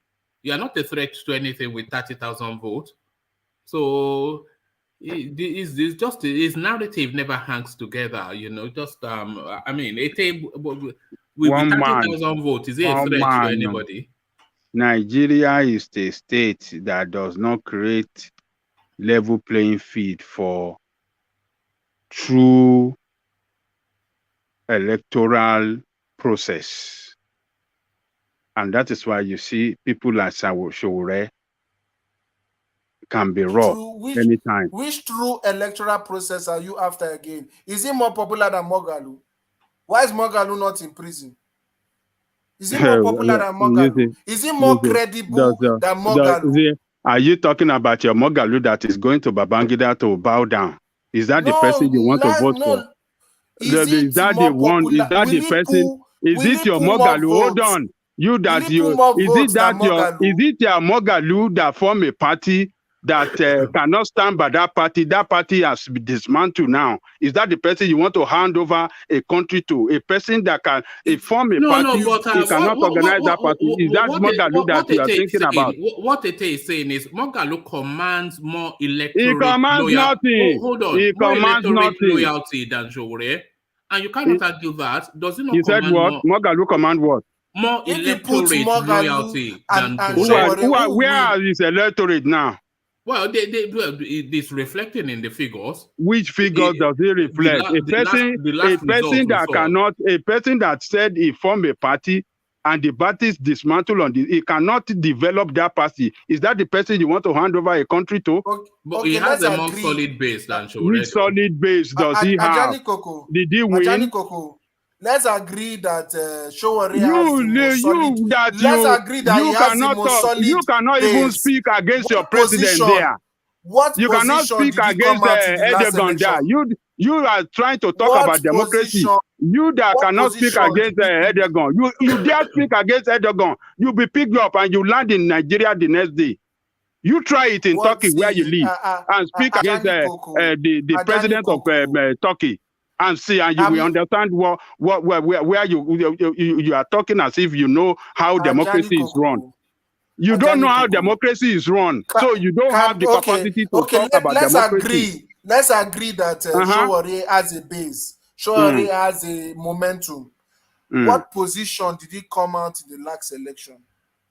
Speaker 1: You are not a threat to anything with 30,000 votes. So his narrative never hangs together. With 30,000 votes, is it a threat to anybody?
Speaker 16: Nigeria is a state that does not create level playing field for true electoral process. And that is why you see people like Showore can be raw anytime.
Speaker 15: Which true electoral process are you after again? Is he more popular than Moghalu? Why is Moghalu not in prison? Is he more popular than Moghalu? Is he more credible than Moghalu?
Speaker 16: Are you talking about your Moghalu that is going to Babangida to bow down? Is that the person you want to vote for? Is that the one? Is that the person? Is it your Moghalu? Hold on. Is it your Moghalu that form a party that cannot stand by that party? That party has been dismantled now. Is that the person you want to hand over a country to? A person that can form a party, he cannot organize that party. Is that Moghalu that you are thinking about?
Speaker 1: What it is saying is Moghalu commands more electoral
Speaker 16: He commands nothing.
Speaker 1: Hold on.
Speaker 16: He commands nothing.
Speaker 1: Loyalty than Showore. And you cannot argue that. Does he not
Speaker 16: command what? Moghalu command what?
Speaker 1: more
Speaker 15: If you put
Speaker 1: electorate
Speaker 15: Mogalu
Speaker 1: loyalty
Speaker 15: and
Speaker 1: than
Speaker 15: Showore, who will
Speaker 16: where
Speaker 15: win?
Speaker 16: is electorate now?
Speaker 1: Well, it's reflecting in the figures.
Speaker 16: Which figures does it reflect?
Speaker 1: The last
Speaker 16: person
Speaker 1: results we
Speaker 16: that
Speaker 1: saw.
Speaker 16: cannot, a person that said he formed a party and the party is dismantled on the, he cannot develop that party. Is that the person you want to hand over a country to?
Speaker 1: But he has a more solid base than Showore.
Speaker 16: Which solid base does he have?
Speaker 15: Did
Speaker 16: he win?
Speaker 15: Ajani Koko, let's agree that Showore has the most solid. Let's agree that he has the most solid.
Speaker 16: You cannot
Speaker 15: base.
Speaker 16: even speak against your president
Speaker 15: position?
Speaker 16: there.
Speaker 15: What
Speaker 16: You cannot
Speaker 15: position
Speaker 16: speak
Speaker 15: did he
Speaker 16: against
Speaker 15: come out in the last
Speaker 16: Erdogan there.
Speaker 15: election?
Speaker 16: You are trying to talk
Speaker 15: What
Speaker 16: about democracy.
Speaker 15: position-
Speaker 16: You that
Speaker 15: what
Speaker 16: cannot speak
Speaker 15: position
Speaker 16: against
Speaker 15: did he
Speaker 16: Erdogan. You dare speak against Erdogan. You be picked up and you land in Nigeria the next day. You try it in Turkey where you live and speak against the president of Turkey and see, and you will understand where you are talking as if you know how democracy is run. You don't know how democracy is run, so you don't have the capacity to talk about democracy.
Speaker 15: Let's agree that Showore has a base. Showore has a momentum. What position did he come out in the last election?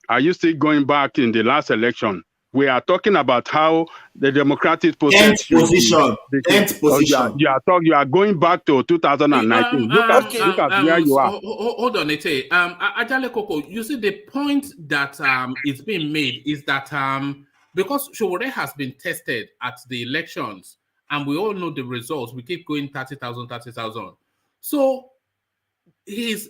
Speaker 16: Are you still going back in the last election? We are talking about how the democratic process.
Speaker 11: 10th position. 10th position.
Speaker 16: You are going back to 2019. Look at where you are.
Speaker 1: Hold on, Ete. Ajale Koko, you see the point that is being made is that because Showore has been tested at the elections and we all know the results, we keep going 30,000. So his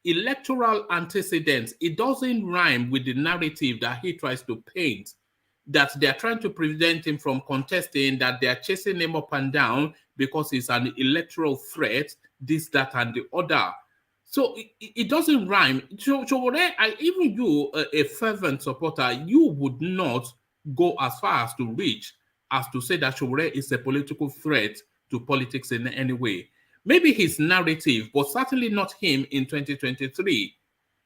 Speaker 1: electoral antecedents, it doesn't rhyme with the narrative that he tries to paint, that they're trying to prevent him from contesting, that they're chasing him up and down because he's an electoral threat, this, that, and the other. So it doesn't rhyme. So even you, a fervent supporter, you would not go as far as to reach as to say that Showore is a political threat to politics in any way. Maybe his narrative, but certainly not him in 2023.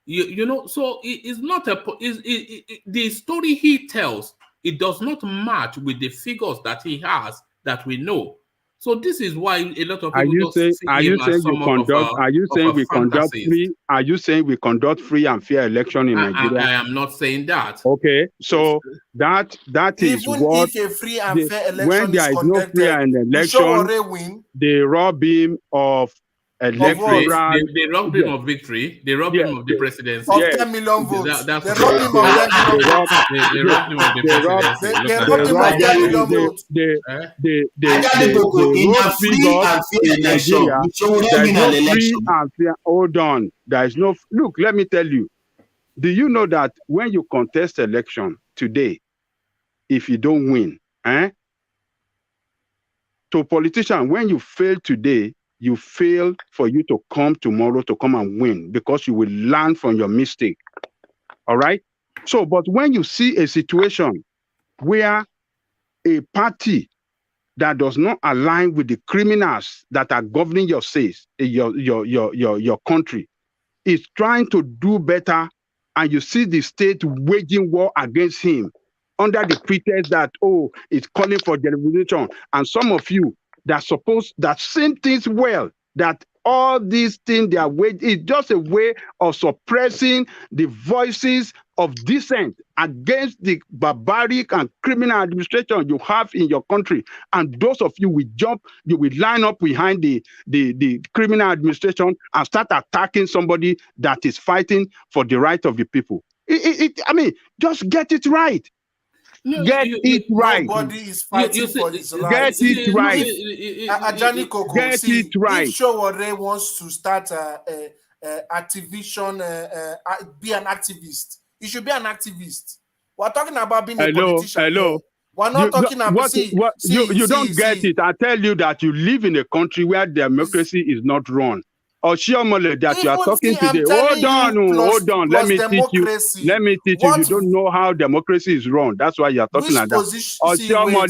Speaker 1: You know, so it's not the story he tells, it does not match with the figures that he has that we know. So this is why a lot of people see him as somewhat of a fantasy.
Speaker 16: Are you saying we conduct free and fair election in Nigeria?
Speaker 1: I am not saying that.
Speaker 16: Okay, so that is
Speaker 15: even
Speaker 16: what
Speaker 15: if a free and fair election
Speaker 16: when there is no free and election,
Speaker 15: Showore win.
Speaker 16: They rob him of electoral.
Speaker 1: They robbed him of victory. They robbed him of the presidency.
Speaker 15: Of 10 million votes.
Speaker 1: They robbed
Speaker 15: him of 10 million votes.
Speaker 1: They robbed him of the presidency.
Speaker 15: They robbed him of 10 million votes.
Speaker 16: Hold on. There is no. Look, let me tell you. Do you know that when you contest election today, if you don't win, to politician, when you fail today, you fail for you to come tomorrow to come and win because you will learn from your mistake. All right? So, but when you see a situation where a party that does not align with the criminals that are governing your states, your country, is trying to do better, and you see the state waging war against him under the pretext that, it's calling for deliberation, and some of you that same things well, that all these things they are waging is just a way of suppressing the voices of dissent against the barbaric and criminal administration you have in your country. And those of you will line up behind the criminal administration and start attacking somebody that is fighting for the right of the people. Just get it right. Get it right.
Speaker 15: Nobody is fighting for his life.
Speaker 16: Get it right.
Speaker 15: Ajani Koko,
Speaker 16: get it right.
Speaker 15: If Showore wants to start activation, be an activist, he should be an activist. We're talking about being a politician.
Speaker 16: Hello.
Speaker 15: We're not talking about
Speaker 16: you don't get it. I tell you that you live in a country where democracy is not run. Oshiomole that you are talking today. Hold on. Let me teach you. You don't know how democracy is run. That's why you are talking like that. Oshiomole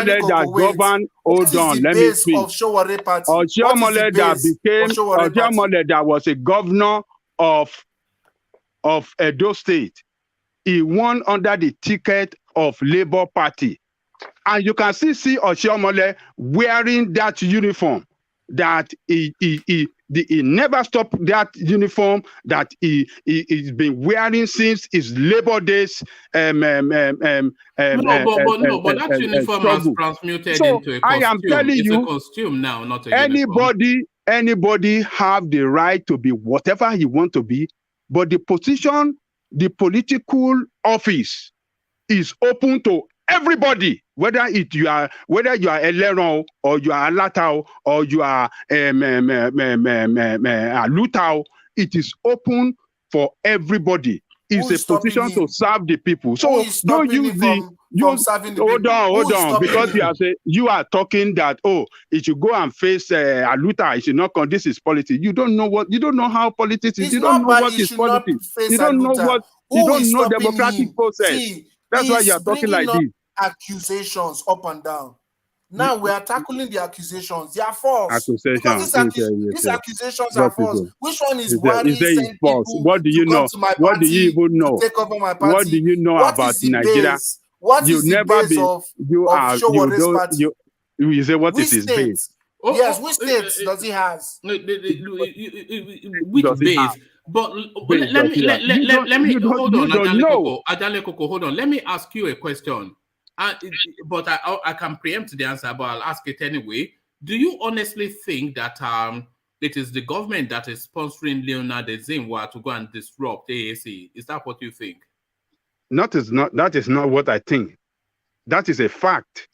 Speaker 16: that govern. Hold on. Let me speak. Oshiomole that was a governor of Edo State. He won under the ticket of Labour Party. And you can still see Oshiomole wearing that uniform. that he never stopped that uniform that he's been wearing since his Labor Days
Speaker 1: But that uniform has
Speaker 16: struggle.
Speaker 1: transmuted
Speaker 16: So
Speaker 1: into a
Speaker 16: I am
Speaker 1: costume.
Speaker 16: telling
Speaker 1: It's a
Speaker 16: you,
Speaker 1: costume now, not a uniform.
Speaker 16: anybody have the right to be whatever he want to be, but the position, the political office is open to everybody, whether you are a Leron or you are a Latao or you are a Lutao. It is open for everybody. It's a position to serve the people. So don't use
Speaker 15: from serving the people?
Speaker 16: Hold on, because you are talking that it should go and face a Luta. It should not come. This is politics. You don't know how politics is. You don't know what is politics. You don't know what. You don't know democratic process.
Speaker 15: See,
Speaker 16: that's why you are talking like this.
Speaker 15: Accusations up and down. Now we are tackling the accusations. They are false.
Speaker 16: Because
Speaker 15: these accusations are false. Which one is Buhari sending people
Speaker 16: what do you
Speaker 15: to
Speaker 16: know?
Speaker 15: come to my
Speaker 16: What do you
Speaker 15: party
Speaker 16: even know?
Speaker 15: to take over my party?
Speaker 16: What do you know about Nigeria?
Speaker 15: What is the base of Showore's party?
Speaker 16: You say what is his base?
Speaker 15: Yes, which states does he has?
Speaker 1: Which base? But let me hold on, Adale Koko, hold on. Let me ask you a question. But I can preempt the answer, but I'll ask it anyway. Do you honestly think that it is the government that is sponsoring Leonard Ezenwa to go and disrupt AAC? Is that what you think?
Speaker 16: That is not what I think. That is a fact.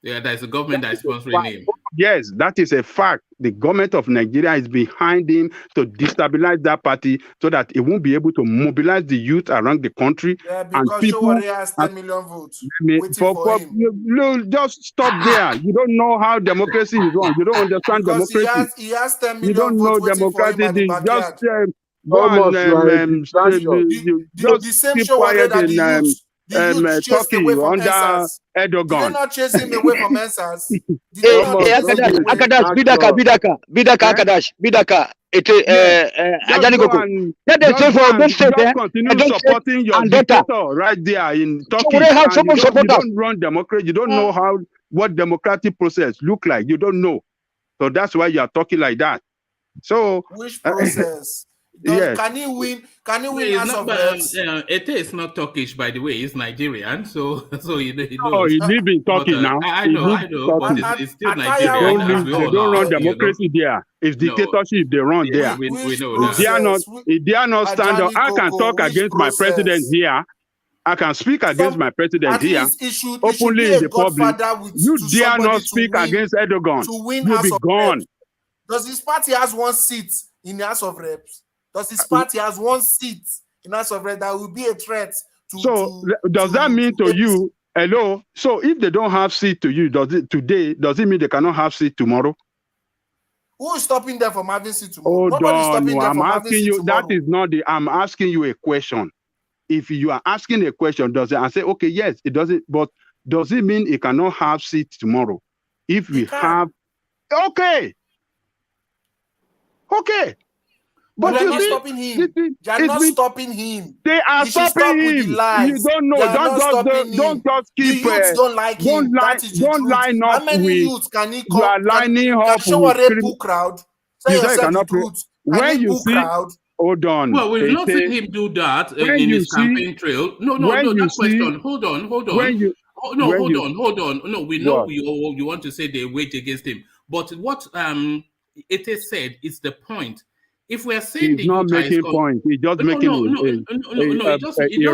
Speaker 1: Yeah, there's a government that is sponsoring him.
Speaker 16: Yes, that is a fact. The government of Nigeria is behind him to destabilize that party so that it won't be able to mobilize the youth around the country.
Speaker 15: Yeah, because Showore has 10 million votes.
Speaker 16: Just stop there. You don't know how democracy is run. You don't understand democracy.
Speaker 15: He has 10 million
Speaker 16: you don't know
Speaker 15: votes
Speaker 16: democracy.
Speaker 15: Just
Speaker 16: the
Speaker 15: same Showore that the youth chased away from
Speaker 16: under
Speaker 15: Erdogan. Did they not chase him away from Ensas?
Speaker 4: Akadas, Bidaka.
Speaker 16: Just continue supporting your dictator right there in Turkey. You don't run democracy. You don't know what democratic process look like. You don't know. So that's why you are talking like that. So
Speaker 15: which process?
Speaker 16: Yes.
Speaker 15: Can he win? Can he win?
Speaker 1: Ete is not Turkish, by the way. He's Nigerian, so you know.
Speaker 16: Oh, he live in Turkey now.
Speaker 1: I know, but it's still Nigerian.
Speaker 16: They don't run democracy there. It's dictatorship they run there.
Speaker 1: We know
Speaker 16: that. If they are not stand up, I can talk against my president here. I can speak against my president here openly in the public. You dare not speak against Erdogan. You'll be gone.
Speaker 15: Does his party has one seat in the House of Reps? Does his party has one seat in House of Reps that will be a threat to?
Speaker 16: Does that mean to you? Hello. So if they don't have seat to you, does it mean they cannot have seat tomorrow?
Speaker 15: Who is stopping them from having seat tomorrow?
Speaker 16: Oh,
Speaker 15: Nobody's stopping them
Speaker 16: I'm
Speaker 15: from
Speaker 16: asking
Speaker 15: having
Speaker 16: you.
Speaker 15: seat tomorrow.
Speaker 16: That is not the. I'm asking you a question. If you are asking a question, does it? I say okay, yes, it doesn't. But does it mean it cannot have seat tomorrow? If we have, okay.
Speaker 15: But they're not stopping him. They're not stopping him.
Speaker 16: They are stopping him. You don't know. Don't just keep.
Speaker 15: The youths don't like him.
Speaker 16: Don't line up.
Speaker 15: How many youths can he come?
Speaker 16: You are lining up
Speaker 15: show a Red Bull crowd. Say yourself the truth.
Speaker 16: When you see, hold on.
Speaker 1: Well, we've not seen him do that in his campaign trail. No. That question. Hold on. Hold on. No, we know you want to say they wage against him, but what Ete said is the point. If we are saying
Speaker 16: he's not making point, he's just making a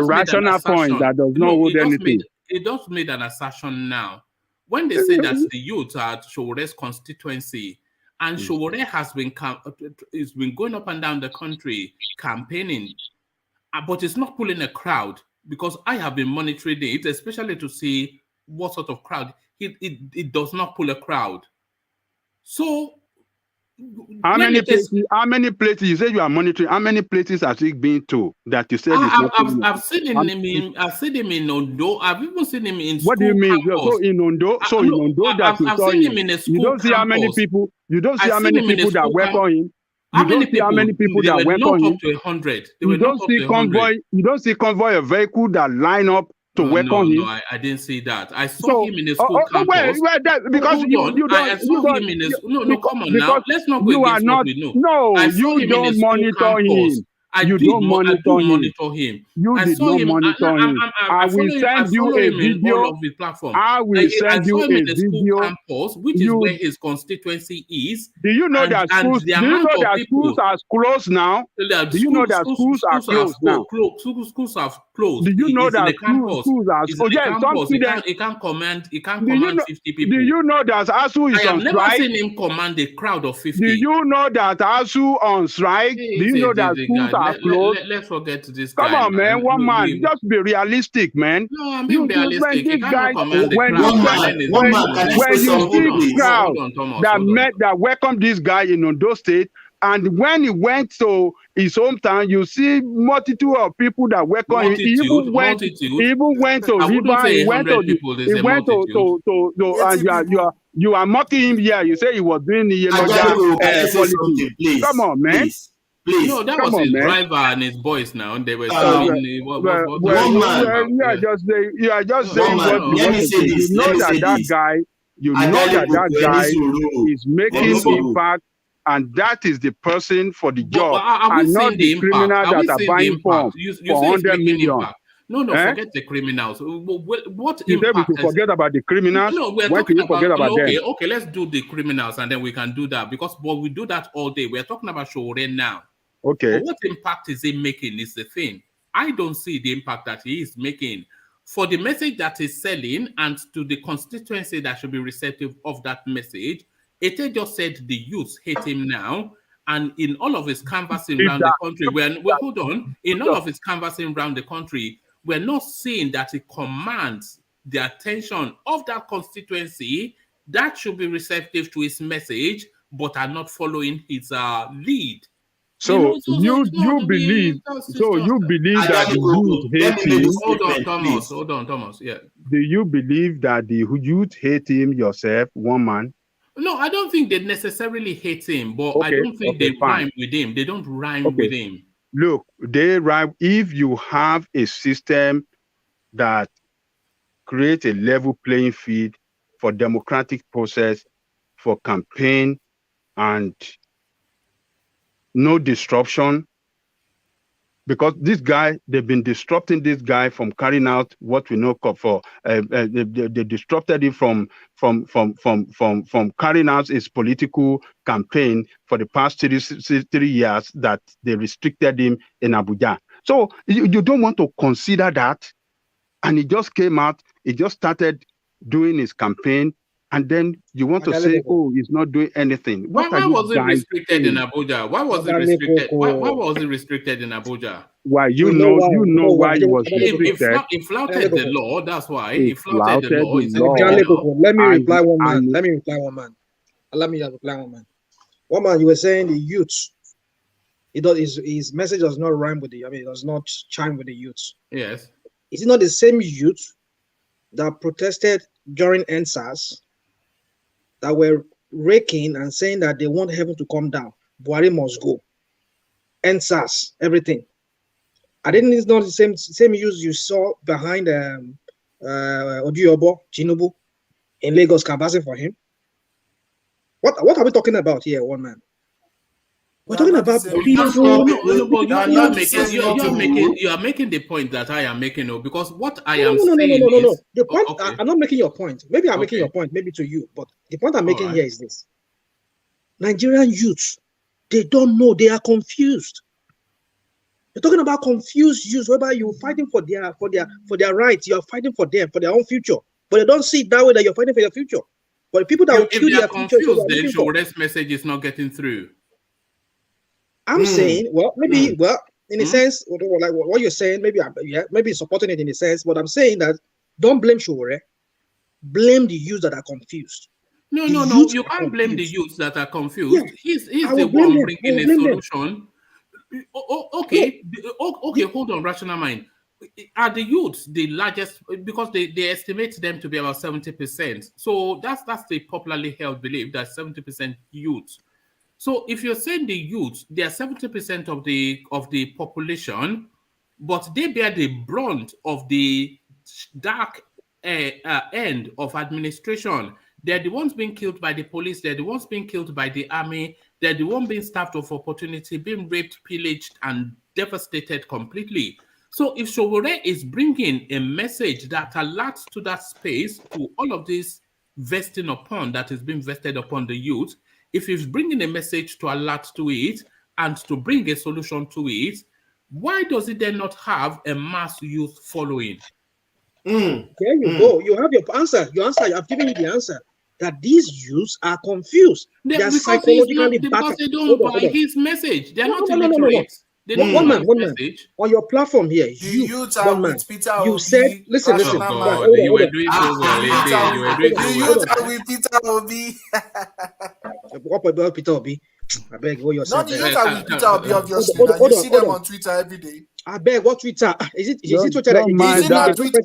Speaker 16: rational point that does not hold anything.
Speaker 1: It does made an assertion now. When they say that the youth are Showore's constituency, and Showore has been going up and down the country campaigning, but it's not pulling a crowd, because I have been monitoring it, especially to see what sort of crowd. It does not pull a crowd. So
Speaker 16: how many places you say you are monitoring? How many places has he been to that you said?
Speaker 1: I've seen him in Ondo. I've even seen him in.
Speaker 16: What do you mean? So in Ondo, that
Speaker 1: I've seen him in a school.
Speaker 16: You don't see how many people. You don't see how many people that welcome him.
Speaker 1: How many people that welcome him? Up to 100.
Speaker 16: You don't see convoy. You don't see convoy a vehicle that line up to welcome him?
Speaker 1: No, I didn't see that. I saw
Speaker 16: So,
Speaker 1: him in a school campus.
Speaker 16: because
Speaker 1: Hold
Speaker 16: you
Speaker 1: on.
Speaker 16: don't,
Speaker 1: I saw him in a no, come on now.
Speaker 16: because
Speaker 1: Let's not go
Speaker 16: you are
Speaker 1: against what
Speaker 16: not.
Speaker 1: we know.
Speaker 16: No,
Speaker 1: I saw
Speaker 16: you
Speaker 1: him in a
Speaker 16: don't
Speaker 1: school
Speaker 16: monitor
Speaker 1: campus.
Speaker 16: him.
Speaker 1: I
Speaker 16: You
Speaker 1: do
Speaker 16: don't monitor him.
Speaker 1: monitor him.
Speaker 16: You
Speaker 1: I
Speaker 16: did
Speaker 1: saw
Speaker 16: not
Speaker 1: him.
Speaker 16: monitor him. I will
Speaker 1: I
Speaker 16: send you
Speaker 1: follow
Speaker 16: a
Speaker 1: him in all
Speaker 16: video.
Speaker 1: of his platforms.
Speaker 16: I will
Speaker 1: I
Speaker 16: send
Speaker 1: saw
Speaker 16: you
Speaker 1: him
Speaker 16: a
Speaker 1: in the school
Speaker 16: video.
Speaker 1: campus, which is where his constituency is.
Speaker 16: Do you know that schools?
Speaker 1: The
Speaker 16: Do you
Speaker 1: amount
Speaker 16: know
Speaker 1: of
Speaker 16: that
Speaker 1: people
Speaker 16: schools are closed now? Do you know that schools are closed now?
Speaker 1: Schools have closed.
Speaker 16: Do you know
Speaker 1: It's in
Speaker 16: that
Speaker 1: the campus.
Speaker 16: schools are?
Speaker 1: It's
Speaker 16: Oh
Speaker 1: in the
Speaker 16: yes, some
Speaker 1: campus.
Speaker 16: students.
Speaker 1: He can't command. He can't
Speaker 16: Do you
Speaker 1: command
Speaker 16: know?
Speaker 1: 50 people.
Speaker 16: Do you know that ASU is
Speaker 1: I have
Speaker 16: on
Speaker 1: never
Speaker 16: strike?
Speaker 1: seen him command a crowd of 50.
Speaker 16: Do you know that ASU on strike? Do you know that schools are closed?
Speaker 1: Let's forget this
Speaker 16: Come
Speaker 1: guy,
Speaker 16: on, man. One man. Just be realistic, man.
Speaker 1: No, I'm being
Speaker 16: When
Speaker 1: realistic. He
Speaker 16: this guy,
Speaker 1: cannot command the
Speaker 16: when
Speaker 1: crowd.
Speaker 16: you see crowd
Speaker 1: Thomas,
Speaker 16: that welcome this guy in Ondo State, and when he went to his hometown, you see multitude of people that welcome him. He even went to
Speaker 1: I wouldn't
Speaker 16: river.
Speaker 1: say
Speaker 16: He went
Speaker 1: 100
Speaker 16: to
Speaker 1: people.
Speaker 16: he went to and you are mocking him here. You say he was doing the politics. Come on, man.
Speaker 11: Please.
Speaker 1: No, that
Speaker 16: Come
Speaker 1: was
Speaker 16: on,
Speaker 1: his
Speaker 16: man.
Speaker 1: driver and his boys now, and they were
Speaker 16: You are just saying what you want to say. You know that guy. You know that guy is making impact, and that is the person for the job, and not the criminal that are buying form for 100 million.
Speaker 1: No, forget the criminals. What
Speaker 16: you
Speaker 1: impact?
Speaker 16: Say we should forget about the criminals.
Speaker 1: No, we're
Speaker 16: when
Speaker 1: talking
Speaker 16: you forget about them?
Speaker 1: Okay, let's do the criminals, and then we can do that because we do that all day. We're talking about Shore now.
Speaker 16: Okay.
Speaker 1: But what impact is he making is the thing. I don't see the impact that he is making for the message that he's selling and to the constituency that should be receptive of that message. Ete just said the youths hate him now. And in all of his canvassing around the country, hold on. In all of his canvassing around the country, we're not seeing that he commands the attention of that constituency that should be receptive to his message, but are not following his lead.
Speaker 16: So you believe that the youth hate him?
Speaker 1: Hold on, Thomas. Yeah.
Speaker 16: Do you believe that the youth hate him yourself, one man?
Speaker 1: No, I don't think they necessarily hate him, but I don't think they rhyme with him. They don't rhyme with him.
Speaker 16: Look, they rhyme if you have a system that creates a level playing field for democratic process, for campaign, and no disruption, because this guy, they've been disrupting this guy from carrying out what we know for they disrupted him from carrying out his political campaign for the past 3 years that they restricted him in Abuja. So you don't want to consider that. And he just came out, he just started doing his campaign. And then you want to say, oh, he's not doing anything.
Speaker 1: Why was it restricted in Abuja? Why was it restricted? Why was it restricted in Abuja?
Speaker 16: Why you know why it was restricted?
Speaker 1: He flouted the law. That's why he flouted the law.
Speaker 18: Let me reply one man. Let me reply one man. One man, you were saying the youth. His message does not rhyme with it does not chime with the youth.
Speaker 1: Yes.
Speaker 18: Is it not the same youth that protested during NSAS that were raking and saying that they want heaven to come down? Buhari must go. NSAS, everything. I didn't. It's not the same use you saw behind Odiobo Tinubu in Lagos canvassing for him. What are we talking about here, one man? We're talking about people.
Speaker 1: You are making the point that I am making, because what I am saying
Speaker 18: is the point. I'm not making your point. Maybe I'm making your point, maybe to you, but the point I'm making here is this: Nigerian youths, they don't know. They are confused. You're talking about confused youths, whereby you're fighting for their rights. You are fighting for them, for their own future, but they don't see it that way, that you're fighting for your future. But the people that will kill their future,
Speaker 1: then Shore's message is not getting through.
Speaker 18: I'm saying, in a sense, like what you're saying, maybe supporting it in a sense, but I'm saying that don't blame Shore, blame the youths that are confused.
Speaker 1: No, you can't blame the youths that are confused. Yeah. He's the one bringing a solution. Okay, hold on, rational mind. Are the youths the largest? Because they estimate them to be about 70%. So that's the popularly held belief that 70% youth. So if you're saying the youth, they are 70% of the population, but they bear the brunt of the dark end of administration. They're the ones being killed by the police. They're the ones being killed by the army. They're the one being starved of opportunity, being raped, pillaged, and devastated completely. So if Sowore is bringing a message that alerts to that space, to all of this vesting upon that is being vested upon the youth, if he's bringing a message to alert to it and to bring a solution to it, why does it then not have a mass youth following?
Speaker 18: There you go. You have your answer. I've given you the answer. That these youths are confused. They are psychologically
Speaker 1: because they don't buy his message. They're not illiterate. They don't
Speaker 18: one man.
Speaker 1: message.
Speaker 18: On your platform here,
Speaker 15: The youth are
Speaker 18: one man.
Speaker 15: with Peter
Speaker 18: You
Speaker 15: Obi,
Speaker 18: said, listen.
Speaker 15: Rational
Speaker 1: Oh
Speaker 15: Man.
Speaker 1: God, you were doing so well. You were doing
Speaker 15: The
Speaker 1: so
Speaker 15: youth
Speaker 1: well.
Speaker 15: are with Peter Obi.
Speaker 18: What about Peter Obi? I beg what you're saying.
Speaker 15: Not the youth are with Peter Obi, obviously. You see them on Twitter every day.
Speaker 18: I beg, what Twitter? Is it Twitter that
Speaker 16: Don't mind
Speaker 15: Is it not
Speaker 16: that.
Speaker 15: Twitter?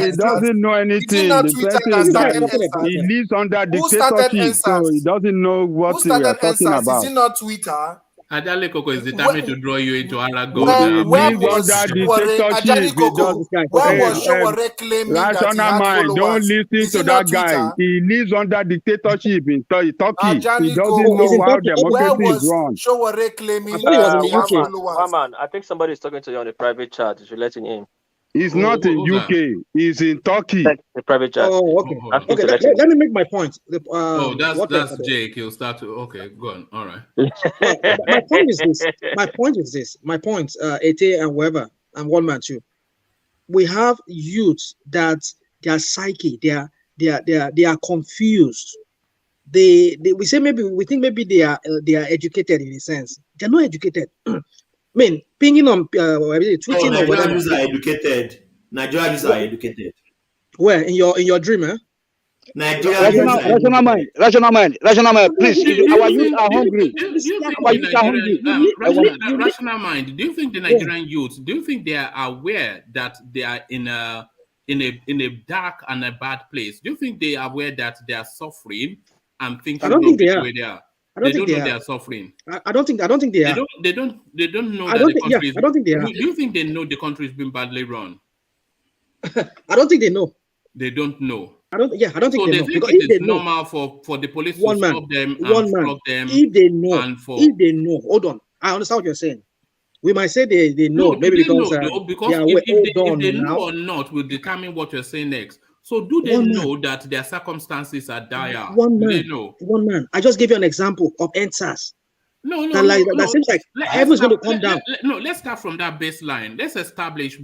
Speaker 16: He doesn't know
Speaker 15: Is it
Speaker 16: anything.
Speaker 15: not
Speaker 16: The
Speaker 15: Twitter
Speaker 16: person
Speaker 15: that
Speaker 16: is
Speaker 15: started
Speaker 16: that
Speaker 15: NSAS?
Speaker 16: he lives under
Speaker 15: Who started
Speaker 16: dictatorship, so he
Speaker 15: NSAS?
Speaker 16: doesn't know
Speaker 15: Who
Speaker 16: what we
Speaker 15: started
Speaker 16: are talking
Speaker 15: NSAS?
Speaker 16: about.
Speaker 15: Is it not Twitter?
Speaker 1: Adale Koko is determined to draw you into Aragon.
Speaker 15: Where
Speaker 16: He lives
Speaker 15: was
Speaker 16: under
Speaker 15: Showore,
Speaker 16: dictatorship.
Speaker 15: Ajani
Speaker 16: He
Speaker 15: Koko?
Speaker 16: does,
Speaker 15: Where was Showore claiming that he
Speaker 16: rational
Speaker 15: had
Speaker 16: mind, don't
Speaker 15: followers?
Speaker 16: listen
Speaker 15: Is
Speaker 16: to
Speaker 15: it not
Speaker 16: that guy.
Speaker 15: Twitter?
Speaker 16: He lives under dictatorship in Turkey. He
Speaker 15: Ajani
Speaker 16: doesn't know
Speaker 15: Koko.
Speaker 16: how
Speaker 15: Where
Speaker 16: democracy is
Speaker 15: was
Speaker 16: run.
Speaker 15: Showore claiming
Speaker 18: I thought he was in
Speaker 15: he
Speaker 18: the
Speaker 15: has
Speaker 18: UK.
Speaker 15: followers?
Speaker 12: Man, I think somebody is talking to you on a private chat. You should let him in.
Speaker 16: He's not in
Speaker 1: who's that?
Speaker 16: UK. He's in Turkey.
Speaker 12: The private chat.
Speaker 18: Oh, okay.
Speaker 12: Ask him
Speaker 18: Okay,
Speaker 12: to let him
Speaker 18: let me make my point.
Speaker 1: That's Jake. He'll start to. Okay, go on. All right.
Speaker 18: My point is this. My point, Ete and whoever, and one man too. We have youths that their psyche, they are confused. We think maybe they are educated in a sense. They're not educated. I mean, pinging on tweeting or whatever.
Speaker 11: Nigerians are educated. Nigerians are educated.
Speaker 18: Where in your dream, eh?
Speaker 4: Rational mind, please. Our youth are hungry. Our youth are hungry.
Speaker 1: Rational mind. Do you think the Nigerian youth? Do you think they are aware that they are in a dark and a bad place? Do you think they are aware that they are suffering and thinking
Speaker 18: I don't think they are.
Speaker 1: where they are?
Speaker 18: They
Speaker 1: don't know they are suffering.
Speaker 18: I don't think they are.
Speaker 1: They don't know that the country is.
Speaker 18: I don't think they are.
Speaker 1: Do you think they know the country is being badly run?
Speaker 18: I don't think they know.
Speaker 1: They don't know.
Speaker 18: I don't think they know.
Speaker 1: So they think
Speaker 18: Because
Speaker 1: it is normal for the police to stop them and flog them.
Speaker 18: If they know, hold on. I understand what you're saying. We might say they know, maybe because
Speaker 1: if they know or not will determine what you're saying next. So do they know that their circumstances are dire? Do they know?
Speaker 18: One man. I just gave you an example of NSAS.
Speaker 1: No.
Speaker 18: That seems like heaven's going to come down.
Speaker 1: Let's start from that baseline. Let's establish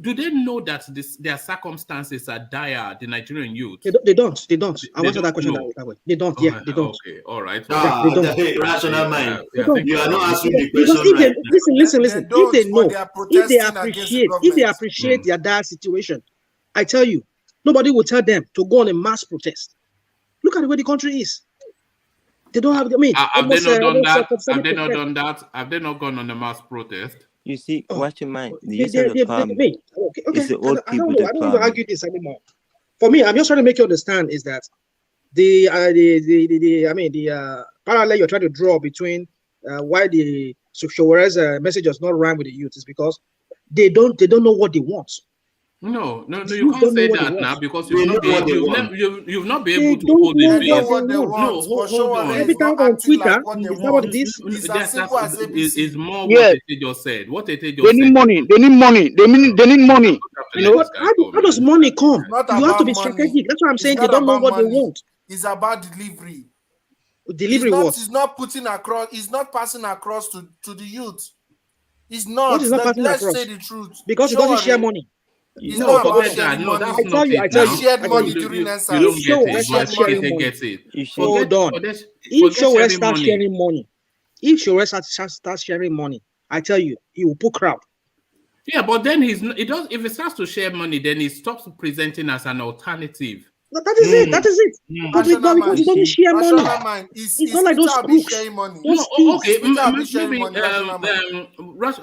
Speaker 1: do they know that their circumstances are dire, the Nigerian youth?
Speaker 18: They don't. I answer that question that way. They don't. Yeah, they don't.
Speaker 1: Okay, all right.
Speaker 18: They don't.
Speaker 11: Rational mind.
Speaker 1: You
Speaker 11: are not answering the question
Speaker 18: right. Listen. If they know, if they appreciate their dire situation, I tell you, nobody will tell them to go on a mass protest. Look at the way the country is. They don't have.
Speaker 1: Have they not done that? Have they not done that? Have they not gone on a mass protest?
Speaker 19: You see, watch your mind. The use of the palm is the old people that
Speaker 18: I don't want to argue this anymore. For me, I'm just trying to make you understand is that the parallel you're trying to draw between why the Showore's message does not rhyme with the youth is because they don't know what they want.
Speaker 1: No, you can't say that now because you've not been able to hold the base. No, hold on.
Speaker 18: Every time on Twitter, is that what it is?
Speaker 1: It's more what Ete just said. What Ete just said.
Speaker 4: They need money. They need money.
Speaker 18: How does money come? You have to be
Speaker 15: money.
Speaker 18: strategic. That's what I'm saying. They don't know what they want.
Speaker 15: It's about delivery.
Speaker 18: What?
Speaker 15: It's not putting across. It's not passing across to the youth. It's not.
Speaker 18: What is not passing
Speaker 15: Let's
Speaker 18: across?
Speaker 15: say the truth.
Speaker 18: Because he doesn't share money.
Speaker 15: It's not about sharing money.
Speaker 1: That's not it.
Speaker 18: I tell you,
Speaker 15: shared money during NSAS.
Speaker 1: You don't get it, but Ete gets it.
Speaker 18: Hold on. If Showore starts sharing money, starts sharing money, I tell you, he will put crowd.
Speaker 1: Yeah, but then if he starts to share money, then he stops presenting as an alternative.
Speaker 18: That is it. But because he doesn't share money. It's not like those crooks.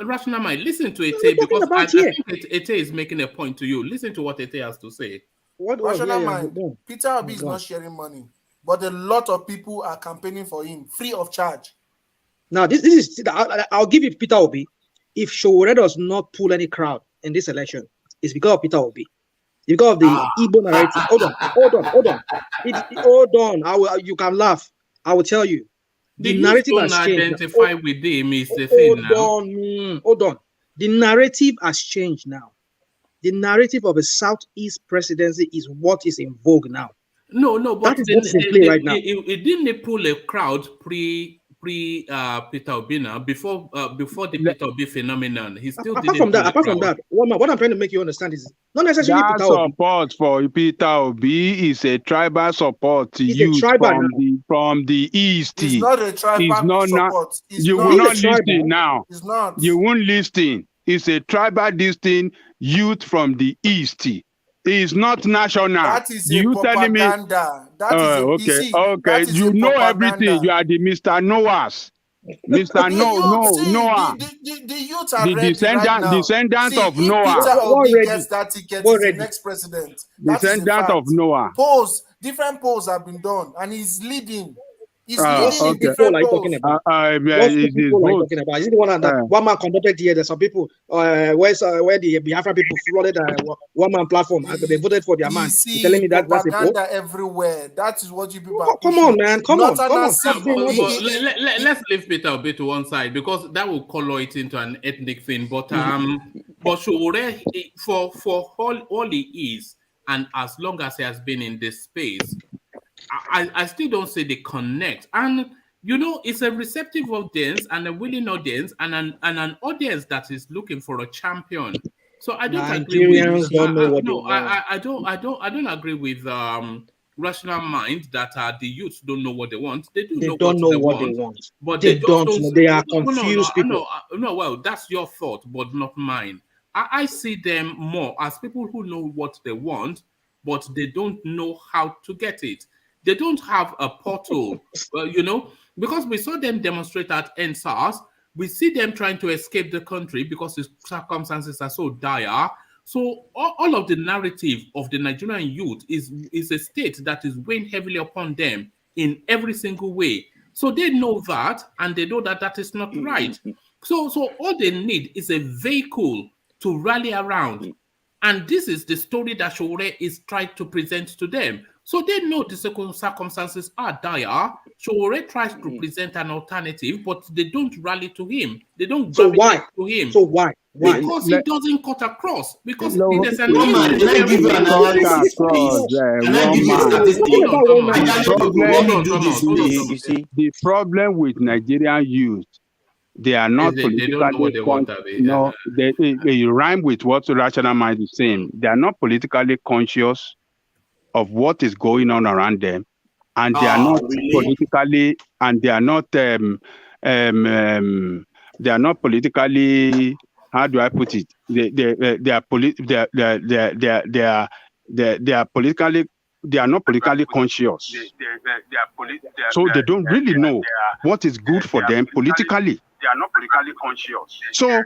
Speaker 1: Rational mind. Listen to Ete because I think Ete is making a point to you. Listen to what Ete has to say.
Speaker 15: Rational mind. Peter Obi is not sharing money, but a lot of people are campaigning for him free of charge.
Speaker 18: Now, this is. I'll give you Peter Obi. If Showore does not pull any crowd in this election, it's because of Peter Obi. Because of the Igbo narrative. Hold on. Hold on. You can laugh. I will tell you.
Speaker 1: The
Speaker 18: The narrative
Speaker 1: don't
Speaker 18: has changed.
Speaker 1: identify with him is the thing now.
Speaker 18: Hold on. The narrative has changed now. The narrative of a Southeast presidency is what is in vogue now.
Speaker 1: No, but
Speaker 18: that is what is in play right now.
Speaker 1: It didn't pull a crowd pre Peter Obi now, before the Peter Obi phenomenon. He still
Speaker 18: apart from that, what I'm trying to make you understand is not necessarily
Speaker 16: that
Speaker 18: Peter Obi.
Speaker 16: support for Peter Obi is a tribal support to use from the east.
Speaker 15: It's not a tribal support.
Speaker 16: You will not listen now.
Speaker 15: It's not.
Speaker 16: You won't listen. It's a tribal distinct youth from the east. It's not national.
Speaker 15: That is a propaganda.
Speaker 16: Okay. You know everything. You are the Mr. Knowers. Mr. Noah.
Speaker 15: The youth are ready right now.
Speaker 16: Descendant of Noah.
Speaker 15: Peter Obi gets that ticket, he's the next president.
Speaker 16: Descendant of Noah.
Speaker 15: Different polls have been done, and he's leading. He's
Speaker 18: leading in different polls. What people are you talking about? Is it the one that one man conducted here? There's some people where the Biafra people flooded one man platform and they voted for their man. You're telling me that that's a
Speaker 15: propaganda everywhere. That is what you people are
Speaker 18: pushing. Come on, man. Come on.
Speaker 1: Let's leave Peter Obi to one side because that will color it into an ethnic thing. But Sowore, for all he is, and as long as he has been in this space, I still don't say they connect. And it's a receptive audience and a willing audience and an audience that is looking for a champion. So I don't agree with I don't agree with rational mind that the youth don't know what they want. They don't know what they want. But they don't. They are confused people. No, well, that's your thought, but not mine. I see them more as people who know what they want, but they don't know how to get it. They don't have a portal, because we saw them demonstrate at NSAS. We see them trying to escape the country because the circumstances are so dire. So all of the narrative of the Nigerian youth is a state that is weighing heavily upon them in every single way. So they know that, and they know that is not right. So all they need is a vehicle to rally around. And this is the story that Sowore is trying to present to them. So they know the circumstances are dire. Sowore tries to present an alternative, but they don't rally to him. They don't gravitate to him.
Speaker 18: So why?
Speaker 1: Because he doesn't cut across. Because
Speaker 11: Can I give you an analysis, please?
Speaker 16: The problem with Nigerian youth, they are not politically.
Speaker 1: They don't know what they want.
Speaker 16: They rhyme with what rational mind is saying. They are not politically conscious of what is going on around them, and they are not politically, and they are not politically. How do I put it? They are not politically conscious. So they don't really know what is good for them politically. They are not politically conscious. So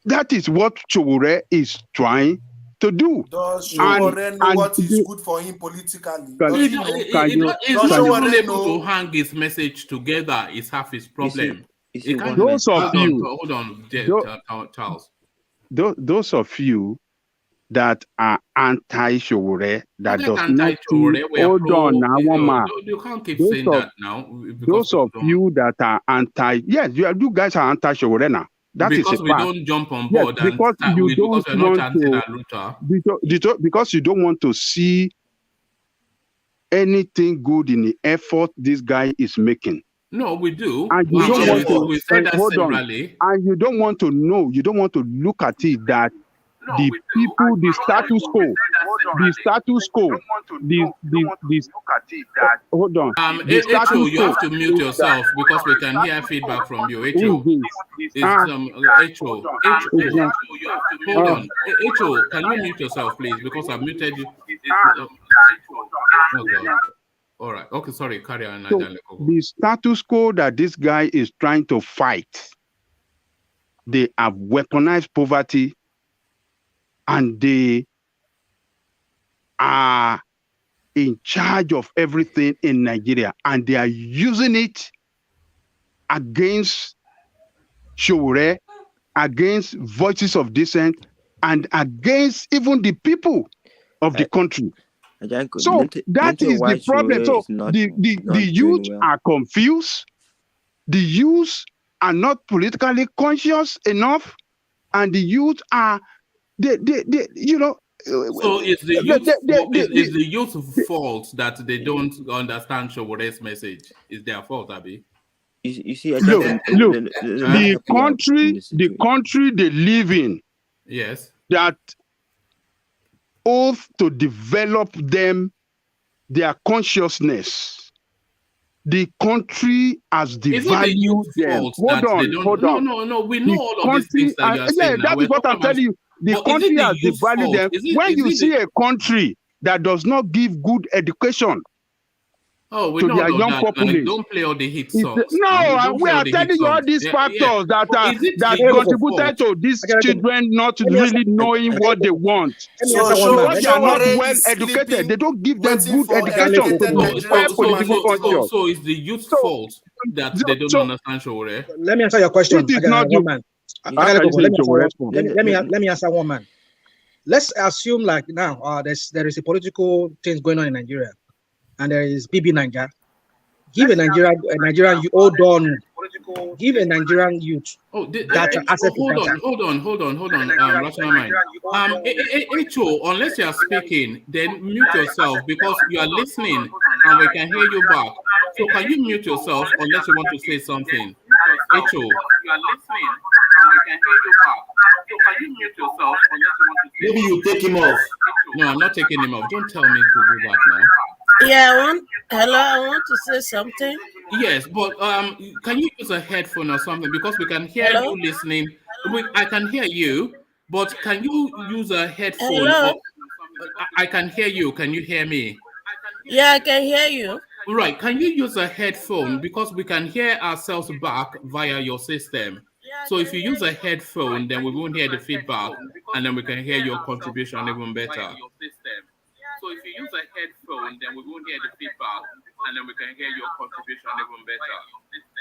Speaker 16: that is what Sowore is trying to do.
Speaker 15: Does Sowore know what is good for him politically?
Speaker 1: He's not even able to hang his message together. Is half his problem.
Speaker 16: Hold
Speaker 1: on, Charles.
Speaker 16: Those of you that are anti-Sowore, that does not hold on now, one man.
Speaker 1: You can't keep saying that now.
Speaker 16: Those of you that are you guys are anti-Sowore now. That
Speaker 1: because
Speaker 16: is a
Speaker 1: we
Speaker 16: fact.
Speaker 1: don't jump on board
Speaker 16: because you don't want to see anything good in the effort this guy is making.
Speaker 1: No, we do.
Speaker 16: And you don't want to,
Speaker 1: we say that severally.
Speaker 16: And you don't want to know, you don't want to look at it that the people, the status quo, hold on.
Speaker 1: Echo, you have to mute yourself because we can hear feedback from you. Echo, Echo, hold on. Echo, can you mute yourself, please? Because I've muted you. Okay. All right. Okay, sorry. Carry on.
Speaker 16: So the status quo that this guy is trying to fight, they have weaponized poverty, and they are in charge of everything in Nigeria, and they are using it against Sowore, against voices of dissent, and against even the people of the country. So that is the problem. So the youth are confused. The youth are not politically conscious enough, and the youth are you know.
Speaker 1: So it's the youth's fault that they don't understand Showore's message. It's their fault, Abi.
Speaker 19: You see,
Speaker 16: look, the country they live in.
Speaker 1: Yes.
Speaker 16: That oath to develop them, their consciousness. The country has devalued them. Hold on.
Speaker 1: No. We know all of these things that you are saying.
Speaker 16: That is what I'm telling you. The country has devalued them. When you see a country that does not give good education
Speaker 1: we
Speaker 16: to
Speaker 1: know
Speaker 16: their
Speaker 1: all
Speaker 16: young
Speaker 1: that.
Speaker 16: populace.
Speaker 1: Don't play all the hit songs.
Speaker 16: No, we are telling you all these factors that contributed to these children not really knowing what they want.
Speaker 15: So
Speaker 16: because they are not
Speaker 15: Showore
Speaker 16: well
Speaker 15: is
Speaker 16: educated, they don't give them
Speaker 15: waiting
Speaker 16: good
Speaker 15: for
Speaker 16: education to develop political conscience.
Speaker 1: So it's the youth's fault that they don't understand Showore.
Speaker 18: Let me answer your question.
Speaker 16: It is not
Speaker 18: one man. Let me answer one man. Let's assume like now there is a political thing going on in Nigeria, and there is BB Niger. Give a Nigerian you hold on. Give a Nigerian youth that access to data.
Speaker 1: Hold on. Rational mind. Echo, unless you are speaking, then mute yourself because you are listening and we can hear you back. So can you mute yourself unless you want to say something? Echo, you are listening and we can hear you back. So can you mute yourself unless you want to say
Speaker 11: Maybe you take him off.
Speaker 1: No, I'm not taking him off. Don't tell me to do that now.
Speaker 2: Yeah, I want to say something.
Speaker 1: Yes, but can you use a headphone or something because we can hear you listening. I can hear you, but can you use a headphone?
Speaker 2: Hello?
Speaker 1: I can hear you. Can you hear me?
Speaker 2: Yeah, I can hear you.
Speaker 1: Right. Can you use a headphone because we can hear ourselves back via your system? So if you use a headphone, then we won't hear the feedback, and then we can hear your contribution even better. So if you use a headphone, then we won't hear the feedback, and then we can hear your contribution even better.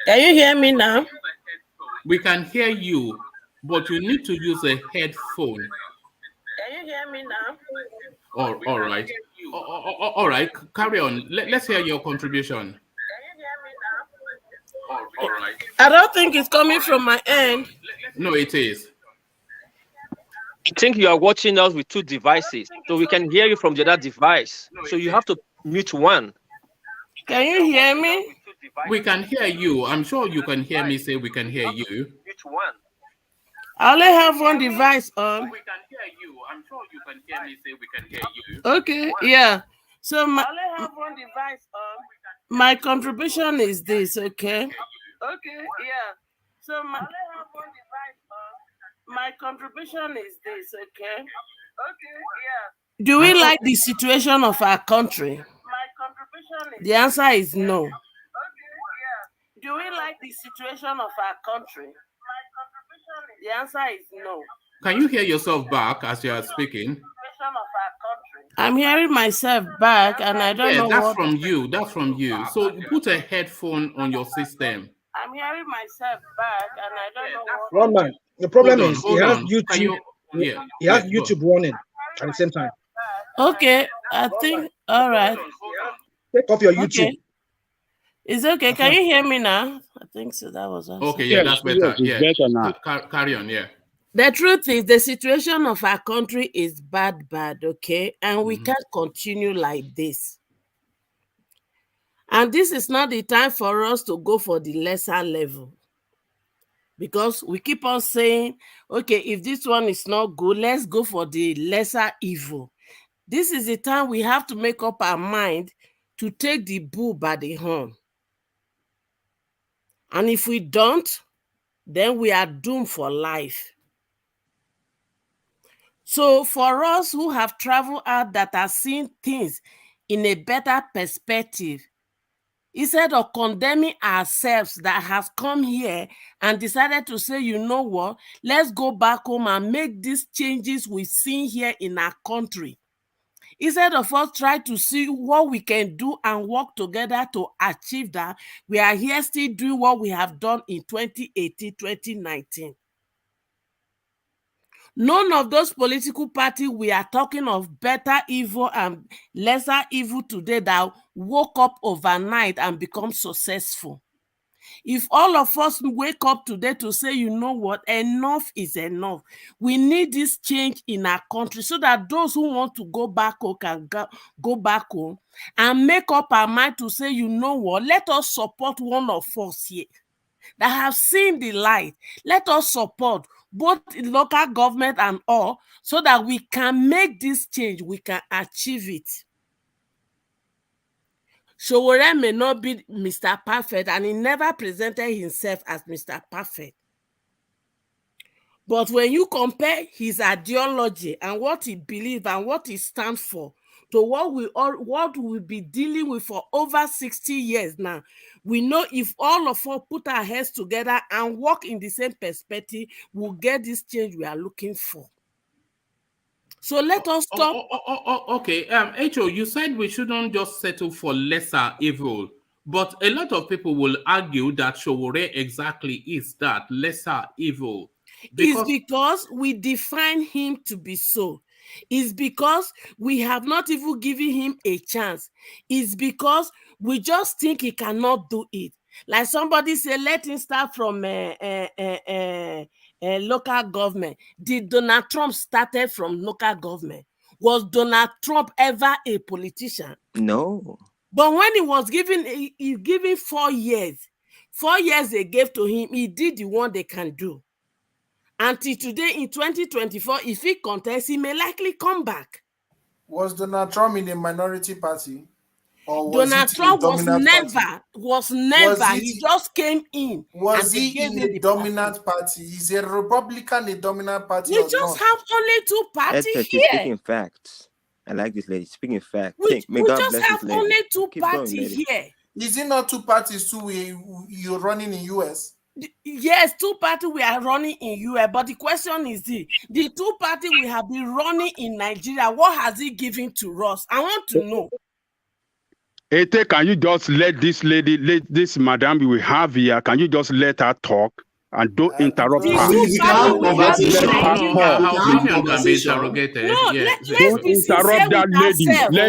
Speaker 2: Can you hear me now?
Speaker 1: We can hear you, but you need to use a headphone.
Speaker 2: Can you hear me now?
Speaker 1: All right. All right. Carry on. Let's hear your contribution. All right.
Speaker 2: I don't think it's coming from my end.
Speaker 1: No, it is.
Speaker 12: I think you are watching us with two devices, so we can hear you from the other device. So you have to mute one.
Speaker 2: Can you hear me?
Speaker 1: We can hear you. I'm sure you can hear me say we can hear you.
Speaker 2: I only have one device on.
Speaker 1: We can hear you. I'm sure you can hear me say we can hear you.
Speaker 2: Okay, yeah. So I only have one device on. My contribution is this, okay? Okay, yeah. So I only have one device on. My contribution is this, okay? Okay, yeah. Do we like the situation of our country? My contribution is the answer is no. Okay, yeah. Do we like the situation of our country? My contribution is the answer is no.
Speaker 1: Can you hear yourself back as you are speaking?
Speaker 2: I'm hearing myself back, and I don't know
Speaker 1: that's from you. That's from you. So you put a headphone on your system.
Speaker 2: I'm hearing myself back, and I don't know what.
Speaker 18: One man. The problem is he has YouTube. He has YouTube running at the same time.
Speaker 2: Okay, I think all right.
Speaker 18: Take off your YouTube.
Speaker 2: Okay. It's okay. Can you hear me now? I think so. That was awesome.
Speaker 1: Okay, yeah, that's better. Yeah, better now. Carry on. Yeah.
Speaker 2: The truth is, the situation of our country is bad, okay? And we can't continue like this. And this is not the time for us to go for the lesser level. Because we keep on saying, okay, if this one is not good, let's go for the lesser evil. This is the time we have to make up our mind to take the bull by the horn. And if we don't, then we are doomed for life. So for us who have traveled out that are seeing things in a better perspective, instead of condemning ourselves that has come here and decided to say, you know what, let's go back home and make these changes we've seen here in our country. Instead of us try to see what we can do and work together to achieve that, we are here still doing what we have done in 2018, 2019. None of those political parties we are talking of better evil and lesser evil today that woke up overnight and become successful. If all of us wake up today to say, you know what, enough is enough. We need this change in our country so that those who want to go back home can go back home and make up our mind to say, you know what, let us support one of us here that have seen the light. Let us support both local government and all so that we can make this change, we can achieve it. Sowore may not be Mr. Perfect, and he never presented himself as Mr. Perfect. But when you compare his ideology and what he believes and what he stands for to what we'll be dealing with for over 60 years now, we know if all of us put our heads together and work in the same perspective, we'll get this change we are looking for. So let us stop.
Speaker 1: Okay, Echo, you said we shouldn't just settle for lesser evil, but a lot of people will argue that Sowore exactly is that lesser evil.
Speaker 2: It's because we define him to be so. It's because we have not even given him a chance. It's because we just think he cannot do it. Like somebody said, let him start from local government. Did Donald Trump started from local government? Was Donald Trump ever a politician?
Speaker 19: No.
Speaker 2: But when he was given 4 years, 4 years they gave to him, he did the one they can do. Until today in 2024, if he contests, he may likely come back.
Speaker 15: Was Donald Trump in a minority party? Or was
Speaker 2: Donald Trump was never. He just came in.
Speaker 15: Was he in a dominant party? Is a Republican a dominant party?
Speaker 2: We just have only two parties here.
Speaker 19: Speaking facts. I like this lady. Speaking facts.
Speaker 2: We just have only two parties here.
Speaker 15: Is it not two parties too you're running in US?
Speaker 2: Yes, two parties we are running in US, but the question is the two parties we have been running in Nigeria, what has it given to us? I want to know.
Speaker 16: Ete, can you just let this lady, this madam we have here, can you just let her talk and don't interrupt her?
Speaker 1: Our opinion can be interrogated.
Speaker 2: No,
Speaker 1: let's
Speaker 16: don't interrupt that lady.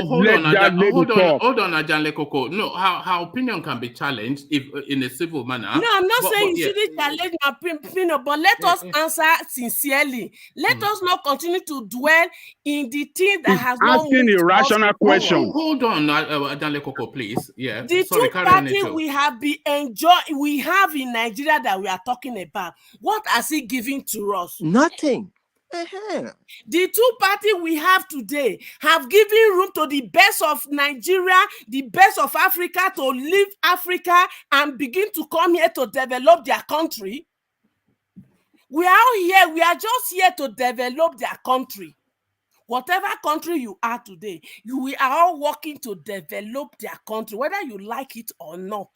Speaker 1: Hold on, Ajanle Koko. No, her opinion can be challenged if in a civil manner.
Speaker 2: No, I'm not saying you shouldn't challenge my opinion, but let us answer sincerely. Let us not continue to dwell in the thing that has not
Speaker 16: asking irrational questions.
Speaker 1: Hold on, Ajanle Koko, please. Yeah.
Speaker 2: The two parties we have been enjoying, we have in Nigeria that we are talking about. What has it given to us?
Speaker 19: Nothing.
Speaker 2: The two parties we have today have given room to the best of Nigeria, the best of Africa to leave Africa and begin to come here to develop their country. We are all here. We are just here to develop their country. Whatever country you are today, we are all working to develop their country, whether you like it or not.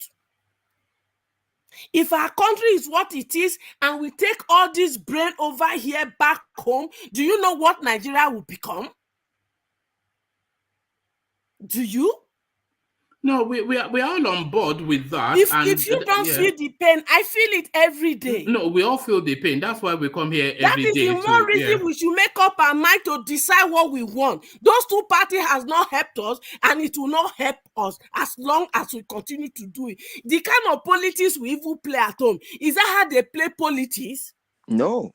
Speaker 2: If our country is what it is and we take all this brain over here back home, do you know what Nigeria will become? Do you?
Speaker 1: No, we are all on board with that.
Speaker 2: If you don't feel the pain, I feel it every day.
Speaker 1: No, we all feel the pain. That's why we come here every day.
Speaker 2: That is the more reason we should make up our mind to decide what we want. Those two parties has not helped us, and it will not help us as long as we continue to do it. The kind of politics we even play at home, is that how they play politics?
Speaker 19: No.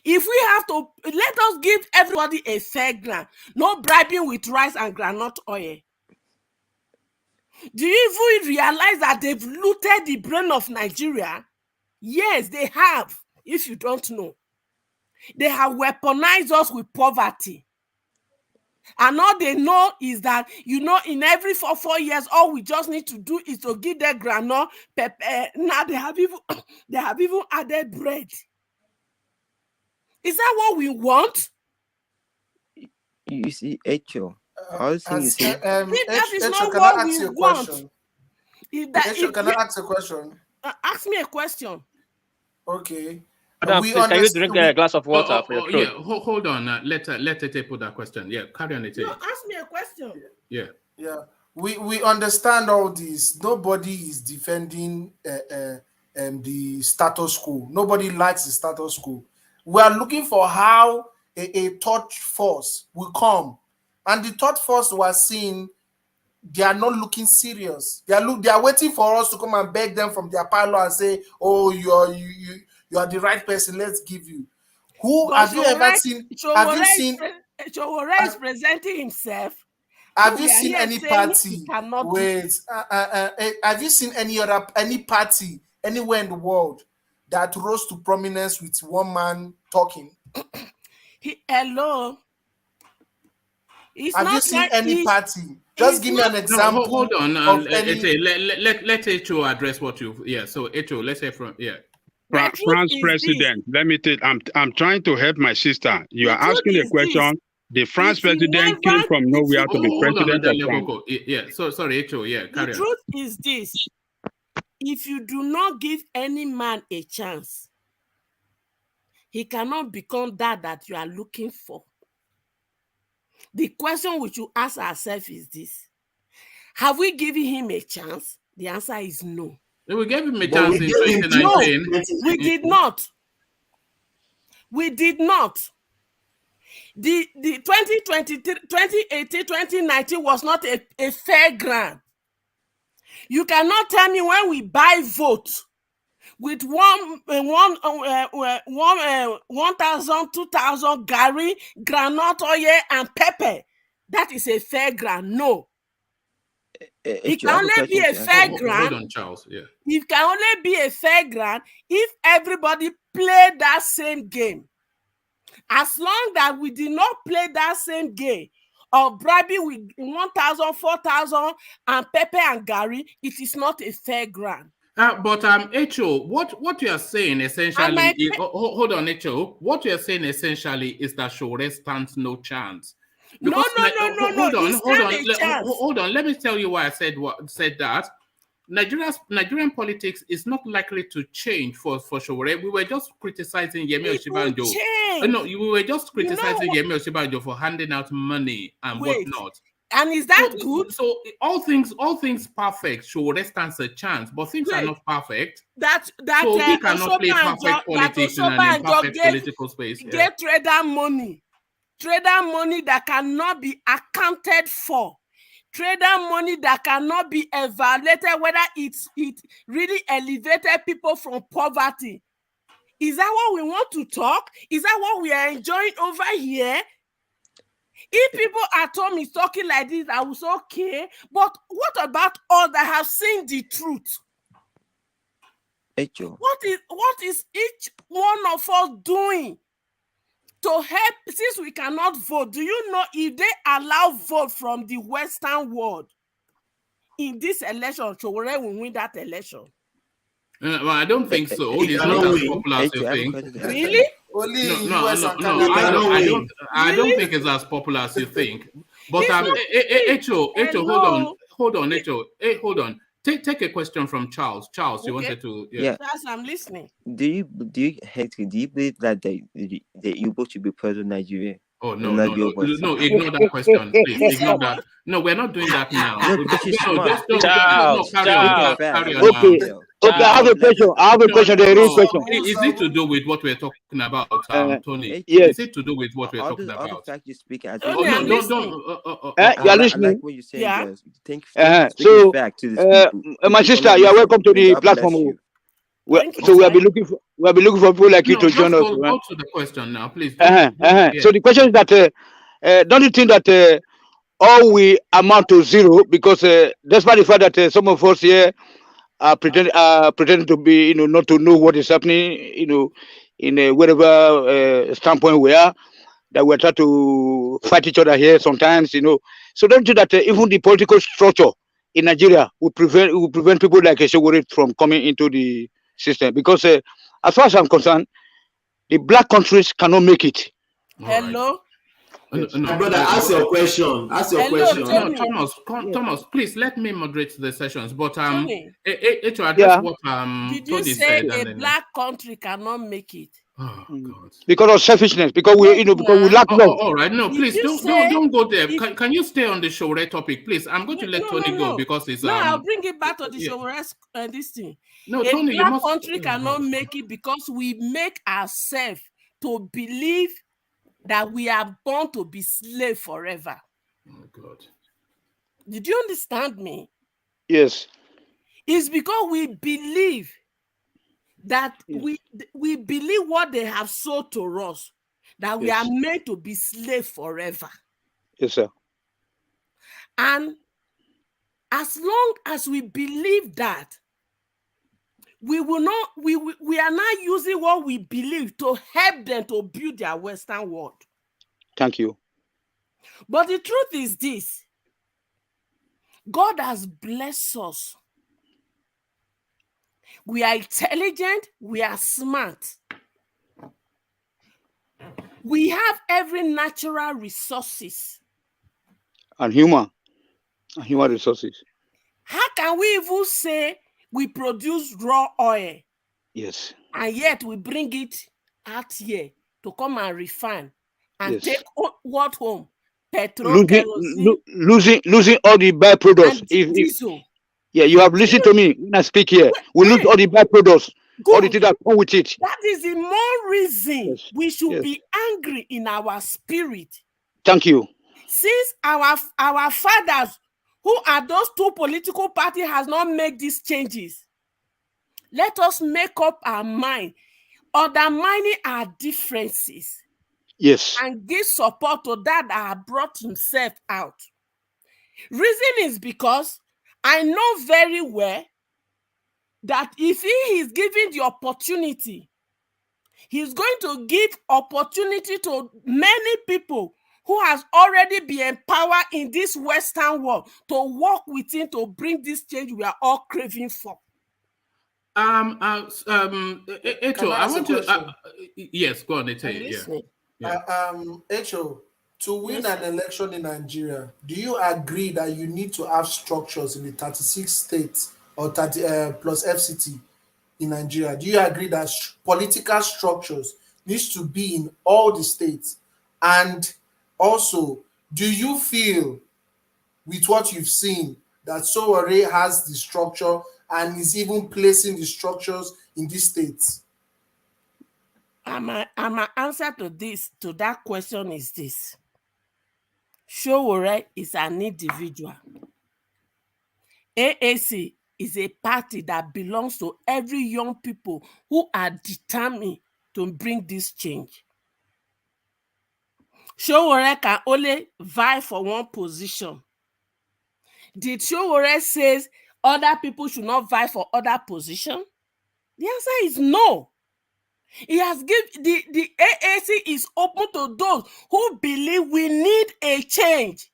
Speaker 2: If we have to, let us give everybody a fair grant. No bribing with rice and groundnut oil. Do you even realize that they've looted the brain of Nigeria? Yes, they have, if you don't know. They have weaponized us with poverty. And all they know is that, in every 4 years, all we just need to do is to give them groundnut, pepper. Now they have even added bread. Is that what we want?
Speaker 19: You see, Echo. That
Speaker 2: is not
Speaker 15: can
Speaker 2: what
Speaker 15: I ask
Speaker 2: we
Speaker 15: you a
Speaker 2: want.
Speaker 15: question? Can I ask a question?
Speaker 2: Ask me a question.
Speaker 15: Okay.
Speaker 12: Madam, please, can you drink a glass of water for your throat?
Speaker 1: Yeah, hold on. Let Ete put that question. Yeah, carry on, Ete.
Speaker 2: No, ask me a question.
Speaker 1: Yeah.
Speaker 15: Yeah. We understand all this. Nobody is defending the status quo. Nobody likes the status quo. We are looking for how a third force will come. And the third force was seeing they are not looking serious. They are waiting for us to come and beg them from their parlor and say, "Oh, you are the right person. Let's give you." Who
Speaker 2: but
Speaker 15: have you ever seen? Have you seen?
Speaker 2: Showore is presenting himself.
Speaker 15: Have
Speaker 2: So
Speaker 15: you
Speaker 2: we are
Speaker 15: seen
Speaker 2: here
Speaker 15: any
Speaker 2: saying
Speaker 15: party?
Speaker 2: he cannot do
Speaker 15: Wait, have you seen any party anywhere in the world that rose to prominence with one man talking?
Speaker 2: Hello. It's
Speaker 15: Have you
Speaker 2: not
Speaker 15: seen
Speaker 2: like
Speaker 15: any party? Just give me an
Speaker 1: No,
Speaker 15: example
Speaker 1: hold on.
Speaker 15: of any.
Speaker 1: Let Echo address what you. Yeah. So Echo, let's say from
Speaker 2: The truth
Speaker 16: France
Speaker 2: is
Speaker 16: president, let me tell I'm trying to help my sister. You
Speaker 2: The
Speaker 16: are
Speaker 2: truth
Speaker 16: asking a
Speaker 2: is this.
Speaker 16: question. The France
Speaker 2: If you
Speaker 16: president came
Speaker 2: never-
Speaker 16: from nowhere to be
Speaker 1: Hold on,
Speaker 16: president of France.
Speaker 1: Yeah. So sorry, Echo. Yeah.
Speaker 2: The
Speaker 1: Carry on.
Speaker 2: truth is this. If you do not give any man a chance, he cannot become that you are looking for. The question we should ask ourselves is this. Have we given him a chance? The answer is no.
Speaker 1: We gave him a chance in
Speaker 2: No,
Speaker 1: 2019.
Speaker 2: we did not. We did not. The 2020, 2018, 2019 was not a fair ground. You cannot tell me when we buy vote with 1,000, 2,000 gari, groundnut oil, and pepper. That is a fair ground. No. It can only be a fair ground.
Speaker 1: Hold on, Charles. Yeah.
Speaker 2: It can only be a fair ground if everybody play that same game. As long that we did not play that same game of bribing with 1,000, 4,000 and pepper and gari, it is not a fair ground.
Speaker 1: But Echo, what you are saying essentially is, hold on, Echo. What you are saying essentially is that Shore stands no chance.
Speaker 2: Because
Speaker 1: hold on. Let me tell you why I said that. Nigerian politics is not likely to change for Shore. We were just criticizing Yemi Osinbajo. No, we were just criticizing Yemi Osinbajo for handing out money and whatnot.
Speaker 2: And is that good?
Speaker 1: So all things perfect, Shore stands a chance, but things are not perfect. So he cannot play perfect politics in an imperfect political space.
Speaker 2: Get trader money that cannot be accounted for. Trader money that cannot be evaluated whether it really elevated people from poverty. Is that what we want to talk? Is that what we are enjoying over here? If people at home is talking like this, I was okay. But what about all that have seen the truth? What is each one of us doing to help, since we cannot vote? Do you know if they allow vote from the Western world in this election, Showore will win that election?
Speaker 1: Well, I don't think so. He's not as popular as you think.
Speaker 2: Really?
Speaker 1: No. I don't think it's as popular as you think. But Echo, hold on, Echo. Hold on. Take a question from Charles. Charles, you wanted to?
Speaker 2: Yeah. Charles, I'm listening.
Speaker 19: Do you believe that the Igbo should be part of Nigeria?
Speaker 1: Oh no! Ignore that question, please. Ignore that. No, we're not doing that now. Carry on.
Speaker 4: Okay, I have a question. The real question.
Speaker 1: Is it to do with what we're talking about, Tony?
Speaker 4: Yes.
Speaker 1: Is it to do with what we're talking about?
Speaker 19: All the fact you speak,
Speaker 4: you are
Speaker 19: I
Speaker 4: listening.
Speaker 19: like what you're saying.
Speaker 2: Yeah.
Speaker 19: Thank you for speaking back to the people.
Speaker 4: My sister, you are welcome to the platform. So we'll be looking for people like you to join us.
Speaker 1: Go to the question now, please.
Speaker 4: So the question is that don't you think that all we amount to zero, because despite the fact that some of us here are pretending to be, not to know what is happening, in whatever standpoint we are, that we're trying to fight each other here sometimes, So don't you think that even the political structure in Nigeria would prevent people like Shogore from coming into the system? Because as far as I'm concerned, the black countries cannot make it.
Speaker 2: Hello?
Speaker 11: My brother, ask your question.
Speaker 1: Thomas, please let me moderate the sessions. But to address what
Speaker 2: did you
Speaker 1: Tony
Speaker 2: say
Speaker 1: said,
Speaker 2: a black country cannot make it?
Speaker 1: Oh God!
Speaker 4: Because of selfishness, because we lack love.
Speaker 1: All right, no, please don't go there. Can you stay on the Showore topic, please? I'm going to let Tony go because it's.
Speaker 2: No, I'll bring it back to the Showore this thing.
Speaker 1: No,
Speaker 2: a
Speaker 1: Tony,
Speaker 2: black
Speaker 1: you must.
Speaker 2: country cannot make it because we make ourselves to believe that we are born to be slaves forever.
Speaker 1: Oh God.
Speaker 2: Did you understand me?
Speaker 4: Yes.
Speaker 2: It's because we believe that we believe what they have sold to us, that we are
Speaker 4: Yes.
Speaker 2: meant to be slaves forever.
Speaker 4: Yes, sir.
Speaker 2: And as long as we believe that, we will not, we are not using what we believe to help them to build their Western world.
Speaker 4: Thank you.
Speaker 2: But the truth is this: God has blessed us. We are intelligent, we are smart. We have every natural resources.
Speaker 4: And human resources.
Speaker 2: How can we even say we produce raw oil?
Speaker 4: Yes.
Speaker 2: And yet we bring it out here to come and refine and
Speaker 4: Yes.
Speaker 2: take what home? Petrol, kerosene,
Speaker 4: Losing all the byproducts.
Speaker 2: and diesel.
Speaker 4: Yeah, you have listened to me when I speak here. We lose all the byproducts, all the things that come with it.
Speaker 2: That is the more reason we should be angry in our spirit.
Speaker 4: Thank you.
Speaker 2: Since our fathers, who are those two political parties, has not made these changes, let us make up our mind, undermining our differences.
Speaker 4: Yes.
Speaker 2: And give support to that brought himself out. Reason is because I know very well that if he is given the opportunity, he's going to give opportunity to many people who has already been empowered in this Western world to work with him to bring this change we are all craving for.
Speaker 1: Echo, I want to. Yes, go on, Ete.
Speaker 15: Echo, to win an election in Nigeria, do you agree that you need to have structures in the 36 states or 30 plus FCT in Nigeria? Do you agree that political structures needs to be in all the states? And also, do you feel, with what you've seen, that Sowore has the structure and is even placing the structures in these states?
Speaker 2: My answer to that question is this: Sowore is an individual. AAC is a party that belongs to every young people who are determined to bring this change. Sowore can only vie for one position. Did Sowore say other people should not vie for other position? The answer is no. He has given the AAC is open to those who believe we need a change.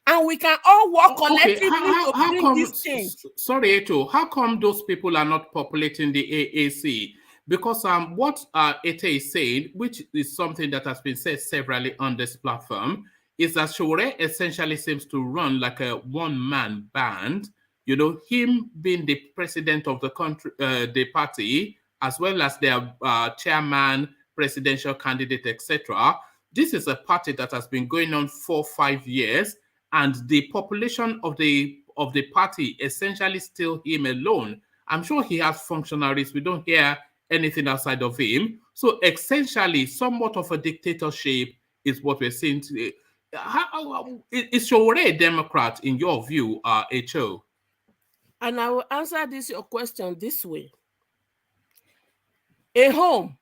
Speaker 2: And we can all work collectively to bring this change.
Speaker 1: Sorry, Eto, how come those people are not populating the AAC? Because what Ete is saying, which is something that has been said severally on this platform, is that Sowore essentially seems to run like a one-man band. You know, him being the president of the country, the party, as well as their chairman, presidential candidate, etc. This is a party that has been going on for 5 years. And the population of the party essentially still him alone. I'm sure he has functionaries. We don't hear anything outside of him. So essentially, somewhat of a dictatorship is what we're seeing today. Is Sowore a Democrat in your view, HO?
Speaker 2: And I will answer your question this way. A home.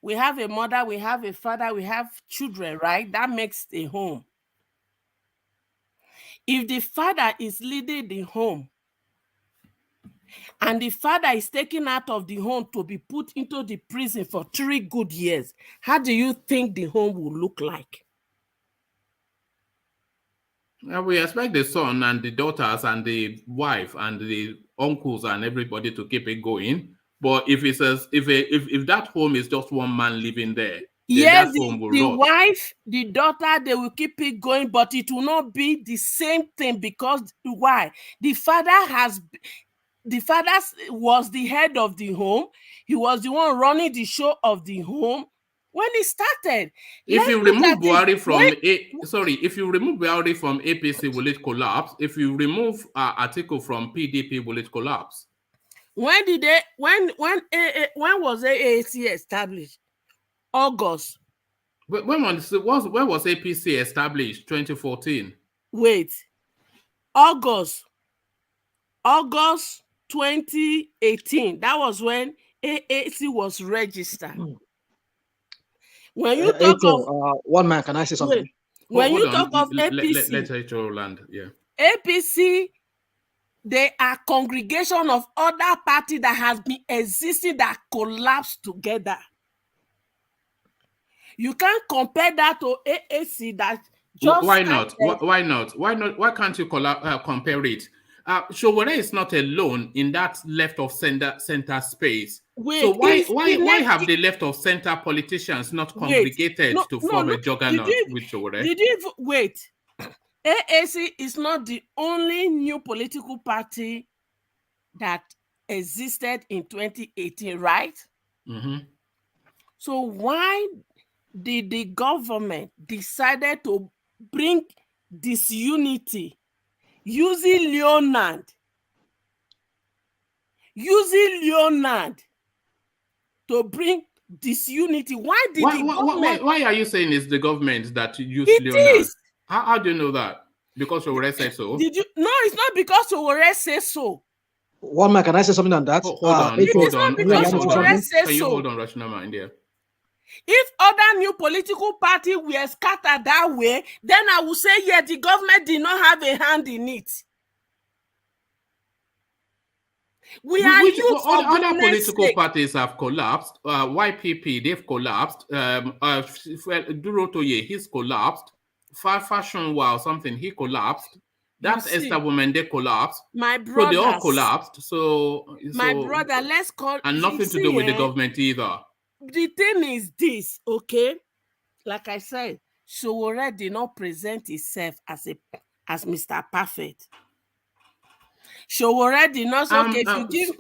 Speaker 2: We have a mother, we have a father, we have children, right? That makes a home. If the father is leading the home and the father is taken out of the home to be put into the prison for 3 good years, how do you think the home will look like?
Speaker 1: We expect the son and the daughters and the wife and the uncles and everybody to keep it going. But if that home is just one man living there,
Speaker 2: yes,
Speaker 1: that home will
Speaker 2: the
Speaker 1: rot.
Speaker 2: wife, the daughter, they will keep it going, but it will not be the same thing. Because why? The father was the head of the home. He was the one running the show of the home when he started.
Speaker 1: If you remove Buhari from APC, will it collapse? If you remove Atiku from PDP, will it collapse?
Speaker 2: When was AAC established? August.
Speaker 1: When was APC established? 2014.
Speaker 2: Wait. August 2018. That was when AAC was registered. When you talk of
Speaker 18: one man, can I say something?
Speaker 2: Wait, when you talk of APC,
Speaker 1: let's land. Yeah.
Speaker 2: APC, they are congregation of other parties that has been existing that collapsed together. You can't compare that to AAC that just
Speaker 1: why not? Why not? Why can't you compare it? Sowore is not alone in that left of center space.
Speaker 2: Wait,
Speaker 1: so why have the left of center politicians not congregated to form a juggernaut with Sowore?
Speaker 2: Did you wait? AAC is not the only new political party that existed in 2018, right?
Speaker 1: Mm-hmm.
Speaker 2: So why did the government decided to bring disunity using Leonard to bring disunity? Why did the government?
Speaker 1: Why are you saying it's the government that used
Speaker 2: It
Speaker 1: Leonard?
Speaker 2: is.
Speaker 1: How do you know that? Because Sowore said so?
Speaker 2: Did you? No, it's not because Sowore says so.
Speaker 18: One man, can I say something on that?
Speaker 1: Hold on.
Speaker 2: It is not because Sowore says so.
Speaker 1: Can you hold on, rational mind? Yeah.
Speaker 2: If other new political parties were scattered that way, then I would say, yeah, the government did not have a hand in it.
Speaker 1: Other political parties have collapsed. YPP, they've collapsed. Durotoye, he's collapsed. Fashion Wow, something, he collapsed. That's Esther Woman, they collapsed.
Speaker 2: My brother.
Speaker 1: So they all collapsed.
Speaker 2: My brother, let's call.
Speaker 1: And nothing to do with the government either.
Speaker 2: The thing is this, okay? Like I said, Sowore did not present himself as Mr. Perfect. Sowore did not say, okay,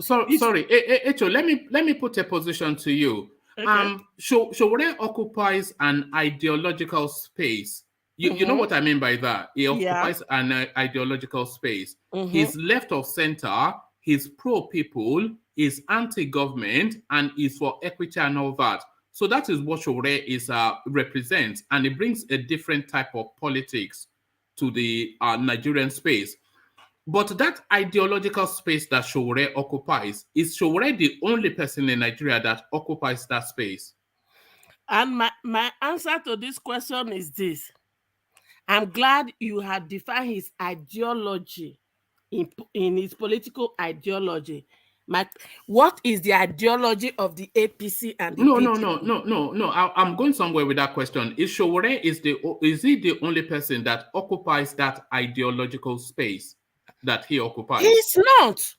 Speaker 1: sorry, Echo, let me put a position to you. Okay. Sowore occupies an ideological space. You know what I mean by that? He occupies an ideological space. He's left of center, he's pro-people, he's anti-government, and he's for equity and all that. So that is what Sowore represents, and it brings a different type of politics to the Nigerian space. But that ideological space that Sowore occupies, is Sowore the only person in Nigeria that occupies that space?
Speaker 2: And my answer to this question is this. I'm glad you have defined his ideology in his political ideology. What is the ideology of the APC and the PDP?
Speaker 1: No. I'm going somewhere with that question. Is Sowore is he the only person that occupies that ideological space that he occupies?
Speaker 2: He's not.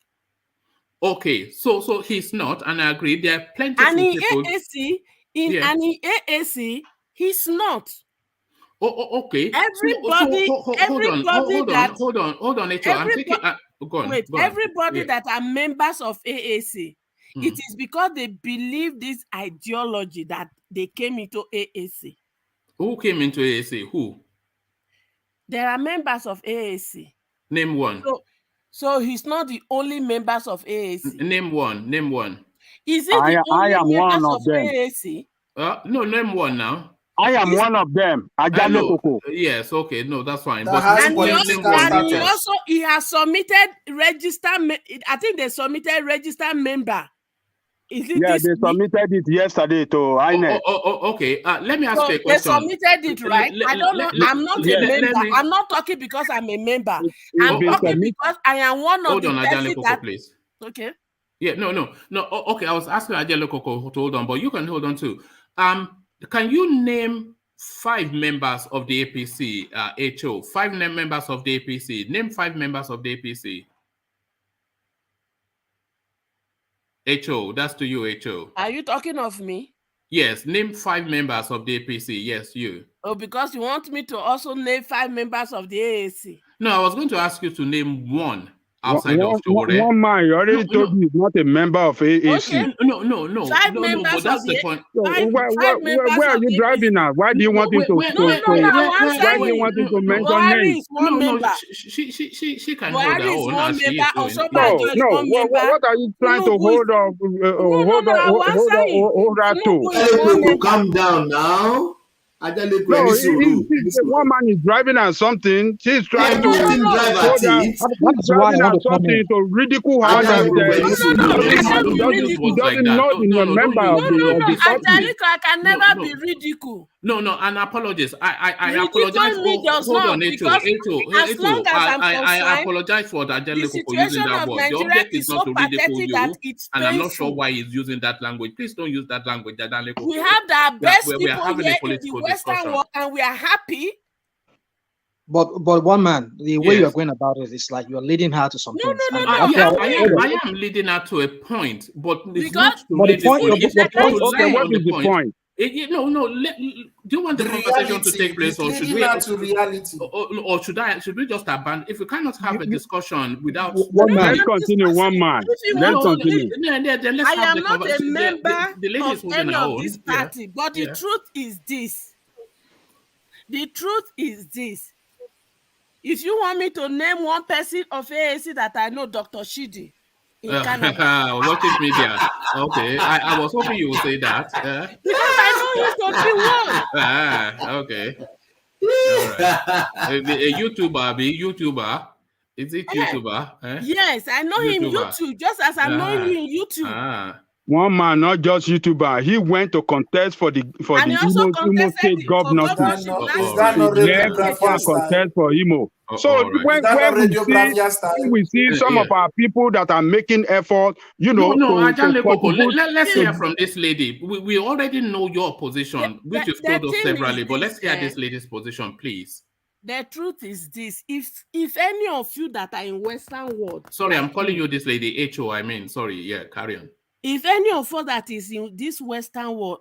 Speaker 1: Okay, so he's not, and I agree. There are plenty
Speaker 2: of
Speaker 1: people.
Speaker 2: In AAC, he's not.
Speaker 1: Oh, okay.
Speaker 2: Everybody
Speaker 1: hold on.
Speaker 2: Everybody that are members of AAC, it is because they believe this ideology that they came into AAC.
Speaker 1: Who came into AAC? Who?
Speaker 2: There are members of AAC.
Speaker 1: Name one.
Speaker 2: So he's not the only members of AAC.
Speaker 1: Name one.
Speaker 2: Is it the only members of AAC?
Speaker 1: No, name one now.
Speaker 16: I am one of them.
Speaker 1: Yes, okay, no, that's fine.
Speaker 2: He has submitted register. I think they submitted register member.
Speaker 16: They submitted it yesterday to INEC.
Speaker 1: Okay. Let me ask you a question.
Speaker 2: They submitted it, right? I don't know. I'm not a member. I'm not talking because I'm a member. I'm talking because I am one of the persons that.
Speaker 1: Please.
Speaker 2: Okay.
Speaker 1: Yeah, no. Okay, I was asking Ajele Koko to hold on, but you can hold on too. Can you name 5 members of the APC, HO? 5 members of the APC. Name 5 members of the APC. HO, that's to you, HO.
Speaker 2: Are you talking of me?
Speaker 1: Yes, name 5 members of the APC. Yes, you.
Speaker 2: Oh, because you want me to also name 5 members of the AAC.
Speaker 1: No, I was going to ask you to name one outside of Shore.
Speaker 16: One man, you already told you he's not a member of AAC.
Speaker 2: Okay.
Speaker 1: No.
Speaker 2: Five members
Speaker 1: But that's
Speaker 2: of
Speaker 1: the point.
Speaker 16: So
Speaker 2: five members
Speaker 16: where are
Speaker 2: of
Speaker 16: you driving
Speaker 2: APC.
Speaker 16: at? Why do you want him to
Speaker 2: I will answer
Speaker 16: why do you
Speaker 2: him.
Speaker 16: want him to mention
Speaker 2: Buhari
Speaker 16: names?
Speaker 2: is one member.
Speaker 1: She can hold her
Speaker 2: Buhari is
Speaker 1: own
Speaker 2: one
Speaker 1: as she
Speaker 2: member.
Speaker 1: is doing.
Speaker 2: Osinbajo is one member.
Speaker 16: What are you trying to
Speaker 2: Tinubu is
Speaker 16: hold up
Speaker 2: I will answer him.
Speaker 16: her to?
Speaker 2: Tinubu is one member.
Speaker 7: Calm down now.
Speaker 16: No, one man is driving at something. She's trying to
Speaker 7: drive at it.
Speaker 16: He's driving at something to ridicule her that he doesn't know the member of the party.
Speaker 2: Angelica, I can never be ridiculed.
Speaker 1: No, and apologies. I
Speaker 2: Ridicule
Speaker 1: apologize.
Speaker 2: me does
Speaker 1: Hold
Speaker 2: not,
Speaker 1: on,
Speaker 2: because as long as I'm
Speaker 1: I
Speaker 2: concerned,
Speaker 1: apologize for that
Speaker 2: the
Speaker 1: Angelica for using
Speaker 2: situation
Speaker 1: that
Speaker 2: of
Speaker 1: word. The
Speaker 2: Nigeria
Speaker 1: object
Speaker 2: is
Speaker 1: is not
Speaker 2: so
Speaker 1: to ridicule
Speaker 2: pathetic
Speaker 1: you,
Speaker 2: that it's
Speaker 1: and I'm not sure
Speaker 2: painful.
Speaker 1: why he's using that language. Please don't use that language, Angelica.
Speaker 2: We have the best
Speaker 1: we are
Speaker 2: people
Speaker 1: having
Speaker 2: here
Speaker 1: a
Speaker 2: in the
Speaker 1: political
Speaker 2: Western
Speaker 1: discussion.
Speaker 2: world, and we are happy.
Speaker 18: But one man, the way
Speaker 1: Yes.
Speaker 18: you're going about it is like you're leading her to some things.
Speaker 2: No.
Speaker 1: I am leading her to a point, but it's not to
Speaker 18: But the
Speaker 1: lead
Speaker 18: point-
Speaker 1: it's
Speaker 18: the
Speaker 1: not
Speaker 18: point-
Speaker 1: to
Speaker 16: okay,
Speaker 1: lead
Speaker 16: what
Speaker 1: on
Speaker 16: is the point?
Speaker 1: Do you want the conversation to take place, or should we?
Speaker 15: To reality.
Speaker 1: Or should we just abandon? If we cannot have a discussion without,
Speaker 16: Let's continue. One man. Let's continue.
Speaker 1: Then let's
Speaker 2: I
Speaker 1: have
Speaker 2: am
Speaker 1: the
Speaker 2: not a
Speaker 1: conversation.
Speaker 2: member
Speaker 1: The lady is
Speaker 2: of
Speaker 1: holding
Speaker 2: any
Speaker 1: her
Speaker 2: of
Speaker 1: own.
Speaker 2: this party, but the truth is this. The truth is this. If you want me to name one person of AAC that I know, Dr. Shidi in Canada.
Speaker 1: Watching media. Okay, I was hoping you would say that.
Speaker 2: Because I know he's to be one.
Speaker 1: Okay. All right. A YouTuber. Is it YouTuber?
Speaker 2: Yes, I know him
Speaker 1: YouTuber.
Speaker 2: YouTube, just as I'm knowing you in YouTube.
Speaker 16: One man, not just YouTuber. He went to contest for the
Speaker 2: And he also
Speaker 16: Imo
Speaker 2: contested
Speaker 16: State governorship.
Speaker 15: Is that not
Speaker 16: Yes,
Speaker 15: Radio
Speaker 16: he can contest for Imo. So when we see some of our people that are making effort,
Speaker 1: No,
Speaker 16: to
Speaker 1: Ajale let's hear
Speaker 16: to-
Speaker 1: from this lady. We already know your position, which you've told us severally, but let's hear this lady's position, please.
Speaker 2: The truth is this: if any of you that are in Western world,
Speaker 1: Sorry, I'm calling you this lady HO. I mean, sorry, yeah, carry on.
Speaker 2: if any of us that is in this Western world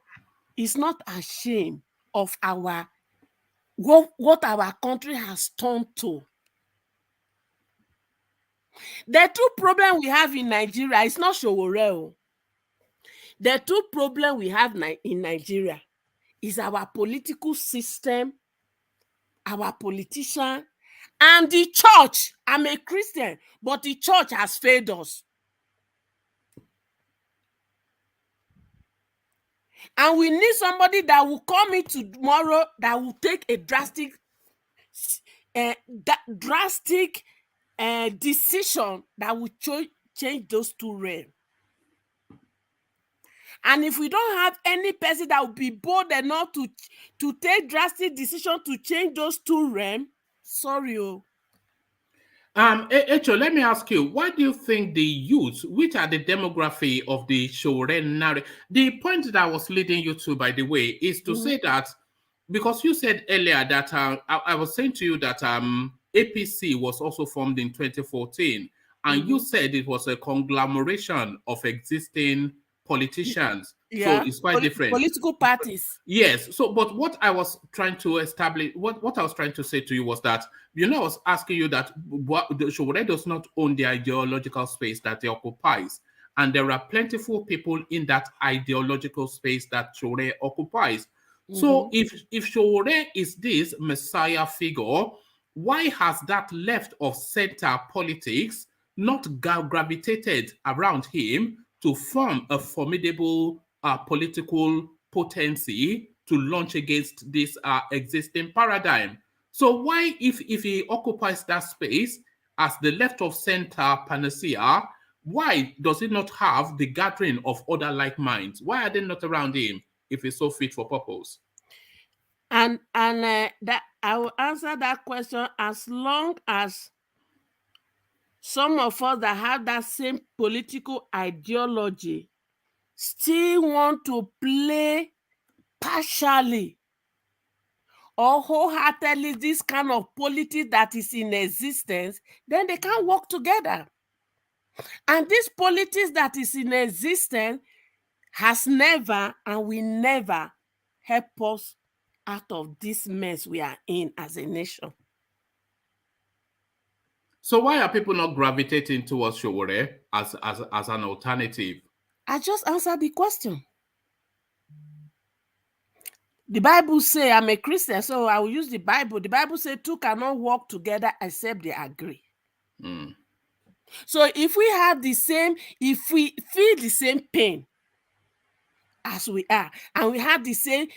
Speaker 2: is not ashamed of our what our country has turned to. The two problems we have in Nigeria is not Showore. The two problems we have in Nigeria is our political system, our politician, and the church. I'm a Christian, but the church has failed us. And we need somebody that will come in tomorrow that will take a drastic decision that will change those two realms. And if we don't have any person that will be bold enough to take drastic decision to change those two realms, sorry.
Speaker 1: Echo, let me ask you, why do you think the youth, which are the demography of the Shoren narrative, the point that I was leading you to, by the way, is to say that, because you said earlier that I was saying to you that APC was also formed in 2014, and you said it was a conglomeration of existing politicians.
Speaker 2: Yeah,
Speaker 1: so it's quite different.
Speaker 2: Political parties.
Speaker 1: Yes. So, but what I was trying to establish, what I was trying to say to you was that, I was asking you that Showore does not own the ideological space that it occupies. And there are plentiful people in that ideological space that Showore occupies. So if Showore is this messiah figure, why has that left of center politics not gravitated around him to form a formidable political potency to launch against this existing paradigm? So why, if he occupies that space as the left of center panacea, why does he not have the gathering of other like minds? Why are they not around him if he's so fit for purpose?
Speaker 2: And that I will answer that question as long as some of us that have that same political ideology still want to play partially or wholeheartedly this kind of politics that is in existence, then they can't work together. And this politics that is in existence has never and will never help us out of this mess we are in as a nation.
Speaker 1: So why are people not gravitating towards Showore as an alternative?
Speaker 2: I just answered the question. The Bible say, I'm a Christian, so I will use the Bible. The Bible says two cannot work together except they agree. So if we have the same, if we feel the same pain as we are, and we have the same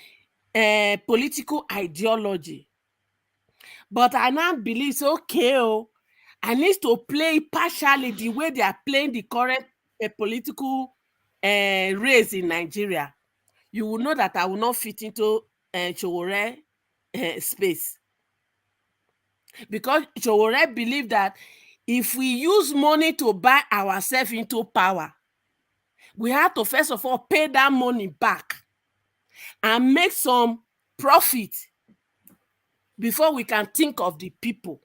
Speaker 2: political ideology, but I now believe it's okay, I need to play partially the way they are playing the current political race in Nigeria, you will know that I will not fit into Showore space. Because Showore believe that if we use money to buy ourselves into power, we have to first of all pay that money back and make some profit before we can think of the people.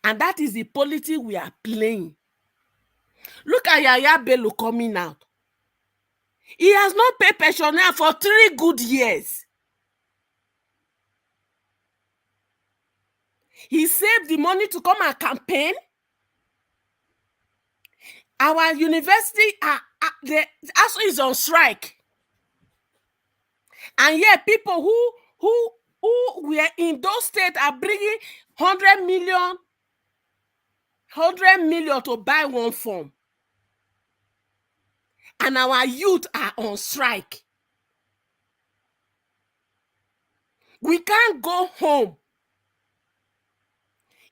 Speaker 2: And that is the politics we are playing. Look at Yaya Bello coming out. He has not paid pensioner for 3 good years. He saved the money to come and campaign. Our university also is on strike. And yet people who were in those states are bringing 100 million to buy one form. And our youth are on strike. We can't go home.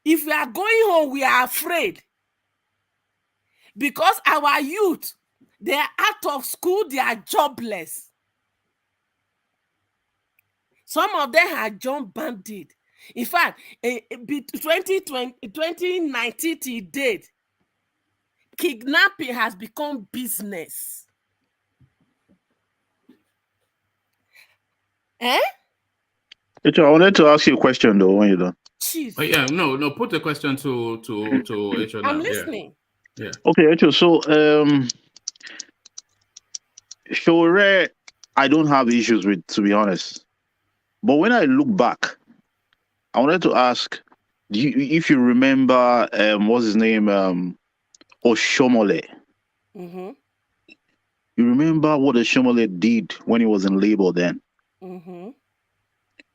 Speaker 2: If we are going home, we are afraid. Because our youth, they are out of school, they are jobless. Some of them have joined bandit. In fact, 2019 till date, kidnapping has become business.
Speaker 20: I wanted to ask you a question though when you're done.
Speaker 1: Oh, yeah, no, put the question to Echo now.
Speaker 2: I'm listening.
Speaker 1: Yeah.
Speaker 20: Okay, Echo, so Showore, I don't have issues with, to be honest. But when I look back, I wanted to ask, if you remember, what's his name, Oshomole.
Speaker 2: Mm-hmm.
Speaker 20: You remember what Oshomole did when he was in labor then?
Speaker 2: Mm-hmm.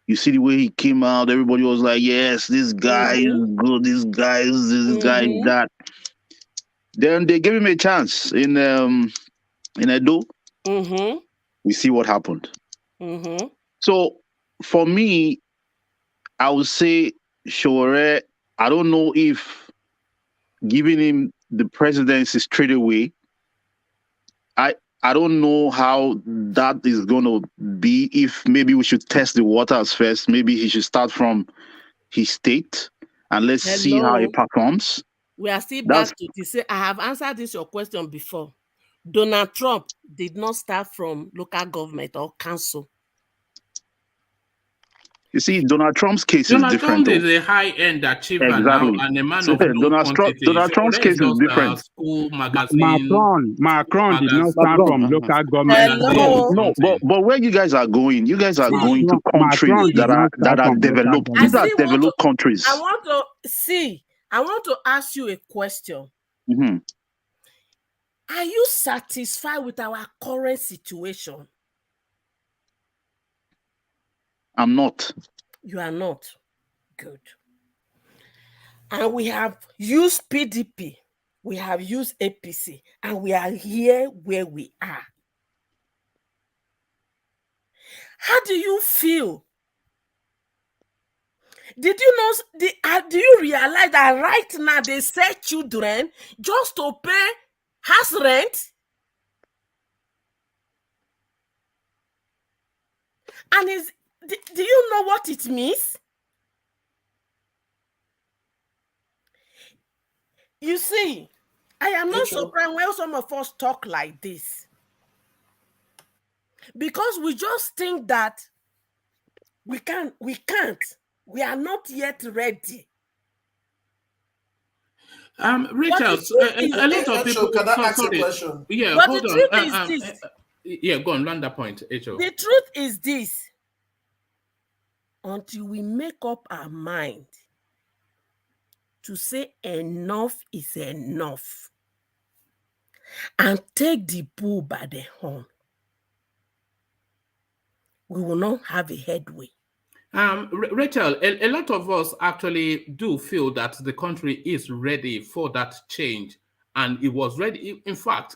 Speaker 20: You see the way he came out, everybody was like, yes, this guy is good, this guy is this, guy is that. Then they gave him a chance in Edo.
Speaker 2: Mm-hmm.
Speaker 20: We see what happened.
Speaker 2: Mm-hmm.
Speaker 20: So for me, I would say Showore, I don't know if giving him the presidency straight away, I don't know how that is going to be. If maybe we should test the waters first. Maybe he should start from his state and let's see how he performs.
Speaker 2: We are still back to this. I have answered this your question before. Donald Trump did not start from local government or council.
Speaker 20: You see, Donald Trump's case is different.
Speaker 1: Donald Trump is a high-end achiever now and a man of known quantity.
Speaker 20: Donald Trump's case is different.
Speaker 1: School magazine.
Speaker 16: Macron did not start from local government.
Speaker 20: No, but where you guys are going to countries that are developed. These are developed countries.
Speaker 2: I want to ask you a question.
Speaker 20: Mm-hmm.
Speaker 2: Are you satisfied with our current situation?
Speaker 20: I'm not.
Speaker 2: You are not. Good. And we have used PDP, we have used APC, and we are here where we are. How do you feel? Did you know? Do you realize that right now they sell children just to pay house rent? And do you know what it means? You see, I am not surprised when some of us talk like this. Because we just think that we can't. We are not yet ready.
Speaker 1: Richard, a lot of people.
Speaker 15: Can I ask a question?
Speaker 1: Yeah,
Speaker 2: but
Speaker 1: hold
Speaker 2: the
Speaker 1: on.
Speaker 2: truth is this.
Speaker 1: Yeah, go on, land that point, Echo.
Speaker 2: The truth is this. Until we make up our mind to say enough is enough and take the bull by the horn, we will not have a headway.
Speaker 1: Rachel, a lot of us actually do feel that the country is ready for that change, and it was ready. In fact,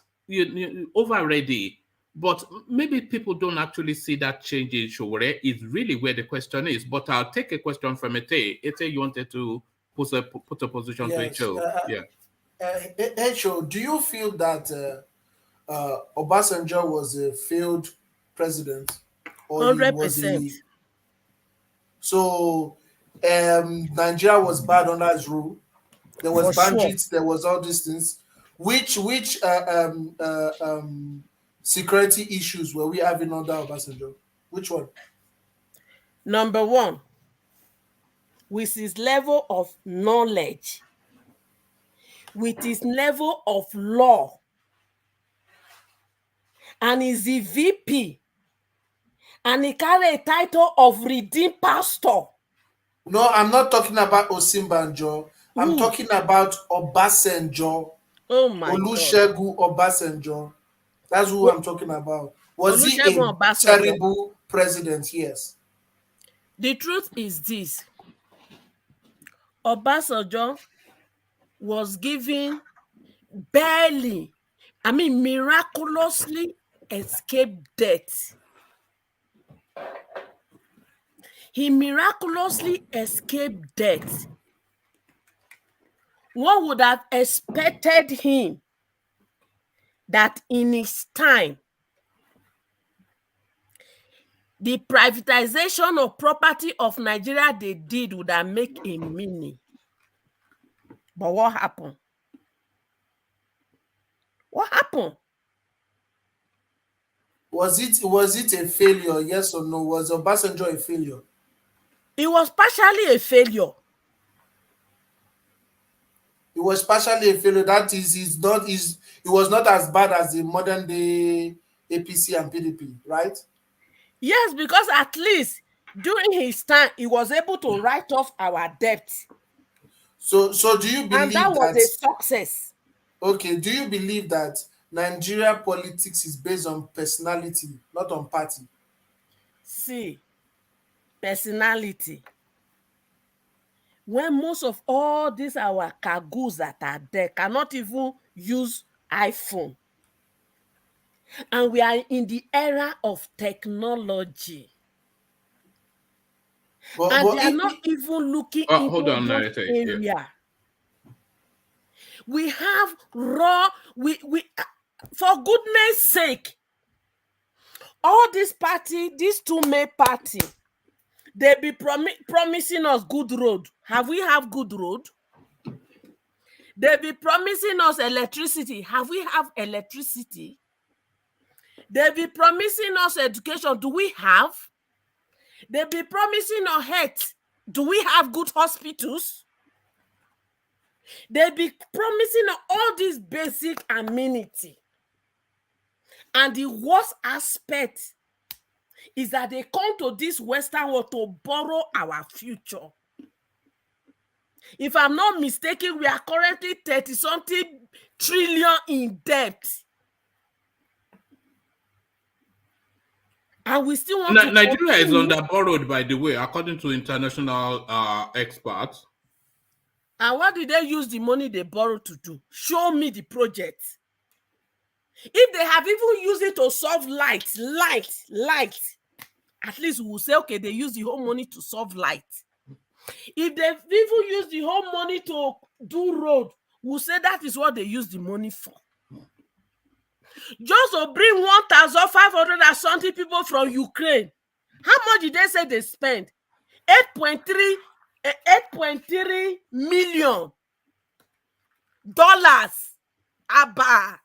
Speaker 1: over ready. But maybe people don't actually see that change in Showore is really where the question is. But I'll take a question from Ete. Ete, you wanted to put a position to
Speaker 15: Yes.
Speaker 1: Echo. Yeah.
Speaker 15: Echo, do you feel that Obasanjo was a failed president, or
Speaker 2: 100%.
Speaker 15: So Nigeria was bad under his rule. There was bandits. There was all these things. Which security issues were we having under Obasanjo? Which one?
Speaker 2: Number one, with his level of knowledge, with his level of law, and he's the VP, and he carry a title of redeemed pastor.
Speaker 15: No, I'm not talking about Osinbajo. I'm talking about Obasanjo.
Speaker 2: Oh my
Speaker 15: Olusegun Obasanjo. That's who I'm talking about. Was he a terrible president? Yes.
Speaker 2: The truth is this. Obasanjo was given barely, miraculously escaped death. He miraculously escaped death. One would have expected him that in his time, the privatization of property of Nigeria they did would have made a meaning. But what happened? What happened?
Speaker 15: Was it a failure? Yes or no? Was Obasanjo a failure?
Speaker 2: It was partially a failure.
Speaker 15: It was partially a failure. That is, it was not as bad as the modern day APC and PDP, right?
Speaker 2: Yes, because at least during his time, he was able to write off our debt.
Speaker 15: So do you believe
Speaker 2: and that was a success?
Speaker 15: Okay, do you believe that Nigeria politics is based on personality, not on party?
Speaker 2: See, personality. When most of all these our cagoos that are there cannot even use iPhone. And we are in the era of technology. And they are not even looking into those areas.
Speaker 1: Yeah.
Speaker 2: We have raw, for goodness sake, all this party, this two main party, they be promising us good road. Have we have good road? They be promising us electricity. Have we have electricity? They be promising us education. Do we have? They be promising us health. Do we have good hospitals? They be promising us all these basic amenity. And the worst aspect is that they come to this Western world to borrow our future. If I'm not mistaken, we are currently 30-something trillion in debt. And we still want to
Speaker 1: Nigeria is under-borrowed, by the way, according to international experts.
Speaker 2: And what did they use the money they borrowed to do? Show me the project. If they have even used it to solve light, at least we will say, okay, they use the whole money to solve light. If they've even used the whole money to do road, we'll say that is what they use the money for. Just to bring 1,500 and something people from Ukraine. How much did they say they spent? 8.3 million dollars. Abba.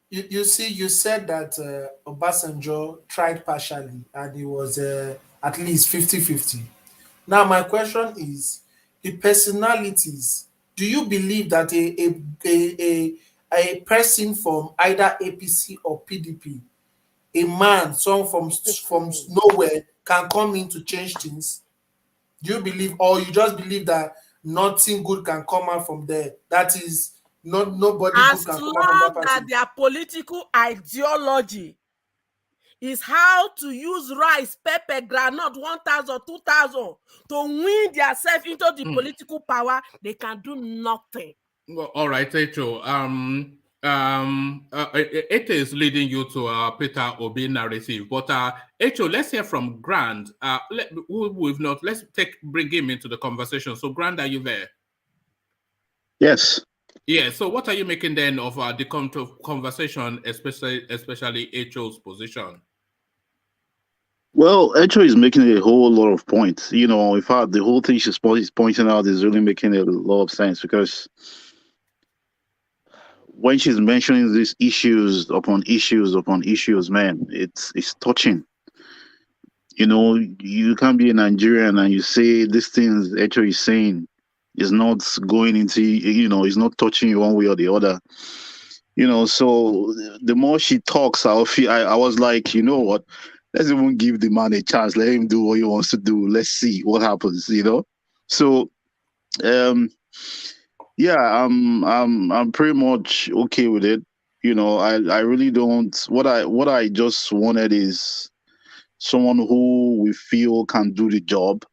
Speaker 15: You see, you said that Obasanjo tried partially and it was at least 50-50. Now, my question is, the personalities, do you believe that a person from either APC or PDP a man, someone from nowhere, can come in to change things? Do you believe, or you just believe that nothing good can come out from there? That is, nobody good
Speaker 2: As
Speaker 15: can come out from that
Speaker 2: long
Speaker 15: person.
Speaker 2: as their political ideology is how to use rice, pepper, granite, 1,000, 2,000 to win themselves into the political power, they can do nothing.
Speaker 1: Well, all right, Echo. It is leading you to Peter Obi narrative, but Echo, let's hear from Grant. Let's bring him into the conversation. So, Grant, are you there?
Speaker 20: Yes.
Speaker 1: Yeah. So, what are you making then of the conversation, especially Echo's position?
Speaker 20: Well, Echo is making a whole lot of points. You know, in fact, the whole thing she's pointing out is really making a lot of sense, because when she's mentioning these issues upon issues, man, it's touching. You know, you can't be a Nigerian and you say these things Echo is saying is not going into, you know, is not touching you one way or the other. You know, so the more she talks, I was like, you know what? Let's even give the man a chance. Let him do what he wants to do. Let's see what happens, you know? So, yeah, I'm pretty much okay with it. You know, I really don't. What I just wanted is someone who we feel can do the job.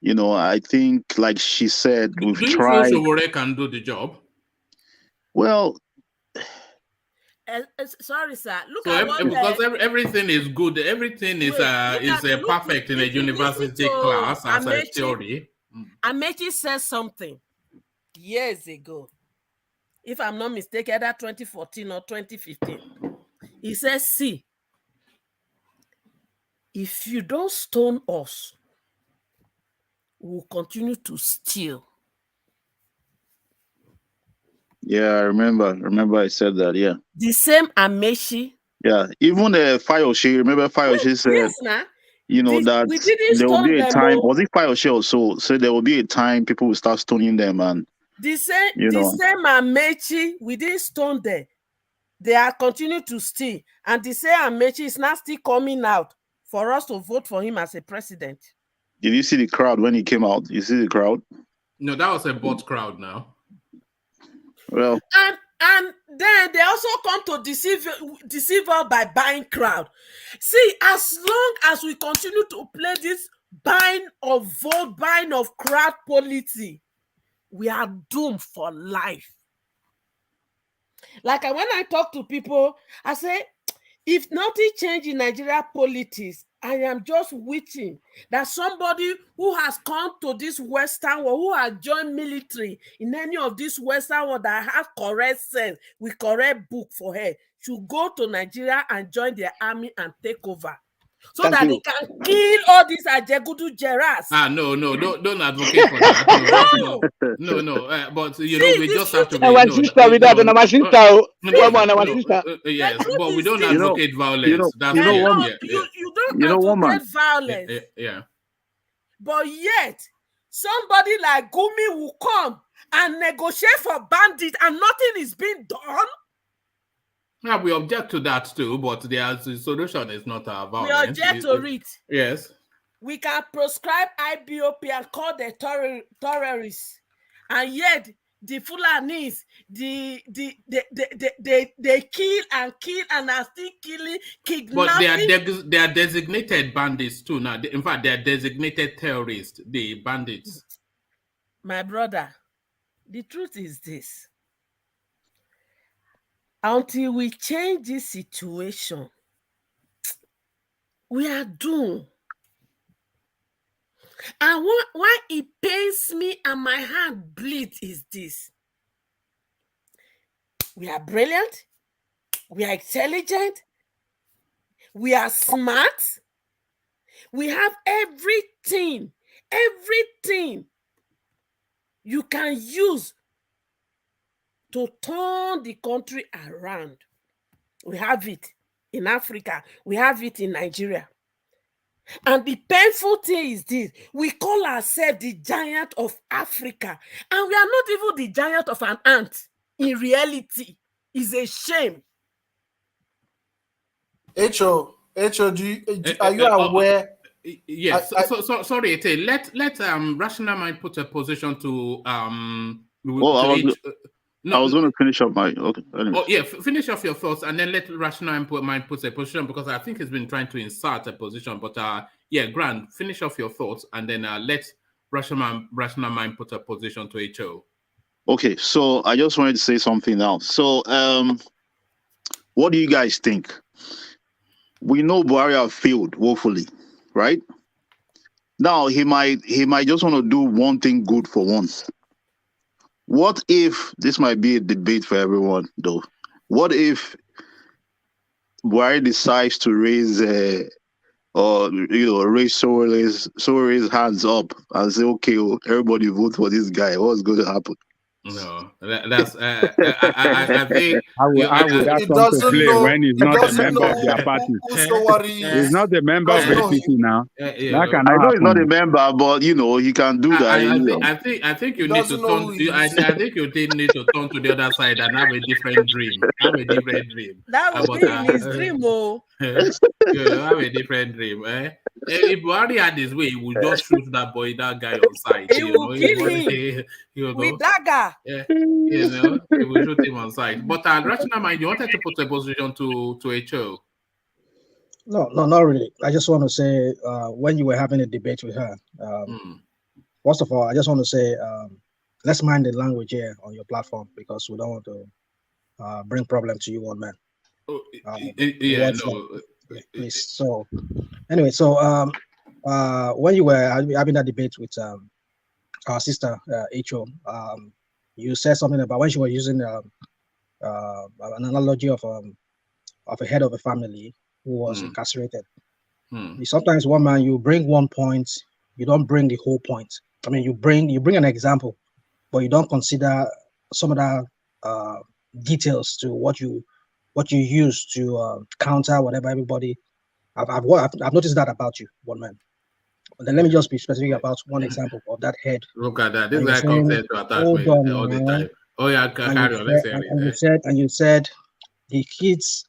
Speaker 20: You know, I think, like she said, we've
Speaker 1: Do you
Speaker 20: tried.
Speaker 1: feel Showore can do the job?
Speaker 20: Well,
Speaker 2: sorry, sir. Look
Speaker 1: so
Speaker 2: at what
Speaker 1: because everything is good. Everything is perfect in a university class as a theory.
Speaker 2: Amechi said something years ago, if I'm not mistaken, either 2014 or 2015. He says, see, if you don't stone us, we'll continue to steal.
Speaker 20: Yeah, I remember I said that, yeah.
Speaker 2: The same Amechi.
Speaker 20: Yeah, even Fayoshe, remember Fayoshe said,
Speaker 2: yes, nah.
Speaker 20: you know, that there will be a time, was it Fayoshe also said there will be a time people will start stoning them, and
Speaker 2: the same Amechi, we didn't stone them. They are continuing to steal, and the same Amechi is now still coming out for us to vote for him as a president.
Speaker 20: Did you see the crowd when he came out? You see the crowd?
Speaker 1: No, that was a bot crowd now.
Speaker 20: Well,
Speaker 2: and then they also come to deceive us by buying crowd. See, as long as we continue to play this buying of vote, buying of crowd policy, we are doomed for life. Like when I talk to people, I say, if nothing changes in Nigeria politics, I am just wishing that somebody who has come to this Western world, who has joined military in any of this Western world that have correct sense, with correct book for her, should go to Nigeria and join their army and take over. So that they can kill all these Ajegudu Jeras.
Speaker 1: No, don't advocate for that. No. But you know, we just have to be. Yes, but we don't advocate violence. That's
Speaker 2: you don't advocate violence.
Speaker 1: Yeah.
Speaker 2: But yet, somebody like Gumi will come and negotiate for bandits, and nothing is being done.
Speaker 1: Yeah, we object to that too, but the solution is not violence.
Speaker 2: We object to it.
Speaker 1: Yes.
Speaker 2: We can prescribe IBOP and call them terrorists, and yet the Fulanis, they kill and are still killing, kidnapping.
Speaker 1: But they are designated bandits too now. In fact, they are designated terrorists, the bandits.
Speaker 2: My brother, the truth is this. Until we change this situation, we are doomed. And why it pains me and my hand bleeds is this. We are brilliant. We are intelligent. We are smart. We have everything you can use to turn the country around. We have it in Africa. We have it in Nigeria. And the painful thing is this: we call ourselves the giant of Africa, and we are not even the giant of an ant. In reality, it's a shame.
Speaker 15: Are you aware?
Speaker 1: Yes. So sorry, Ete. Let Rational Mind put a position to
Speaker 20: I was going to finish up my anyways.
Speaker 1: Oh yeah, finish off your thoughts and then let Rational Mind put a position, because I think he's been trying to insert a position. But yeah, Grant, finish off your thoughts and then let Rational Mind put a position to HO.
Speaker 20: Okay, so I just wanted to say something now. So what do you guys think? We know Buhari have failed woefully, right? Now he might just want to do one thing good for once. What if, this might be a debate for everyone though, what if Buhari decides to raise raise Sowere's hands up and say, okay, everybody vote for this guy, what's going to happen?
Speaker 1: No, that's I think
Speaker 16: how would that come to play when he's not a member of their party? He's not a member of APC now. That cannot
Speaker 20: I know
Speaker 16: happen.
Speaker 20: he's not a member, but he can do that.
Speaker 1: I think you need to turn. I think you did need to turn to the other side and have a different dream. Have a different dream.
Speaker 2: That would be in his dream, oh.
Speaker 1: Have a different dream, eh? If Buhari had his way, he would just shoot that guy on sight.
Speaker 2: He will kill him with dagger.
Speaker 1: Yeah, he will shoot him on sight. But Rational Mind, you wanted to put a position to HO.
Speaker 18: No, not really. I just want to say, when you were having a debate with her, first of all, I just want to say, let's mind the language here on your platform, because we don't want to bring problem to you, one man. Please. So, anyway, when you were having that debate with our sister HO, you said something about when she was using an analogy of a head of a family who was incarcerated. Sometimes one man, you bring one point, you don't bring the whole point. I mean, you bring an example, but you don't consider some of the details to what you use to counter whatever everybody. I've noticed that about you, one man. But then let me just be specific about one example of that head.
Speaker 1: Look at that. This guy comes here to attack me all the time. Oh yeah, carry on. Let's hear it.
Speaker 18: And you said the kids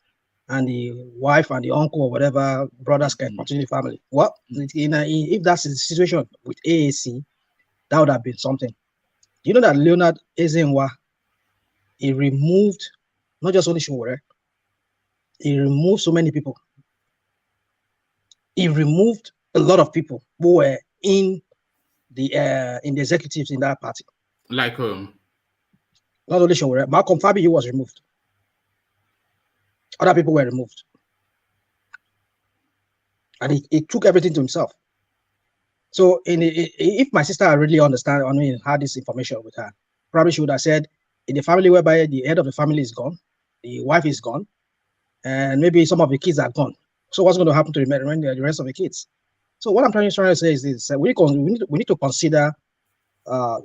Speaker 18: and the wife and the uncle or whatever brothers can continue the family. Well, if that's the situation with AAC, that would have been something. Do you know that Leonard Ezenwa, he removed not just only Showore, he removed so many people. He removed a lot of people who were in the executives in that party.
Speaker 1: Like whom?
Speaker 18: Not only Showore, Malcolm Fabi, he was removed. Other people were removed. And he took everything to himself. So if my sister really had this information with her, probably she would have said, in the family whereby the head of the family is gone, the wife is gone, and maybe some of the kids are gone. So what's going to happen to the rest of the kids? So what I'm trying to say is this: we need to consider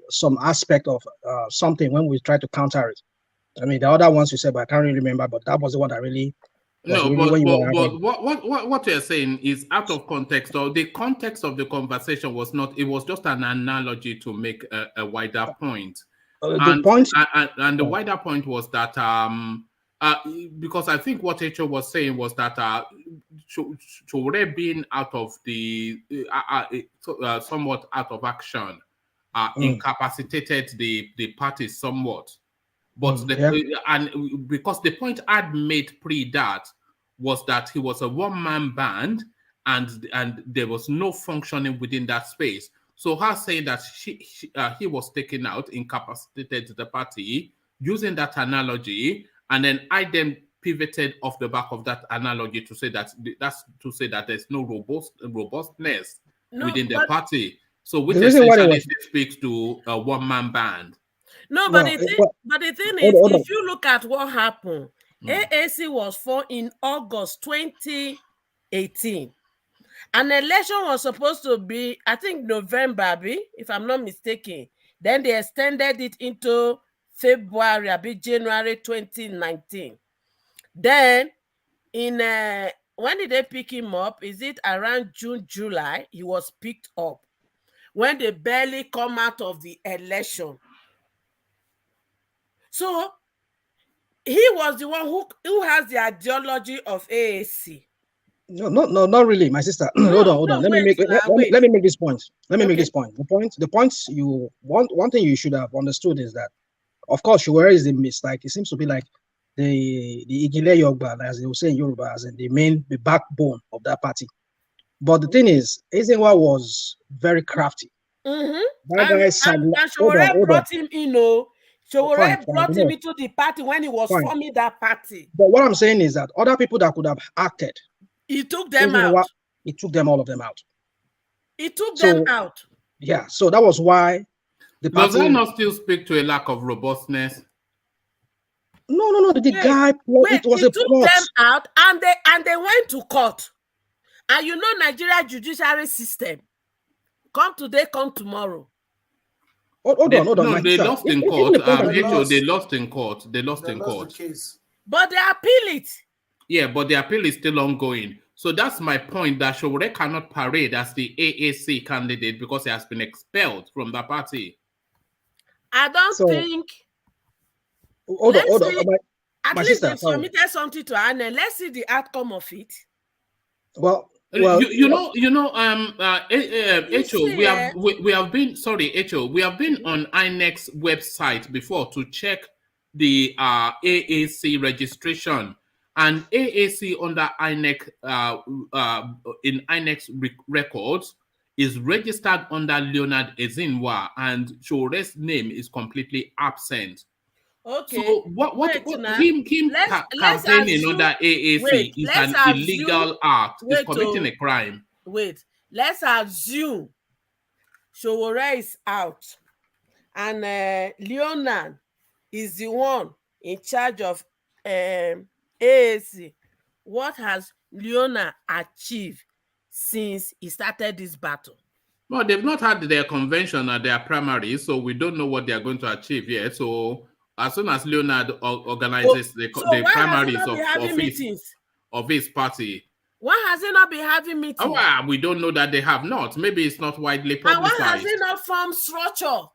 Speaker 18: some aspect of something when we try to counter it. I mean, the other ones you said, but I can't really remember. But that was the one that really.
Speaker 1: But what you're saying is out of context, or the context of the conversation was not. It was just an analogy to make a wider point. The wider point was that because I think what HO was saying was that Showore being out of the somewhat out of action incapacitated the party somewhat. But and because the point I'd made pre that was that he was a one-man band and there was no functioning within that space. So her saying that he was taken out, incapacitated the party, using that analogy, and then I then pivoted off the back of that analogy to say that there's no robustness within the party. So which essentially speaks to a one-man band.
Speaker 2: No, but the thing is, if you look at what happened, AAC was formed in August 2018. An election was supposed to be, I think, November, if I'm not mistaken. Then they extended it into February, January 2019. Then, when did they pick him up? Is it around June, July? He was picked up when they barely come out of the election. So he was the one who has the ideology of AAC.
Speaker 18: No, not really, my sister. Hold on. Let me make this point. Let me make this point. The points you want. One thing you should have understood is that, of course, where is the mistake? It seems to be like the Igile Yoruba, as they will say in Yoruba, as in the backbone of that party. But the thing is, Ezenwa was very crafty.
Speaker 2: Mm-hmm.
Speaker 18: That guy
Speaker 2: and Showore brought him in. Showore brought him into the party when he was forming that party.
Speaker 18: But what I'm saying is that other people that could have acted,
Speaker 2: he took them out.
Speaker 18: He took them, all of them out.
Speaker 2: He took them out.
Speaker 18: Yeah, so that was why the party.
Speaker 1: Does that not still speak to a lack of robustness?
Speaker 18: No. The guy, it was a plot.
Speaker 2: He took them out, and they went to court. And you know, Nigeria judiciary system. Come today, come tomorrow.
Speaker 18: Hold on.
Speaker 1: No, they lost in court. They lost in court. They lost in court.
Speaker 15: The case.
Speaker 2: But they appeal it.
Speaker 1: Yeah, but the appeal is still ongoing. So that's my point, that Showore cannot parade as the AAC candidate because he has been expelled from the party.
Speaker 2: I don't think.
Speaker 18: Hold on.
Speaker 2: At least they submitted something to Anne. Let's see the outcome of it.
Speaker 18: Well,
Speaker 1: Echo, we have been on INEC's website before to check the AAC registration, and AAC under INEC in INEC's records is registered under Leonard Ezinwa, and Showore's name is completely absent.
Speaker 2: Okay.
Speaker 1: So him campaigning under AAC is an illegal act. It's committing a crime.
Speaker 2: Wait, let's assume Showore is out, and Leonard is the one in charge of AAC. What has Leonard achieved since he started this battle?
Speaker 1: Well, they've not had their convention at their primaries, so we don't know what they are going to achieve yet. So as soon as Leonard organizes the primaries of his party.
Speaker 2: Why has he not been having meetings?
Speaker 1: Oh, we don't know that they have not. Maybe it's not widely publicized.
Speaker 2: And why has he not formed structure?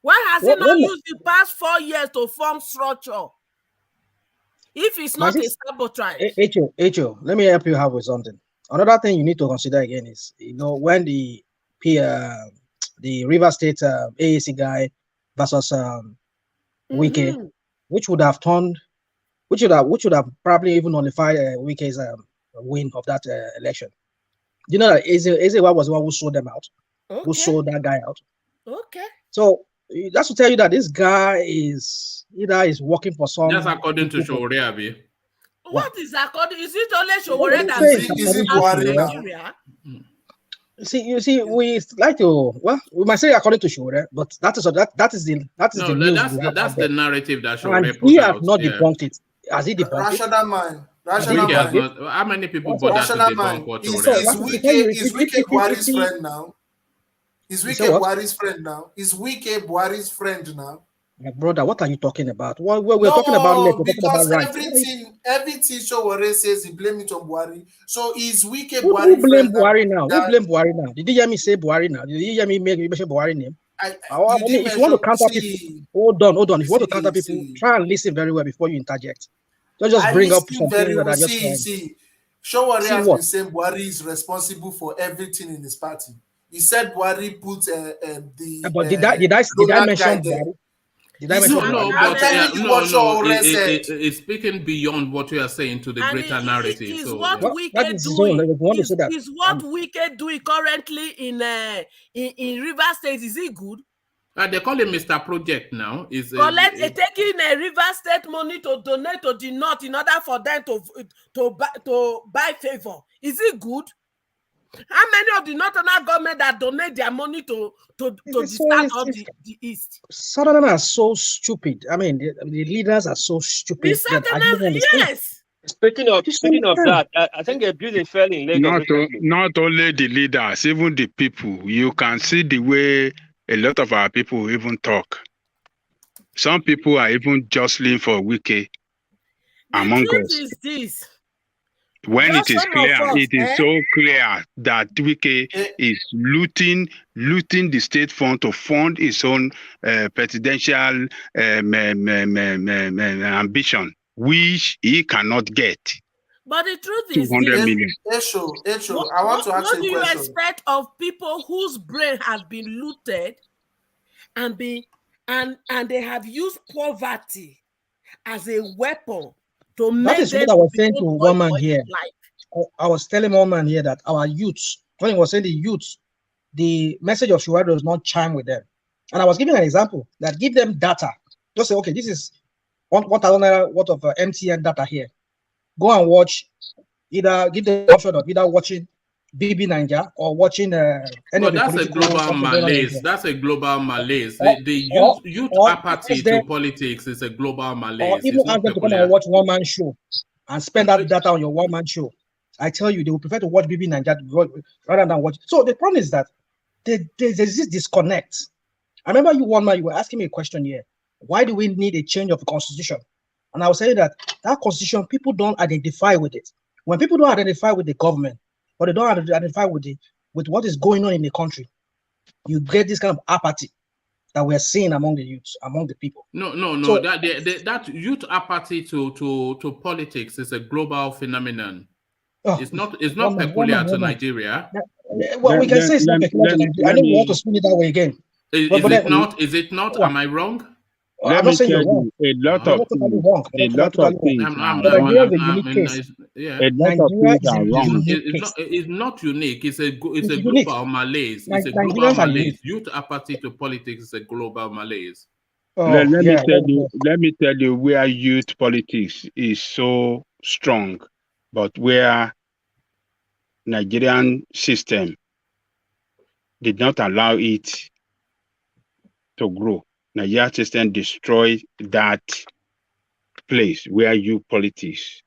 Speaker 2: Why has he not used the past 4 years to form structure? If it's not a sabotage.
Speaker 18: Echo, let me help you out with something. Another thing you need to consider again is, when the River State AAC guy versus Wike, which would have probably even nullified Wike's win of that election. You know that Ezewa was the one who sold them out, who sold that guy out.
Speaker 2: Okay.
Speaker 18: So that's to tell you that this guy is working for some.
Speaker 1: That's according to Showore.
Speaker 2: What is according? Is it only Showore that
Speaker 15: is it Nigeria?
Speaker 18: You see, we like to. Well, we might say according to Showore, but that is the news.
Speaker 1: That's the narrative that Showore
Speaker 18: put out. He has not debunked it. Has he debunked it?
Speaker 1: How many people bought that to debunk what
Speaker 15: Is Wike Buhari's friend now? Is Wike Buhari's friend now? Is Wike Buhari's friend now?
Speaker 18: My brother, what are you talking about? We're talking about
Speaker 15: because everything Showore says he blame it on Buhari. So is Wike Buhari?
Speaker 18: Who blame Buhari now? Who blame Buhari now? Did you hear me say Buhari now? Did you hear me mention Buhari name? If you want to counter people, hold on. If you want to counter people, try and listen very well before you interject. Don't just bring up something that I just
Speaker 15: Showore has been saying Buhari is responsible for everything in his party. He said Buhari put
Speaker 18: But did I mention Buhari?
Speaker 1: It's speaking beyond what you are saying to the greater narrative.
Speaker 2: Is what Wike doing currently in River State, is it good?
Speaker 1: They call him Mr. Project now.
Speaker 2: Taking a River State money to donate to the North in order for them to buy favor. Is it good? How many of the northern government that donate their money to the start of the East?
Speaker 18: Southerners are so stupid. I mean, the leaders are so stupid.
Speaker 2: The Southerners, yes.
Speaker 12: Speaking of that, I think a building fell in Lagos.
Speaker 16: Not only the leaders, even the people. You can see the way a lot of our people even talk. Some people are even jostling for Wike among us.
Speaker 2: The truth is this.
Speaker 16: When it is clear, it is so clear that Wike is looting the state fund to fund his own presidential ambition, which he cannot get.
Speaker 2: But the truth is
Speaker 16: 200
Speaker 2: this.
Speaker 16: million.
Speaker 15: Esho, I want to ask
Speaker 2: what
Speaker 15: you
Speaker 2: do
Speaker 15: a
Speaker 2: you
Speaker 15: question.
Speaker 2: expect of people whose brain has been looted and they have used poverty as a weapon to make
Speaker 18: That is
Speaker 2: them
Speaker 18: what I was
Speaker 2: to
Speaker 18: saying to
Speaker 2: become
Speaker 18: one man
Speaker 2: boy
Speaker 18: here.
Speaker 2: life.
Speaker 18: I was telling one man here that our youths, when he was saying the youths, the message of Shuwari does not chime with them. And I was giving an example that give them data. Just say, okay, this is 1,000 naira worth of MTN data here. Go and watch, either give them the option of either watching BB Ninja or watching any
Speaker 1: But
Speaker 18: of the
Speaker 1: that's a
Speaker 18: political
Speaker 1: global
Speaker 18: stuff going on in
Speaker 1: malaise.
Speaker 18: Nigeria.
Speaker 1: That's a global malaise.
Speaker 18: Or,
Speaker 1: The youth
Speaker 18: or
Speaker 1: apathy
Speaker 18: ask them,
Speaker 1: to politics is a global
Speaker 18: or
Speaker 1: malaise.
Speaker 18: even
Speaker 1: It's
Speaker 18: ask
Speaker 1: not
Speaker 18: them to come and
Speaker 1: peculiar.
Speaker 18: watch one-man show and spend that data on your one-man show. I tell you, they will prefer to watch BB Ninja rather than watch. So the problem is that there's this disconnect. I remember you one man, you were asking me a question here. Why do we need a change of the constitution? And I was saying that constitution, people don't identify with it. When people don't identify with the government, or they don't identify with what is going on in the country, you get this kind of apathy that we're seeing among the youths, among the people.
Speaker 1: No.
Speaker 18: So,
Speaker 1: That youth apathy to politics is a global phenomenon. It's not peculiar to Nigeria.
Speaker 18: Well, we can say it's not peculiar to Nigeria. I know you want to spin it that way again.
Speaker 1: Is it not? Is it not? Am I wrong?
Speaker 16: Let
Speaker 18: I'm
Speaker 16: me
Speaker 18: not saying
Speaker 16: tell
Speaker 18: you're wrong.
Speaker 16: you, a lot
Speaker 18: You're
Speaker 16: of
Speaker 18: not totally
Speaker 16: things,
Speaker 18: wrong.
Speaker 16: a lot of things are
Speaker 18: But
Speaker 16: wrong.
Speaker 18: Nigeria is a unique case.
Speaker 16: A lot of
Speaker 18: Nigeria
Speaker 16: things
Speaker 18: is a
Speaker 16: are wrong.
Speaker 18: unique case.
Speaker 1: It's not unique. It's a
Speaker 18: unique.
Speaker 1: global malaise. It's a global
Speaker 18: Nigerians are unique.
Speaker 1: malaise. Youth apathy to politics is a global malaise.
Speaker 16: Let me tell you where youth politics is so strong, but where Nigerian system did not allow it to grow. Nigerian system destroyed that place where youth politics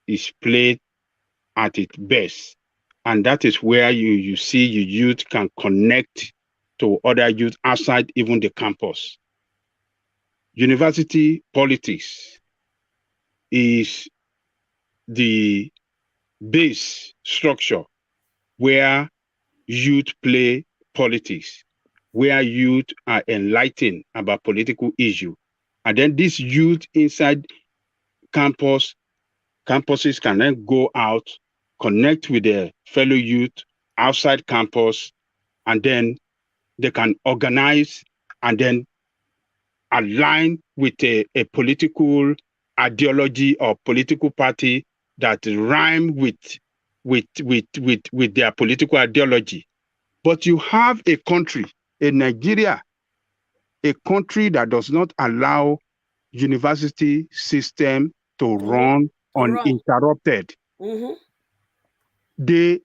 Speaker 16: is played at its best. And that is where you see your youth can connect to other youth outside even the campus. University politics is the base structure where youth play politics, where youth are enlightened about political issue. And then this youth inside campuses can then go out, connect with their fellow youth outside campus, and then they can organize and then align with a political ideology or political party that rhyme with their political ideology. But you have a country, a Nigeria, a country that does not allow university system to run uninterrupted. The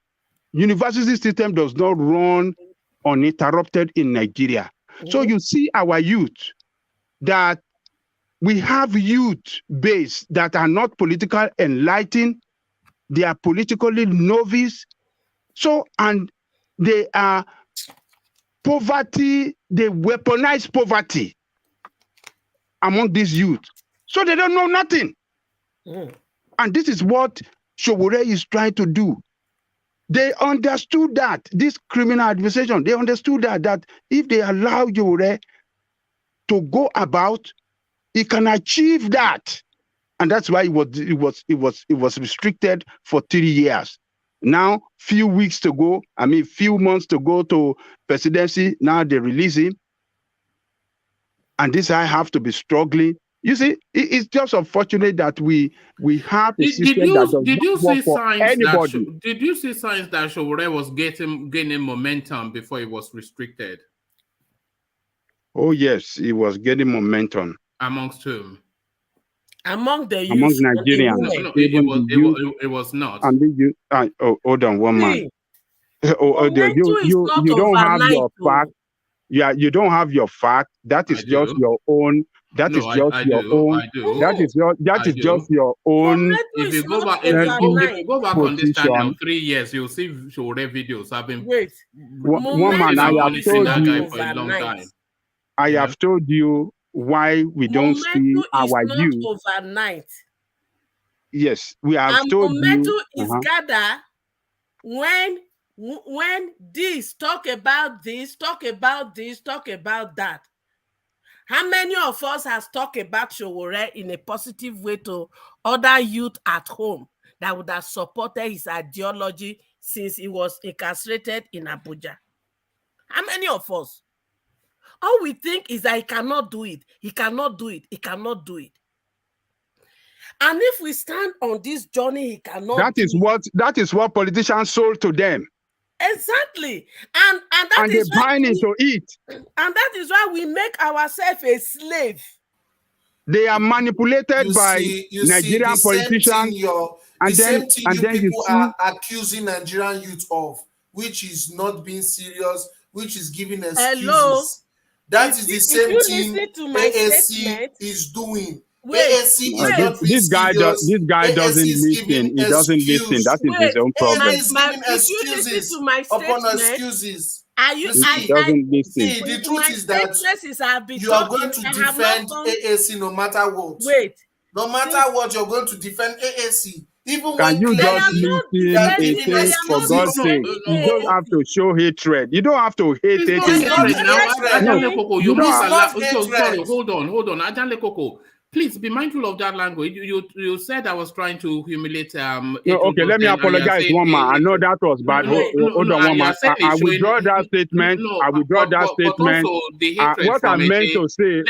Speaker 16: university system does not run uninterrupted in Nigeria. So you see our youth, that we have youth base that are not politically enlightened, they are politically novice, and they are poverty, they weaponize poverty among these youth. So they don't know nothing. And this is what Sowore is trying to do. They understood that, this criminal administration, they understood that if they allow Sowore to go about, he can achieve that. And that's why it was restricted for 3 years. Now, few months to go to presidency, now they release him. And this I have to be struggling. You see, it's just unfortunate that we have a system that does not work for anybody.
Speaker 1: Did you see signs that Sowore was gaining momentum before it was restricted?
Speaker 16: Oh yes, he was getting momentum.
Speaker 1: Amongst whom?
Speaker 2: Among the youth.
Speaker 16: Among Nigerians.
Speaker 1: No, it was not.
Speaker 16: And hold on one man.
Speaker 2: You
Speaker 16: don't have your fact. Yeah, you don't have your fact. That is just your own. That is just your own. That is just your own.
Speaker 1: If you go back on this channel 3 years, you'll see Sowore videos. I've been
Speaker 16: one man. I have told you
Speaker 1: for a long time.
Speaker 16: I have told you why we don't see our youth
Speaker 2: overnight.
Speaker 16: Yes, we have told you.
Speaker 2: Momentum is gathered when this talk about this, talk about this, talk about that. How many of us has talked about Sowore in a positive way to other youth at home? that would have supported his ideology since he was incarcerated in Abuja? How many of us? All we think is that he cannot do it. He cannot do it. He cannot do it. And if we stand on this journey, he cannot
Speaker 16: That
Speaker 2: do
Speaker 16: is what politicians sold to them.
Speaker 2: Exactly. And that is
Speaker 16: they buying into it.
Speaker 2: And that is why we make ourselves a slave.
Speaker 16: They are manipulated by Nigerian politicians.
Speaker 15: The same thing you people
Speaker 16: see,
Speaker 15: are accusing Nigerian youth of, which is not being serious, which is giving excuses.
Speaker 2: Hello?
Speaker 15: That is the same thing AAC is doing. AAC is not being serious.
Speaker 16: This guy doesn't listen. He doesn't listen. That is his own problem.
Speaker 15: He's giving excuses upon excuses.
Speaker 16: He doesn't listen.
Speaker 15: See, the truth is that you are going to defend AAC no matter what. No matter what, you're going to defend AAC. Even
Speaker 16: Can you just listen for God's sake? You don't have to show hatred. You don't have to hate it.
Speaker 1: Sorry, hold on. Ajale Koko, please be mindful of that language. You said I was trying to humiliate.
Speaker 16: Okay, let me apologize, one man. I know that was bad. Hold on, one man. I withdraw that statement. I withdraw that statement. What I meant to say,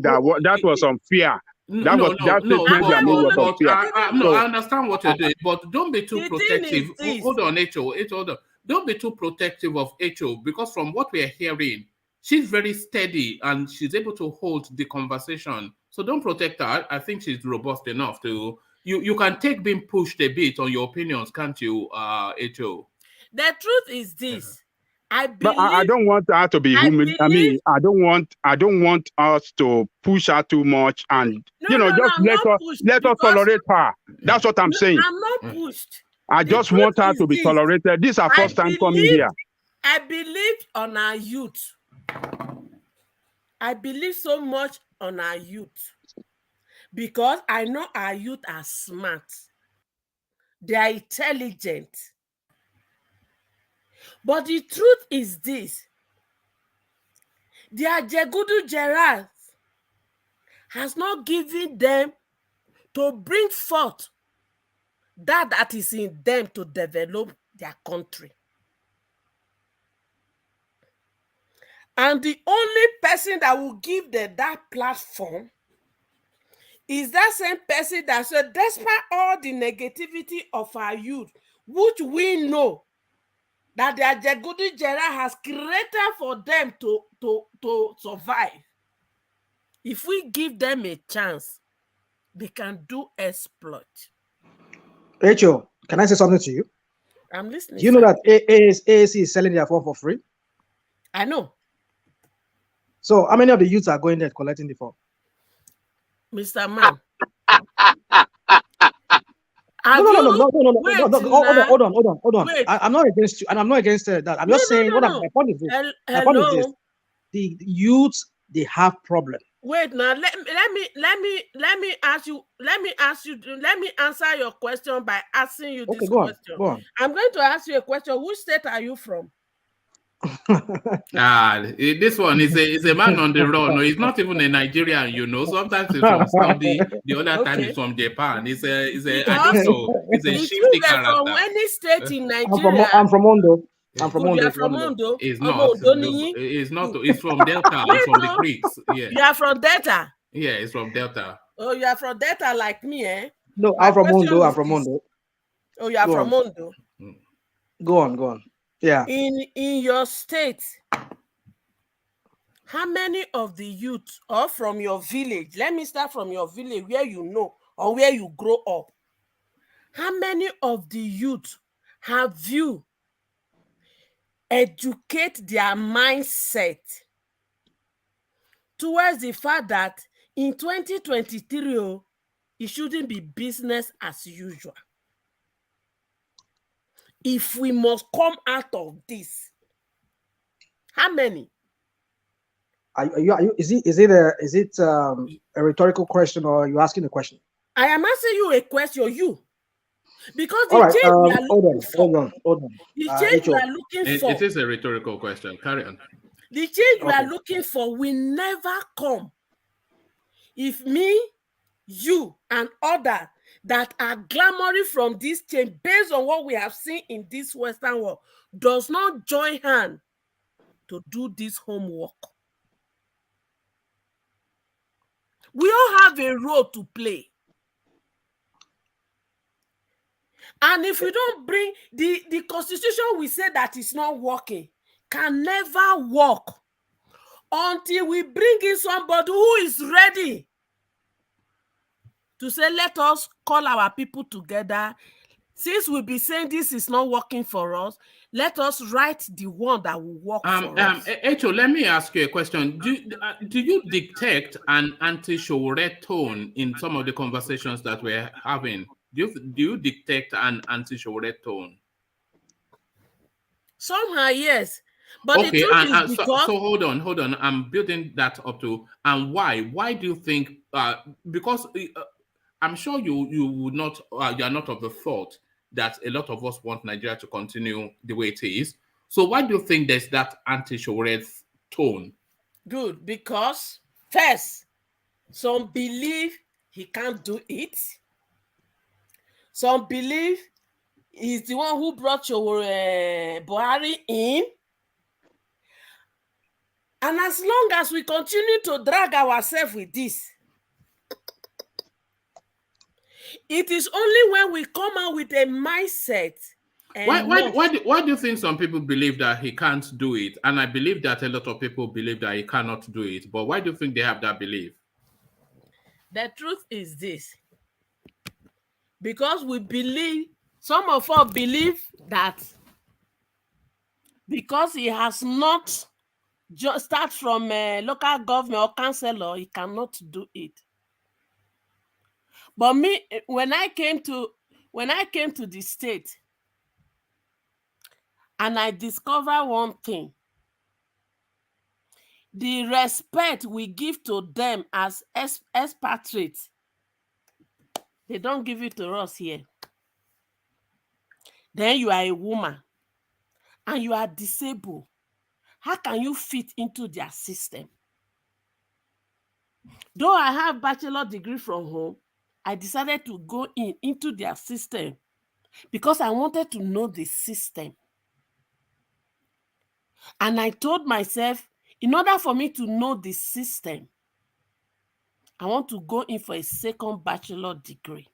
Speaker 16: that was unfair. That statement that made was unfair.
Speaker 1: I understand what you're doing, but don't be too protective. Hold on, H.O. Hold on. Don't be too protective of H.O. because from what we are hearing, she's very steady and she's able to hold the conversation. So don't protect her. I think she's robust enough to. You can take being pushed a bit on your opinions, can't you, H.O.?
Speaker 2: The truth is this. I
Speaker 16: don't want her to be human. I mean, I don't want us to push her too much, and let us tolerate her. That's what I'm saying.
Speaker 2: I'm not pushed.
Speaker 16: I just want her to be tolerated. This is our first time coming here.
Speaker 2: I believe on our youth. I believe so much on our youth because I know our youth are smart. They are intelligent. But the truth is this. Their Jegudu Gerard has not given them to bring forth that is in them to develop their country. And the only person that will give them that platform is that same person that said, despite all the negativity of our youth, which we know that their Jegudu Gerard has created for them to survive. If we give them a chance, they can do exploit.
Speaker 18: Rachel, can I say something to you?
Speaker 2: I'm listening.
Speaker 18: Do you know that AAC is selling their phone for free?
Speaker 2: I know.
Speaker 18: So how many of the youths are going there collecting the phone?
Speaker 2: Mr. Man.
Speaker 18: No. Hold on. I'm not against you, and I'm not against that. I'm just saying my point is this. My point is this. The youths, they have problem.
Speaker 2: Wait now, let me ask you. Let me answer your question by asking you this question.
Speaker 18: Go on.
Speaker 2: I'm going to ask you a question. Which state are you from?
Speaker 1: This one is a man on the run. No, he's not even a Nigerian, Sometimes he's from Saudi, the other time he's from Japan. He's a I don't know. He's a shifty character.
Speaker 2: From any state in Nigeria.
Speaker 18: I'm from Ondo.
Speaker 2: You're from Ondo.
Speaker 1: He's not. He's not. He's from Delta. He's from the Greeks. Yeah.
Speaker 2: You are from Delta.
Speaker 1: Yeah, he's from Delta.
Speaker 2: Oh, you are from Delta like me, eh?
Speaker 18: No, I'm from Ondo.
Speaker 2: Oh, you are from Ondo.
Speaker 18: Go on. Yeah.
Speaker 2: In your state, how many of the youth or from your village? Let me start from your village where you know or where you grow up. How many of the youth have you educate their mindset towards the fact that in 2023, it shouldn't be business as usual? If we must come out of this, how many?
Speaker 18: Is it a rhetorical question, or are you asking a question?
Speaker 2: I am asking you a question, because the change we are looking for.
Speaker 18: Hold on.
Speaker 2: The change we are looking for.
Speaker 1: It is a rhetorical question. Carry on.
Speaker 2: The change we are looking for will never come if me, you, and others that are clamoring from this change based on what we have seen in this Western world does not join hand to do this homework. We all have a role to play. And if we don't bring the constitution, we say that it's not working, can never work until we bring in somebody who is ready to say, let us call our people together. Since we'll be saying this is not working for us, let us write the one that will work for us.
Speaker 1: Echo, let me ask you a question. Do you detect an anti-Showore tone in some of the conversations that we're having? Do you detect an anti-Showore tone?
Speaker 2: Somehow, yes. But
Speaker 1: okay,
Speaker 2: the truth is because...
Speaker 1: so hold on. I'm building that up to, and why? Why do you think? Because I'm sure you would not. You're not of the thought that a lot of us want Nigeria to continue the way it is. So why do you think there's that anti-Showore tone?
Speaker 2: Good, because first, some believe he can't do it. Some believe he's the one who brought Buhari in. And as long as we continue to drag ourselves with this, it is only when we come out with a mindset.
Speaker 1: Why do you think some people believe that he can't do it? And I believe that a lot of people believe that he cannot do it. But why do you think they have that belief?
Speaker 2: The truth is this. Because we believe, some of us believe that because he has not just start from local government or councillor, he cannot do it. But me, when I came to the state, and I discovered one thing: the respect we give to them as expatriates, they don't give it to us here. Then you are a woman and you are disabled. How can you fit into their system? Though I have bachelor degree from home, I decided to go into their system because I wanted to know the system. And I told myself, in order for me to know the system, I want to go in for a second bachelor degree.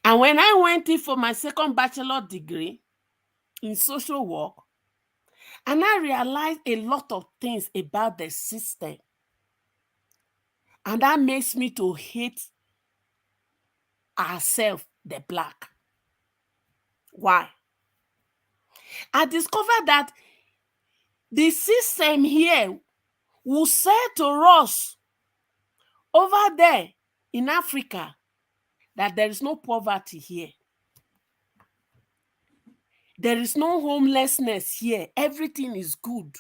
Speaker 2: And when I went in for my second bachelor degree in social work, and I realized a lot of things about the system, and that makes me to hate ourselves, the black. Why? I discovered that the system here will say to us over there in Africa that there is no poverty here. There is no homelessness here. Everything is good.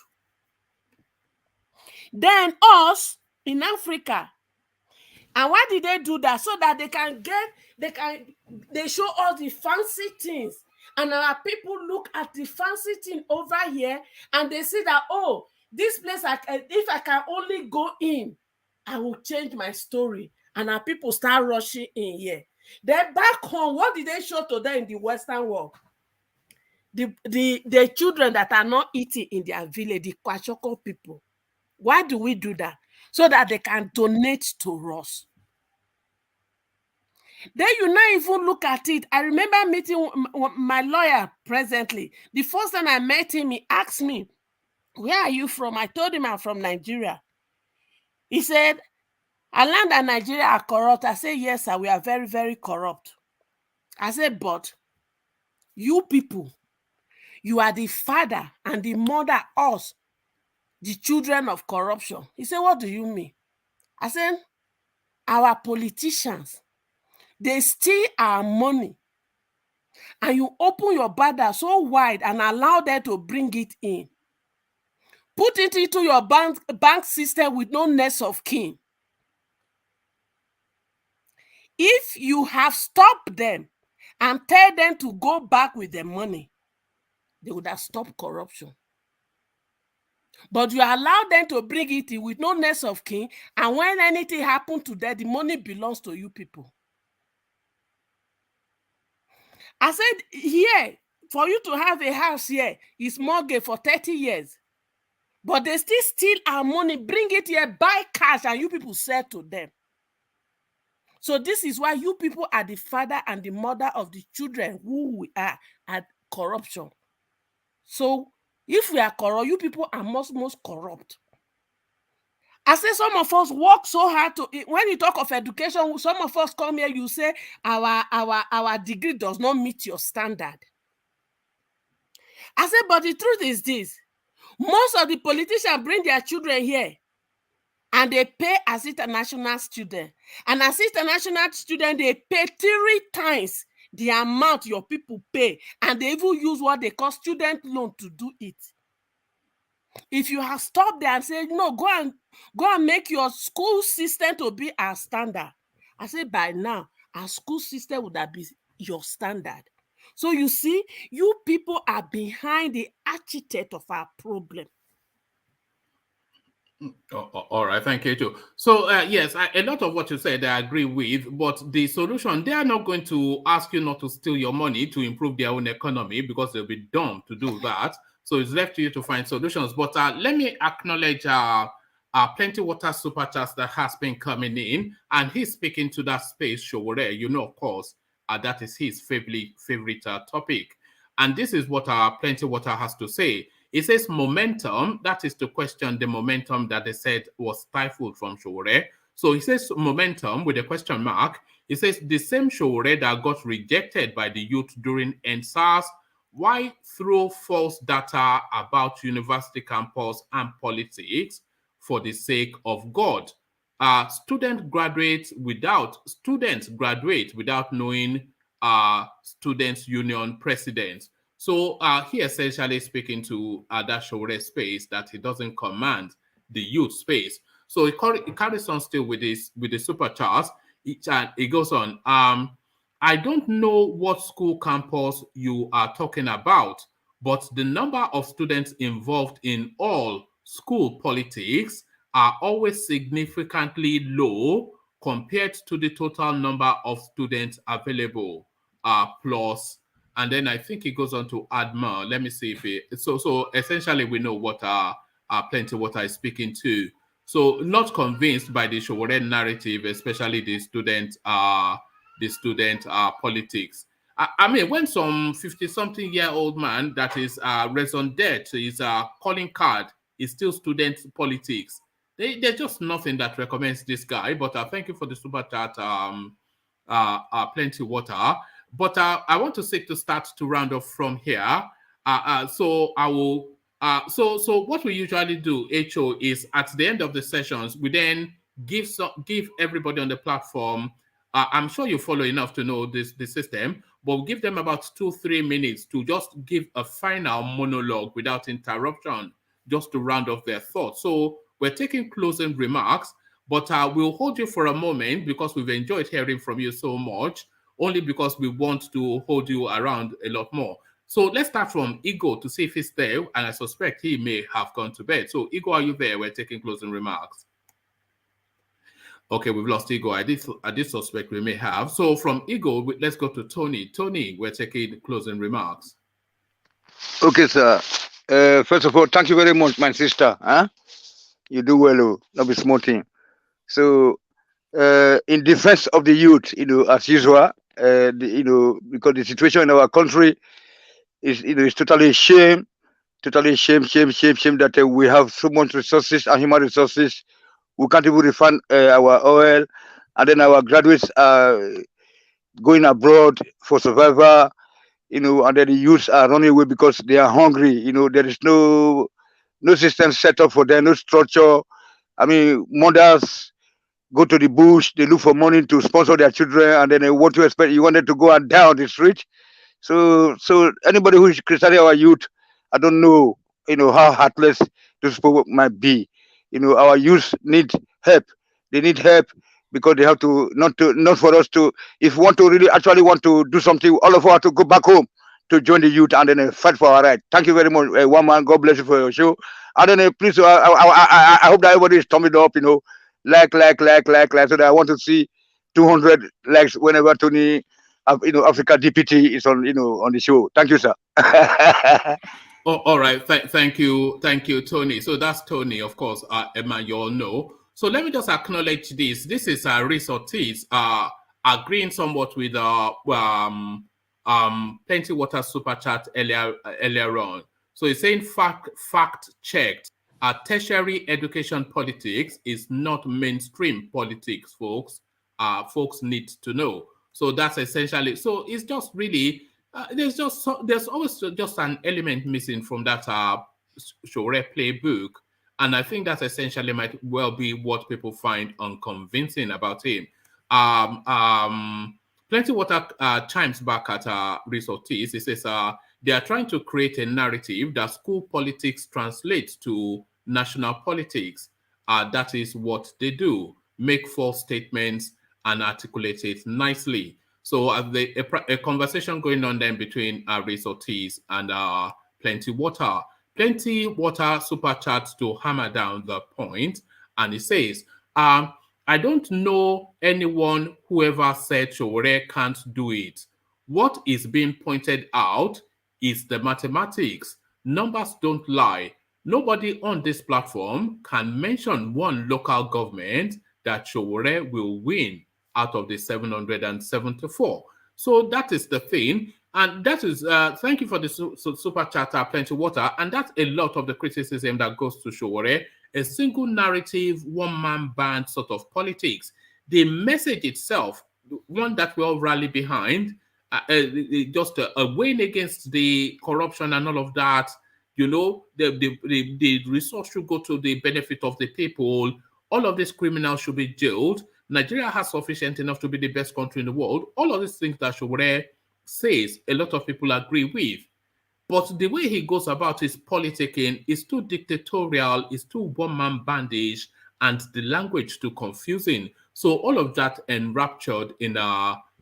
Speaker 2: Then us in Africa, and why did they do that? So that they show all the fancy things. And our people look at the fancy thing over here and they see that, oh, this place, if I can only go in, I will change my story. And our people start rushing in here. Then back home, what did they show to them in the Western world? The children that are not eating in their village, the Kwashoko people. Why do we do that? So that they can donate to us. Then you now even look at it. I remember meeting my lawyer presently. The first time I met him, he asked me, where are you from? I told him I'm from Nigeria. He said, I learned that Nigeria are corrupt. I said, yes, sir, we are very, very corrupt. I said, but you people, you are the father and the mother, us, the children of corruption. He said, what do you mean? I said, our politicians, they steal our money and you open your border so wide and allow them to bring it in. Put it into your bank system with no next of kin. If you have stopped them and tell them to go back with the money, they would have stopped corruption. But you allow them to bring it in with no next of kin, and when anything happens to them, the money belongs to you people. I said, here, for you to have a house here, is mortgage for 30 years. But they still steal our money, bring it here, buy cash, and you people sell to them. So this is why you people are the father and the mother of the children who we are at corruption. So if we are corrupt, you people are most corrupt. I say some of us work so hard to, when you talk of education, some of us come here, you say our degree does not meet your standard. I say, but the truth is this, most of the politicians bring their children here and they pay as international student. And as international student, they pay 3 times the amount your people pay. And they even use what they call student loan to do it. If you have stopped there and said, no, go and make your school system to be our standard. I say by now, our school system would have been your standard. So you see, you people are behind the architect of our problem.
Speaker 1: All right, thank you, Joe. So yes, a lot of what you said I agree with, but the solution, they are not going to ask you not to steal your money to improve their own economy, because they'll be dumb to do that. So it's left to you to find solutions. But let me acknowledge Plenty Water super chat that has been coming in, and he's speaking to that space, Showore. You know, of course, that is his favorite topic. And this is what Plenty Water has to say. It says momentum, that is to question the momentum that they said was stifled from Showore. So he says momentum with a question mark. It says the same Showore that got rejected by the youth during NSAS, why throw false data about university campus and politics for the sake of God? Students graduate without knowing students' union presidents. So he essentially speaking to that Showore space that he doesn't command the youth space. So he carries on still with the super charts. It goes on. I don't know what school campus you are talking about, but the number of students involved in all school politics are always significantly low compared to the total number of students available. Plus, and then I think it goes on to add more. Let me see if it. So essentially, we know what Plenty Water is speaking to. So not convinced by the Showore narrative, especially the student politics. I mean, when some 50-something-year-old man that is raison d'etre, is calling card, is still student politics. There's just nothing that recommends this guy. But thank you for the super chat, Plenty Water. But I want to seek to start to round off from here. So I will. So what we usually do, HO, is at the end of the sessions, we then give everybody on the platform. I'm sure you follow enough to know the system, but we'll give them about 2-3 minutes to just give a final monologue without interruption, just to round off their thoughts. So we're taking closing remarks, but we'll hold you for a moment because we've enjoyed hearing from you so much, only because we want to hold you around a lot more. So let's start from Igor to see if he's there, and I suspect he may have gone to bed. So Igor, are you there? We're taking closing remarks. Okay, we've lost Igor. I did suspect we may have. So from Igor, let's go to Tony. Tony, we're taking closing remarks.
Speaker 4: Okay, sir. First of all, thank you very much, my sister. Huh? You do well, not be small thing. So, in defense of the youth, as usual, because the situation in our country is, is totally shame that we have so much resources and human resources. We can't even refund our oil, and then our graduates are going abroad for survival, and then the youths are running away because they are hungry. There is no system set up for them, no structure. I mean, mothers go to the bush, they look for money to sponsor their children, and then what to expect? You want them to go and die on the street? So anybody who is criticizing our youth, I don't know, how heartless those people might be. Our youth need help. They need help because they have to not for us to. If we want to really actually want to do something, all of us have to go back home to join the youth and then fight for our right. Thank you very much, one man. God bless you for your show, I don't know. Please, I hope that everybody is thumbing up. Like, so that I want to see 200 likes whenever Tony, Africa DPT is on, on the show. Thank you, sir.
Speaker 1: Oh, all right. Thank you, Tony. So that's Tony, of course. Emma, you all know. So let me just acknowledge this. This is Rhys Ortiz agreeing somewhat with Plenty Water super chat earlier on. So he's saying fact checked. Tertiary education politics is not mainstream politics, folks. Folks need to know. So that's essentially. So it's just really. There's always just an element missing from that Sowore playbook, and I think that essentially might well be what people find unconvincing about him. Plenty Water chimes back at Rhys Ortiz. He says they are trying to create a narrative that school politics translates to national politics. That is what they do: make false statements and articulate it nicely. So a conversation going on then between Rhys Ortiz and Plenty Water. Plenty Water super chats to hammer down the point, and he says, I don't know anyone who ever said Sowore can't do it. What is being pointed out is the mathematics. Numbers don't lie. Nobody on this platform can mention one local government that Sowore will win out of the 774. So that is the thing. And that is, thank you for the super chat, Plenty Water. And that's a lot of the criticism that goes to Sowore. A single narrative, one-man band sort of politics. The message itself, one that we all rally behind, just a win against the corruption and all of that. The resource should go to the benefit of the people. All of these criminals should be jailed. Nigeria has sufficient enough to be the best country in the world. All of these things that Sowore says, a lot of people agree with. But the way he goes about his politicking is too dictatorial, is too one-man bandish, and the language too confusing. So all of that enraptured in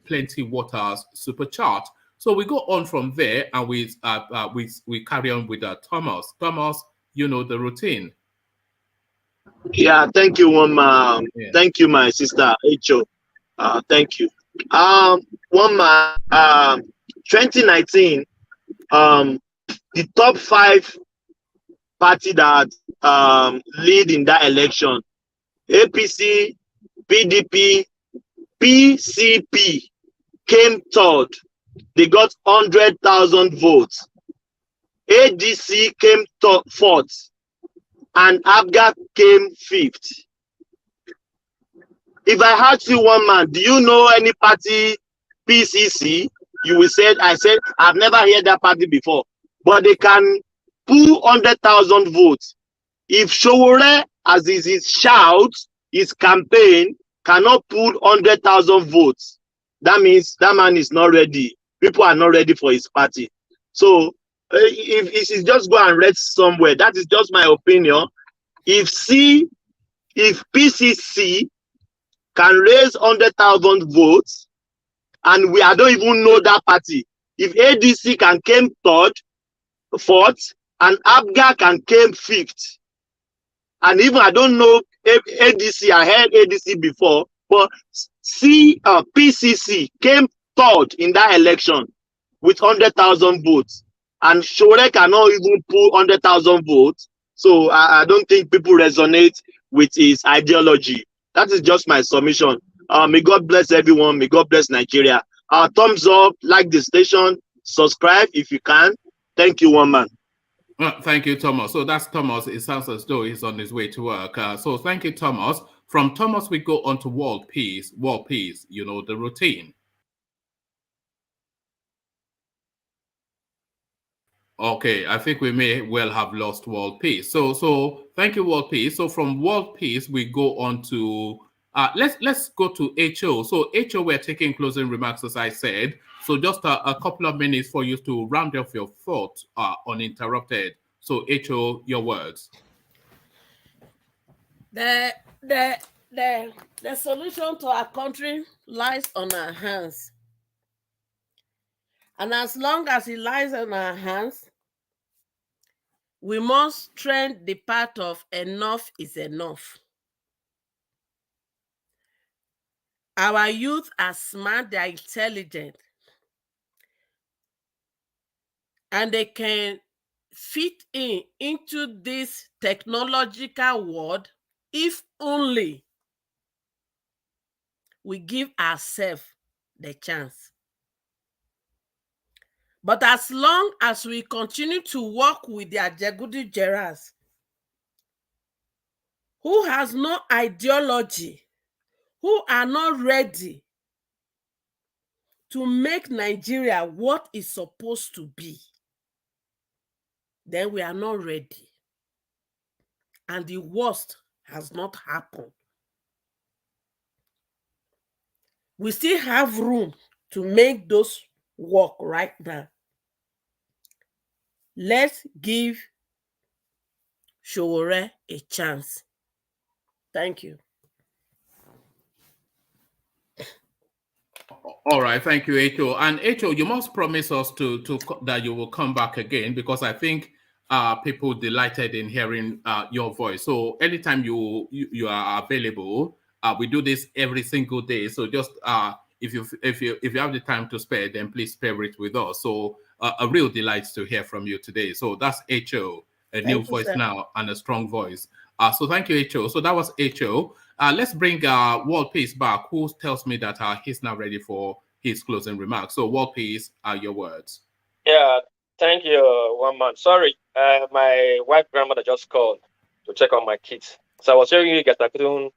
Speaker 1: Plenty Water's super chart. So we go on from there, and we carry on with Thomas. Thomas, you know the routine.
Speaker 21: Yeah, thank you, yeah. Thank you, my sister Echo. Thank you. 2019, the top 5 party that lead in that election: APC, PDP, PCP came third. They got 100,000 votes. ADC came fourth. And ABGA came 5th. If I ask you, one man, do you know any party PCC? You will say, I said, I've never heard that party before. But they can pull 100,000 votes. If Sowore, as is his shout, his campaign, cannot pull 100,000 votes, that means that man is not ready. People are not ready for his party. So, if he should just go and rest somewhere, that is just my opinion. If PCC can raise 100,000 votes, and I don't even know that party. If ADC can came third, fourth, and ABGA can came 5th, and even I don't know ADC. I heard ADC before, but PCC came third in that election with 100,000 votes. And Sowore cannot even pull 100,000 votes. So I don't think people resonate with his ideology. That is just my submission. May God bless everyone. May God bless Nigeria. Thumbs up, like the station, subscribe if you can. Thank you, one man.
Speaker 1: Thank you, Thomas. So that's Thomas. It sounds as though he's on his way to work. So thank you, Thomas. From Thomas, we go on to World Peace. World Peace, you know, the routine. Okay, I think we may well have lost World Peace. So thank you, World Peace. So from World Peace, we go on to let's go to HO. So HO, we're taking closing remarks, as I said. So just a couple of minutes for you to round off your thoughts uninterrupted. So HO, your words.
Speaker 2: The solution to our country lies on our hands. And as long as it lies on our hands, we must trend the path of enough is enough. Our youth are smart, they are intelligent, and they can fit into this technological world if only we give ourselves the chance. But as long as we continue to work with the Ajegudi Geras, who has no ideology, who are not ready to make Nigeria what it's supposed to be, then we are not ready. And the worst has not happened. We still have room to make those work right now. Let's give Sowore a chance. Thank you.
Speaker 1: All right, thank you, Echo. And Echo, you must promise us that you will come back again, because I think people delighted in hearing your voice. So anytime you are available, we do this every single day. So just if you have the time to spare, then please spare it with us. So a real delight to hear from you today. So that's Echo, a new voice now and a strong voice. So thank you, Echo. So that was Echo. Let's bring World Peace back, who tells me that he's now ready for his closing remarks. So World Peace, are your words.
Speaker 12: Yeah, thank you, one man. Sorry, my wife grandmother just called to check on my kids. So I was hearing you guys, I couldn't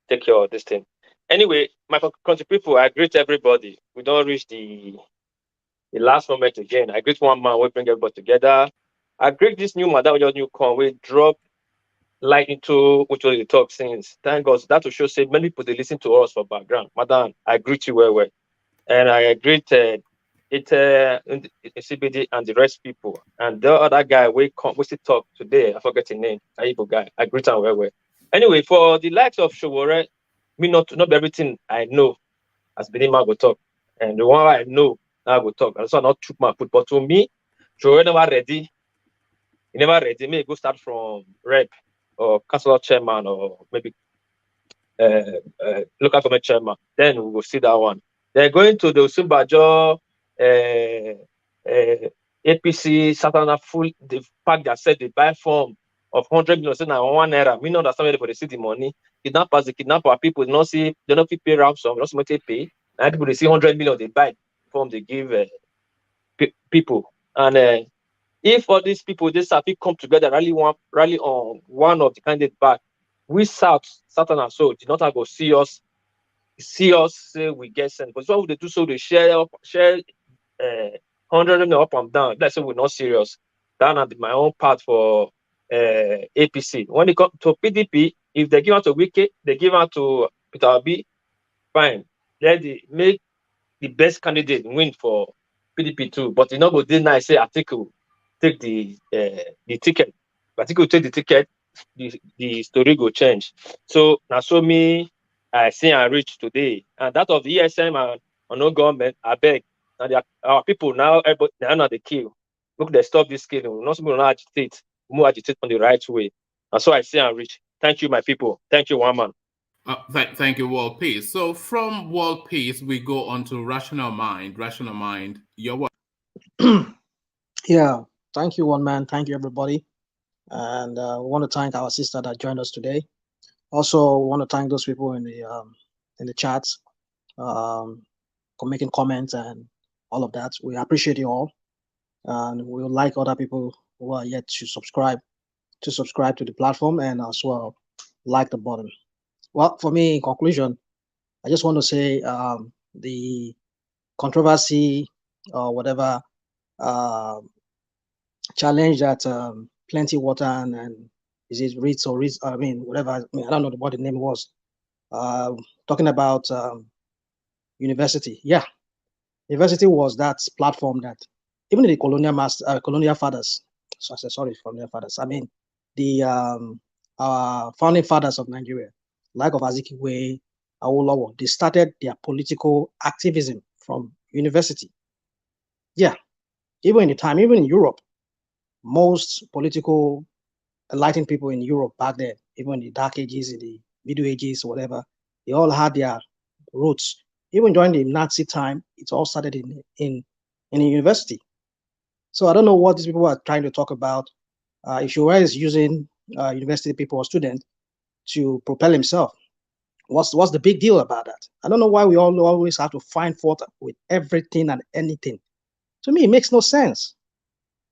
Speaker 12: take care of this thing. Anyway, my country people, I greet everybody. We don't reach the last moment again. I greet one man, we bring everybody together. I greet this new madam, your new con, we drop light into which was the talk since. Thank God. That will show say many people they listen to us for background. Madam, I greet you well. And I greet CBD and the rest people. And the other guy we still talk today, I forget his name, Aibo guy. I greet him well. Anyway, for the likes of Sowore, me not everything I know as Benima go talk. And the one I know now go talk. And so not took my put, but to me, Sowore never ready. He never ready. Maybe go start from rep or councilor chairman or maybe local government chairman. Then we will see that one. They're going to the Osinbajo APC Satana full the fact that said they buy form of 100 million say now 1 naira. We know that somebody for the city money. Kidnappers, they kidnap our people, they not pay ransom, not somebody pay. Now people they see 100 million, they buy form, they give people. And if all these people they come together, rally on one of the candidates back, we Satan so did not go see us say we get sent. But what would they do? So they share 100 million up and down. Let's say we're not serious. That and my own part for APC. When it comes to PDP, if they give out to Wiki, they give out to Peter Obi, fine. Let make the best candidate win for PDP too. But you know, go deny say Atiku take the ticket. But Atiku take the ticket, the story go change. So now so me I see and reach today. And that of the ESM and no government, I beg. And our people now they are not the kill. Look, they stop this killing. We're not supposed to agitate, more agitate on the right way. And so I see and reach. Thank you, my people. Thank you, one man.
Speaker 1: Thank you, World Peace. So from World Peace, we go on to Rational Mind. Rational Mind, your what?
Speaker 18: Yeah, thank you, one man. Thank you, everybody. And we want to thank our sister that joined us today. Also, we want to thank those people in the chat for making comments and all of that. We appreciate you all, and we would like other people who are yet to subscribe to the platform and as well like the button. Well, for me, in conclusion, I just want to say the controversy or whatever challenge that Plenty Water and is it Ritz or Ritz? I mean, whatever. I don't know what the name was. Talking about university. Yeah, university was that platform that even the colonial fathers. Sorry, colonial fathers. I mean, the founding fathers of Nigeria, like of Azikiwe, Awolowo, they started their political activism from university. Yeah, even in Europe, most political enlightened people in Europe back then, even in the Dark Ages, in the Middle Ages, whatever, they all had their roots. Even during the Nazi time, it all started in a university. So I don't know what these people are trying to talk about. If Showa is using university people or students to propel himself, what's the big deal about that? I don't know why we all always have to find fault with everything and anything. To me, it makes no sense.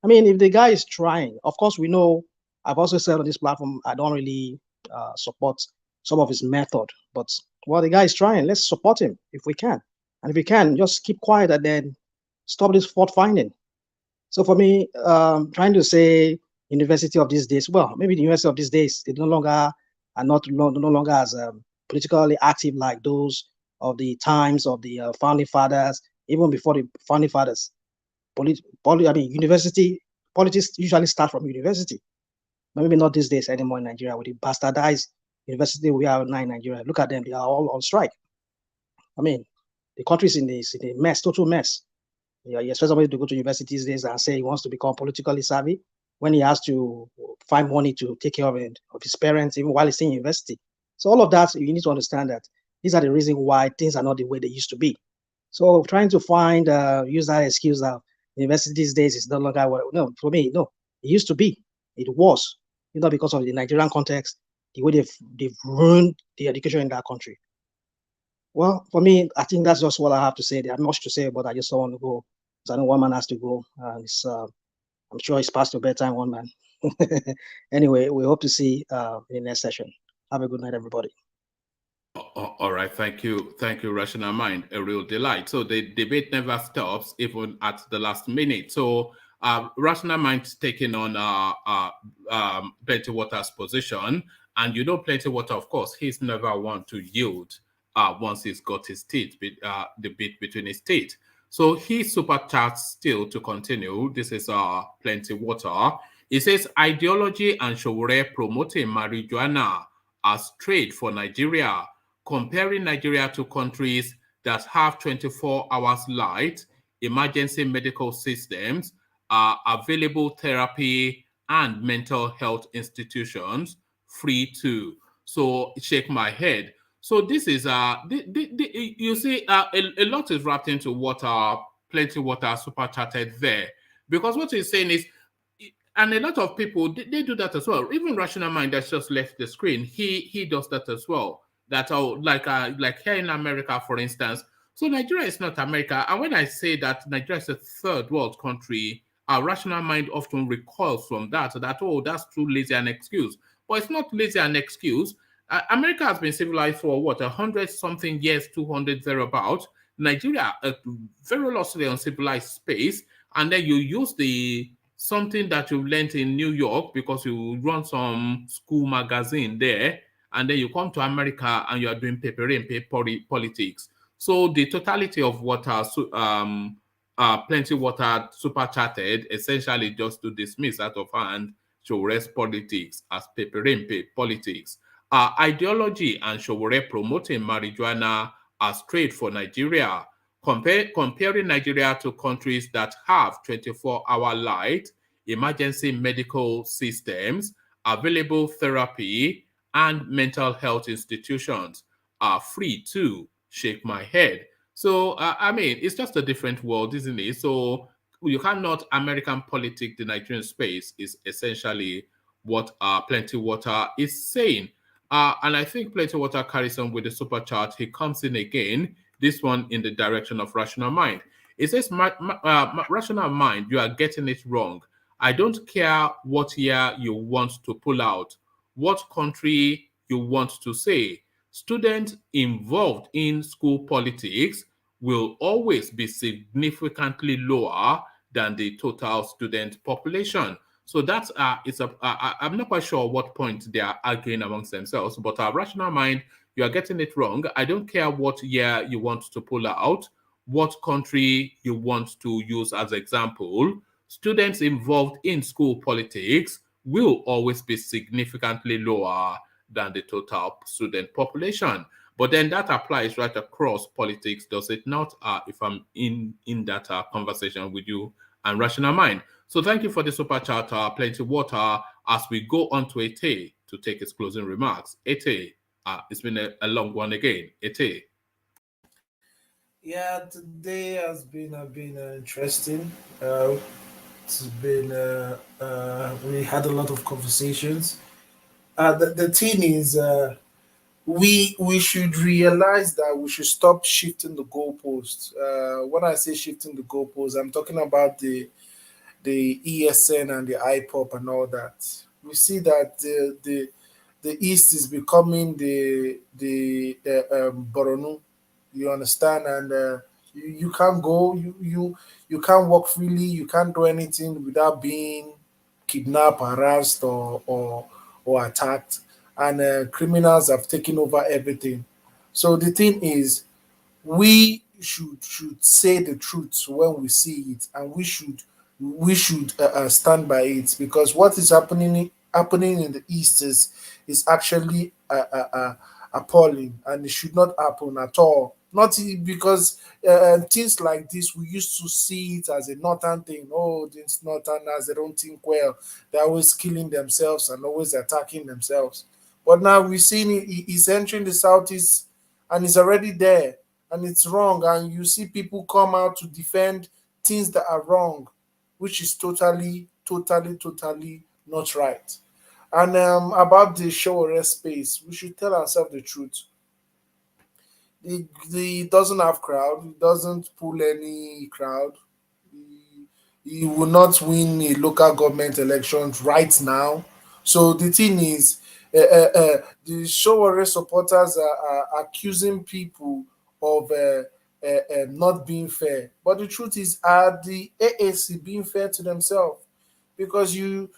Speaker 18: I mean, if the guy is trying, of course, we know, I've also said on this platform, I don't really support some of his method, but while the guy is trying, let's support him if we can. And if we can, just keep quiet and then stop this fault finding. So for me, trying to say university of these days, well, maybe the university of these days, they no longer are no longer as politically active like those of the times of the founding fathers, even before the founding fathers. University politics usually start from university. Maybe not these days anymore in Nigeria with the bastardized university we are now in Nigeria. Look at them; they are all on strike. I mean, the country's in a mess, total mess. You expect somebody to go to university these days and say he wants to become politically savvy when he has to find money to take care of his parents, even while he's in university. So all of that, you need to understand that these are the reasons why things are not the way they used to be. So trying to find, use that excuse that university these days is no longer what, no, for me, no, it used to be, it was, because of the Nigerian context, the way they've ruined the education in that country. Well, for me, I think that's just what I have to say. There's much to say, but I just don't want to go, because I know one man has to go, and I'm sure it's past your bedtime, one man. Anyway, we hope to see in the next session. Have a good night, everybody.
Speaker 1: All right, thank you, Rational Mind. A real delight. So the debate never stops, even at the last minute. So Rational Mind taking on Plenty Water's position, and Plenty Water, of course, he's never one to yield once he's got his teeth, the bit between his teeth. So he supercharged still to continue. This is Plenty Water. He says ideology and Showore promoting marijuana as trade for Nigeria, comparing Nigeria to countries that have 24 hours light, emergency medical systems, available therapy, and mental health institutions free too. So shake my head. So this is you see a lot is wrapped into what Plenty Water super chatted there, because what he's saying is, and a lot of people they do that as well. Even Rational Mind that's just left the screen, he does that as well. That like here in America, for instance. So Nigeria is not America, and when I say that Nigeria is a third world country, our Rational Mind often recoils from that that's too lazy an excuse. But it's not lazy an excuse. America has been civilized for what, 100-something years, 200 thereabouts. Nigeria, a very largely uncivilized space, and then you use something that you learned in New York because you run some school magazine there, and then you come to America and you are doing paper politics. So the totality of what Plenty Water super chatted essentially just to dismiss out of hand Showore's politics as paper politics. Ideology and Showore promoting marijuana as trade for Nigeria, comparing Nigeria to countries that have 24-hour light, emergency medical systems, available therapy, and mental health institutions are free too. Shake my head. So, it's just a different world, isn't it? So, you cannot American politics, the Nigerian space is essentially what Plenty Water is saying. And I think Plenty Water carries on with the super chart. He comes in again, this one in the direction of Rational Mind. It says, Rational Mind, you are getting it wrong. I don't care what year you want to pull out, what country you want to say. Students involved in school politics will always be significantly lower than the total student population. So that's I'm not quite sure what point they are arguing amongst themselves, but our Rational Mind, you are getting it wrong. I don't care what year you want to pull out, what country you want to use as example. Students involved in school politics will always be significantly lower than the total student population. But then that applies right across politics, does it not? If I'm in that conversation with you and Rational Mind. So thank you for the super chat, Plenty Water, as we go on to Ete to take his closing remarks. Ete, it's been a long one again. Ete.
Speaker 15: Yeah, today has been interesting. It's been we had a lot of conversations. The thing is, we should realize that we should stop shifting the goalposts. When I say shifting the goalposts, I'm talking about the ESN and the IPOP and all that. We see that the East is becoming the Boronu. You understand, and you can't go. You can't walk freely. You can't do anything without being kidnapped, harassed, or attacked. And criminals have taken over everything. So the thing is, we should say the truth when we see it, and we should stand by it, because what is happening in the east is actually appalling, and it should not happen at all. Not because things like this, we used to see it as a northern thing. Oh, these northerners, they don't think well, they're always killing themselves and always attacking themselves. But now we're seeing it's entering the southeast, and it's already there, and it's wrong, and you see people come out to defend things that are wrong, which is totally not right. And about the show arrest space, we should tell ourselves the truth. He doesn't have crowd. He doesn't pull any crowd. He will not win a local government elections right now. So the thing is, the Showore supporters are accusing people of not being fair. But the truth is, are the AAC being fair to themselves? Because you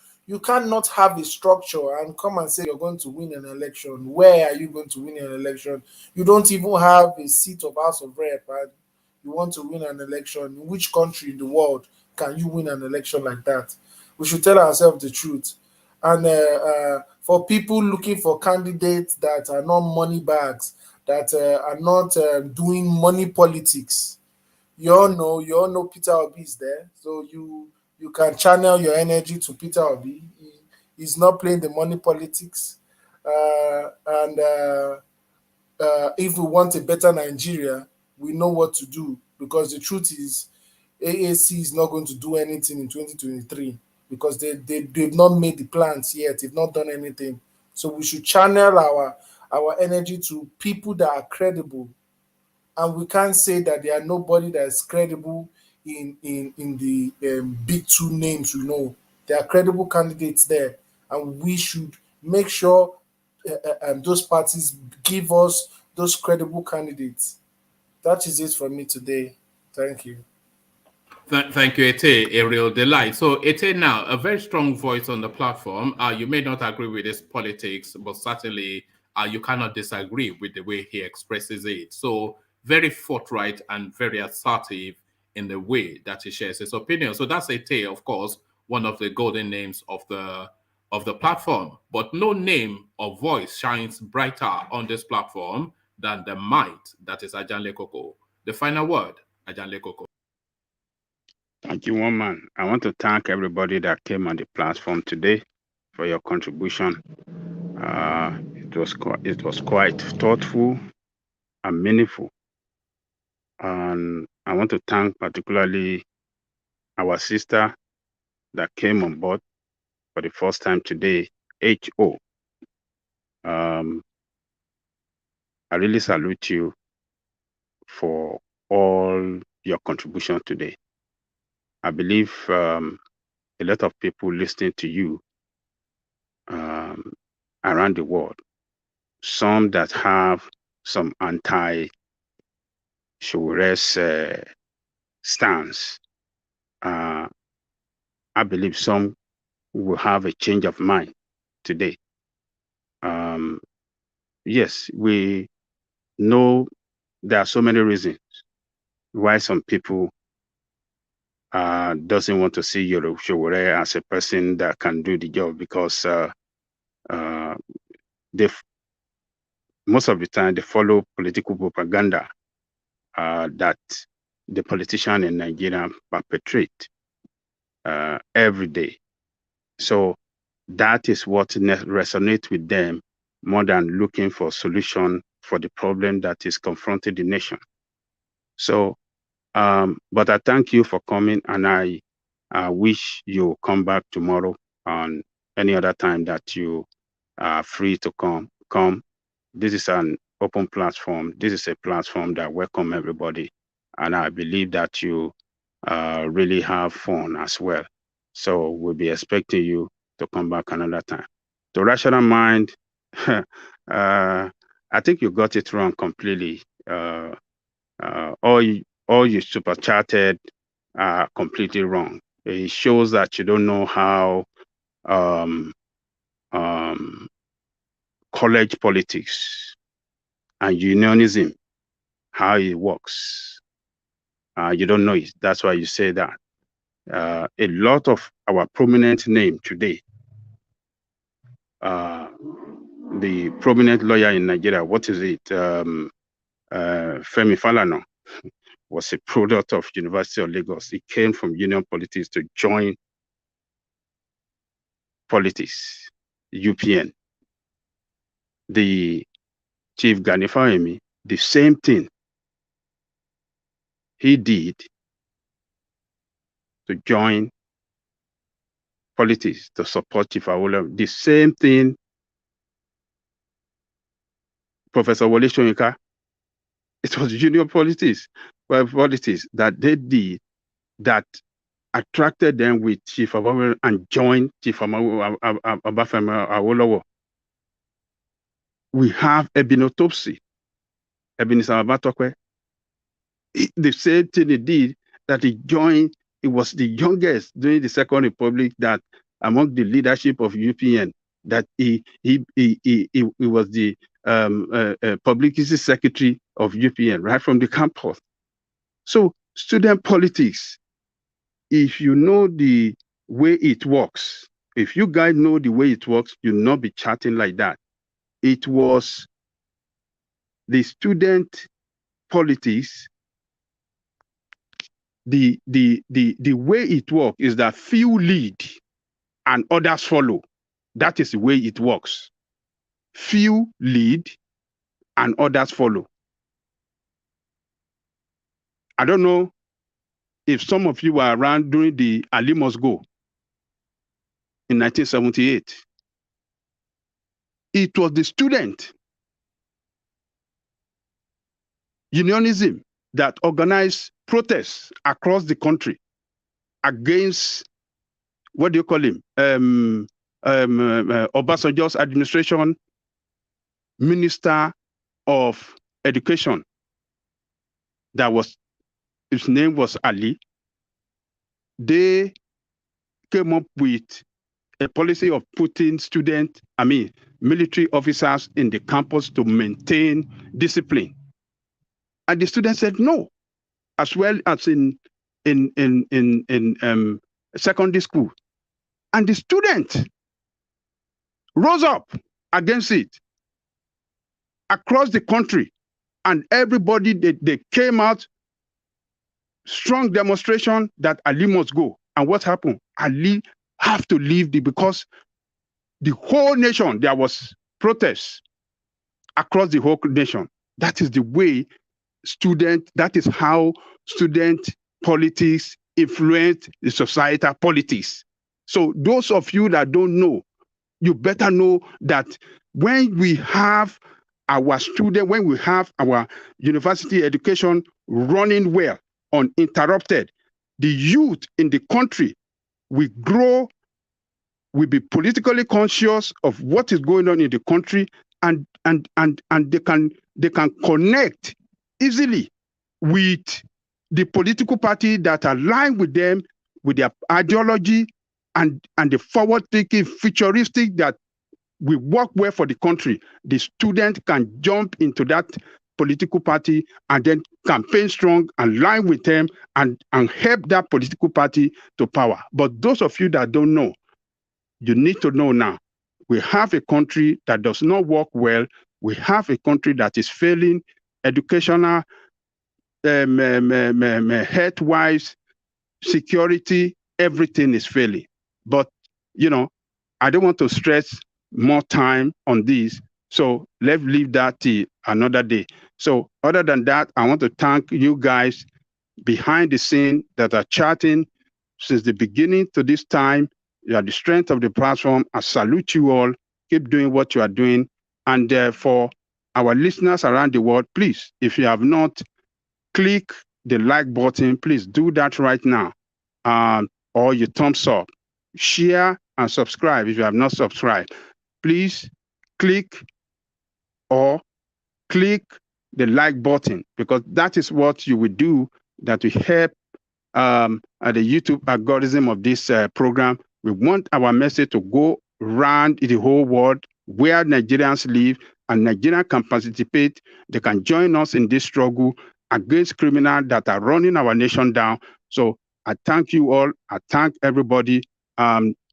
Speaker 15: cannot have a structure and come and say you're going to win an election. Where are you going to win an election? You don't even have a seat of House of Rep, and you want to win an election. In which country in the world can you win an election like that? We should tell ourselves the truth. And for people looking for candidates that are not money bags, that are not doing money politics, you all know Peter Obi is there, so you can channel your energy to Peter Obi. He's not playing the money politics, and if we want a better Nigeria, we know what to do, because the truth is, AAC is not going to do anything in 2023, because they've not made the plans yet. They've not done anything. So we should channel our energy to people that are credible, and we can't say that there are nobody that is credible in the big two names. There are credible candidates there, and we should make sure those parties give us those credible candidates. That is it from me today. Thank you.
Speaker 1: Thank you, Ete. A real delight. So, Ete, now a very strong voice on the platform. You may not agree with his politics, but certainly you cannot disagree with the way he expresses it. So, very forthright and very assertive in the way that he shares his opinion. So that's Ete, of course, one of the golden names of the platform. But no name or voice shines brighter on this platform than the might that is Ajanle Koko. The final word, Ajanle Koko.
Speaker 16: Thank you, one man. I want to thank everybody that came on the platform today for your contribution. It was quite thoughtful and meaningful. And I want to thank particularly our sister that came on board for the first time today, HO. I really salute you for all your contribution today. I believe a lot of people listening to you around the world, some that have some anti-Shores stance, I believe some will have a change of mind today. Yes, we know there are so many reasons why some people doesn't want to see Shore as a person that can do the job, because most of the time they follow political propaganda that the politician in Nigeria perpetrate. every day. So that is what resonates with them more than looking for a solution for the problem that is confronting the nation. So, but I thank you for coming, and I wish you come back tomorrow on any other time that you are free to come. This is an open platform. This is a platform that welcomes everybody, and I believe that you really have fun as well. So we'll be expecting you to come back another time. The rational mind, I think you got it wrong completely. All you super chatted are completely wrong. It shows that you don't know how college politics and unionism, how it works. You don't know it. That's why you say that. A lot of our prominent name today, the prominent lawyer in Nigeria, what is it? Femi Falana was a product of University of Lagos. He came from union politics to join politics, UPN. The Chief Gani Fahimi, the same thing he did to join politics to support Chief Awolowo. The same thing Professor Wole Soyinka, it was union politics that they did that attracted them with Chief Awolowo and joined Chief Obafemi Awolowo. We have Ebenezer Abatokwe. The same thing he did, that he joined. He was the youngest during the Second Republic that among the leadership of UPN, that he was the publicity secretary of UPN right from the campus. So student politics, if you know the way it works, if you guys know the way it works, you'll not be chatting like that. It was the student politics. The way it works is that few lead and others follow. That is the way it works. Few lead and others follow. I don't know if some of you were around during the Ali Must Go in 1978. It was the student unionism that organized protests across the country against, what do you call him? Obasanjo's administration, Minister of Education. His name was Ali. They came up with a policy of putting military officers in the campus to maintain discipline. And the students said no, as well as in secondary school. And the students rose up against it across the country. And everybody, they came out, strong demonstration that Ali must go. And what happened? Ali have to leave because the whole nation, there was protests across the whole nation. That is the way that is how student politics influence the societal politics. So those of you that don't know, you better know that when we have our university education running well, uninterrupted, the youth in the country will grow, will be politically conscious of what is going on in the country, and they can connect easily with the political party that align with them, with their ideology and the forward-thinking, futuristic that will work well for the country. The student can jump into that political party and then campaign strong and line with them and help that political party to power. But those of you that don't know, you need to know now. We have a country that does not work well. We have a country that is failing educational, health-wise, security, everything is failing. But, I don't want to stress more time on this. So let's leave that till another day. So other than that, I want to thank you guys behind the scene that are chatting since the beginning to this time. You are the strength of the platform. I salute you all. Keep doing what you are doing. And for our listeners around the world, please, if you have not click the like button, please do that right now. Or your thumbs up. Share and subscribe if you have not subscribed. Please click the like button, because that is what you will do that will help the YouTube algorithm of this program. We want our message to go around the whole world where Nigerians live, and Nigerians can participate. They can join us in this struggle against criminals that are running our nation down. So I thank you all. I thank everybody.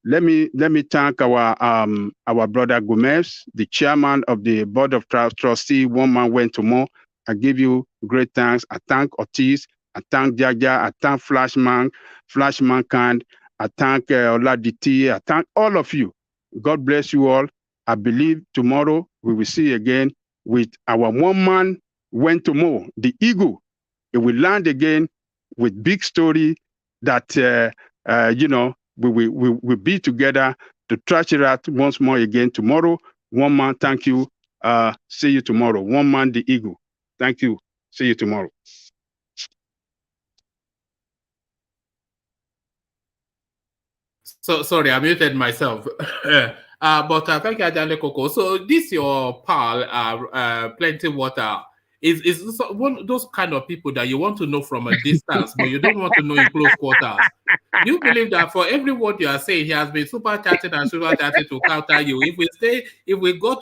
Speaker 16: Let me thank our brother Gomez, the chairman of the board of trustee. One man went to more. I give you great thanks. I thank Ortiz. I thank Jaja. I thank Flashmankind. I thank Oladiti. I thank all of you. God bless you all. I believe tomorrow we will see again with our one man went to more, the eagle. It will land again with big story that we will be together to trash it out once more again tomorrow. One man, thank you. See you tomorrow. One man, the eagle. Thank you. See you tomorrow.
Speaker 1: So sorry, I muted myself. But thank you, Ajale Coco. So this your pal, Plenty Water, is one of those kind of people that you want to know from a distance, but you don't want to know in close quarters. Do you believe that for every word you are saying, he has been super chatting and super chatting to counter you? If we go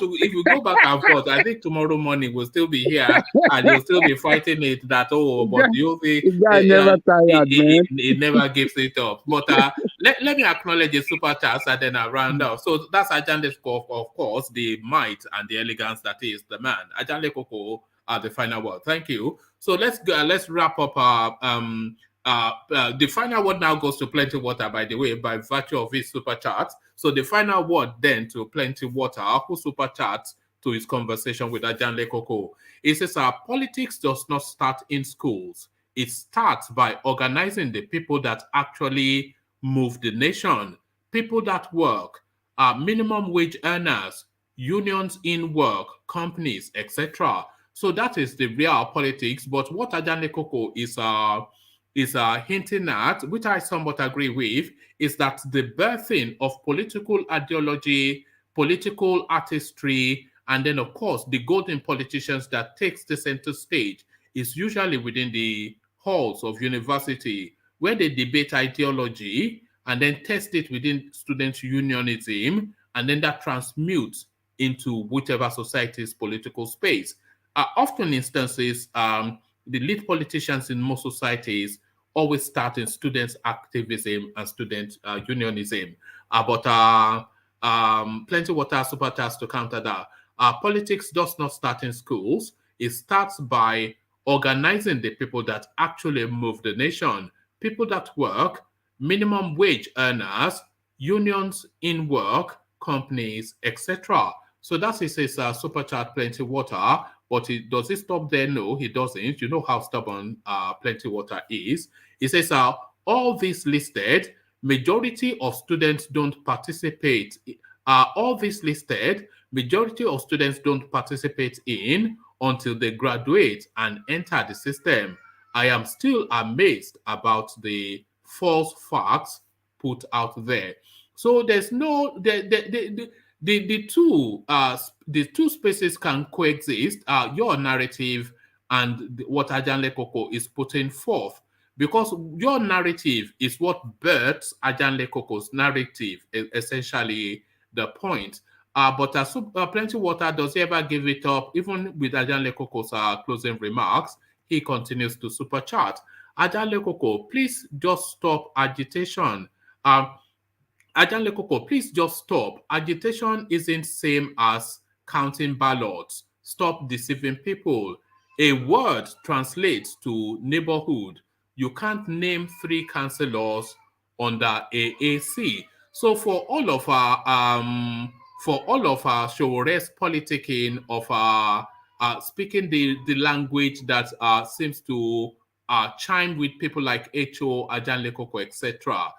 Speaker 1: back and forth, I think tomorrow morning we'll still be here and you'll still be fighting it that but you'll be
Speaker 17: The guy never tired, man.
Speaker 1: it never gives it up. But let me acknowledge the super chats and then I round out. So that's Ajande of course, the might and the elegance that is the man. Ajande Koko are the final word. Thank you. So let's wrap up the final word now goes to Plenty Water, by the way, by virtue of his super chat. So the final word then to Plenty Water, who super chats to his conversation with Ajanle Koko. He says, politics does not start in schools. It starts by organizing the people that actually move the nation, people that work, minimum wage earners, unions in work, companies, etc. So that is the real politics. But what Ajanle Koko is hinting at, which I somewhat agree with, is that the birthing of political ideology, political artistry, and then, of course, the golden politicians that takes the center stage is usually within the halls of university, where they debate ideology and then test it within student unionism, and then that transmutes into whichever society's political space. Often instances, the lead politicians in most societies always start in students' activism and student unionism. But Plenty Water super task to counter that. Politics does not start in schools. It starts by organizing the people that actually move the nation, people that work, minimum wage earners, unions in work, companies, etc. So that's his super chat, Plenty Water. But does it stop there? No, he doesn't. You know how stubborn Plenty Water is. He says, all this listed, majority of students don't participate. All this listed, majority of students don't participate in until they graduate and enter the system. I am still amazed about the false facts put out there. So there's no the two spaces can coexist. Your narrative and what Ajanle Koko is putting forth, because your narrative is what births Ajanle Koko's narrative, essentially the point. But Plenty Water, does he ever give it up? Even with Ajanle Koko's closing remarks, he continues to super chat. Ajanle Koko, please just stop agitation. Ajanle Koko, please just stop. Agitation isn't same as counting ballots. Stop deceiving people. A word translates to neighborhood. You can't name 3 councillors under AAC. So for all of our Showore's politicking of speaking the language that seems to chime with people like H.O., Ajan Lekoko, etc.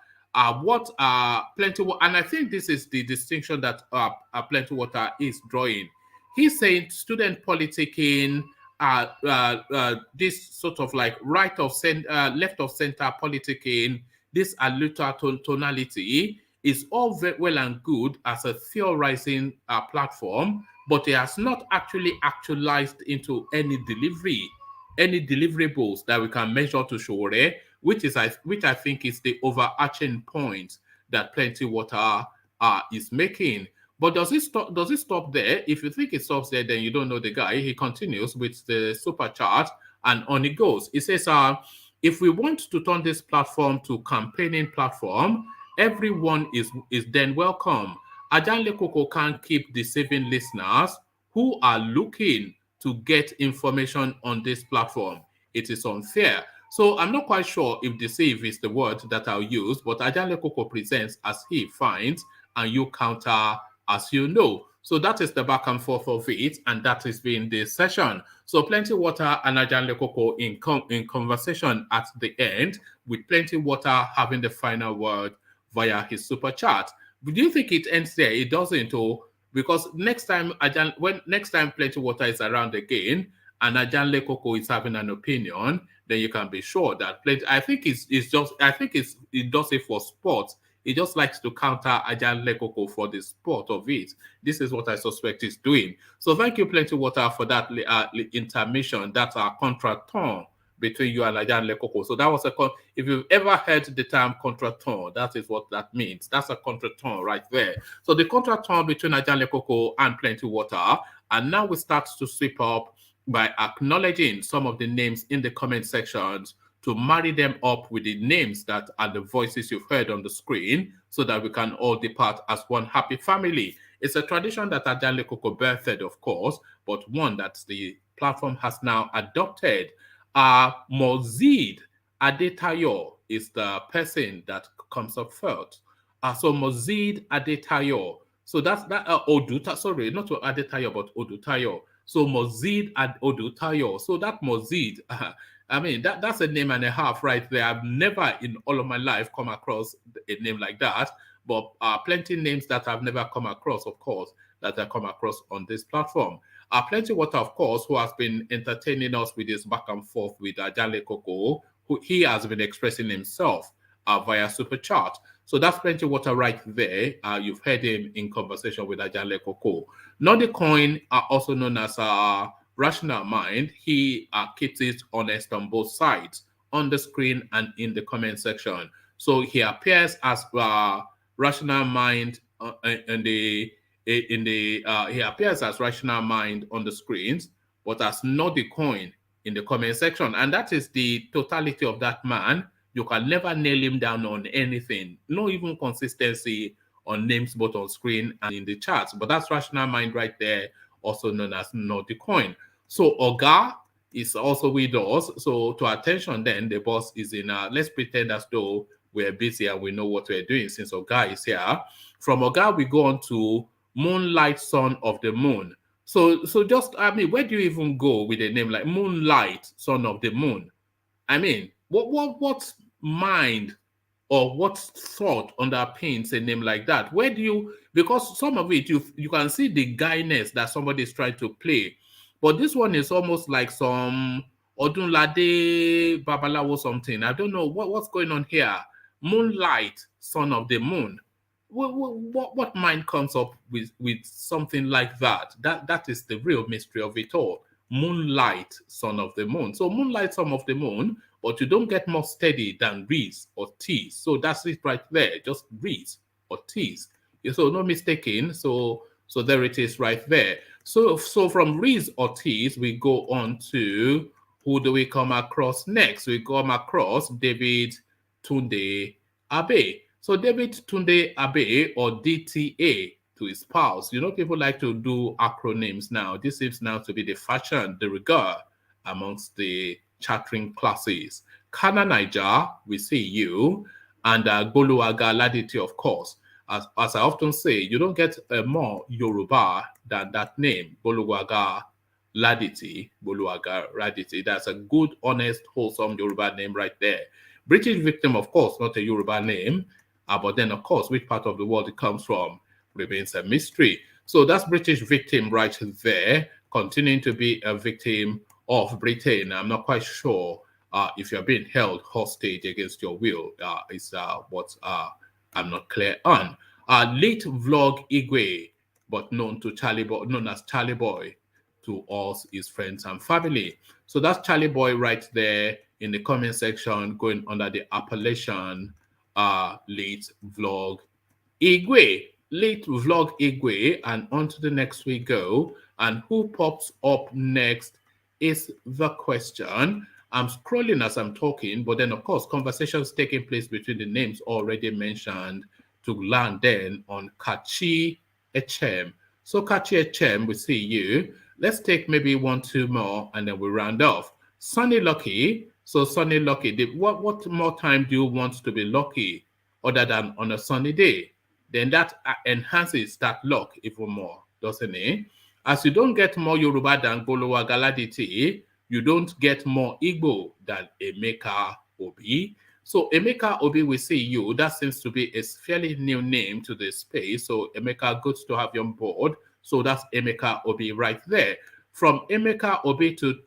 Speaker 1: What Plenty Water, and I think this is the distinction that Plenty Water is drawing. He's saying student politicking, this sort of like left of center politicking, this alliteral tonality is all very well and good as a theorizing platform, but it has not actually actualized into any deliverables that we can measure to Showore, which I think is the overarching point that Plenty Water is making. But does it stop there? If you think it stops there, then you don't know the guy. He continues with the super chart, and on it goes. It says, if we want to turn this platform to campaigning platform, everyone is then welcome. Ajan Lekoko can't keep deceiving listeners who are looking to get information on this platform. It is unfair. So I'm not quite sure if deceive is the word that I'll use, but Ajan Lekoko presents as he finds, and you counter as you know. So that is the back and forth of it, and that has been the session. So Plenty Water and Ajan Lekoko in conversation at the end, with Plenty Water having the final word via his super chat. Do you think it ends there? It doesn't, because next time Plenty Water is around again and Ajan Lekoko is having an opinion, then you can be sure that Plenty. I think it does it for sports. He just likes to counter Ajan Lekoko for the sport of it. This is what I suspect he's doing. So thank you, Plenty Water, for that intermission. That's our contretemps between you and Ajan Lekoko. So that was if you've ever heard the term contretemps, that is what that means. That's a contretemps right there. So the contretemps between Ajan Lekoko and Plenty Water, and now we start to sweep up by acknowledging some of the names in the comment sections to marry them up with the names that are the voices you've heard on the screen, so that we can all depart as one happy family. It's a tradition that Ajan Lekoko birthed, of course, but one that the platform has now adopted. Mozid Adetayo is the person that comes up first. So Mozid Adetayo. So that's that Oduta, sorry, not Adetayo, but Odutayo. So Mozid Odutayo. So that Mozid, I mean, that's a name and a half right there. I've never in all of my life come across a name like that, but plenty names that I've never come across, of course, that I come across on this platform. Plenty Water, of course, who has been entertaining us with this back and forth with Ajan Lekoko, who he has been expressing himself via Super Chat. So that's Plenty Water right there. You've heard him in conversation with Ajan Lekoko. Coin, also known as Rational Mind, he keeps it honest on both sides, on the screen and in the comment section. So he appears as Rational Mind he appears as Rational Mind on the screens, but as Coin in the comment section. And that is the totality of that man. You can never nail him down on anything. No even consistency on names both on screen and in the charts. But that's Rational Mind right there, also known as Coin. So Oga is also with us. So to attention then, the boss is in, let's pretend as though we're busy and we know what we're doing since Oga is here. From Oga, we go on to Moonlight Son of the Moon. So just, I mean, where do you even go with a name like Moonlight Son of the Moon? I mean, what mind or what thought underpins a name like that? Where do you, because some of it, you can see the guyness that somebody is trying to play. But this one is almost like some Odunlade Babalawo something. I don't know what's going on here. Moonlight, Son of the Moon. What mind comes up with something like that? That is the real mystery of it all. Moonlight, Son of the Moon. So Moonlight, Son of the Moon, but you don't get more steady than Reese or Tease. So that's it right there. Just Reese or Tease. So no mistaking. So there it is right there. So from Reese or Tease, we go on to, who do we come across next? We come across David Tunde Abe. So David Tunde Abe, or DTA to his pals. You know, people like to do acronyms now. This seems now to be the fashion, the regard amongst the chattering classes. Kana Niger, we see you. and Goluwaga Laditi, of course. As I often say, you don't get more Yoruba than that name, Goluwaga Laditi, Boluwaga Raditi. That's a good, honest, wholesome Yoruba name right there. British victim, of course, not a Yoruba name, but then, of course, which part of the world it comes from remains a mystery. So that's British victim right there, continuing to be a victim of Britain. I'm not quite sure if you're being held hostage against your will. Is what I'm not clear on. Late vlog Igwe, but known as Charlie Boy to us, his friends and family. So that's Charlie Boy right there in the comment section, going under the appellation late vlog Igwe. Late vlog Igwe, and on to the next we go. And who pops up next is the question. I'm scrolling as I'm talking, but then of course conversations taking place between the names already mentioned to land then on Kachi Echem. So Kachi Echem, we see you. Let's take maybe 1, 2 more, and then we round off. Sunny Lucky. So Sunny Lucky, what more time do you want to be lucky other than on a sunny day? Then that enhances that luck even more, doesn't it? As you don't get more Yoruba than Golowa Galaditi, you don't get more Igbo than Emeka Obi. So Emeka Obi, we see you. That seems to be a fairly new name to the space. So Emeka, good to have you on board. So that's Emeka Obi right there. From Emeka Obi to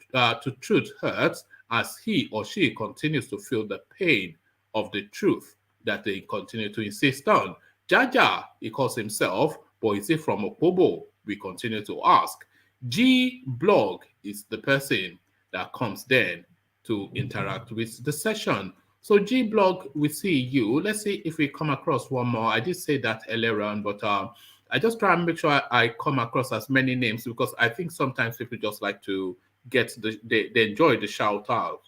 Speaker 1: Truth Hurts, as he or she continues to feel the pain of the truth that they continue to insist on. Jaja, he calls himself, but is he from Opobo? We continue to ask. G Blog is the person that comes then to interact with the session. So G Blog, we see you. Let's see if we come across one more. I did say that earlier on, but I just try and make sure I come across as many names, because I think sometimes people just like to get they enjoy the shout out.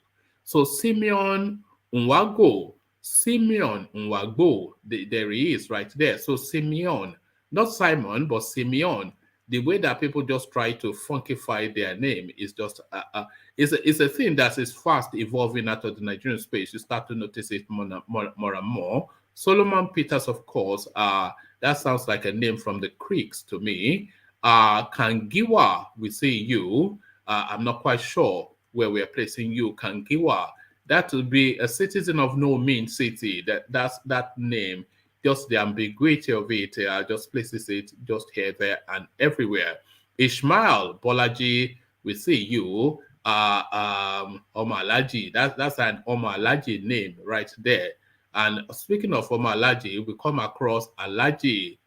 Speaker 1: So Simeon Nwago, Simeon Nwagbo, there he is right there. So Simeon, not Simon, but Simeon. The way that people just try to funkify their name is just it's a thing that is fast evolving out of the Nigerian space. You start to notice it more and more. Solomon Peters, of course, that sounds like a name from the Creeks to me. Kangiwa, we see you. I'm not quite sure where we're placing you, Kangiwa. That would be a citizen of no mean city. That's that name. Just the ambiguity of it just places it just here, there, and everywhere. Ishmael Bolaji, we see you. Omalaji, that's an Omalaji name right there. And speaking of Omalaji, we come across Alaji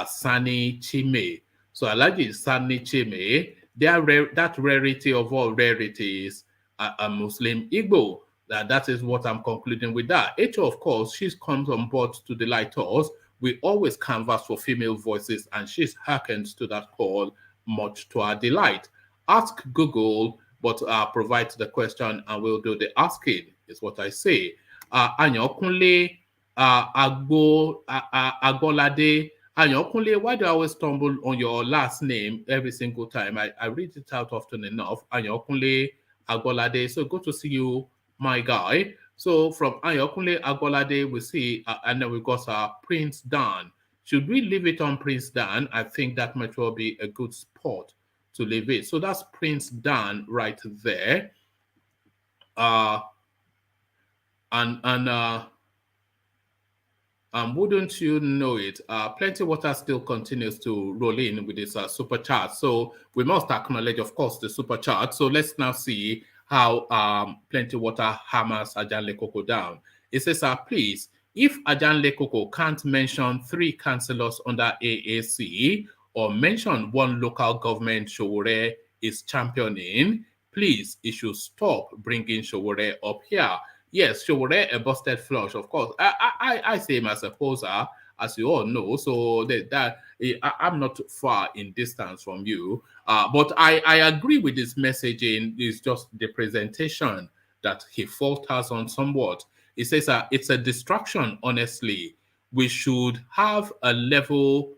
Speaker 1: Sani Chime. So Alaji Sani Chime, that rarity of all rarities, a Muslim Igbo. That is what I'm concluding with that. Echo, of course, she comes on board to delight us. We always canvass for female voices, and she's hearkened to that call, much to our delight. Ask Google, but provide the question, and we'll do the asking, is what I say. Anyokunle Agbolade. Anyokunle, why do I always stumble on your last name every single time? I read it out often enough. Anyokunle Agbolade. So good to see you, my guy. So from Ayokunle Agbolade, we see, and then we got Prince Dan. Should we leave it on Prince Dan? I think that might well be a good spot to leave it. So that's Prince Dan right there. Wouldn't you know it? Plenty Water still continues to roll in with this super chat. So we must acknowledge, of course, the super chat. So let's now see how Plenty Water hammers Ajanle Koko down. It says, please, if Ajanle Koko can't mention 3 councillors under AAC or mention 1 local government Showore is championing, please, it should stop bringing Showore up here. Yes, Showore, a busted flush, of course. I see him as a poser, as you all know. So I'm not far in distance from you. But I agree with this messaging. It's just the presentation that he falters on somewhat. It says it's a distraction, honestly. We should have a level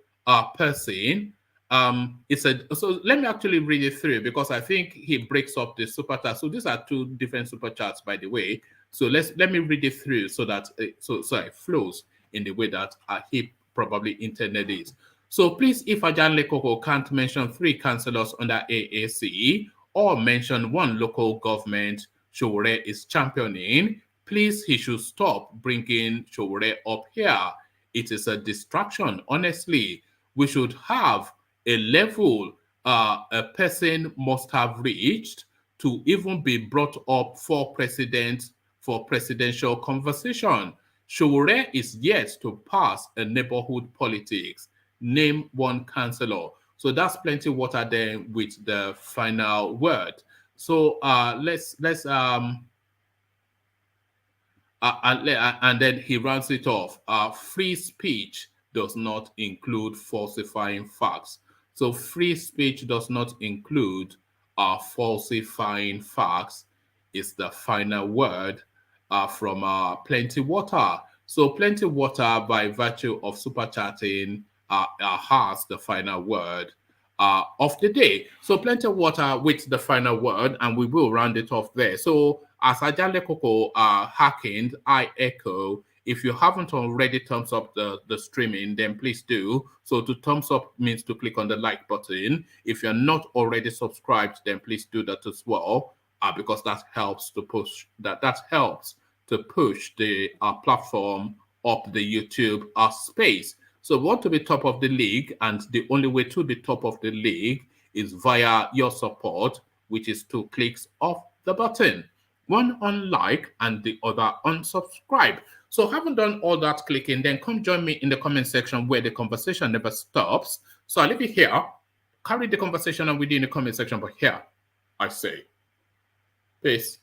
Speaker 1: person So let me actually read it through because I think he breaks up the super chat. So these are two different super chats, by the way. So let me read it through so that so it flows in the way that he probably intended it. So please, if Ajan Lekoko can't mention 3 councillors under AAC or mention 1 local government Showore is championing, please, he should stop bringing Showore up here. It is a distraction, honestly. We should have a level a person must have reached to even be brought up for presidential conversation. Showore is yet to pass a neighborhood politics. Name 1 councillor. So that's plenty water there with the final word. So let's and then he rounds it off. Free speech does not include falsifying facts. So free speech does not include falsifying facts is the final word from Plenty Water. So Plenty Water, by virtue of super chatting, has the final word of the day. So Plenty Water with the final word, and we will round it off there. So as Ajale Koko hacking, I echo. If you haven't already thumbs up the streaming, then please do. So to thumbs up means to click on the like button. If you're not already subscribed, then please do that as well, because that helps to push that helps to push the platform up the YouTube space. So we want to be top of the league, and the only way to be top of the league is via your support, which is 2 clicks of the button. One on like and the other on subscribe. So having done all that clicking, then come join me in the comment section where the conversation never stops. So I'll leave it here. Carry the conversation on within the comment section, but here I say, peace.